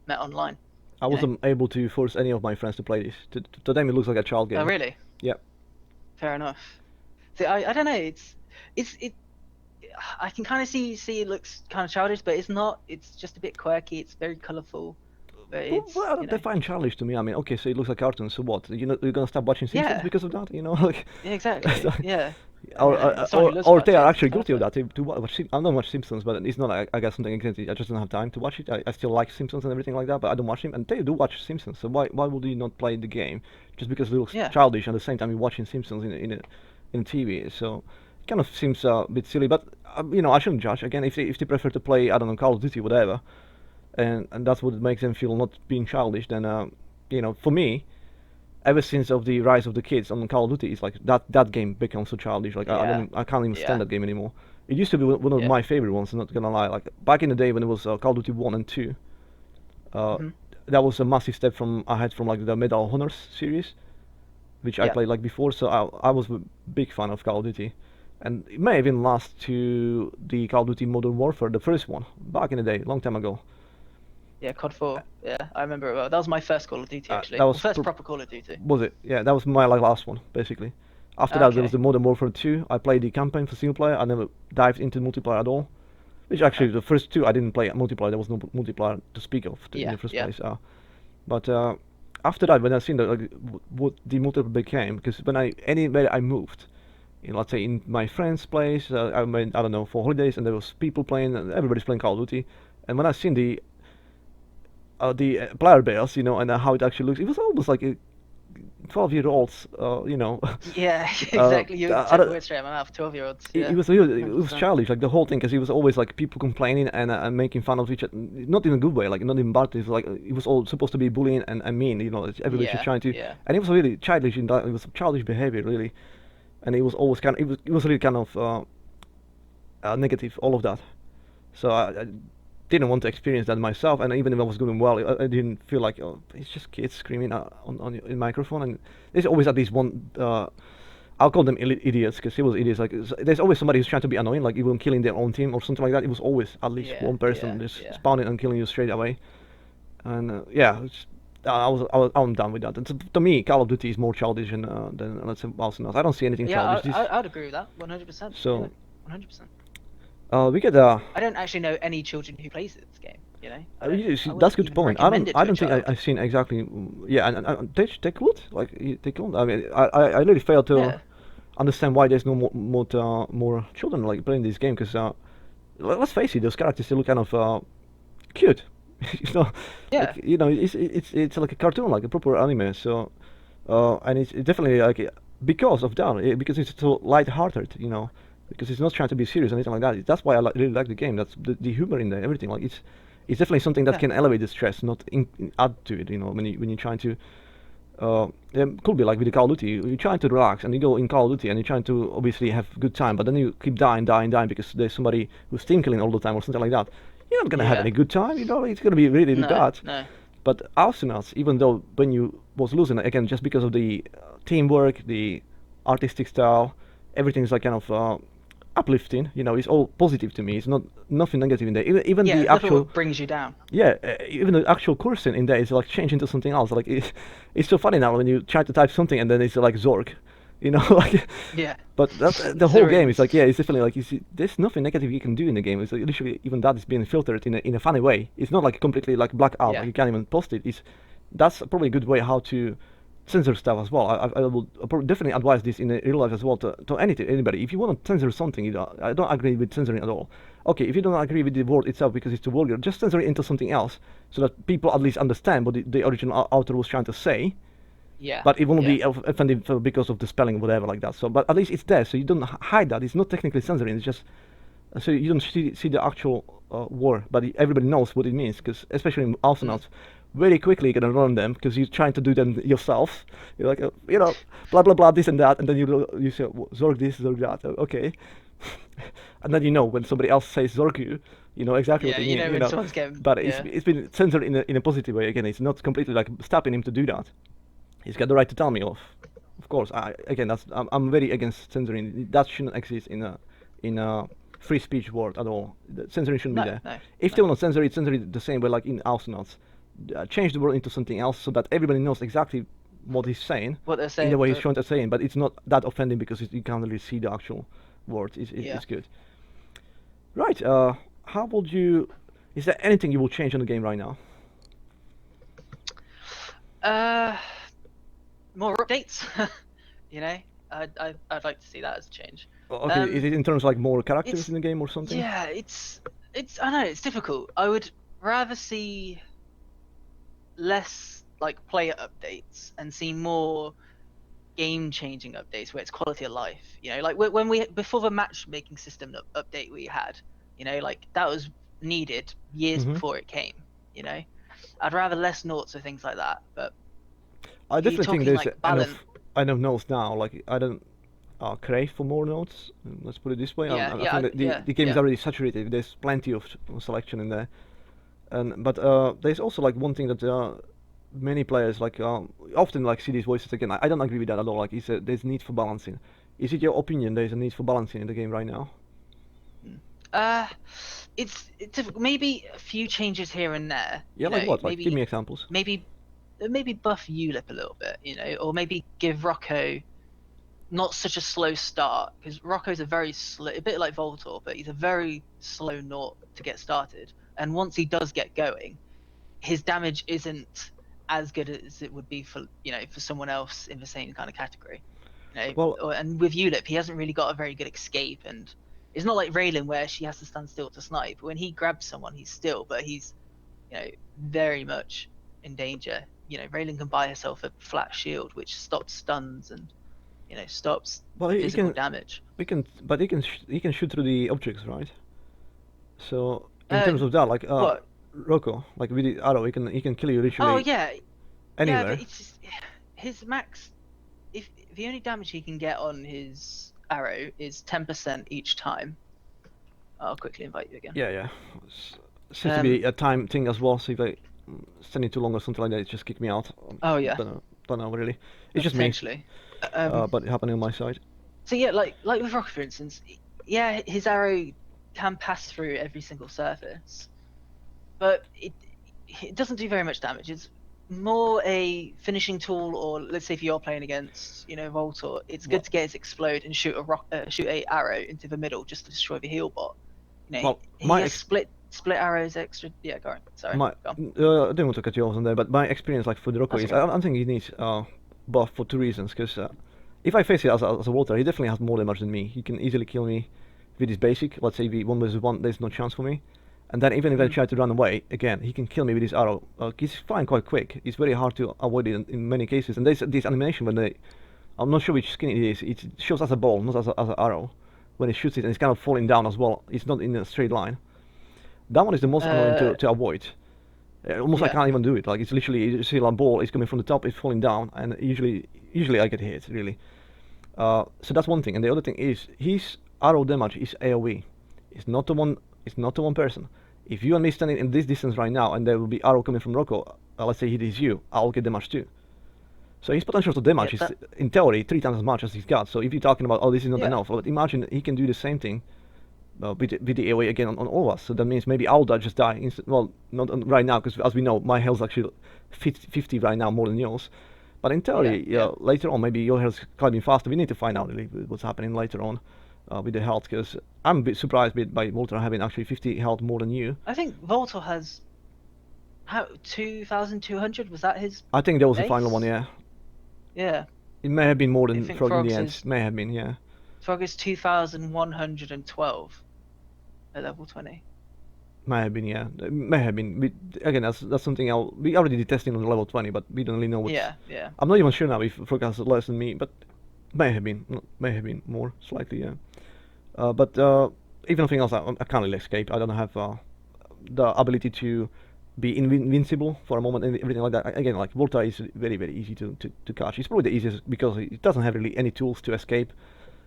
[SPEAKER 3] met online.
[SPEAKER 2] I wasn't able to force any of my friends to play this. To them, it looks like a child game.
[SPEAKER 3] Oh, really?
[SPEAKER 2] Yeah.
[SPEAKER 3] Fair enough. See, I don't know. It's I can kind of see it looks kind of childish, but it's not. It's just a bit quirky. It's very colourful.
[SPEAKER 2] Well, they find childish to me. I mean, okay, so it looks like cartoons. So what? You're gonna stop watching Simpsons because of that? Like.
[SPEAKER 3] Yeah, exactly. Yeah.
[SPEAKER 2] Or they are actually guilty of that. To watch, I don't watch Simpsons, but it's not like I got something against it. I just don't have time to watch it. I still like Simpsons and everything like that, but I don't watch them. And they do watch Simpsons, so why would you not play the game just because it looks childish? At the same time, you're watching Simpsons in TV, so it kind of seems a bit silly. But I shouldn't judge. Again, if they prefer to play, I don't know, Call of Duty, whatever, and that's what makes them feel not being childish, then for me. Ever since of the rise of the kids on Call of Duty, it's like that game becomes so childish. Like I can't even stand that game anymore. It used to be one of my favorite ones. I'm not gonna lie. Like back in the day when it was Call of Duty 1 and 2, that was a massive step ahead from like the Medal of Honor series, which I played like before. So I was a big fan of Call of Duty, and it may even last to the Call of Duty Modern Warfare, the first one, back in the day, long time ago.
[SPEAKER 3] Yeah, COD 4. Yeah, I remember it well. That was my first Call of Duty, actually.
[SPEAKER 2] That was
[SPEAKER 3] first proper Call of Duty.
[SPEAKER 2] Was it? Yeah, that was my last one, basically. After that, there was the Modern Warfare 2. I played the campaign for single player. I never dived into multiplayer at all. Which actually the first two I didn't play multiplayer. There was no multiplayer to speak of in
[SPEAKER 3] Yeah,
[SPEAKER 2] the first
[SPEAKER 3] yeah.
[SPEAKER 2] place. But after that, when I seen that like what the multiplayer became, because when anywhere I moved, let's say in my friend's place, I went, I don't know, for holidays, and there was people playing, and everybody's playing Call of Duty, and when I seen the player base, and how it actually looks, it was almost like a 12-year-olds,
[SPEAKER 3] Yeah,
[SPEAKER 2] uh,
[SPEAKER 3] exactly. You
[SPEAKER 2] I
[SPEAKER 3] took the
[SPEAKER 2] don't,
[SPEAKER 3] word straight out of my mouth. 12-year-olds.
[SPEAKER 2] it
[SPEAKER 3] Yeah,
[SPEAKER 2] was really, it was
[SPEAKER 3] 100%.
[SPEAKER 2] childish, like the whole thing, because it was always like people complaining and making fun of each other, not in a good way, like not even bad. It was like it was all supposed to be bullying and mean, everybody just
[SPEAKER 3] Yeah,
[SPEAKER 2] trying to,
[SPEAKER 3] yeah.
[SPEAKER 2] and it was really childish in that. It was childish behavior really, and it was always it was really kind of negative, all of that. So I didn't want to experience that myself, and even if I was doing well, I didn't feel like, oh, it's just kids screaming on in microphone, and there's always at least one. I'll call them idiots because he was idiots. Like there's always somebody who's trying to be annoying, like even killing their own team or something like that. It was always at least
[SPEAKER 3] Yeah,
[SPEAKER 2] one person
[SPEAKER 3] yeah,
[SPEAKER 2] just
[SPEAKER 3] yeah.
[SPEAKER 2] spawning and killing you straight away. And yeah, I'm done with that. And to me, Call of Duty is more childish than let's say Awesomenauts. I don't see anything
[SPEAKER 3] Yeah,
[SPEAKER 2] childish.
[SPEAKER 3] I'd agree with that. 100%. Yeah,
[SPEAKER 2] So
[SPEAKER 3] 100%.
[SPEAKER 2] we get
[SPEAKER 3] I don't actually know any children who plays this game.
[SPEAKER 2] see,
[SPEAKER 3] I
[SPEAKER 2] that's
[SPEAKER 3] wouldn't
[SPEAKER 2] good
[SPEAKER 3] even
[SPEAKER 2] point.
[SPEAKER 3] recommend it
[SPEAKER 2] I
[SPEAKER 3] to a
[SPEAKER 2] don't think
[SPEAKER 3] child.
[SPEAKER 2] I've seen exactly. Yeah, and they could like they could. I mean, I really fail to
[SPEAKER 3] Yeah,
[SPEAKER 2] understand why there's no more children like playing this game because let's face it, those characters they look kind of cute. you know,
[SPEAKER 3] yeah,
[SPEAKER 2] like it's like a cartoon, like a proper anime. So and it's definitely like because of that, because it's so light-hearted, because it's not trying to be serious or anything like that. That's why I really like the game. That's the humor in there, everything. Like it's definitely something that
[SPEAKER 3] yeah,
[SPEAKER 2] can elevate the stress, not add to it. When you're trying to. It could be like with the Call of Duty. You're trying to relax, and you go in Call of Duty, and you're trying to obviously have good time, but then you keep dying because there's somebody who's team killing all the time or something like that. You're not gonna have
[SPEAKER 3] yeah.
[SPEAKER 2] any good time. It's gonna be really, really
[SPEAKER 3] No,
[SPEAKER 2] bad.
[SPEAKER 3] no.
[SPEAKER 2] But Awesomenauts, even though when you was losing again, just because of the teamwork, the artistic style, everything's like kind of uplifting. It's all positive to me. It's not nothing negative in there. Even
[SPEAKER 3] Yeah,
[SPEAKER 2] the
[SPEAKER 3] it's nothing
[SPEAKER 2] actual
[SPEAKER 3] what brings you down.
[SPEAKER 2] yeah, even the actual cursing in there is like changed into something else. Like it's so funny now when you try to type something and then it's like Zorg, like.
[SPEAKER 3] Yeah.
[SPEAKER 2] But the whole game is
[SPEAKER 3] Zurians.
[SPEAKER 2] like it's definitely like there's nothing negative you can do in the game. It's like, literally even that is being filtered in a funny way. It's not like completely like black out.
[SPEAKER 3] Yeah.
[SPEAKER 2] Like you can't even post it. That's probably a good way how to censor stuff as well. I would definitely advise this in real life as well to anybody. If you want to censor something, I don't agree with censoring at all. Okay, if you don't agree with the word itself because it's too vulgar, just censor it into something else so that people at least understand what the original author was trying to say.
[SPEAKER 3] Yeah.
[SPEAKER 2] But it won't
[SPEAKER 3] yeah.
[SPEAKER 2] be offended because of the spelling or whatever like that. So, but at least it's there, so you don't hide that. It's not technically censoring. It's just so you don't see the actual word, but everybody knows what it means. Because especially in Awesomenauts, very quickly you're gonna learn them because you're trying to do them yourself. You're like, blah blah blah, this and that, and then you say Zorg this, Zorg that. Okay, and then when somebody else says Zorgu, you know exactly
[SPEAKER 3] Yeah,
[SPEAKER 2] what they
[SPEAKER 3] you
[SPEAKER 2] mean.
[SPEAKER 3] know when someone's getting.
[SPEAKER 2] But
[SPEAKER 3] Yeah.
[SPEAKER 2] it's been censored in a positive way. Again, it's not completely like stopping him to do that. He's got the right to tell me off. Of course, I'm very against censoring. That shouldn't exist in a free speech world at all. The censoring shouldn't
[SPEAKER 3] No,
[SPEAKER 2] be there.
[SPEAKER 3] no,
[SPEAKER 2] If
[SPEAKER 3] no.
[SPEAKER 2] they want to censor it the same way like in Awesomenauts. Change the word into something else so that everybody knows exactly what he's saying
[SPEAKER 3] What they're
[SPEAKER 2] in
[SPEAKER 3] saying.
[SPEAKER 2] the way he's
[SPEAKER 3] but-
[SPEAKER 2] trying to say it, but it's not that offending because you can't really see the actual words.
[SPEAKER 3] Yeah.
[SPEAKER 2] It's good. Right. How would you? Is there anything you will change on the game right now?
[SPEAKER 3] More updates. I'd like to see that as a change.
[SPEAKER 2] Okay. Is it in terms like more characters
[SPEAKER 3] it's-
[SPEAKER 2] in the game or something?
[SPEAKER 3] Yeah, it's I don't know, it's difficult. I would rather see less like player updates and see more game-changing updates where it's quality of life. Like when we before the matchmaking system update we had, like that was needed years
[SPEAKER 2] Mhm.
[SPEAKER 3] before it came. I'd rather less noughts or things like that. But
[SPEAKER 2] I
[SPEAKER 3] if you're
[SPEAKER 2] definitely think
[SPEAKER 3] talking
[SPEAKER 2] there's
[SPEAKER 3] like balance,
[SPEAKER 2] enough notes now. Like I don't crave for more notes. Let's put it this way.
[SPEAKER 3] Yeah,
[SPEAKER 2] I
[SPEAKER 3] yeah,
[SPEAKER 2] think that
[SPEAKER 3] yeah,
[SPEAKER 2] the game is
[SPEAKER 3] yeah.
[SPEAKER 2] already saturated. There's plenty of selection in there. But there's also like one thing that many players like often like see these voices again. I don't agree with that at all. Like there's need for balancing. Is it your opinion there's a need for balancing in the game right now?
[SPEAKER 3] It's maybe a few changes here and there.
[SPEAKER 2] Yeah, like what? Like
[SPEAKER 3] maybe
[SPEAKER 2] give me examples.
[SPEAKER 3] maybe buff Ulip a little bit, or maybe give Rocco not such a slow start, because Rocco's a very slow, a bit like Voltor, but he's a very slow naught to get started. And once he does get going, his damage isn't as good as it would be for for someone else in the same kind of category.
[SPEAKER 2] Well,
[SPEAKER 3] And with Ulip, he hasn't really got a very good escape, and it's not like Raylan where she has to stand still to snipe. When he grabs someone, he's still, but he's very much in danger. Raylan can buy herself a flat shield, which stops stuns and stops
[SPEAKER 2] well, he
[SPEAKER 3] physical
[SPEAKER 2] can,
[SPEAKER 3] damage.
[SPEAKER 2] but he can shoot through the objects, right? So in terms
[SPEAKER 3] Uh,
[SPEAKER 2] of that, like
[SPEAKER 3] what?
[SPEAKER 2] Rocco, like with the arrow, he can kill you
[SPEAKER 3] Oh
[SPEAKER 2] literally
[SPEAKER 3] yeah, yeah, but
[SPEAKER 2] anywhere.
[SPEAKER 3] it's just his max. If the only damage he can get on his arrow is 10% each time. I'll quickly invite you again.
[SPEAKER 2] Yeah, yeah. Seems to be a time thing as well. So if I standing too long or something like that, it just kick me out.
[SPEAKER 3] Oh yeah,
[SPEAKER 2] Don't know really. It's just me,
[SPEAKER 3] potentially.
[SPEAKER 2] but it happened on my side.
[SPEAKER 3] So yeah, like with Rocket, for instance, yeah, his arrow can pass through every single surface, but it doesn't do very much damage. It's more a finishing tool, or let's say if you're playing against Voltor, it's good to get his explode and shoot a arrow into the middle just to destroy the heal bot.
[SPEAKER 2] Well,
[SPEAKER 3] He has split arrows extra. Yeah, go on. Sorry.
[SPEAKER 2] my
[SPEAKER 3] Go on.
[SPEAKER 2] I didn't want to cut you off on there, but my experience like for the Rocco
[SPEAKER 3] That's
[SPEAKER 2] is
[SPEAKER 3] okay.
[SPEAKER 2] I don't think he needs buff for two reasons. Because if I face it as a Walter, he definitely has more damage than me. He can easily kill me with his basic. Let's say the 1 versus 1, there's no chance for me. And then even if I try to run away, again, he can kill me with his arrow. He's flying quite quick. It's very hard to avoid it in many cases. And there's this animation when I'm not sure which skin it is. It shows as a ball, not as an arrow. When he shoots it, and it's kind of falling down as well. It's not in a straight line. That one is the most annoying to avoid. Almost I
[SPEAKER 3] Yeah.
[SPEAKER 2] can't even do it. Like it's literally you see a ball is coming from the top, it's falling down, and usually I get hit really. So that's one thing, and the other thing is his arrow damage is AOE. It's not the one. It's not the one person. If you and me standing in this distance right now, and there will be arrow coming from Rocco, let's say he hits you, I'll get damage too. So his potential to damage
[SPEAKER 3] Yeah.
[SPEAKER 2] is, in theory, 3 times as much as he's got. So if you're talking about, oh, this is not
[SPEAKER 3] Yeah.
[SPEAKER 2] enough, well, imagine he can do the same thing with the AoE again on all of us. So that means maybe I'll just die. Well, not right now, because as we know, my health's actually 50 right now, more than yours. But in theory,
[SPEAKER 3] Yeah.
[SPEAKER 2] later on, maybe your health's climbing faster. We need to find out really what's happening later on with the health, because I'm a bit surprised by Walter having actually 50 health more than you.
[SPEAKER 3] I think Voltor has 2,200. Was that his?
[SPEAKER 2] I think that was the
[SPEAKER 3] Base?
[SPEAKER 2] final one, yeah.
[SPEAKER 3] Yeah.
[SPEAKER 2] It may have been more than
[SPEAKER 3] think
[SPEAKER 2] Frog in the
[SPEAKER 3] Frog's
[SPEAKER 2] end.
[SPEAKER 3] is-
[SPEAKER 2] May have been, yeah.
[SPEAKER 3] Frog is 2,112 at level 20.
[SPEAKER 2] May have been, yeah. May have been. Again, that's something we already did testing on level 20, but we don't really know what's...
[SPEAKER 3] Yeah. Yeah.
[SPEAKER 2] I'm not even sure now if Frog has less than me, but may have been. May have been more, slightly, yeah. But even nothing else, I can't really escape. I don't have the ability to be invincible for a moment and everything like that. Again, like Volta is very, very easy to catch. It's probably the easiest because it doesn't have really any tools to escape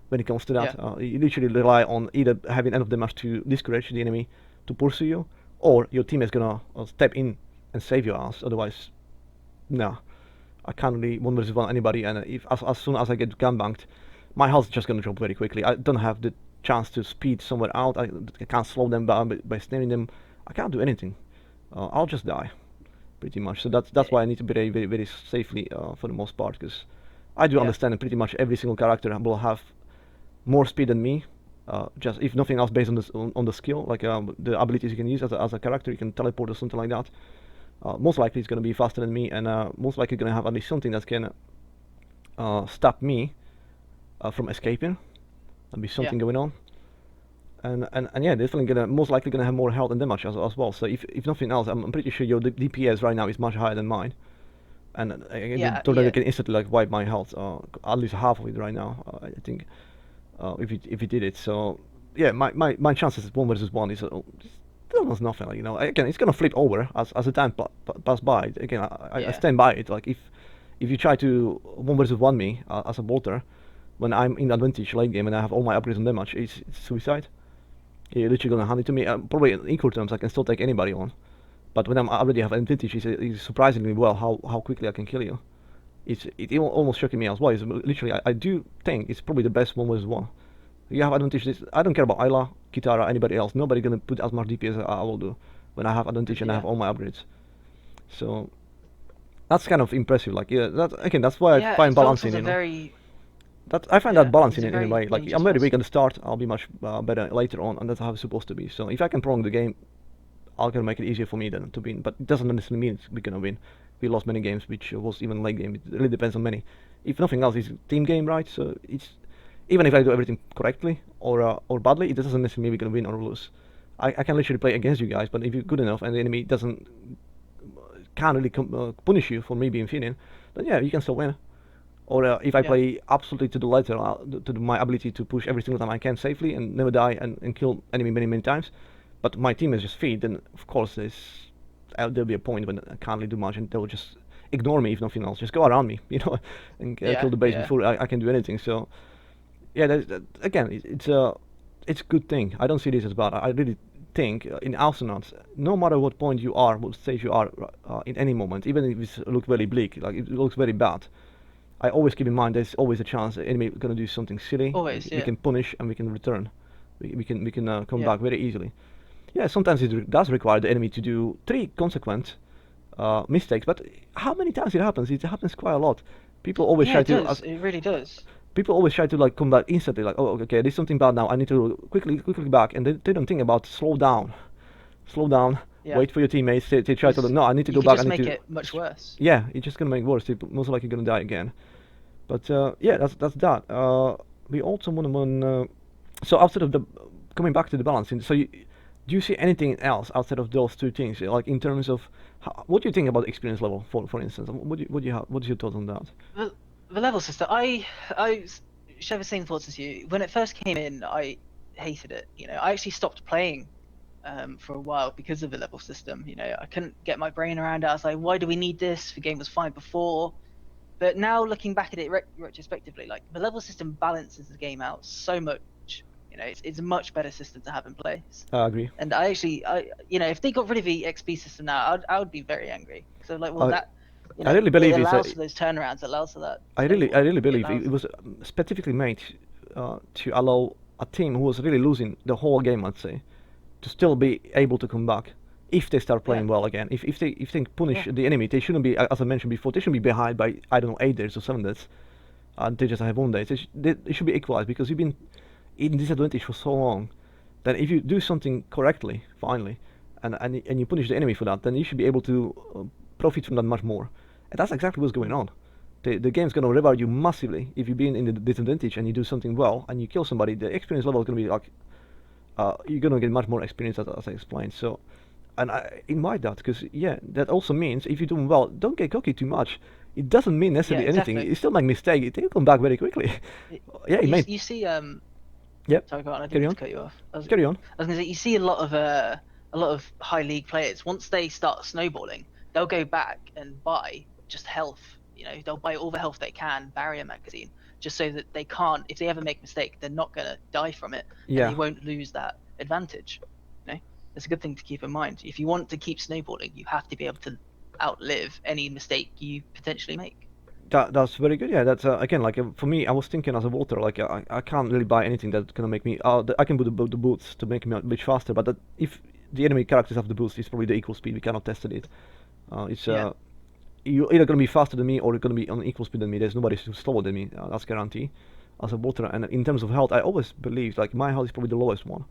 [SPEAKER 2] when it comes to that.
[SPEAKER 3] Yeah.
[SPEAKER 2] You literally rely on either having enough damage to discourage the enemy to pursue you, or your team is gonna step in and save your ass. Otherwise, no. I can't really 1 versus 1 anybody, and if as soon as I get gangbanged, my health is just gonna drop very quickly. I don't have the chance to speed somewhere out. I can't slow them down by snaring them. I can't do anything. I'll just die, pretty much. So that's why I need to be very, very, very safely for the most part, because I do understand that pretty much every single character will have more speed than me. Just if nothing else, based on the skill, like the abilities you can use as a character, you can teleport or something like that. Most likely it's going to be faster than me, and most likely going to have at least something that can stop me from escaping. There'll be something going on, and yeah, definitely most likely gonna have more health and damage as well. So if nothing else, I'm pretty sure your DPS right now is much higher than mine, and the tornado can instantly like wipe my health, at least half of it right now. I think if you did it. So yeah, my chances at 1 versus 1 is almost nothing. Like, again, it's gonna flip over as the time pass by. Again, I stand by it. Like if you try to 1 versus 1 me as a bolter, when I'm in advantage late game and I have all my upgrades and damage, it's suicide. You're literally gonna hand it to me. Probably in equal terms, I can still take anybody on. But when I already have advantage, it's surprisingly well how quickly I can kill you. It almost shocking me as well. It's literally, I do think it's probably the best 1 versus 1. You have advantage. I don't care about Ayla, Kitara, anybody else. Nobody gonna put as much DPS as I will do when I have advantage and I have all my upgrades. So that's kind of impressive. Like that's why I find balancing. I find
[SPEAKER 3] Yeah,
[SPEAKER 2] that balance
[SPEAKER 3] it's a
[SPEAKER 2] in a
[SPEAKER 3] very
[SPEAKER 2] way. Like
[SPEAKER 3] dangerous
[SPEAKER 2] I'm very
[SPEAKER 3] boss.
[SPEAKER 2] weak at the start, I'll be much better later on, and that's how it's supposed to be. So if I can prolong the game, I'll gonna make it easier for me then to win. But it doesn't necessarily mean we're gonna win. We lost many games, which was even late game. It really depends on many. If nothing else, it's a team game, right? So it's even if I do everything correctly or badly, it doesn't necessarily mean we're gonna win or lose. I can literally play against you guys, but if you're good enough and the enemy doesn't can't really punish you for me being Finian, then yeah, you can still win. Or if I
[SPEAKER 3] Yeah.
[SPEAKER 2] play absolutely to the letter, my ability to push every single time I can safely and never die and kill enemy many times, but my team is just feed, then of course there'll be a point when I can't really do much and they'll just ignore me if nothing else, just go around me, and
[SPEAKER 3] Yeah,
[SPEAKER 2] kill the base
[SPEAKER 3] yeah.
[SPEAKER 2] before I can do anything. So yeah, again, it's a good thing. I don't see this as bad. I really think in Awesomenauts, no matter what point you are, what stage you are in any moment, even if it looks very bleak, like it looks very bad, I always keep in mind there's always a chance the enemy is gonna do something silly.
[SPEAKER 3] Always,
[SPEAKER 2] We
[SPEAKER 3] yeah.
[SPEAKER 2] can punish and we can return. We can come
[SPEAKER 3] Yeah.
[SPEAKER 2] back very easily. Yeah, sometimes it does require the enemy to do 3 consequent mistakes, but how many times it happens? It happens quite a lot. People always
[SPEAKER 3] Yeah,
[SPEAKER 2] try
[SPEAKER 3] it
[SPEAKER 2] to
[SPEAKER 3] does. It really does.
[SPEAKER 2] people always try to like come back instantly, like, oh, okay, there's something bad now. I need to quickly back, and they don't think about slow down,
[SPEAKER 3] Yeah.
[SPEAKER 2] wait for your teammates. They try to,
[SPEAKER 3] 'Cause
[SPEAKER 2] no, I need to
[SPEAKER 3] you
[SPEAKER 2] go
[SPEAKER 3] could
[SPEAKER 2] back.
[SPEAKER 3] just
[SPEAKER 2] I need
[SPEAKER 3] make
[SPEAKER 2] to.
[SPEAKER 3] it much worse.
[SPEAKER 2] Yeah, it's just gonna make it worse. You're most likely gonna die again. But yeah, that's that. We also want to. So outside of the coming back to the balancing, so do you see anything else outside of those 2 things? Like in terms of what do you think about experience level, for instance? What do you have? What's your thoughts on that?
[SPEAKER 3] The level system, share the same thoughts as you. When it first came in, I hated it. I actually stopped playing for a while because of the level system. I couldn't get my brain around it. I was like, why do we need this? The game was fine before. But now looking back at it retrospectively, like the level system balances the game out so much. It's a much better system to have in place.
[SPEAKER 2] I agree.
[SPEAKER 3] And if they got rid of the XP system now, I would be very angry. So like, well, that
[SPEAKER 2] I really believe
[SPEAKER 3] it
[SPEAKER 2] it's
[SPEAKER 3] allows for those turnarounds. It allows for that.
[SPEAKER 2] I really
[SPEAKER 3] snowball.
[SPEAKER 2] believe
[SPEAKER 3] allows
[SPEAKER 2] it was specifically made to allow a team who was really losing the whole game, let's say, to still be able to come back if they start playing
[SPEAKER 3] Yeah.
[SPEAKER 2] well again. If they punish
[SPEAKER 3] Yeah.
[SPEAKER 2] the enemy, they shouldn't be, as I mentioned before, they shouldn't be behind by, I don't know, 8 days or 7 days, and they just have 1 day. They should be equalized because you've been in disadvantage for so long. That if you do something correctly, finally, and you punish the enemy for that, then you should be able to profit from that much more. And that's exactly what's going on. The game's going to reward you massively if you've been in the disadvantage and you do something well and you kill somebody. The experience level is going to be like you're going to get much more experience, as I explained. So, and I invite that because yeah, that also means if you're doing well, don't get cocky too much. It doesn't mean necessarily anything.
[SPEAKER 3] exactly.
[SPEAKER 2] You still make mistake. They'll come back very quickly. Yeah, it may.
[SPEAKER 3] You see,
[SPEAKER 2] Yep.
[SPEAKER 3] sorry, go on. I
[SPEAKER 2] Carry
[SPEAKER 3] didn't mean
[SPEAKER 2] on.
[SPEAKER 3] to cut you off.
[SPEAKER 2] Carry on.
[SPEAKER 3] I was gonna say you see a lot of high league players. Once they start snowballing, they'll go back and buy just health. They'll buy all the health they can, barrier magazine, just so that they can't. If they ever make a mistake, they're not gonna die from it,
[SPEAKER 2] Yeah.
[SPEAKER 3] and they won't lose that advantage. It's a good thing to keep in mind. If you want to keep snowballing, you have to be able to outlive any mistake you potentially make.
[SPEAKER 2] That's very good. Yeah, that's again like for me. I was thinking as a voter, like I can't really buy anything that's gonna make me. I can put the boots to make me a bit faster, but if the enemy characters have the boost, it's probably the equal speed. We cannot test it. It's
[SPEAKER 3] Yeah.
[SPEAKER 2] you're either gonna be faster than me or you're gonna be on equal speed than me. There's nobody who's slower than me. That's guarantee. As a voter, and in terms of health, I always believed like my health is probably the lowest one.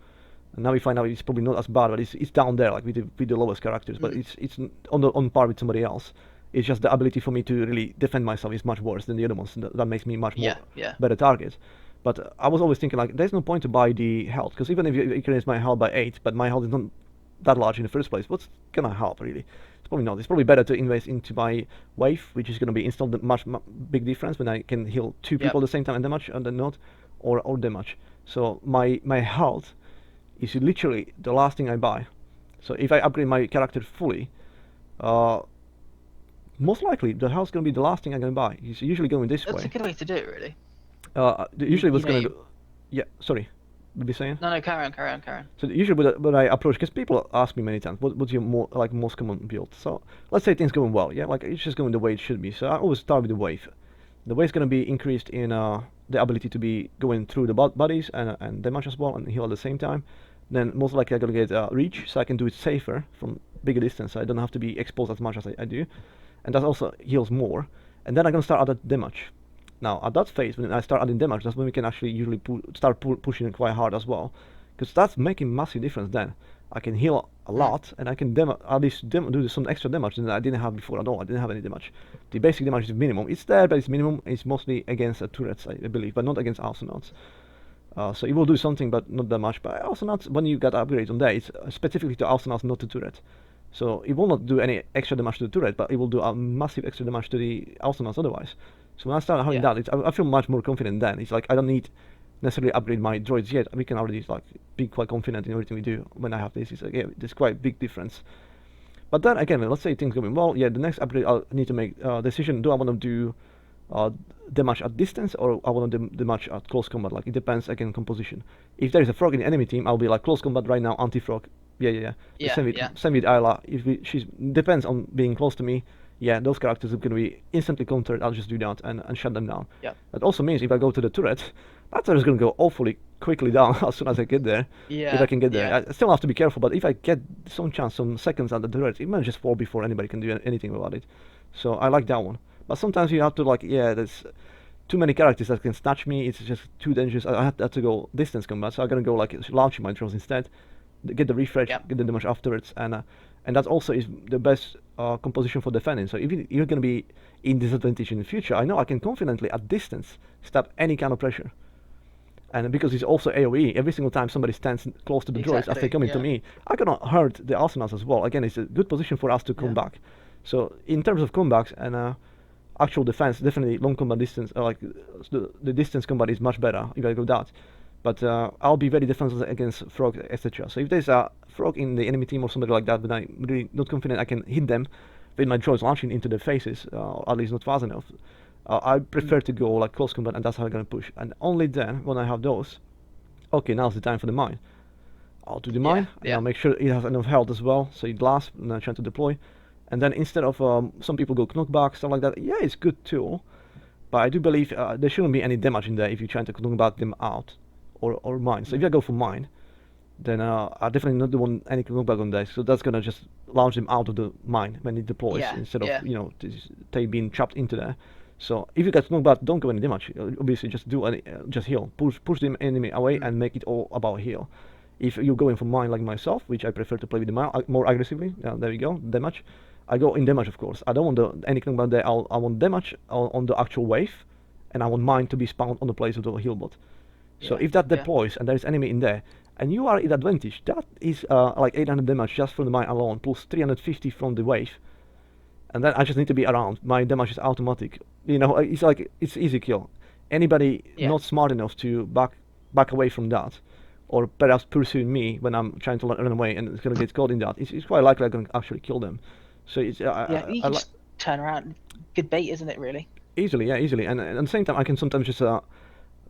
[SPEAKER 2] And now we find out it's probably not as bad, but it's down there like with the lowest characters. But it's on par with somebody else. It's just the ability for me to really defend myself is much worse than the other ones. That makes me much more
[SPEAKER 3] Yeah.
[SPEAKER 2] better target. But I was always thinking like, there's no point to buy the health because even if you increase my health by 8, but my health is not that large in the first place, what's gonna help really? It's probably not. It's probably better to invest into my wave, which is gonna be installed much big difference when I can heal 2 people at the same time and damage and then not, or damage. So my health is literally the last thing I buy. So if I upgrade my character fully, most likely the health's gonna be the last thing I'm gonna buy. It's usually going this
[SPEAKER 3] That's
[SPEAKER 2] way.
[SPEAKER 3] a good way to do it, really.
[SPEAKER 2] Usually what's
[SPEAKER 3] you
[SPEAKER 2] gonna
[SPEAKER 3] know,
[SPEAKER 2] go. Yeah, sorry. What be saying?
[SPEAKER 3] No, carry on.
[SPEAKER 2] So usually when I approach, because people ask me many times, what's your most common build? So let's say things going well, yeah, like it's just going the way it should be. So I always start with the wave. The wave's gonna be increased in the ability to be going through the bodies and damage as well and heal at the same time. Then most likely I'm gonna get reach, so I can do it safer from bigger distance. So I don't have to be exposed as much as I do, and that also heals more. And then I'm gonna start at damage. Now at that phase, when I start adding damage, that's when we can actually usually start pushing it quite hard as well, because that's making massive difference. Then I can heal a lot, and I can at least do some extra damage than I didn't have before at all. I didn't have any damage. The basic damage is minimum. It's there, but it's minimum. It's mostly against turrets, I believe, but not against Awesomenauts. So it will do something, but not that much. But Awesomenauts, when you get upgrades on there, it's specifically to Awesomenauts, not to turret. So it will not do any extra damage to the turret, but it will do a massive extra damage to the Awesomenauts otherwise. So when I start having that, I feel much more confident then. It's like I don't need necessarily upgrade my droids yet. We can already like be quite confident in everything we do when I have this. It's like, yeah, there's quite a big difference. But then again, let's say things going well. Yeah, the next upgrade I'll need to make a decision. Do I want to do damage at distance, or I want to do damage at close combat? Like it depends again composition. If there is a frog in the enemy team, I'll be like close combat right now, anti-frog. Yeah. Same with Ayla. If she depends on being close to me, yeah, those characters are going to be instantly countered. I'll just do that and shut them down.
[SPEAKER 3] Yeah.
[SPEAKER 2] That also means if I go to the turret, that turret is going to go awfully quickly down as soon as I get there.
[SPEAKER 3] Yeah.
[SPEAKER 2] If I can get there, I still have to be careful. But if I get some chance, some seconds at the turret, it might just fall before anybody can do anything about it. So I like that one. But sometimes you have to like, yeah, there's too many characters that can snatch me. It's just too dangerous. I have to go distance combat, so I'm gonna go like launching my drones instead, get the refresh, get the damage afterwards, and that also is the best composition for defending. So if you're gonna be in disadvantage in the future, I know I can confidently at distance stop any kind of pressure. And because it's also AoE, every single time somebody stands close to the droids as they come into me, I cannot hurt the Awesomenauts as well. Again, it's a good position for us to come back. So in terms of comebacks and actual defense, definitely long combat distance, like the distance combat is much better if I go that. But I'll be very defensive against frog, etc. So if there's a frog in the enemy team or something like that, but I'm really not confident I can hit them with my droids launching into their faces, at least not fast enough, I prefer to go like close combat, and that's how I'm gonna push. And only then, when I have those, okay, now's the time for the mine. I'll do the mine, and I'll make sure it has enough health as well, so it lasts, and I'm trying to deploy. And then instead of some people go knockback, stuff like that, yeah, it's good too. But I do believe there shouldn't be any damage in there if you're trying to knockback them out or mine. So if I go for mine, then I definitely not want any knockback on there. So that's gonna just launch them out of the mine when it deploys instead of they being trapped into there. So if you get knockback, don't go any damage. Obviously, just do just heal, push the enemy away, and make it all about heal. If you're going for mine like myself, which I prefer to play with the mine more aggressively, there we go, damage. I go in damage, of course. I don't want anything about there. I want damage on the actual wave, and I want mine to be spawned on the place of the heal bot. So if that deploys and there's enemy in there, and you are at advantage, that is like 800 damage just from the mine alone, plus 350 from the wave. And then I just need to be around. My damage is automatic. You know, it's like it's easy kill. Anybody not smart enough to back away from that, or perhaps pursuing me when I'm trying to run away and it's gonna get caught in that, it's quite likely I'm gonna actually kill them. So it's
[SPEAKER 3] you can just turn around. Good bait, isn't it? Really.
[SPEAKER 2] Easily, easily, and at the same time I can sometimes just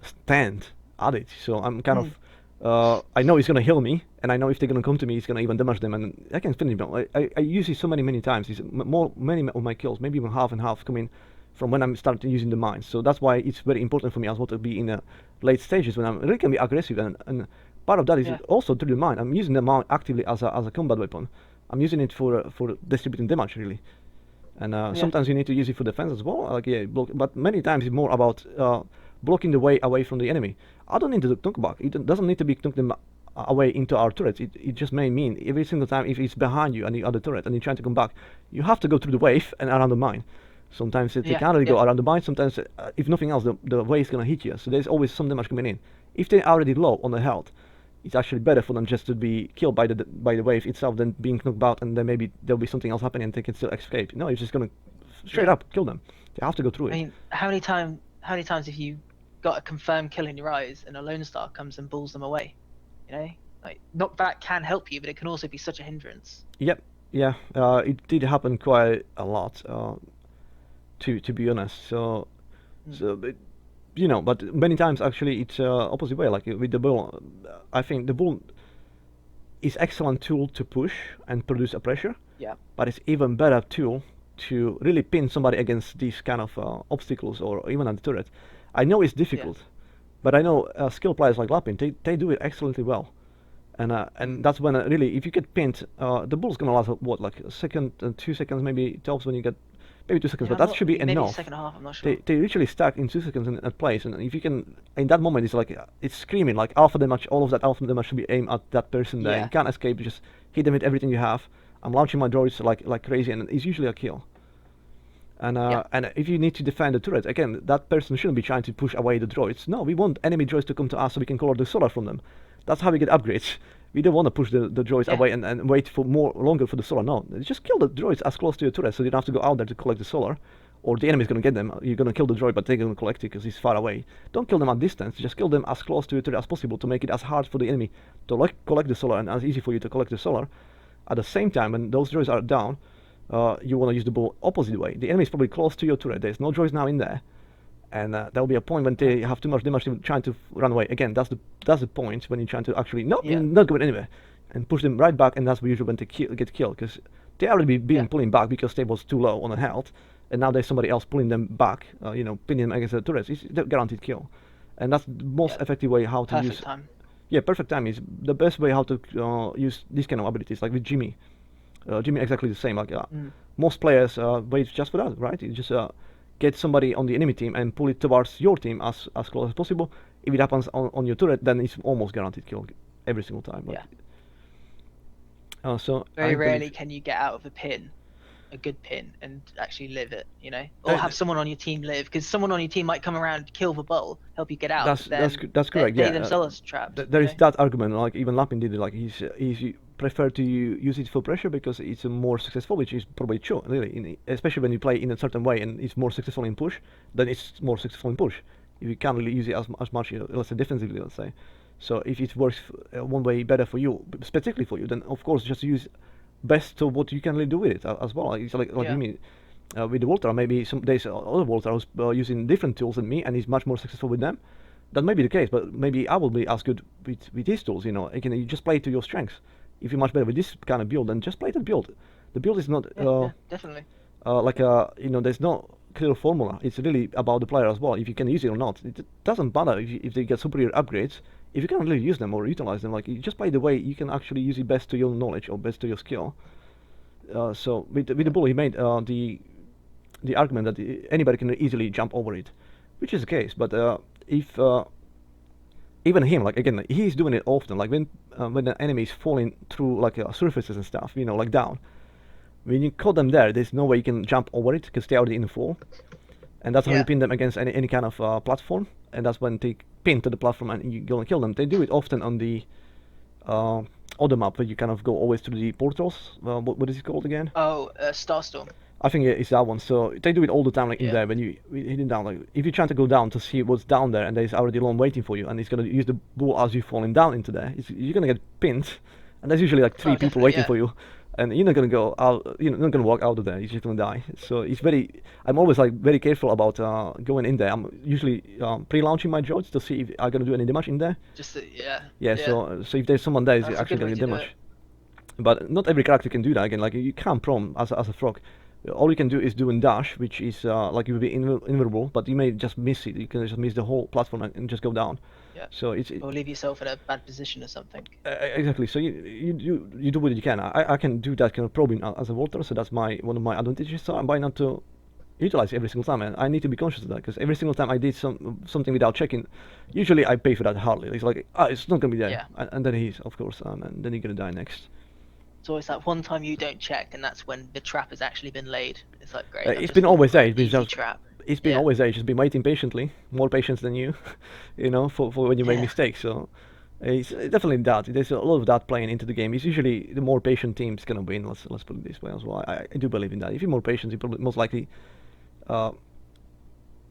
[SPEAKER 2] stand at it. So I'm kind of I know he's gonna heal me, and I know if they're gonna come to me, he's gonna even damage them, and I can finish them. I use it so many times. It's many of my kills, maybe even half and half, coming from when I'm starting using the mines. So that's why it's very important for me as well to be in the late stages when I'm really can be aggressive, and part of that is also through the mine. I'm using the mine actively as a combat weapon. I'm using it for distributing damage really, and sometimes you need to use it for defense as well. Like but many times it's more about blocking the way away from the enemy. I don't need to knock back. It doesn't need to be knock them away into our turrets. It just may mean every single time if it's behind you and the other turret and you're trying to come back, you have to go through the wave and around the mine. Sometimes they can't really go around the mine. Sometimes, if nothing else, the wave is gonna hit you. So there's always some damage coming in. If they're already low on the health, it's actually better for them just to be killed by the wave itself than being knocked out, and then maybe there'll be something else happening and they can still escape. No, it's just gonna straight up kill them. They have to go through it.
[SPEAKER 3] I mean, how many times have you got a confirmed kill in your eyes and a Lone Star comes and bulls them away? You know, like knockback can help you, but it can also be such a hindrance.
[SPEAKER 2] Yep, yeah, it did happen quite a lot, to be honest. So, you know, but many times actually it's opposite way. Like with the bull, I think the bull is excellent tool to push and produce a pressure.
[SPEAKER 3] Yeah.
[SPEAKER 2] But it's even better tool to really pin somebody against these kind of obstacles or even on the turret. I know it's difficult, but I know skill players like Lapin, they do it excellently well. And that's when really, if you get pinned, the bull's gonna last what, like a second and 2 seconds maybe tops when you get maybe 2 seconds,
[SPEAKER 3] Yeah,
[SPEAKER 2] but that should be
[SPEAKER 3] maybe
[SPEAKER 2] enough.
[SPEAKER 3] second half. I'm not sure.
[SPEAKER 2] They literally stack in 2 seconds at place, and if you can, in that moment, it's like it's screaming like alpha damage. All of that alpha damage should be aimed at that person there.
[SPEAKER 3] Yeah.
[SPEAKER 2] You can't escape. Just hit them with everything you have. I'm launching my droids like crazy, and it's usually a kill. And if you need to defend the turret, again, that person shouldn't be trying to push away the droids. No, we want enemy droids to come to us so we can color the solar from them. That's how we get upgrades. We don't want to push the droids away and wait for longer for the solar. No, just kill the droids as close to your turret so you don't have to go out there to collect the solar. Or the enemy's going to get them. You're going to kill the droid, but they're going to collect it because he's far away. Don't kill them at distance. Just kill them as close to your turret as possible to make it as hard for the enemy to collect the solar and as easy for you to collect the solar. At the same time, when those droids are down, you want to use the ball opposite way. The enemy is probably close to your turret. There's no droids now in there, and there will be a point when they have too much damage to trying to run away. Again, that's the point when you're trying to actually you're not going anywhere, and push them right back. And that's usually when they get killed because they already been pulling back because they was too low on the health, and now there's somebody else pulling them back. Pinning them against the turrets. It's a guaranteed kill, and that's the most effective way how to
[SPEAKER 3] Perfect
[SPEAKER 2] use.
[SPEAKER 3] time.
[SPEAKER 2] Yeah, perfect time is the best way how to use these kind of abilities. Like with Jimmy. Jimmy exactly the same. Like most players wait just for that, right? You just get somebody on the enemy team and pull it towards your team as close as possible. If it happens on your turret, then it's almost guaranteed kill every single time. Like, so
[SPEAKER 3] very rarely can you get out of a good pin, and actually live it. Or have someone on your team live, because someone on your team might come around, kill the bull, help you get out.
[SPEAKER 2] That's correct.
[SPEAKER 3] They themselves trapped.
[SPEAKER 2] There is that argument. Like even Lapin did it. Like he's prefer to use it for pressure because it's more successful, which is probably true, really. Especially when you play in a certain way and it's more successful in push, then it's more successful in push. If you can't really use it as much, let's say defensively, let's say. So if it works one way better for you, specifically for you, then of course just use best to what you can really do with it as well. It's like you mean. With the Volta, maybe some days other Volta who's using different tools than me and he's much more successful with them. That may be the case, but maybe I will be as good with these tools. Again, you just play to your strengths. If you're much better with this kind of build, then just play that build. The build is not
[SPEAKER 3] definitely
[SPEAKER 2] there's no clear formula. It's really about the player as well. If you can use it or not, it doesn't matter if they get superior upgrades. If you can't really use them or utilize them, like you just play the way you can actually use it best to your knowledge or best to your skill. So with the bull, he made the argument that anybody can easily jump over it, which is the case. But if even him, like again, he's doing it often. Like when the enemy is falling through like surfaces and stuff, like down. When you caught them there, there's no way you can jump over it because they're already in the fall, and that's how you pin them against any kind of platform. And that's when they pin to the platform and you go and kill them. They do it often on the other map where you kind of go always through the portals. What is it called again?
[SPEAKER 3] Oh, Starstorm.
[SPEAKER 2] I think it's that one. So they do it all the time, like in there when you hit it down. Like if you're trying to go down to see what's down there, and there's already one waiting for you, and it's gonna use the bull as you're falling down into there. You're gonna get pinned, and there's usually like three people waiting for you, and you're not gonna go out. You're not gonna walk out of there. You're just gonna die. So it's I'm always like very careful about going in there. I'm usually pre-launching my droids to see if I'm gonna do any damage in there. So if there's someone there, it's actually gonna get damage. But not every character can do that. Again, like you can't prom as a frog. All you can do is do in dash, which is like you will be invulnerable, but you may just miss it. You can just miss the whole platform and just go down.
[SPEAKER 3] Yeah.
[SPEAKER 2] So
[SPEAKER 3] or leave yourself in a bad position or something.
[SPEAKER 2] Exactly. So you do what you can. I can do that kind of probing as a Volter, so that's one of my advantages. So I'm by not to utilize every single time, and I need to be conscious of that because every single time I did something without checking, usually I pay for that hardly. It's like it's not gonna be there, and then it is, of course, and then you're gonna die next.
[SPEAKER 3] It's always that one time you don't check, and that's when the trap has actually been laid. It's like great.
[SPEAKER 2] It's been always there. It's been just
[SPEAKER 3] trap.
[SPEAKER 2] It's been always there. It's just been waiting patiently, more patience than you, for when you make mistakes. So it's definitely that. There's a lot of that playing into the game. It's usually the more patient team's gonna win. Let's put it this way as well. I do believe in that. If you're more patient, you're probably most likely gonna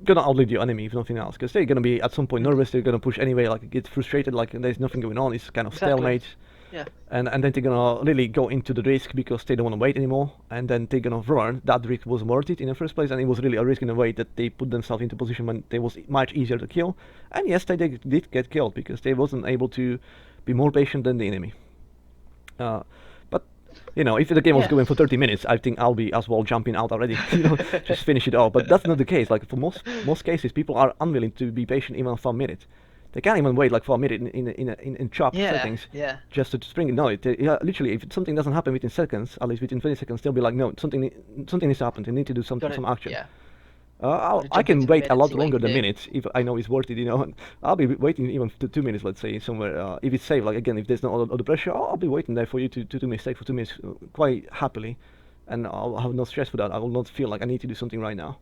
[SPEAKER 2] outlive your enemy if nothing else, because they're gonna be at some point nervous. They're gonna push anyway, like get frustrated, like there's nothing going on. It's kind of stalemate.
[SPEAKER 3] Yeah.
[SPEAKER 2] And then they're gonna really go into the risk because they don't want to wait anymore, and then they're gonna learn that risk was worth it in the first place, and it was really a risk in a way that they put themselves into a position when they was much easier to kill. And yes, they did get killed because they wasn't able to be more patient than the enemy. But if the game was going for 30 minutes, I think I'll be as well jumping out already, just finish it off. But that's not the case. Like for most cases, people are unwilling to be patient even for a minute. They can't even wait like for a minute in chop
[SPEAKER 3] Yeah,
[SPEAKER 2] settings
[SPEAKER 3] yeah.
[SPEAKER 2] just to spring it. No, literally, if something doesn't happen within seconds, at least within 20 seconds, they'll be like, no, something needs to happen. They need to do some action.
[SPEAKER 3] Yeah.
[SPEAKER 2] I
[SPEAKER 3] Jump
[SPEAKER 2] can
[SPEAKER 3] into the
[SPEAKER 2] wait
[SPEAKER 3] mid
[SPEAKER 2] a
[SPEAKER 3] and
[SPEAKER 2] lot
[SPEAKER 3] see what you
[SPEAKER 2] longer
[SPEAKER 3] can
[SPEAKER 2] than
[SPEAKER 3] do.
[SPEAKER 2] minutes if I know it's worth it. And I'll be waiting even 2 minutes, let's say, somewhere. If it's safe, like again, if there's no other pressure, I'll be waiting there for you to do mistake for 2 minutes quite happily, and I'll have no stress for that. I will not feel like I need to do something right now.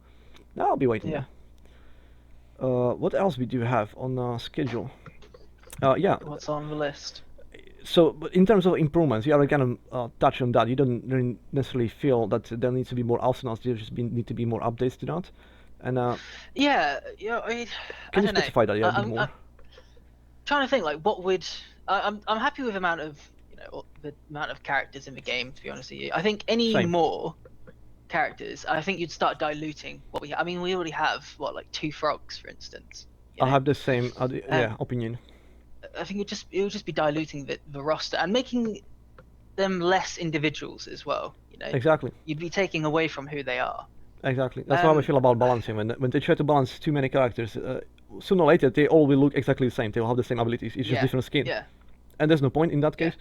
[SPEAKER 2] No, I'll be waiting
[SPEAKER 3] Yeah.
[SPEAKER 2] there. What else we do have on our schedule? Yeah.
[SPEAKER 3] What's on the list?
[SPEAKER 2] So, but in terms of improvements, you already kind of touched on that. You don't really necessarily feel that there needs to be more Arsenals. There just need to be more updates to that. And
[SPEAKER 3] Yeah, I
[SPEAKER 2] can you
[SPEAKER 3] don't know.
[SPEAKER 2] specify that a bit
[SPEAKER 3] I'm
[SPEAKER 2] more?
[SPEAKER 3] trying to think like what would I'm happy with the amount of the amount of characters in the game. To be honest with you, I think any
[SPEAKER 2] Same.
[SPEAKER 3] more characters, I think you'd start diluting what we. I mean, we already have what, like 2 frogs, for instance.
[SPEAKER 2] I have the same opinion.
[SPEAKER 3] I think it would just be diluting the roster and making them less individuals as well.
[SPEAKER 2] Exactly.
[SPEAKER 3] You'd be taking away from who they are.
[SPEAKER 2] Exactly. That's how I feel about balancing. When they try to balance too many characters, sooner or later they all will look exactly the same. They will have the same abilities. It's just different skin.
[SPEAKER 3] Yeah.
[SPEAKER 2] And there's no point in that case.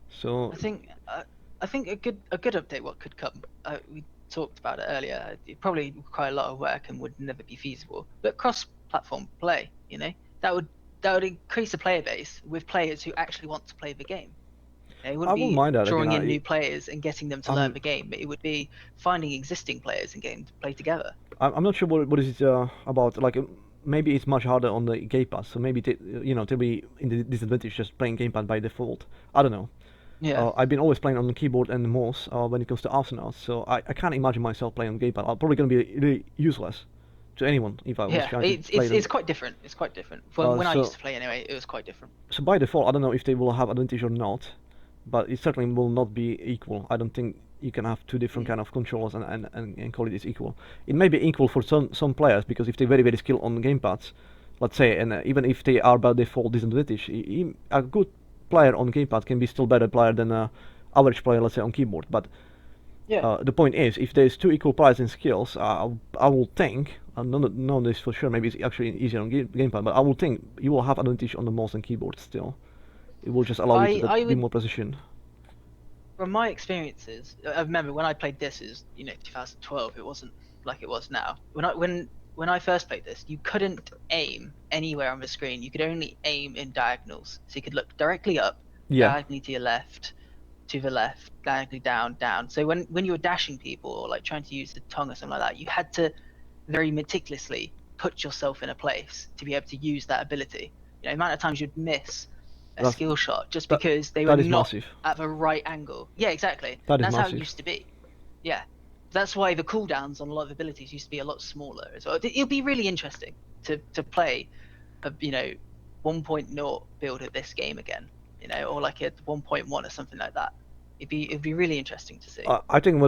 [SPEAKER 2] So
[SPEAKER 3] I think a good update what could come. We talked about it earlier. It probably require a lot of work and would never be feasible. But cross-platform play, that would increase the player base with players who actually want to play the game. It wouldn't be
[SPEAKER 2] mind that,
[SPEAKER 3] drawing
[SPEAKER 2] again.
[SPEAKER 3] in new players and getting them to learn the game. It would be finding existing players and getting to play together.
[SPEAKER 2] I'm not sure what is it about. Like maybe it's much harder on the gamepad. So maybe they'll be in the disadvantage just playing gamepad by default. I don't know.
[SPEAKER 3] Yeah.
[SPEAKER 2] I've been always playing on the keyboard and the mouse when it comes to Awesomenauts, so I can't imagine myself playing on gamepad. I'm probably going to be really useless to anyone if I was trying to play
[SPEAKER 3] it's quite different. It's quite different. When I used to play anyway, it was quite different.
[SPEAKER 2] So by default, I don't know if they will have advantage or not, but it certainly will not be equal. I don't think you can have 2 different kind of controllers and call it is equal. It may be equal for some players, because if they're very skilled on gamepads, let's say, and even if they are by default disadvantage, a good player on gamepad can be still better player than a average player, let's say, on keyboard. But the point is, if there's 2 equal players in skills, I will think, I don't know this for sure, maybe it's actually easier on gamepad, but I will think you will have advantage on the mouse and keyboard still. It will just allow you to be more precision.
[SPEAKER 3] From my experiences, I remember when I played this is 2012. It wasn't like it was now. When I first played this, you couldn't aim anywhere on the screen. You could only aim in diagonals. So you could look directly up, diagonally to your left, to the left, diagonally down. So when you were dashing people or like trying to use the tongue or something like that, you had to very meticulously put yourself in a place to be able to use that ability. The amount of times you'd miss a skill shot just because they were not
[SPEAKER 2] massive.
[SPEAKER 3] at the right angle. Yeah, exactly.
[SPEAKER 2] That's
[SPEAKER 3] how
[SPEAKER 2] massive.
[SPEAKER 3] it used to be. Yeah. That's why the cooldowns on a lot of abilities used to be a lot smaller as well. It'll be really interesting to play a 1.0 build of this game again, or like a 1.1 or something like that. It'd be really interesting to see.
[SPEAKER 2] I think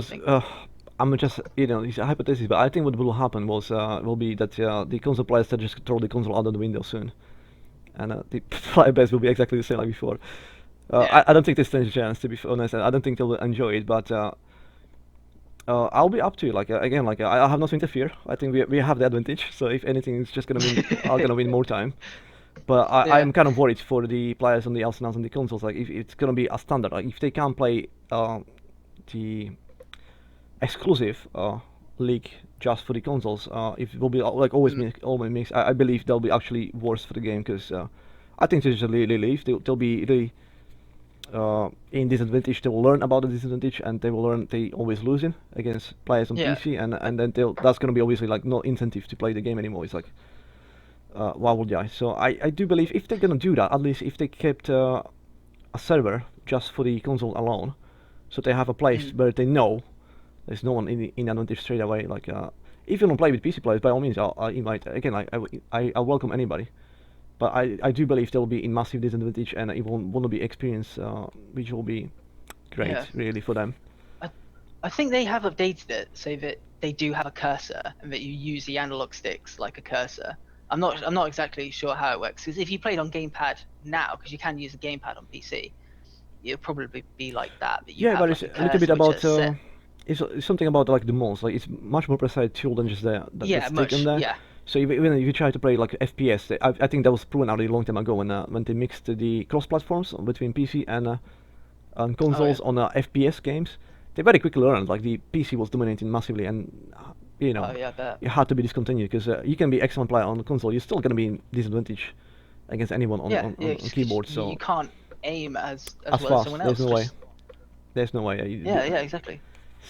[SPEAKER 2] I'm just it's a hypothesis, but I think what will happen will be that the console players that just throw the console out of the window soon, and the player base will be exactly the same like before. I don't think there's a chance, to be honest. I don't think they'll enjoy it, but I'll be up to it. Like again, like I have nothing to fear. I think we have the advantage. So if anything, it's just gonna win. I'm gonna win more time. But I'm kind of worried for the players on the Arsenals and the consoles. Like if it's gonna be a standard, like if they can't play the exclusive league just for the consoles, if it will be like always mix, I believe they'll be actually worse for the game, because I think they just really leave. They'll be really in disadvantage. They will learn about the disadvantage, and they will learn they always losing against players on PC, and then that's going to be obviously like no incentive to play the game anymore. It's like why would I? So I do believe if they're going to do that, at least if they kept a server just for the console alone, so they have a place where they know there's no one in advantage straight away. Like if you don't play with PC players, by all means I'll invite again. I welcome anybody. But I do believe they'll be in massive disadvantage, and it won't be experience, which will be great, really, for them.
[SPEAKER 3] I think they have updated it so that they do have a cursor and that you use the analog sticks like a cursor. I'm not exactly sure how it works, because if you played on gamepad now, because you can use a gamepad on PC, it'll probably be like that. But
[SPEAKER 2] but it's a little bit about it's something about like the mouse. Like it's much more precise tool than just the stick in there.
[SPEAKER 3] Yeah.
[SPEAKER 2] So even if you try to play like FPS, I think that was proven already a long time ago when they mixed the cross platforms between PC and consoles on FPS games. They very quickly learned like the PC was dominating massively, and you know
[SPEAKER 3] Oh yeah, I bet.
[SPEAKER 2] it had to be discontinued because you can be excellent player on the console, you're still gonna be in disadvantage against anyone on,
[SPEAKER 3] Yeah,
[SPEAKER 2] on,
[SPEAKER 3] yeah.
[SPEAKER 2] on, on keyboard. So
[SPEAKER 3] you can't aim as
[SPEAKER 2] as
[SPEAKER 3] well as
[SPEAKER 2] fast,
[SPEAKER 3] someone
[SPEAKER 2] there's
[SPEAKER 3] else.
[SPEAKER 2] no way. There's no way.
[SPEAKER 3] Yeah, yeah, exactly.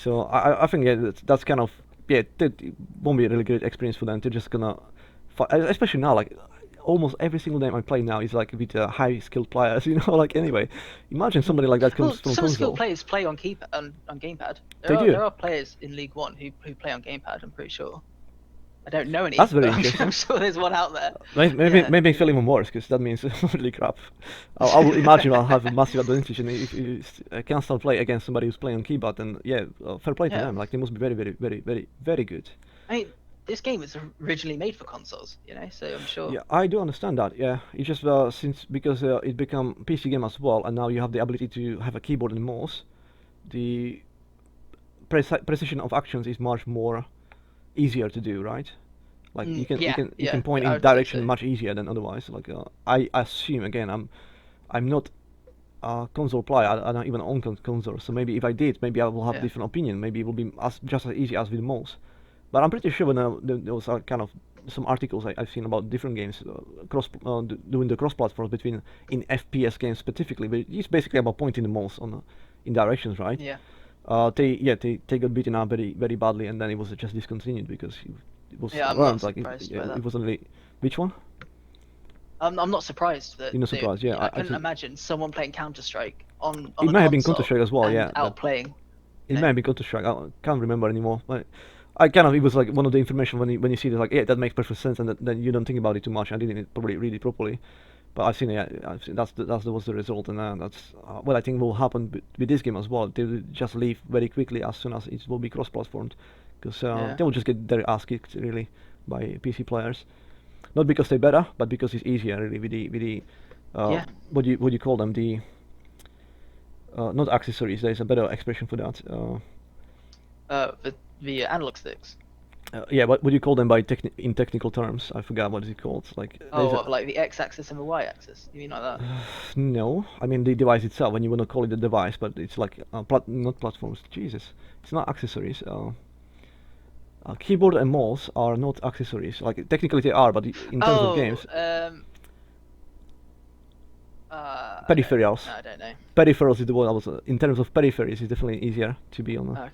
[SPEAKER 2] So I think that's kind of it won't be a really great experience for them. They're just gonna, especially now, like almost every single game I play now is like with high skilled players, you know. Like anyway, imagine somebody like that
[SPEAKER 3] Well,
[SPEAKER 2] comes from
[SPEAKER 3] some
[SPEAKER 2] console.
[SPEAKER 3] skilled players play on on gamepad.
[SPEAKER 2] They do.
[SPEAKER 3] There are players in League One who play on gamepad. I'm pretty sure. I don't know any.
[SPEAKER 2] That's very
[SPEAKER 3] but
[SPEAKER 2] interesting.
[SPEAKER 3] I'm sure there's one out there.
[SPEAKER 2] Maybe feel even worse because that means really crap. I would imagine I'll have a massive advantage, and if you can still play against somebody who's playing on keyboard, then yeah, fair play to them. Like they must be very, very, very, very, very good.
[SPEAKER 3] I mean, this game was originally made for consoles, you know, so I'm sure.
[SPEAKER 2] Yeah, I do understand that. Yeah, it's just because it become PC game as well, and now you have the ability to have a keyboard and mouse. The precision of actions is much more easier to do, right? Like you can point in direction much easier than otherwise. Like I assume again, I'm not a console player. I'm not even on console. So maybe if I did, maybe I will have a different opinion. Maybe it will be just as easy as with mouse. But I'm pretty sure when there was kind of some articles I've seen about different games doing the cross platforms between in FPS games specifically. But it's basically about pointing the mouse on in directions, right?
[SPEAKER 3] Yeah.
[SPEAKER 2] They got beaten up very very badly, and then it was just discontinued because it was
[SPEAKER 3] I'm
[SPEAKER 2] learned
[SPEAKER 3] not
[SPEAKER 2] like
[SPEAKER 3] surprised by that.
[SPEAKER 2] it was only which one?
[SPEAKER 3] I'm not surprised that.
[SPEAKER 2] You're not surprised, yeah.
[SPEAKER 3] I couldn't imagine someone playing Counter-Strike on
[SPEAKER 2] It
[SPEAKER 3] a
[SPEAKER 2] may have been
[SPEAKER 3] console
[SPEAKER 2] Counter-Strike as well,
[SPEAKER 3] and
[SPEAKER 2] yeah.
[SPEAKER 3] outplaying.
[SPEAKER 2] It may have been Counter-Strike. I can't remember anymore. But I kind of it was like one of the information when you see it, like yeah, that makes perfect sense, and then you don't think about it too much. I didn't probably read it properly, but I've seen it. I've seen that was the result, and that's what I think will happen with this game as well. They will just leave very quickly as soon as it will be cross-platformed, because they will just get their ass kicked really by PC players. Not because they're better, but because it's easier really with the what do you call them, the not accessories. There's a better expression for that.
[SPEAKER 3] The analog sticks.
[SPEAKER 2] Yeah, what do you call them in technical terms? I forgot what is it called. Like
[SPEAKER 3] like the X-axis and the Y-axis. You mean like that?
[SPEAKER 2] No, I mean the device itself. When you want to call it the device, but it's like not platforms. Jesus, it's not accessories. Keyboard and mouse are not accessories. Like technically they are, but in terms of games. Peripherals.
[SPEAKER 3] I don't know.
[SPEAKER 2] Peripherals is the word I was. In terms of peripheries, it's definitely easier to be on a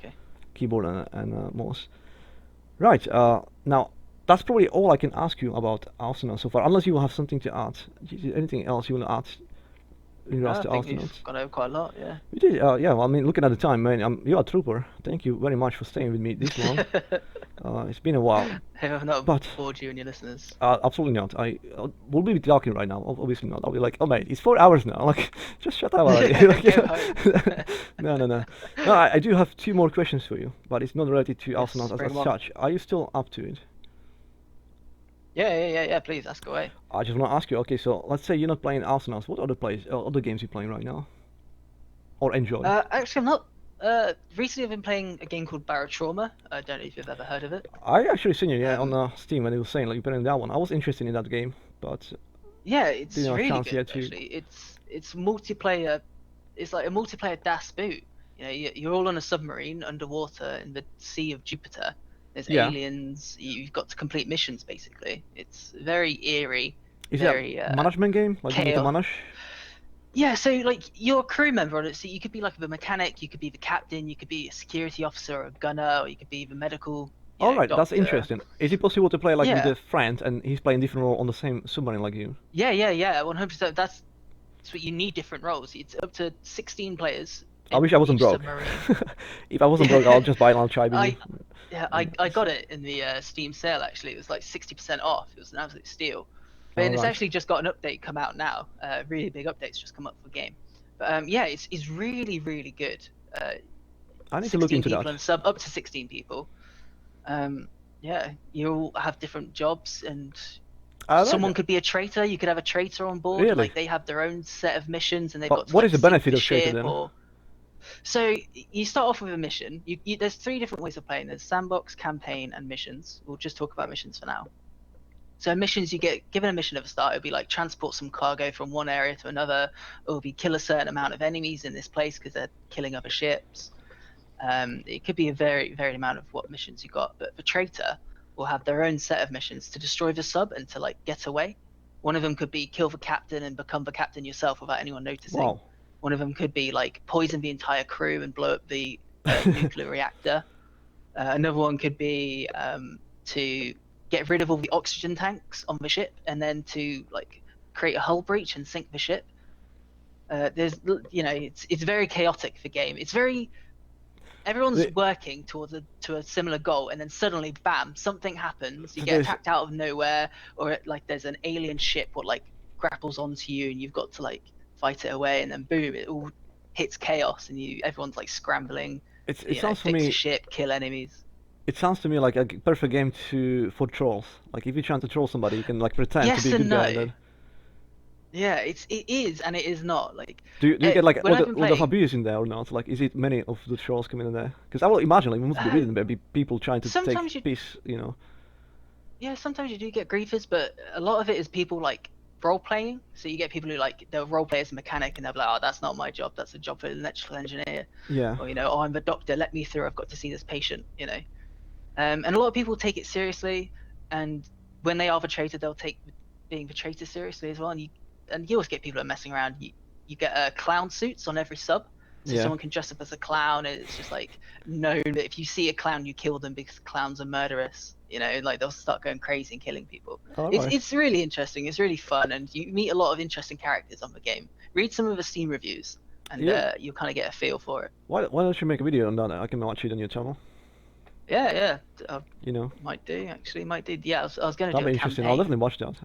[SPEAKER 2] keyboard and mouse. Right. Now that's probably all I can ask you about Awesomenauts so far, unless you have something to add. Anything else you want to add in regards to
[SPEAKER 3] I think
[SPEAKER 2] Awesomenauts?
[SPEAKER 3] we've gone over quite a lot. Yeah.
[SPEAKER 2] We did. Yeah. Well, I mean, looking at the time, man, you're a trooper. Thank you very much for staying with me this long. It's been a while.
[SPEAKER 3] Have I not bored you and your listeners?
[SPEAKER 2] Absolutely not. I will be talking right now. Obviously not. I'll be like, oh mate, it's 4 hours now. Like, just shut up already. No. I do have 2 more questions for you, but it's not related to Awesomenauts as such. Are you still up to it?
[SPEAKER 3] Yeah. Please ask away.
[SPEAKER 2] I just want to ask you. Okay, so let's say you're not playing Awesomenauts. What other games are you playing right now, or enjoy?
[SPEAKER 3] Actually, I'm not. Recently I've been playing a game called Barotrauma. I don't know if you've ever heard of it.
[SPEAKER 2] I actually seen it, on Steam when it was saying like you're playing that one. I was interested in that game, but
[SPEAKER 3] yeah, it's really good.
[SPEAKER 2] Yet
[SPEAKER 3] actually, it's multiplayer. It's like a multiplayer DAS boot. You know, you're all on a submarine underwater in the Sea of Jupiter. There's aliens. You've got to complete missions basically. It's very eerie.
[SPEAKER 2] Is it a management game? Like you need to manage?
[SPEAKER 3] Yeah, so like you're a crew member on it, so you could be like the mechanic, you could be the captain, you could be a security officer or a gunner, or you could be the medical.
[SPEAKER 2] All right, that's interesting. Is it possible to play like with a friend and he's playing different role on the same submarine like you?
[SPEAKER 3] Yeah, 100%. That's what you need, different roles. It's up to 16 players.
[SPEAKER 2] I wish I wasn't broke. If I wasn't broke, I'll just buy it and I'll try with you.
[SPEAKER 3] I got it in the Steam sale actually. It was like 60% off. It was an absolute steal. But it's actually just got an update come out now. Really big updates just come up for the game. But it's really, really good.
[SPEAKER 2] I need to look into that.
[SPEAKER 3] And sub up to 16 people. You'll have different jobs, and someone could be a traitor. You could have a traitor on board.
[SPEAKER 2] Really?
[SPEAKER 3] Like they have their own set of missions, and they've got.
[SPEAKER 2] What is the benefit of traitor then?
[SPEAKER 3] So you start off with a mission. There's 3 different ways of playing. There's sandbox, campaign, and missions. We'll just talk about missions for now. So missions, you get given a mission at the start, it'll be like transport some cargo from one area to another, or it'll be kill a certain amount of enemies in this place because they're killing other ships. It could be a varied amount of what missions you got, but the traitor will have their own set of missions to destroy the sub and to like get away. One of them could be kill the captain and become the captain yourself without anyone noticing.
[SPEAKER 2] Wow.
[SPEAKER 3] One of them could be like poison the entire crew and blow up the nuclear reactor. Another one could be to get rid of all the oxygen tanks on the ship and then to like create a hull breach and sink the ship. There's, it's very chaotic, the game. It's very, everyone's working towards to a similar goal, and then suddenly, bam, something happens. You get attacked out of nowhere, or like there's an alien ship what like grapples onto you, and you've got to like fight it away, and then boom, it all hits chaos, and everyone's like scrambling.
[SPEAKER 2] It sounds for
[SPEAKER 3] fix
[SPEAKER 2] me.
[SPEAKER 3] a ship, kill enemies.
[SPEAKER 2] It sounds to me like a perfect game for trolls. Like if you're trying to troll somebody, you can like pretend
[SPEAKER 3] Yes
[SPEAKER 2] to be a
[SPEAKER 3] and
[SPEAKER 2] good guy.
[SPEAKER 3] no.
[SPEAKER 2] Then...
[SPEAKER 3] Yeah, it is and it is not. Like,
[SPEAKER 2] do you get like a
[SPEAKER 3] when I've
[SPEAKER 2] lot
[SPEAKER 3] been
[SPEAKER 2] of
[SPEAKER 3] playing-
[SPEAKER 2] abuse in there or not? Like, is it many of the trolls coming in there? Because I will imagine like must be reading there be people trying to
[SPEAKER 3] sometimes
[SPEAKER 2] take piece, you know.
[SPEAKER 3] Yeah, sometimes you do get griefers, but a lot of it is people like role playing. So you get people who like they'll role play as a mechanic, and they'll be like, "Oh, that's not my job. That's a job for the electrical engineer."
[SPEAKER 2] Yeah.
[SPEAKER 3] Or "Oh, I'm the doctor. Let me through. I've got to see this patient." And a lot of people take it seriously, and when they are the traitor, they'll take being the traitor seriously as well. And you always get people that are messing around. You get clown suits on every sub, so
[SPEAKER 2] Yeah.
[SPEAKER 3] someone can dress up as a clown, and it's just like known that if you see a clown, you kill them because clowns are murderous. Like they'll start going crazy and killing people.
[SPEAKER 2] Alright.
[SPEAKER 3] It's really interesting. It's really fun, and you meet a lot of interesting characters on the game. Read some of the Steam reviews, and
[SPEAKER 2] Yeah.
[SPEAKER 3] you'll kind of get a feel for it.
[SPEAKER 2] Why don't you make a video on that? I can watch it on your channel.
[SPEAKER 3] Yeah, I
[SPEAKER 2] You know.
[SPEAKER 3] might do actually. Might do. Yeah, I was going to
[SPEAKER 2] That'd
[SPEAKER 3] do
[SPEAKER 2] be
[SPEAKER 3] a
[SPEAKER 2] interesting.
[SPEAKER 3] campaign.
[SPEAKER 2] I'll definitely watch that.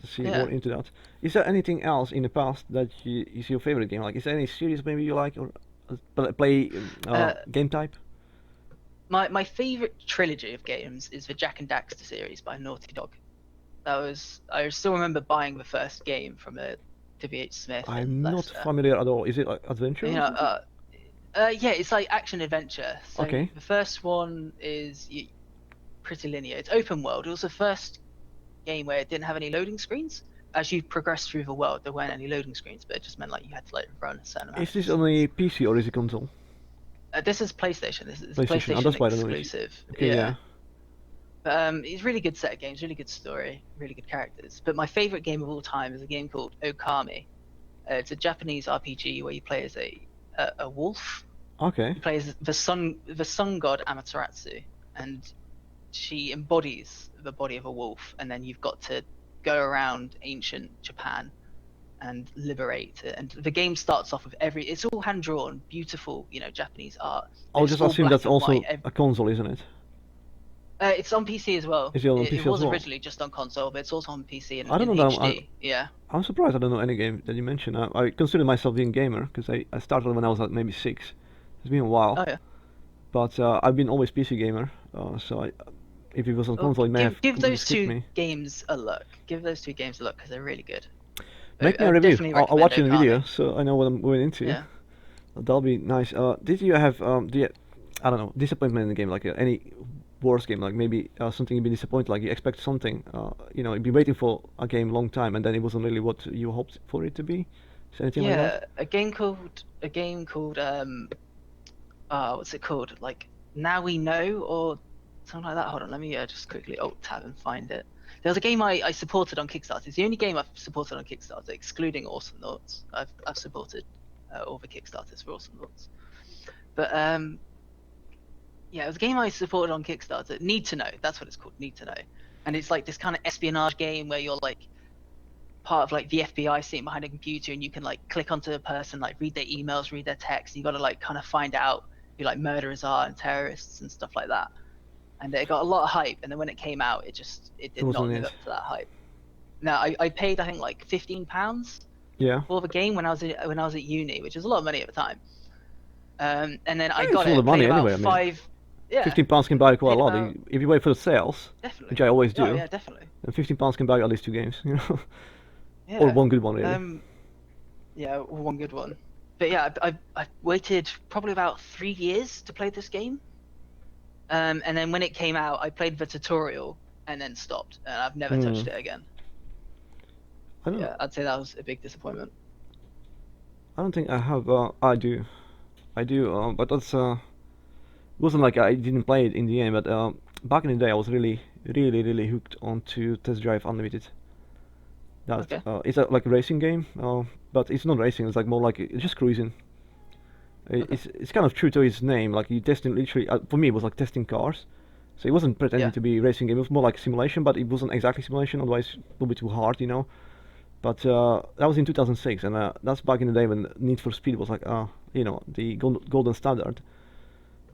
[SPEAKER 2] To see
[SPEAKER 3] Yeah.
[SPEAKER 2] more into that. Is there anything else in the past that is your favorite game? Like, is there any series maybe you like or play game type?
[SPEAKER 3] My favorite trilogy of games is the Jack and Daxter series by Naughty Dog. I still remember buying the first game from a WH Smith.
[SPEAKER 2] I'm
[SPEAKER 3] and
[SPEAKER 2] not
[SPEAKER 3] Lester.
[SPEAKER 2] familiar at all. Is it like adventure? or something?
[SPEAKER 3] Yeah, it's like action adventure. So
[SPEAKER 2] Okay.
[SPEAKER 3] the first one is pretty linear. It's open world. It was the first game where it didn't have any loading screens. As you progress through the world, there weren't any loading screens, but it just meant like you had to like run a certain amount.
[SPEAKER 2] Is this on a PC or is it console?
[SPEAKER 3] This is PlayStation. This is
[SPEAKER 2] PlayStation.
[SPEAKER 3] PlayStation
[SPEAKER 2] That's why I don't know it.
[SPEAKER 3] exclusive.
[SPEAKER 2] Okay, yeah.
[SPEAKER 3] But it's a really good set of games, really good story, really good characters. But my favorite game of all time is a game called Okami. It's a Japanese RPG where you play as a wolf.
[SPEAKER 2] Okay.
[SPEAKER 3] You play as the sun god Amaterasu, and she embodies the body of a wolf. And then you've got to go around ancient Japan and liberate it. And the game starts off with it's all hand drawn, beautiful, Japanese art.
[SPEAKER 2] I'll
[SPEAKER 3] It's
[SPEAKER 2] just
[SPEAKER 3] all
[SPEAKER 2] assume
[SPEAKER 3] black
[SPEAKER 2] that's
[SPEAKER 3] and
[SPEAKER 2] also
[SPEAKER 3] white.
[SPEAKER 2] a console, isn't it?
[SPEAKER 3] It's on PC as well.
[SPEAKER 2] Is it on PC
[SPEAKER 3] it
[SPEAKER 2] as
[SPEAKER 3] was
[SPEAKER 2] well?
[SPEAKER 3] originally just on console, but it's also on PC and
[SPEAKER 2] I don't
[SPEAKER 3] in
[SPEAKER 2] know that
[SPEAKER 3] HD. Yeah.
[SPEAKER 2] I'm surprised I don't know any game that you mentioned. I consider myself being a gamer because I started when I was like maybe 6. It's been a while.
[SPEAKER 3] Oh yeah.
[SPEAKER 2] But I've been always PC gamer. So if it was on
[SPEAKER 3] Well,
[SPEAKER 2] console, it may have
[SPEAKER 3] give
[SPEAKER 2] completely
[SPEAKER 3] those
[SPEAKER 2] skipped
[SPEAKER 3] two
[SPEAKER 2] me.
[SPEAKER 3] games a look. Give those two games a look because they're really good.
[SPEAKER 2] Make me
[SPEAKER 3] I
[SPEAKER 2] a review.
[SPEAKER 3] definitely
[SPEAKER 2] I'll watch it in a
[SPEAKER 3] recommend
[SPEAKER 2] video
[SPEAKER 3] Okami.
[SPEAKER 2] so I know what I'm going into.
[SPEAKER 3] Yeah.
[SPEAKER 2] That'll be nice. Did you have I don't know, disappointment in the game? Like any worse game? Like maybe something you'd be disappointed. Like you expect something. You'd be waiting for a game long time and then it wasn't really what you hoped for it to be. Is there anything like that?
[SPEAKER 3] Yeah, a game called what's it called? Like Now We Know or something like that. Hold on, let me just quickly alt tab and find it. There was a game I supported on Kickstarter. It's the only game I've supported on Kickstarter, excluding Awesomenauts. I've supported all the Kickstarters for Awesomenauts. But yeah, it was a game I supported on Kickstarter. Need to Know, that's what it's called, Need to Know. And it's like this kind of espionage game where you're like part of like the FBI sitting behind a computer, and you can like click onto a person, like read their emails, read their texts. You got to like kind of find out who like murderers are and terrorists and stuff like that. And it got a lot of hype, and then when it came out, it did not
[SPEAKER 2] wasn't
[SPEAKER 3] live
[SPEAKER 2] it?
[SPEAKER 3] up to that hype. Now I paid I think like £15
[SPEAKER 2] Yeah.
[SPEAKER 3] for the game when I was at uni, which was a lot of money at the time. And then I
[SPEAKER 2] It's
[SPEAKER 3] got
[SPEAKER 2] a lot
[SPEAKER 3] it.
[SPEAKER 2] of money
[SPEAKER 3] Played about
[SPEAKER 2] anyway, I mean.
[SPEAKER 3] 5. Yeah,
[SPEAKER 2] £15 can buy quite a
[SPEAKER 3] Paid
[SPEAKER 2] lot.
[SPEAKER 3] about-
[SPEAKER 2] If you wait for the sales,
[SPEAKER 3] definitely.
[SPEAKER 2] which I always do,
[SPEAKER 3] Oh yeah, definitely.
[SPEAKER 2] then £15 can buy at least 2 games. You know,
[SPEAKER 3] Yeah.
[SPEAKER 2] or one good one really.
[SPEAKER 3] Yeah, one good one. But yeah, I waited probably about 3 years to play this game. And then when it came out, I played the tutorial, and then stopped, and I've never touched it again.
[SPEAKER 2] I don't.
[SPEAKER 3] Yeah, I'd say that was a big disappointment.
[SPEAKER 2] I don't think I have. I do. But that's it wasn't like I didn't play it in the end. But back in the day, I was really hooked onto Test Drive Unlimited. That
[SPEAKER 3] Okay.
[SPEAKER 2] it's like a racing game, but it's not racing. It's like more like it's just cruising. It's kind of true to its name. Like you testing literally. For me, it was like testing cars. So it wasn't pretending
[SPEAKER 3] Yeah.
[SPEAKER 2] to be a racing game. It was more like a simulation, but it wasn't exactly simulation. Otherwise, it would be too hard, you know. But that was in 2006, and that's back in the day when Need for Speed was like, the golden standard.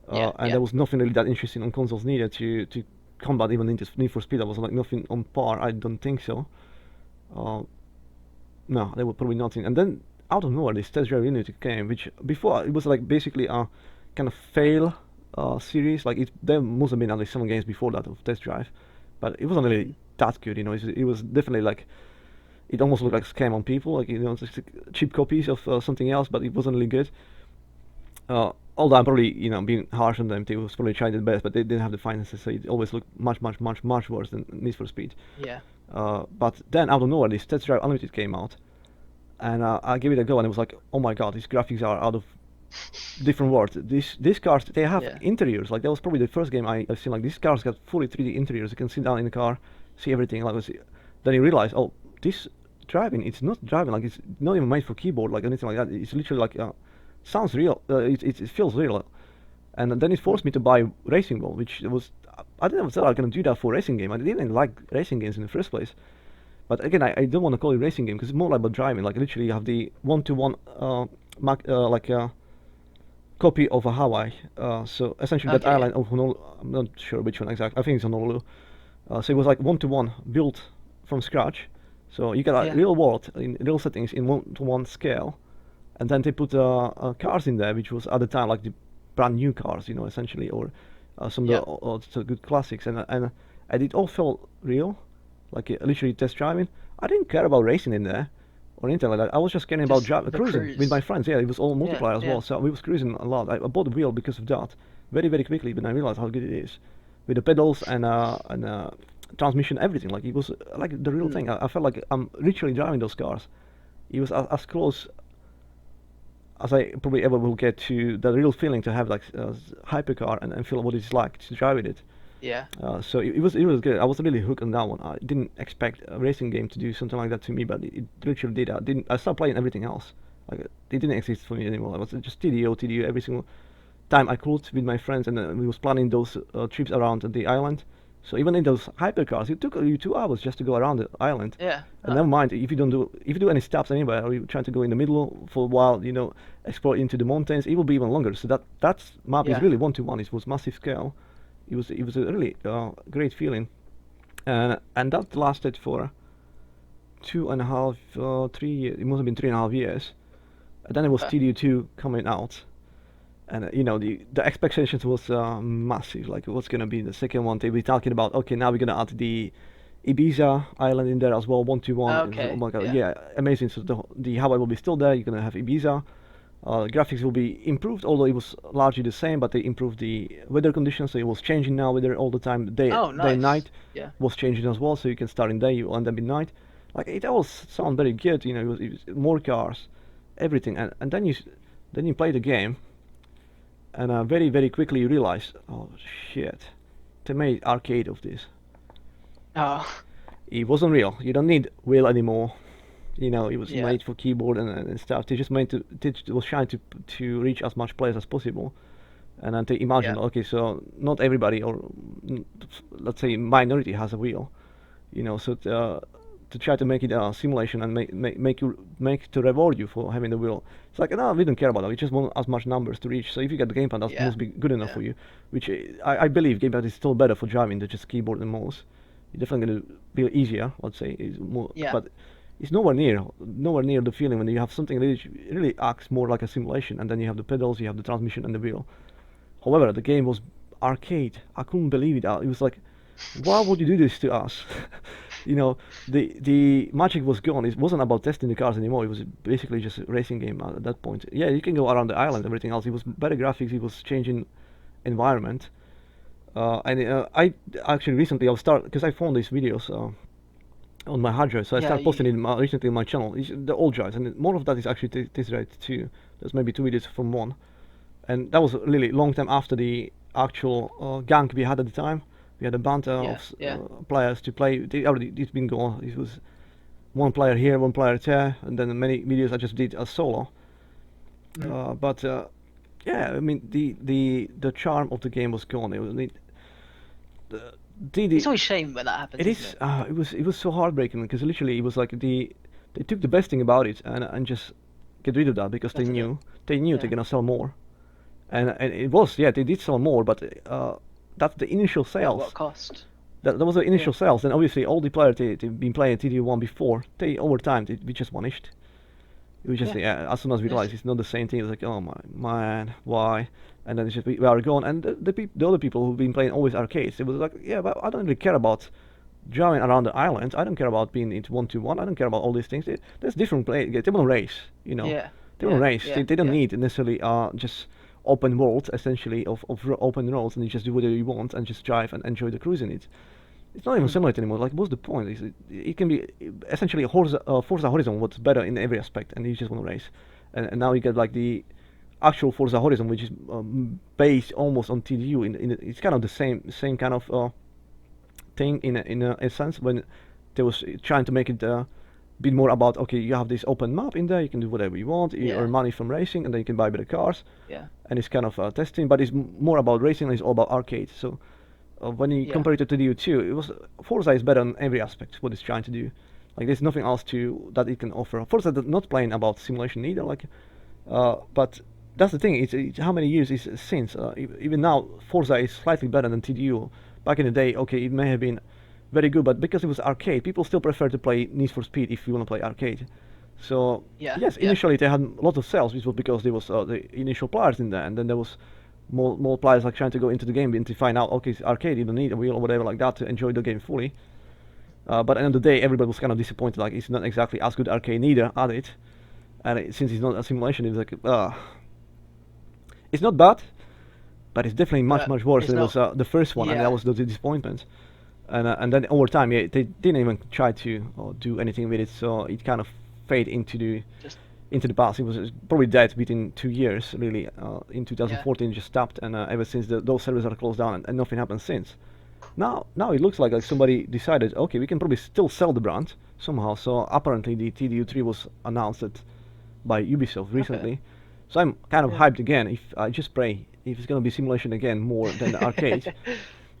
[SPEAKER 2] And there was nothing really that interesting on consoles needed to combat even Need for Speed. There was like nothing on par. I don't think so. No, there was probably nothing. And then out of nowhere, this Test Drive Unlimited came, which before it was like basically a kind of fail series. Like there must have been at least 7 games before that of Test Drive, but it wasn't really that good. You know, it was definitely like it almost looked like a scam on people, like just cheap copies of something else, but it wasn't really good. Although I'm probably being harsh on them, they was probably trying their best, but they didn't have the finances, so it always looked much worse than Need for Speed.
[SPEAKER 3] Yeah.
[SPEAKER 2] But then out of nowhere, this Test Drive Unlimited came out, and I gave it a go, and it was like, oh my god, these graphics are out of different world. These cars, they have interiors. Like that was probably the first game I've seen. Like these cars got fully 3D interiors. You can sit down in the car, see everything. Then you realize, oh, this driving, it's not driving. Like it's not even made for keyboard, like anything like that. It's literally like sounds real. It feels real. And then it forced me to buy Racing Ball, which was I didn't say I was gonna do that for a racing game. I didn't like racing games in the first place. But again, I don't want to call it racing game because it's more like about driving. Like literally, you have the one-to-one copy of a Hawaii. So essentially, that island of Honolulu, I'm not sure which one exactly. I think it's Honolulu. So it was like one-to-one built from scratch. So you get a real world in real settings in one-to-one scale, and then they put cars in there, which was at the time like the brand new cars, essentially, or some of the good classics, and it all felt real, like literally test driving. I didn't care about racing in there or anything like that. I was just caring about cruising with my friends. Yeah, it was all multiplayer as well, so we was cruising a lot. I bought the wheel because of that, very quickly when I realized how good it is, with the pedals and transmission, everything. Like it was like the real thing. I felt like I'm literally driving those cars. It was as close as I probably ever will get to the real feeling to have like hypercar and feel what it's like to drive with it.
[SPEAKER 3] Yeah.
[SPEAKER 2] So it was good. I was really hooked on that one. I didn't expect a racing game to do something like that to me, but it literally did. I started playing everything else. Like it didn't exist for me anymore. I was just TDO every single time I could with my friends, and we was planning those trips around the island. So even in those hypercars, it took you 2 hours just to go around the island.
[SPEAKER 3] Yeah.
[SPEAKER 2] And never mind if you do any stops anywhere, or you're trying to go in the middle for a while, explore into the mountains, it will be even longer. So that map is really 1-to-1. It was massive scale. It was a really great feeling, and that lasted for 2.5, 3 years. It must have been 3.5 years. And then it was TDU2 coming out. And the expectations was massive. Like what's gonna be the second one? They be talking about, okay, now we're gonna add the Ibiza island in there as well, 1-to-1.
[SPEAKER 3] Okay.
[SPEAKER 2] Oh my god, yeah, amazing. So the Hawaii will be still there. You're gonna have Ibiza. Graphics will be improved, although it was largely the same, but they improved the weather conditions, so it was changing now weather all the time. Day and night was changing as well, so you can start in day, you end up in night. Like it all sounded very good. It was more cars, everything, and then you play the game. And very quickly you realize, oh shit, they made arcade of this.
[SPEAKER 3] Oh.
[SPEAKER 2] It wasn't real. You don't need wheel anymore. It was made for keyboard and stuff. They just was trying to reach as much players as possible. And then they imagine, okay, so not everybody, or let's say minority, has a wheel. So to try to make it a simulation and make to reward you for having the wheel. It's like, no, we don't care about that. We just want as much numbers to reach. So if you get the gamepad, that must be good enough for you. Which I believe gamepad is still better for driving than just keyboard and mouse. It's definitely going to be easier. Let's say it's more, but it's nowhere near the feeling when you have something that really acts more like a simulation, and then you have the pedals, you have the transmission and the wheel. However, the game was arcade. I couldn't believe it. It was like, why would you do this to us? The magic was gone. It wasn't about testing the cars anymore. It was basically just a racing game at that point. Yeah, you can go around the island and everything else. It was better graphics. It was changing environment. I actually recently I've started because I found these videos on my hard drive, so I
[SPEAKER 3] Yeah,
[SPEAKER 2] started posting
[SPEAKER 3] you,
[SPEAKER 2] it recently on my channel. It's the old drives, and more of that is actually this right too. There's maybe 2 videos from one, and that was really long time after the actual gang we had at the time. We had a bunch
[SPEAKER 3] yeah,
[SPEAKER 2] of
[SPEAKER 3] yeah.
[SPEAKER 2] players to play. It's been going. It was one player here, one player there, and then many videos I just did as solo. But yeah, I mean the charm of the game was gone. It was
[SPEAKER 3] It's always a shame when that happens,
[SPEAKER 2] it
[SPEAKER 3] isn't
[SPEAKER 2] is.
[SPEAKER 3] it?
[SPEAKER 2] It was so heartbreaking because literally it was like they took the best thing about it and just get rid of that because
[SPEAKER 3] That's it.
[SPEAKER 2] they knew
[SPEAKER 3] Yeah.
[SPEAKER 2] they're gonna sell more, and it was, yeah, they did sell more, but that's the initial
[SPEAKER 3] At
[SPEAKER 2] sales.
[SPEAKER 3] what cost?
[SPEAKER 2] That was the initial
[SPEAKER 3] Yeah.
[SPEAKER 2] sales, and obviously all the players they've been playing TD1 before, they over time we just vanished. We just,
[SPEAKER 3] Yeah.
[SPEAKER 2] yeah, as soon as we
[SPEAKER 3] It's,
[SPEAKER 2] realized it's not the same thing, it's like, oh my man, why? And then it's just we are gone. And the other people who've been playing always arcades, it was like, yeah, but I don't really care about driving around the island. I don't care about being into 1-2-1. I don't care about all these things. There's different play. They want to race, you know.
[SPEAKER 3] yeah.
[SPEAKER 2] They want to
[SPEAKER 3] Yeah.
[SPEAKER 2] race.
[SPEAKER 3] Yeah.
[SPEAKER 2] They don't
[SPEAKER 3] Yeah.
[SPEAKER 2] need necessarily just open world essentially of open roads, and you just do whatever you want and just drive and enjoy the cruise in it. It's not even simulated anymore. Like, what's the point? It can be essentially a Forza Horizon, what's better in every aspect, and you just want to race. And now you get like the actual Forza Horizon, which is based almost on TDU. It's kind of the same kind of thing in a sense when they was trying to make it bit more about, okay, you have this open map in there, you can do whatever you want, you
[SPEAKER 3] Yeah.
[SPEAKER 2] earn money from racing, and then you can buy better cars,
[SPEAKER 3] Yeah.
[SPEAKER 2] and it's kind of testing, but it's more about racing, and it's all about arcade. So when you
[SPEAKER 3] Yeah.
[SPEAKER 2] compare it to TDU2, it was Forza is better on every aspect what it's trying to do. Like, there's nothing else to that it can offer. Forza is not playing about simulation either. Like, but that's the thing. It's how many years is since. Even now, Forza is slightly better than TDU. Back in the day, okay, it may have been very good, but because it was arcade, people still prefer to play Need for Speed if you want to play arcade. So
[SPEAKER 3] Yeah.
[SPEAKER 2] yes,
[SPEAKER 3] Yeah.
[SPEAKER 2] initially they had a lot of sales, which was because there was the initial players in there, and then there was more players like trying to go into the game and to find out, okay, it's arcade, you don't need a wheel or whatever like that to enjoy the game fully. But at the end of the day, everybody was kind of disappointed. Like, it's not exactly as good arcade neither at it, and since it's not a simulation, it's like, it's not bad, but it's definitely much
[SPEAKER 3] But
[SPEAKER 2] worse
[SPEAKER 3] it's
[SPEAKER 2] than it was
[SPEAKER 3] not.
[SPEAKER 2] the first one, and that
[SPEAKER 3] Yeah.
[SPEAKER 2] was the disappointment. And then over time, yeah, they didn't even try to do anything with it, so it kind of faded
[SPEAKER 3] Just.
[SPEAKER 2] into the past. It was probably dead within 2 years, really. In
[SPEAKER 3] Yeah.
[SPEAKER 2] 2014, it just stopped, and ever since those servers are closed down, and nothing happened since. Now it looks like somebody decided, okay, we can probably still sell the brand somehow. So apparently the TDU3 was announced by Ubisoft recently. So I'm kind of
[SPEAKER 3] Yeah.
[SPEAKER 2] hyped again. If I just pray, if it's gonna be simulation again more than the arcade,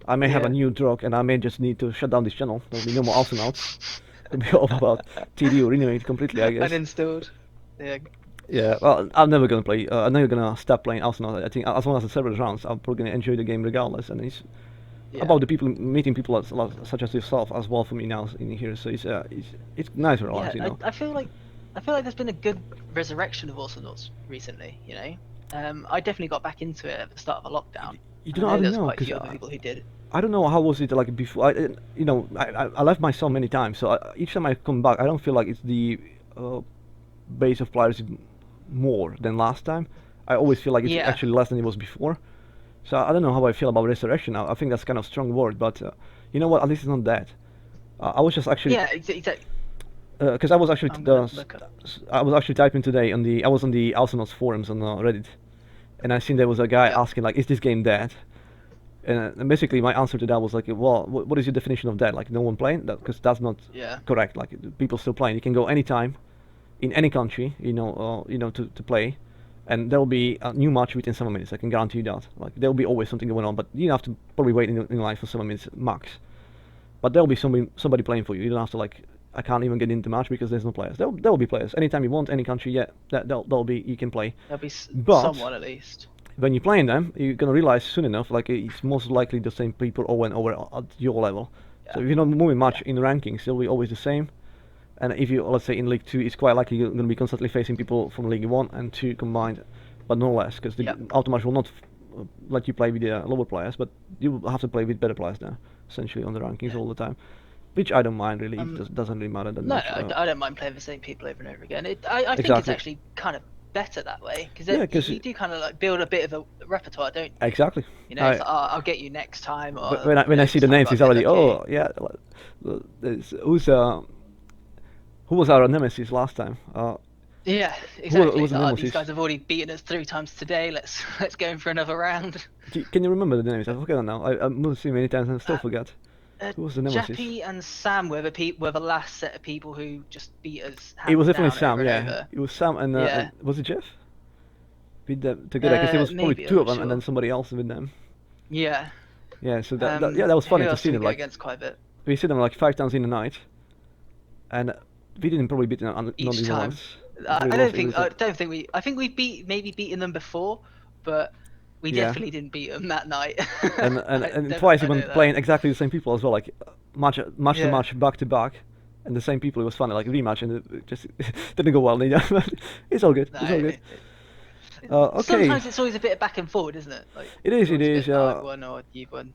[SPEAKER 2] I may have a
[SPEAKER 3] Yeah.
[SPEAKER 2] new drug, and I may just need to shut down this channel. There'll be no more Awesomenauts. It'll be all about TDU, renewing it completely, I guess.
[SPEAKER 3] Uninstalled. Yeah.
[SPEAKER 2] Yeah, well, I'm never gonna play. I'm never gonna stop playing Awesomenauts. I think as long as the server runs, I'm probably gonna enjoy the game regardless. And it's
[SPEAKER 3] Yeah.
[SPEAKER 2] about the people, meeting people such as yourself as well for me now in here. So it's nice for us, you
[SPEAKER 3] Yeah.
[SPEAKER 2] know.
[SPEAKER 3] I feel like there's been a good resurrection of Awesomenauts recently. You know. I definitely got back into it at the start of the lockdown.
[SPEAKER 2] You
[SPEAKER 3] And
[SPEAKER 2] know,
[SPEAKER 3] I
[SPEAKER 2] I
[SPEAKER 3] know
[SPEAKER 2] don't
[SPEAKER 3] there's
[SPEAKER 2] know,
[SPEAKER 3] quite a
[SPEAKER 2] 'cause
[SPEAKER 3] few other people who did.
[SPEAKER 2] I don't know how was it like before. I left my cell many times, so each time I come back, I don't feel like it's the base of players is more than last time. I always feel like it's
[SPEAKER 3] Yeah.
[SPEAKER 2] actually less than it was before. So I don't know how I feel about resurrection now. I think that's kind of strong word, but you know what? At least it's not that. I was just actually
[SPEAKER 3] Yeah. Exactly.
[SPEAKER 2] because I was actually
[SPEAKER 3] I'm gonna look up.
[SPEAKER 2] I was actually typing today I was on the Awesomenauts forums on Reddit, and I seen there was a guy
[SPEAKER 3] Yeah.
[SPEAKER 2] asking like, is this game dead? And basically my answer to that was like, well, what is your definition of dead? Like, no one playing? Because that's not
[SPEAKER 3] Yeah.
[SPEAKER 2] correct. Like, people still playing. You can go anytime, in any country, to play, and there'll be a new match within 7 minutes. I can guarantee you that. Like, there'll be always something going on, but you have to probably wait in line for 7 minutes max. But there'll be somebody playing for you. You don't have to like, I can't even get into the match because there's no players. There'll be players anytime you want, any country. Yeah, there'll be, you can play.
[SPEAKER 3] There'll be
[SPEAKER 2] But
[SPEAKER 3] someone at least.
[SPEAKER 2] when you're playing them, you're gonna realize soon enough, like, it's most likely the same people over and over at your level. So
[SPEAKER 3] Yeah.
[SPEAKER 2] if you're not moving much in the rankings, they'll be always the same. And if you, let's say, in League 2, it's quite likely you're gonna be constantly facing people from League 1 and 2 combined, but no less, because the
[SPEAKER 3] Yeah.
[SPEAKER 2] Automatch will not let you play with the lower players, but you will have to play with better players now, essentially on the rankings
[SPEAKER 3] Yeah.
[SPEAKER 2] all the time. Which I don't mind really. It doesn't really matter that
[SPEAKER 3] No,
[SPEAKER 2] much.
[SPEAKER 3] I don't mind playing the same people over and over again. I think it's
[SPEAKER 2] Exactly.
[SPEAKER 3] actually kind of better that way, because
[SPEAKER 2] Yeah, 'cause
[SPEAKER 3] you do kind of like build a bit of a repertoire, don't you?
[SPEAKER 2] exactly.
[SPEAKER 3] You know, it's like, oh, I'll get you next time. Or
[SPEAKER 2] When I see the
[SPEAKER 3] this time
[SPEAKER 2] names,
[SPEAKER 3] got
[SPEAKER 2] it's
[SPEAKER 3] a bit
[SPEAKER 2] already
[SPEAKER 3] lucky.
[SPEAKER 2] who was our nemesis last time?
[SPEAKER 3] Yeah,
[SPEAKER 2] who
[SPEAKER 3] exactly.
[SPEAKER 2] was
[SPEAKER 3] It's
[SPEAKER 2] the
[SPEAKER 3] like, oh, these
[SPEAKER 2] nemesis?
[SPEAKER 3] guys have already beaten us 3 times today. Let's go in for another round.
[SPEAKER 2] Can you remember the names? I forget now. I must see many times and still
[SPEAKER 3] Uh,
[SPEAKER 2] forget. Who was the nemesis?
[SPEAKER 3] Jappy and Sam were the last set of people who just beat us
[SPEAKER 2] It was
[SPEAKER 3] hands
[SPEAKER 2] definitely
[SPEAKER 3] down
[SPEAKER 2] Sam.
[SPEAKER 3] over and
[SPEAKER 2] Yeah,
[SPEAKER 3] over.
[SPEAKER 2] it was Sam and
[SPEAKER 3] Yeah,
[SPEAKER 2] was it Jeff? With them together, because it was probably
[SPEAKER 3] maybe I'm
[SPEAKER 2] two of
[SPEAKER 3] not
[SPEAKER 2] them and then
[SPEAKER 3] sure.
[SPEAKER 2] somebody else with them.
[SPEAKER 3] Yeah.
[SPEAKER 2] Yeah, so yeah, that was
[SPEAKER 3] Who
[SPEAKER 2] funny to
[SPEAKER 3] else
[SPEAKER 2] see
[SPEAKER 3] do we
[SPEAKER 2] them.
[SPEAKER 3] go
[SPEAKER 2] Like
[SPEAKER 3] against quite a bit
[SPEAKER 2] we see them like 5 times in the night, and we didn't probably beat them not
[SPEAKER 3] each
[SPEAKER 2] even
[SPEAKER 3] time?
[SPEAKER 2] once.
[SPEAKER 3] I
[SPEAKER 2] Probably
[SPEAKER 3] don't
[SPEAKER 2] lost every
[SPEAKER 3] think
[SPEAKER 2] time.
[SPEAKER 3] I don't think we. I think we've maybe beaten them before, but we
[SPEAKER 2] Yeah,
[SPEAKER 3] definitely didn't beat them that night.
[SPEAKER 2] and twice
[SPEAKER 3] I
[SPEAKER 2] even
[SPEAKER 3] know that.
[SPEAKER 2] playing exactly the same people as well, like match to
[SPEAKER 3] Yeah.
[SPEAKER 2] match, back to back, and the same people. It was funny, like rematch, and it just didn't go well. But it's all good.
[SPEAKER 3] No,
[SPEAKER 2] It's all good. Okay,
[SPEAKER 3] sometimes it's always a bit of back and forward, isn't it? Like
[SPEAKER 2] it
[SPEAKER 3] it's
[SPEAKER 2] is. It
[SPEAKER 3] always a
[SPEAKER 2] is.
[SPEAKER 3] bit, oh, I've won or you've won.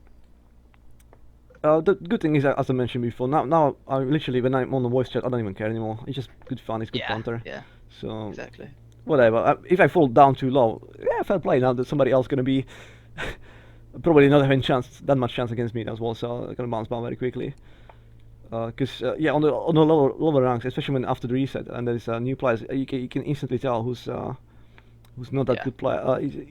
[SPEAKER 2] The good thing is, as I mentioned before, now I literally when I'm on the voice chat, I don't even care anymore. It's just good fun. It's good
[SPEAKER 3] Yeah,
[SPEAKER 2] banter.
[SPEAKER 3] yeah,
[SPEAKER 2] So
[SPEAKER 3] exactly.
[SPEAKER 2] whatever. If I fall down too low, yeah, fair play. Now that somebody else gonna be probably not having that much chance against me as well, so I'm gonna bounce back very quickly. Because yeah, on the lower ranks, especially when after the reset and there's new players, you can instantly tell who's not that
[SPEAKER 3] Yeah.
[SPEAKER 2] good player.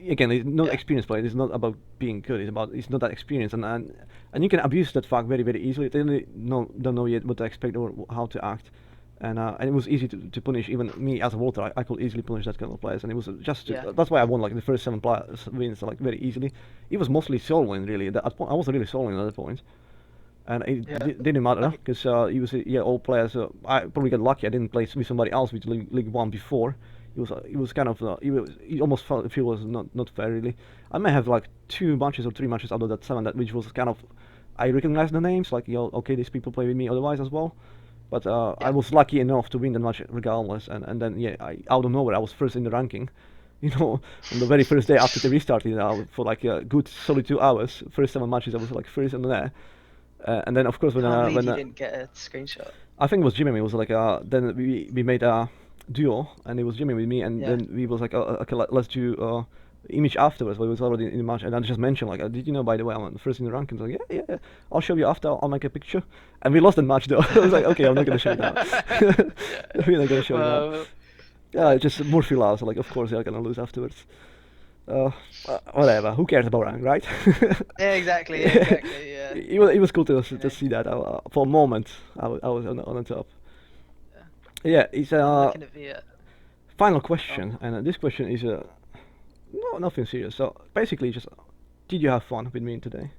[SPEAKER 2] Again, he's not
[SPEAKER 3] Yeah.
[SPEAKER 2] experienced player. It's not about being good. It's not that experienced, and you can abuse that fact very easily. They really don't know yet what to expect or how to act, and it was easy to punish. Even me as a voter, I could easily punish that kind of players, and it was just
[SPEAKER 3] Yeah.
[SPEAKER 2] that's why I won like the first 7 wins like very easily. It was mostly soloing really. I was really soloing at that point. And it
[SPEAKER 3] Yeah.
[SPEAKER 2] didn't matter
[SPEAKER 3] I mean,
[SPEAKER 2] because he was all players. I probably got lucky. I didn't play with somebody else with League One before. It was kind of it almost felt it was not fair really. I may have like 2 matches or 3 matches out of that 7 which was kind of I recognized the names like okay, these people play with me otherwise as well. But I
[SPEAKER 3] yeah.
[SPEAKER 2] was lucky enough to win the match regardless, and then yeah, out of nowhere I was first in the ranking. On the very first day after they restarted, for like a good solid 2 hours, first 7 matches I was like first in there. And then of course
[SPEAKER 3] Can't believe
[SPEAKER 2] when
[SPEAKER 3] you didn't get a screenshot.
[SPEAKER 2] I think it was Jimmy, it was like then we made a duo, and it was Jimmy with me, and
[SPEAKER 3] Yeah.
[SPEAKER 2] then we was like okay, let's do image afterwards. But it was already in the match, and I just mentioned like, did you know by the way I'm first in the rankings? Like yeah, I'll show you after. I'll make a picture, and we lost the match though. I was like, okay, I'm not gonna show you now. We're not gonna show you now.
[SPEAKER 3] Well,
[SPEAKER 2] Yeah, just Murphy laws. Like of course they're gonna lose afterwards. Whatever. Who cares about rank, right?
[SPEAKER 3] yeah, exactly. Yeah, exactly. Yeah.
[SPEAKER 2] It was cool to
[SPEAKER 3] You
[SPEAKER 2] to
[SPEAKER 3] know.
[SPEAKER 2] see that. For a moment, I was on the top.
[SPEAKER 3] Yeah.
[SPEAKER 2] Yeah, it's
[SPEAKER 3] I'm looking at the.
[SPEAKER 2] final
[SPEAKER 3] Oh.
[SPEAKER 2] question, and this question is no, nothing serious. So basically, just did you have fun with me today?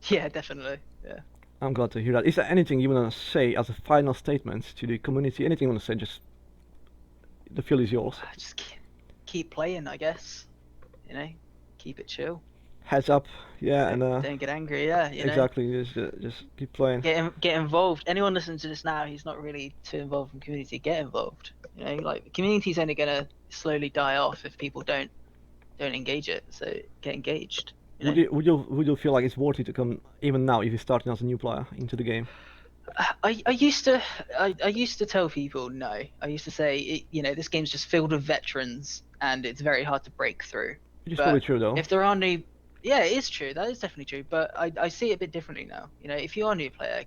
[SPEAKER 3] Yeah, definitely. Yeah.
[SPEAKER 2] I'm glad to hear that. Is there anything you wanna say as a final statement to the community? Anything you wanna say? Just the field is yours.
[SPEAKER 3] Just keep playing, I guess. You know, keep it chill.
[SPEAKER 2] Heads up, yeah, and
[SPEAKER 3] Don't get angry. Yeah, you know.
[SPEAKER 2] exactly. Just keep playing.
[SPEAKER 3] Get involved. Anyone listening to this now who's not really too involved in community, get involved. You know, like the community's only gonna slowly die off if people don't engage it. So get engaged.
[SPEAKER 2] Would you feel like it's worth it to come even now if you're starting as a new player into the game?
[SPEAKER 3] I used to tell people no. I used to say you know, this game's just filled with veterans and it's very hard to break through.
[SPEAKER 2] Which is
[SPEAKER 3] But
[SPEAKER 2] probably true though.
[SPEAKER 3] if there are new, yeah, it is true. That is definitely true. But I see it a bit differently now. You know, if you are a new player,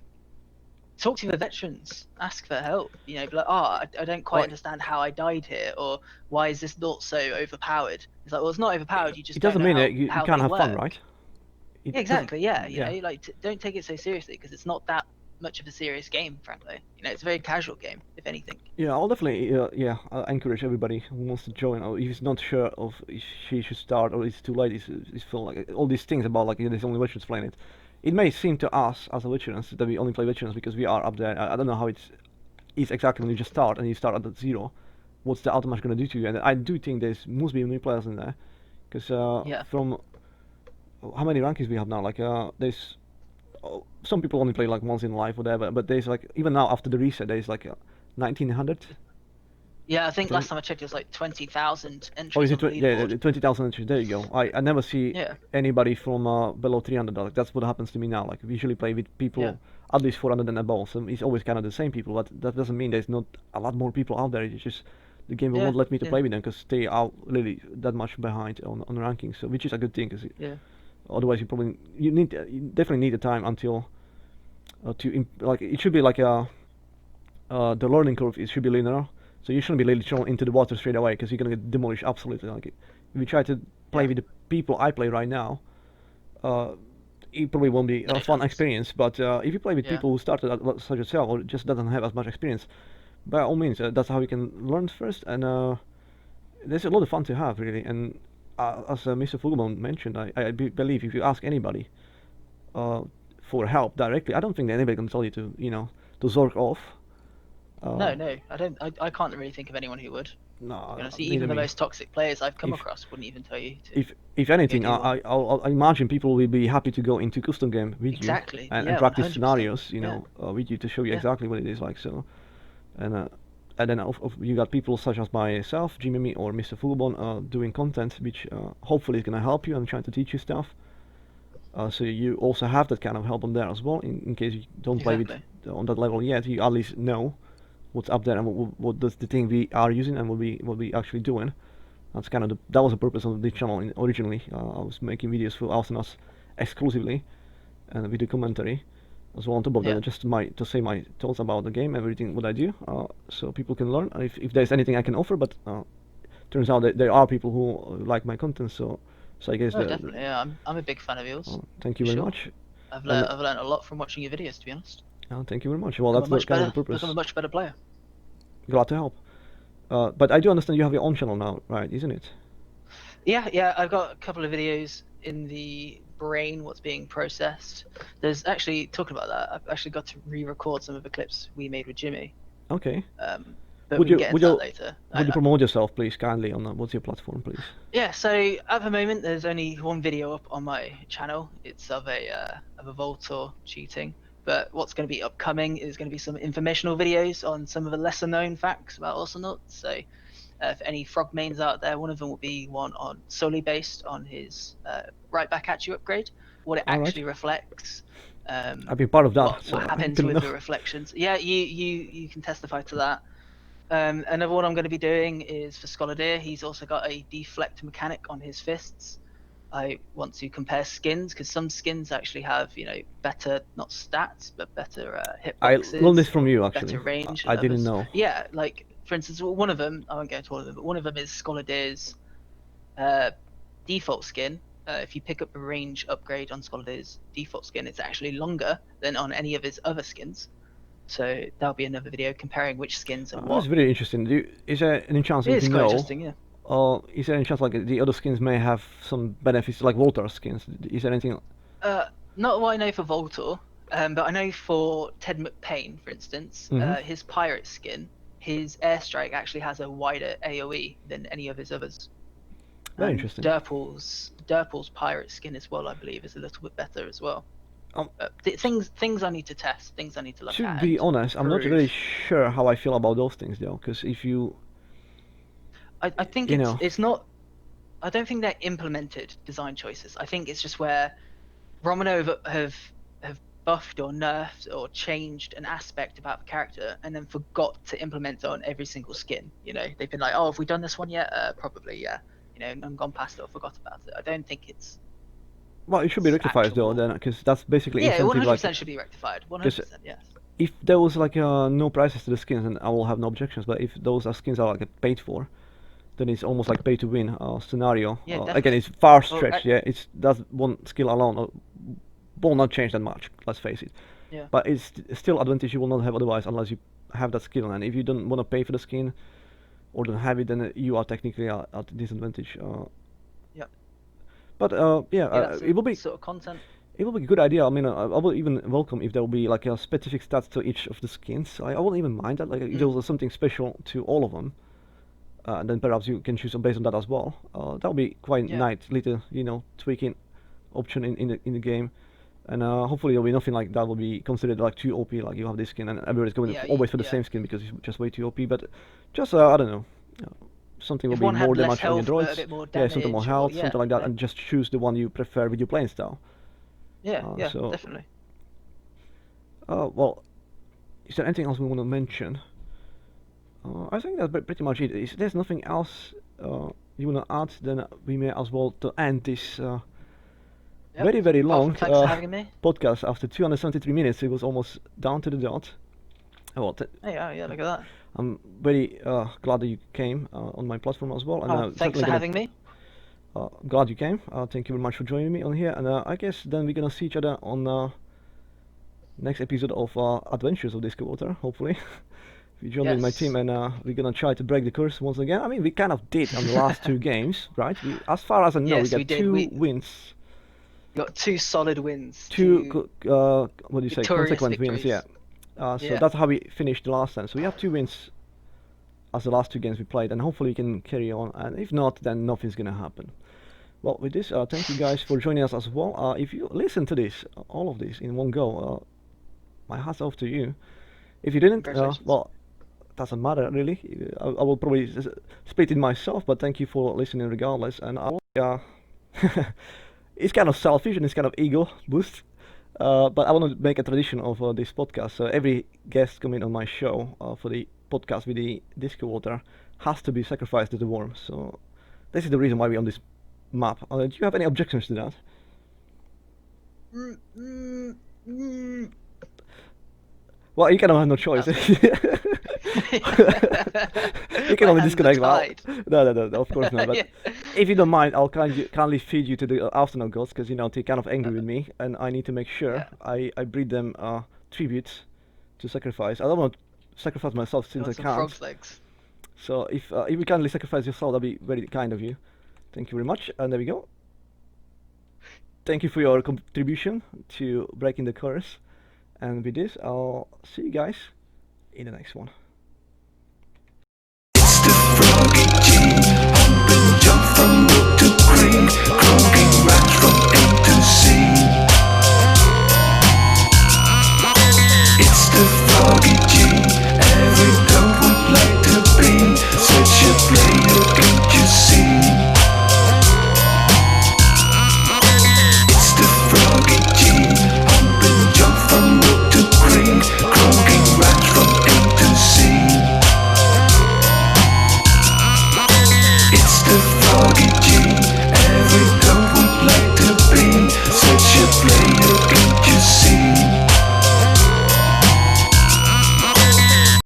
[SPEAKER 3] talk to the veterans, ask for help. You know, be like, oh, I don't quite
[SPEAKER 2] Well,
[SPEAKER 3] understand how I died here, or why is this not so overpowered? It's like, well, it's not overpowered. You just
[SPEAKER 2] It doesn't
[SPEAKER 3] don't know
[SPEAKER 2] mean that you
[SPEAKER 3] how
[SPEAKER 2] can't
[SPEAKER 3] they
[SPEAKER 2] have fun,
[SPEAKER 3] work.
[SPEAKER 2] right? It
[SPEAKER 3] Yeah, exactly. Yeah, you
[SPEAKER 2] yeah.
[SPEAKER 3] know, like don't take it so seriously because it's not that much of a serious game, frankly. You know, it's a very casual game, if anything.
[SPEAKER 2] Yeah, I'll definitely I encourage everybody who wants to join, or if he's not sure of if she should start or it's too late. It's feel like all these things about like there's only veterans playing it. It may seem to us as a veterans that we only play veterans because we are up there. I don't know how is exactly when you just start and you start at 0. What's the automatch gonna do to you? And I do think there's must be new players in there, because
[SPEAKER 3] Yeah.
[SPEAKER 2] from how many rankings we have now? Like there's some people only play like once in life, whatever. But there's like even now after the reset, there's like 1900.
[SPEAKER 3] Yeah, I think
[SPEAKER 2] Twen-
[SPEAKER 3] last time I checked, it was like 20,000 entries
[SPEAKER 2] Oh, is it
[SPEAKER 3] on the
[SPEAKER 2] yeah,
[SPEAKER 3] leaderboard.
[SPEAKER 2] 20,000 entries? There you go. I never see
[SPEAKER 3] Yeah.
[SPEAKER 2] anybody from below 300. Like, that's what happens to me now. Like we usually play with people
[SPEAKER 3] Yeah.
[SPEAKER 2] at least 400 and above. So it's always kind of the same people. But that doesn't mean there's not a lot more people out there. It's just the game
[SPEAKER 3] Yeah,
[SPEAKER 2] won't let me to
[SPEAKER 3] yeah.
[SPEAKER 2] play with them because they are really that much behind on rankings. So which is a good thing, because
[SPEAKER 3] Yeah.
[SPEAKER 2] otherwise you definitely need the time until like it should be like the learning curve. It should be linear, so you shouldn't be really thrown into the water straight away because you're gonna get demolished absolutely. Like if you try to play
[SPEAKER 3] Yeah.
[SPEAKER 2] with the people I play right now, uh, it probably won't be
[SPEAKER 3] No
[SPEAKER 2] a fun
[SPEAKER 3] chance.
[SPEAKER 2] experience. But if you play with
[SPEAKER 3] Yeah.
[SPEAKER 2] people who started such as yourself or just doesn't have as much experience, by all means, that's how you can learn first. And there's a lot of fun to have really. And as Mr. Foogolbon mentioned, believe if you ask anybody uh, for help directly, I don't think that anybody can tell you to to zork off.
[SPEAKER 3] No, no, I don't. I can't really think of anyone who would.
[SPEAKER 2] No,
[SPEAKER 3] Honestly,
[SPEAKER 2] neither
[SPEAKER 3] even the
[SPEAKER 2] me.
[SPEAKER 3] most toxic players I've come
[SPEAKER 2] If
[SPEAKER 3] across wouldn't even tell you to
[SPEAKER 2] if
[SPEAKER 3] go
[SPEAKER 2] anything,
[SPEAKER 3] do one.
[SPEAKER 2] I imagine people will be happy to go into custom game with you
[SPEAKER 3] Exactly.
[SPEAKER 2] and
[SPEAKER 3] Yeah,
[SPEAKER 2] practice
[SPEAKER 3] 100%.
[SPEAKER 2] scenarios,
[SPEAKER 3] Yeah.
[SPEAKER 2] with you to show you
[SPEAKER 3] Yeah.
[SPEAKER 2] exactly what it is like. So, and then you got people such as myself, Jimmy or Mr. Foogolbon, doing content which hopefully is gonna help you and trying to teach you stuff. So you also have that kind of help on there as well, in case you don't play with
[SPEAKER 3] Exactly.
[SPEAKER 2] on that level yet. You at least know what's up there and what does the thing we are using and what we actually doing. That's kind of that was the purpose of the channel originally. I was making videos for Awesomenauts exclusively, and with the commentary as well on top of
[SPEAKER 3] Yeah.
[SPEAKER 2] that, just to say my thoughts about the game, everything what I do, so people can learn. If there's anything I can offer, but turns out that there are people who like my content, so I guess
[SPEAKER 3] Oh, definitely. Yeah, I'm a big fan of yours.
[SPEAKER 2] thank you
[SPEAKER 3] For
[SPEAKER 2] very
[SPEAKER 3] sure.
[SPEAKER 2] much,
[SPEAKER 3] I've
[SPEAKER 2] and
[SPEAKER 3] learned a lot from watching your videos, to be honest.
[SPEAKER 2] thank you very much. Well,
[SPEAKER 3] Become
[SPEAKER 2] that's
[SPEAKER 3] a much
[SPEAKER 2] kind of
[SPEAKER 3] better,
[SPEAKER 2] the purpose.
[SPEAKER 3] become a much better player.
[SPEAKER 2] Glad to help. But I do understand you have your own channel now, right? Isn't it?
[SPEAKER 3] Yeah, yeah. I've got a couple of videos in the brain, what's being processed. There's actually, talking about that, I've actually got to re-record some of the clips we made with Jimmy.
[SPEAKER 2] Okay.
[SPEAKER 3] But
[SPEAKER 2] Would
[SPEAKER 3] we can
[SPEAKER 2] you
[SPEAKER 3] get
[SPEAKER 2] would
[SPEAKER 3] into that
[SPEAKER 2] you
[SPEAKER 3] later.
[SPEAKER 2] would you promote yourself, please, kindly on that? What's your platform, please?
[SPEAKER 3] Yeah, so at the moment there's only one video up on my channel. It's of a Voltor cheating. But what's going to be upcoming is going to be some informational videos on some of the lesser known facts about Ocelot. So if any frog mains out there, one of them will be one on solely based on his right back at you upgrade, what it
[SPEAKER 2] All right.
[SPEAKER 3] actually reflects.
[SPEAKER 2] I've been part of that, so
[SPEAKER 3] What
[SPEAKER 2] I
[SPEAKER 3] happens
[SPEAKER 2] can
[SPEAKER 3] with
[SPEAKER 2] know.
[SPEAKER 3] the reflections. Yeah, you can testify to that. Another one I'm going to be doing is for Scholadier. He's also got a deflect mechanic on his fists. I want to compare skins because some skins actually have, better, not stats, but better
[SPEAKER 2] I learned this
[SPEAKER 3] hitboxes
[SPEAKER 2] from
[SPEAKER 3] or
[SPEAKER 2] you actually.
[SPEAKER 3] better range
[SPEAKER 2] I
[SPEAKER 3] than
[SPEAKER 2] didn't
[SPEAKER 3] others.
[SPEAKER 2] know.
[SPEAKER 3] Yeah, like for instance, one of them, I won't go into all of them, but one of them is Scholadier's default skin. If you pick up the range upgrade on Scholadier's default skin, it's actually longer than on any of his other skins. So that'll be another video comparing which skins and
[SPEAKER 2] That's
[SPEAKER 3] what.
[SPEAKER 2] very interesting. Is there any chance
[SPEAKER 3] It
[SPEAKER 2] if
[SPEAKER 3] is
[SPEAKER 2] you
[SPEAKER 3] quite
[SPEAKER 2] know,
[SPEAKER 3] interesting, yeah.
[SPEAKER 2] is there any chance like the other skins may have some benefits, like Voltar skins? Is there anything?
[SPEAKER 3] Not what I know for Voltor, but I know for Ted McPain, for instance, his pirate skin, his airstrike actually has a wider AoE than any of his others.
[SPEAKER 2] Very
[SPEAKER 3] And
[SPEAKER 2] interesting.
[SPEAKER 3] Durple's pirate skin as well, I believe, is a little bit better as well. Things I need to test, things I need to look
[SPEAKER 2] To
[SPEAKER 3] at.
[SPEAKER 2] be honest, I'm not
[SPEAKER 3] prove.
[SPEAKER 2] really sure how I feel about those things though, because if you,
[SPEAKER 3] I think it's not. I don't think they're implemented design choices. I think it's just where Romano have buffed or nerfed or changed an aspect about the character and then forgot to implement it on every single skin. They've been like, oh, have we done this one yet? Probably, yeah. And gone past it or forgot about it. I don't think it's.
[SPEAKER 2] well, it should be rectified though,
[SPEAKER 3] actionable.
[SPEAKER 2] then, because that's basically
[SPEAKER 3] Yeah,
[SPEAKER 2] incentive
[SPEAKER 3] 100%
[SPEAKER 2] like.
[SPEAKER 3] should be rectified. 100%, yes.
[SPEAKER 2] If there was like no prices to the skins, then I will have no objections. But if those are skins are like paid for, then it's almost like pay to win scenario.
[SPEAKER 3] Yeah,
[SPEAKER 2] Again,
[SPEAKER 3] definitely.
[SPEAKER 2] it's far
[SPEAKER 3] Well,
[SPEAKER 2] stretched. Yeah, it's that one skill alone will not change that much. Let's face it.
[SPEAKER 3] Yeah.
[SPEAKER 2] But it's still advantage you will not have otherwise unless you have that skill. And if you don't want to pay for the skin or don't have it, then you are technically at a disadvantage.
[SPEAKER 3] Yeah.
[SPEAKER 2] But it will be
[SPEAKER 3] sort of content.
[SPEAKER 2] it will be a good idea. I mean, I will even welcome if there will be like a specific stats to each of the skins. I won't even mind that. Like if there was something special to all of them, then perhaps you can choose based on that as well. That will be quite
[SPEAKER 3] Yeah.
[SPEAKER 2] nice, little tweaking option in the game. And hopefully there'll be nothing like that will be considered like too OP. Like you have this skin and everybody's going
[SPEAKER 3] Yeah,
[SPEAKER 2] always for the
[SPEAKER 3] yeah.
[SPEAKER 2] same skin because it's just way too OP. But just I don't know. Something will
[SPEAKER 3] If
[SPEAKER 2] be
[SPEAKER 3] one had
[SPEAKER 2] more
[SPEAKER 3] less
[SPEAKER 2] damage on your
[SPEAKER 3] health, but a
[SPEAKER 2] droids.
[SPEAKER 3] bit more
[SPEAKER 2] Yeah, something more
[SPEAKER 3] damage, or-
[SPEAKER 2] health,
[SPEAKER 3] yeah,
[SPEAKER 2] something like that,
[SPEAKER 3] yeah.
[SPEAKER 2] and just choose the one you prefer with your playing style.
[SPEAKER 3] Yeah, yeah,
[SPEAKER 2] so-
[SPEAKER 3] definitely.
[SPEAKER 2] Well, is there anything else we want to mention? I think that's pretty much it. If there's nothing else you want to add, then we may as well to end this
[SPEAKER 3] Yep.
[SPEAKER 2] very, very
[SPEAKER 3] Well,
[SPEAKER 2] long
[SPEAKER 3] thanks for having me.
[SPEAKER 2] podcast. After 273 minutes, it was almost down to the dot. Well,
[SPEAKER 3] Yeah, look at that.
[SPEAKER 2] I'm very glad that you came on my platform as well. And
[SPEAKER 3] Thanks
[SPEAKER 2] certainly
[SPEAKER 3] for
[SPEAKER 2] gonna-
[SPEAKER 3] having me.
[SPEAKER 2] glad you came. Thank you very much for joining me on here. And I guess then we're gonna see each other on next episode of Adventures of Disco Water, hopefully. You join me in my
[SPEAKER 3] Yes.
[SPEAKER 2] team, and we're gonna try to break the curse once again. I mean, we kind of did on the last two games, right? As far as I know,
[SPEAKER 3] Yes,
[SPEAKER 2] we
[SPEAKER 3] we
[SPEAKER 2] got
[SPEAKER 3] did.
[SPEAKER 2] two
[SPEAKER 3] We-
[SPEAKER 2] wins,
[SPEAKER 3] Got 2 solid wins.
[SPEAKER 2] what do you say,
[SPEAKER 3] victorious
[SPEAKER 2] consequent wins, yeah.
[SPEAKER 3] victories.
[SPEAKER 2] So
[SPEAKER 3] Yeah.
[SPEAKER 2] that's how we finished the last time. So we have 2 wins as the last 2 games we played, and hopefully we can carry on. And if not, then nothing's gonna happen. Well, with this, thank you guys for joining us as well. If you listen to this, all of this in one go, my hat's off to you. If you didn't,
[SPEAKER 3] Congratulations.
[SPEAKER 2] well, doesn't matter really. I will probably split it myself, but thank you for listening regardless. And it's kind of selfish and it's kind of ego boost. But I want to make a tradition of this podcast. So every guest coming on my show for the podcast with the Disco Water has to be sacrificed to the worm. So this is the reason why we're on this map. Do you have any objections to that? Well, you kind of have no choice. You can only disconnect now. No, of course not. But
[SPEAKER 3] Yeah.
[SPEAKER 2] if you don't mind, I'll kindly feed you to the Afternoon gods, because you know they're kind of angry with me, and I need to make sure I breed them tributes to sacrifice. I don't want to sacrifice myself since I
[SPEAKER 3] Some
[SPEAKER 2] can't.
[SPEAKER 3] frog's legs.
[SPEAKER 2] So if you kindly sacrifice yourself, that'd be very kind of you. Thank you very much. And there we go. Thank you for your contribution to breaking the curse. And with this, I'll see you guys in the next one.
[SPEAKER 1] It's the froggy G. Hop and jump from brook to creek.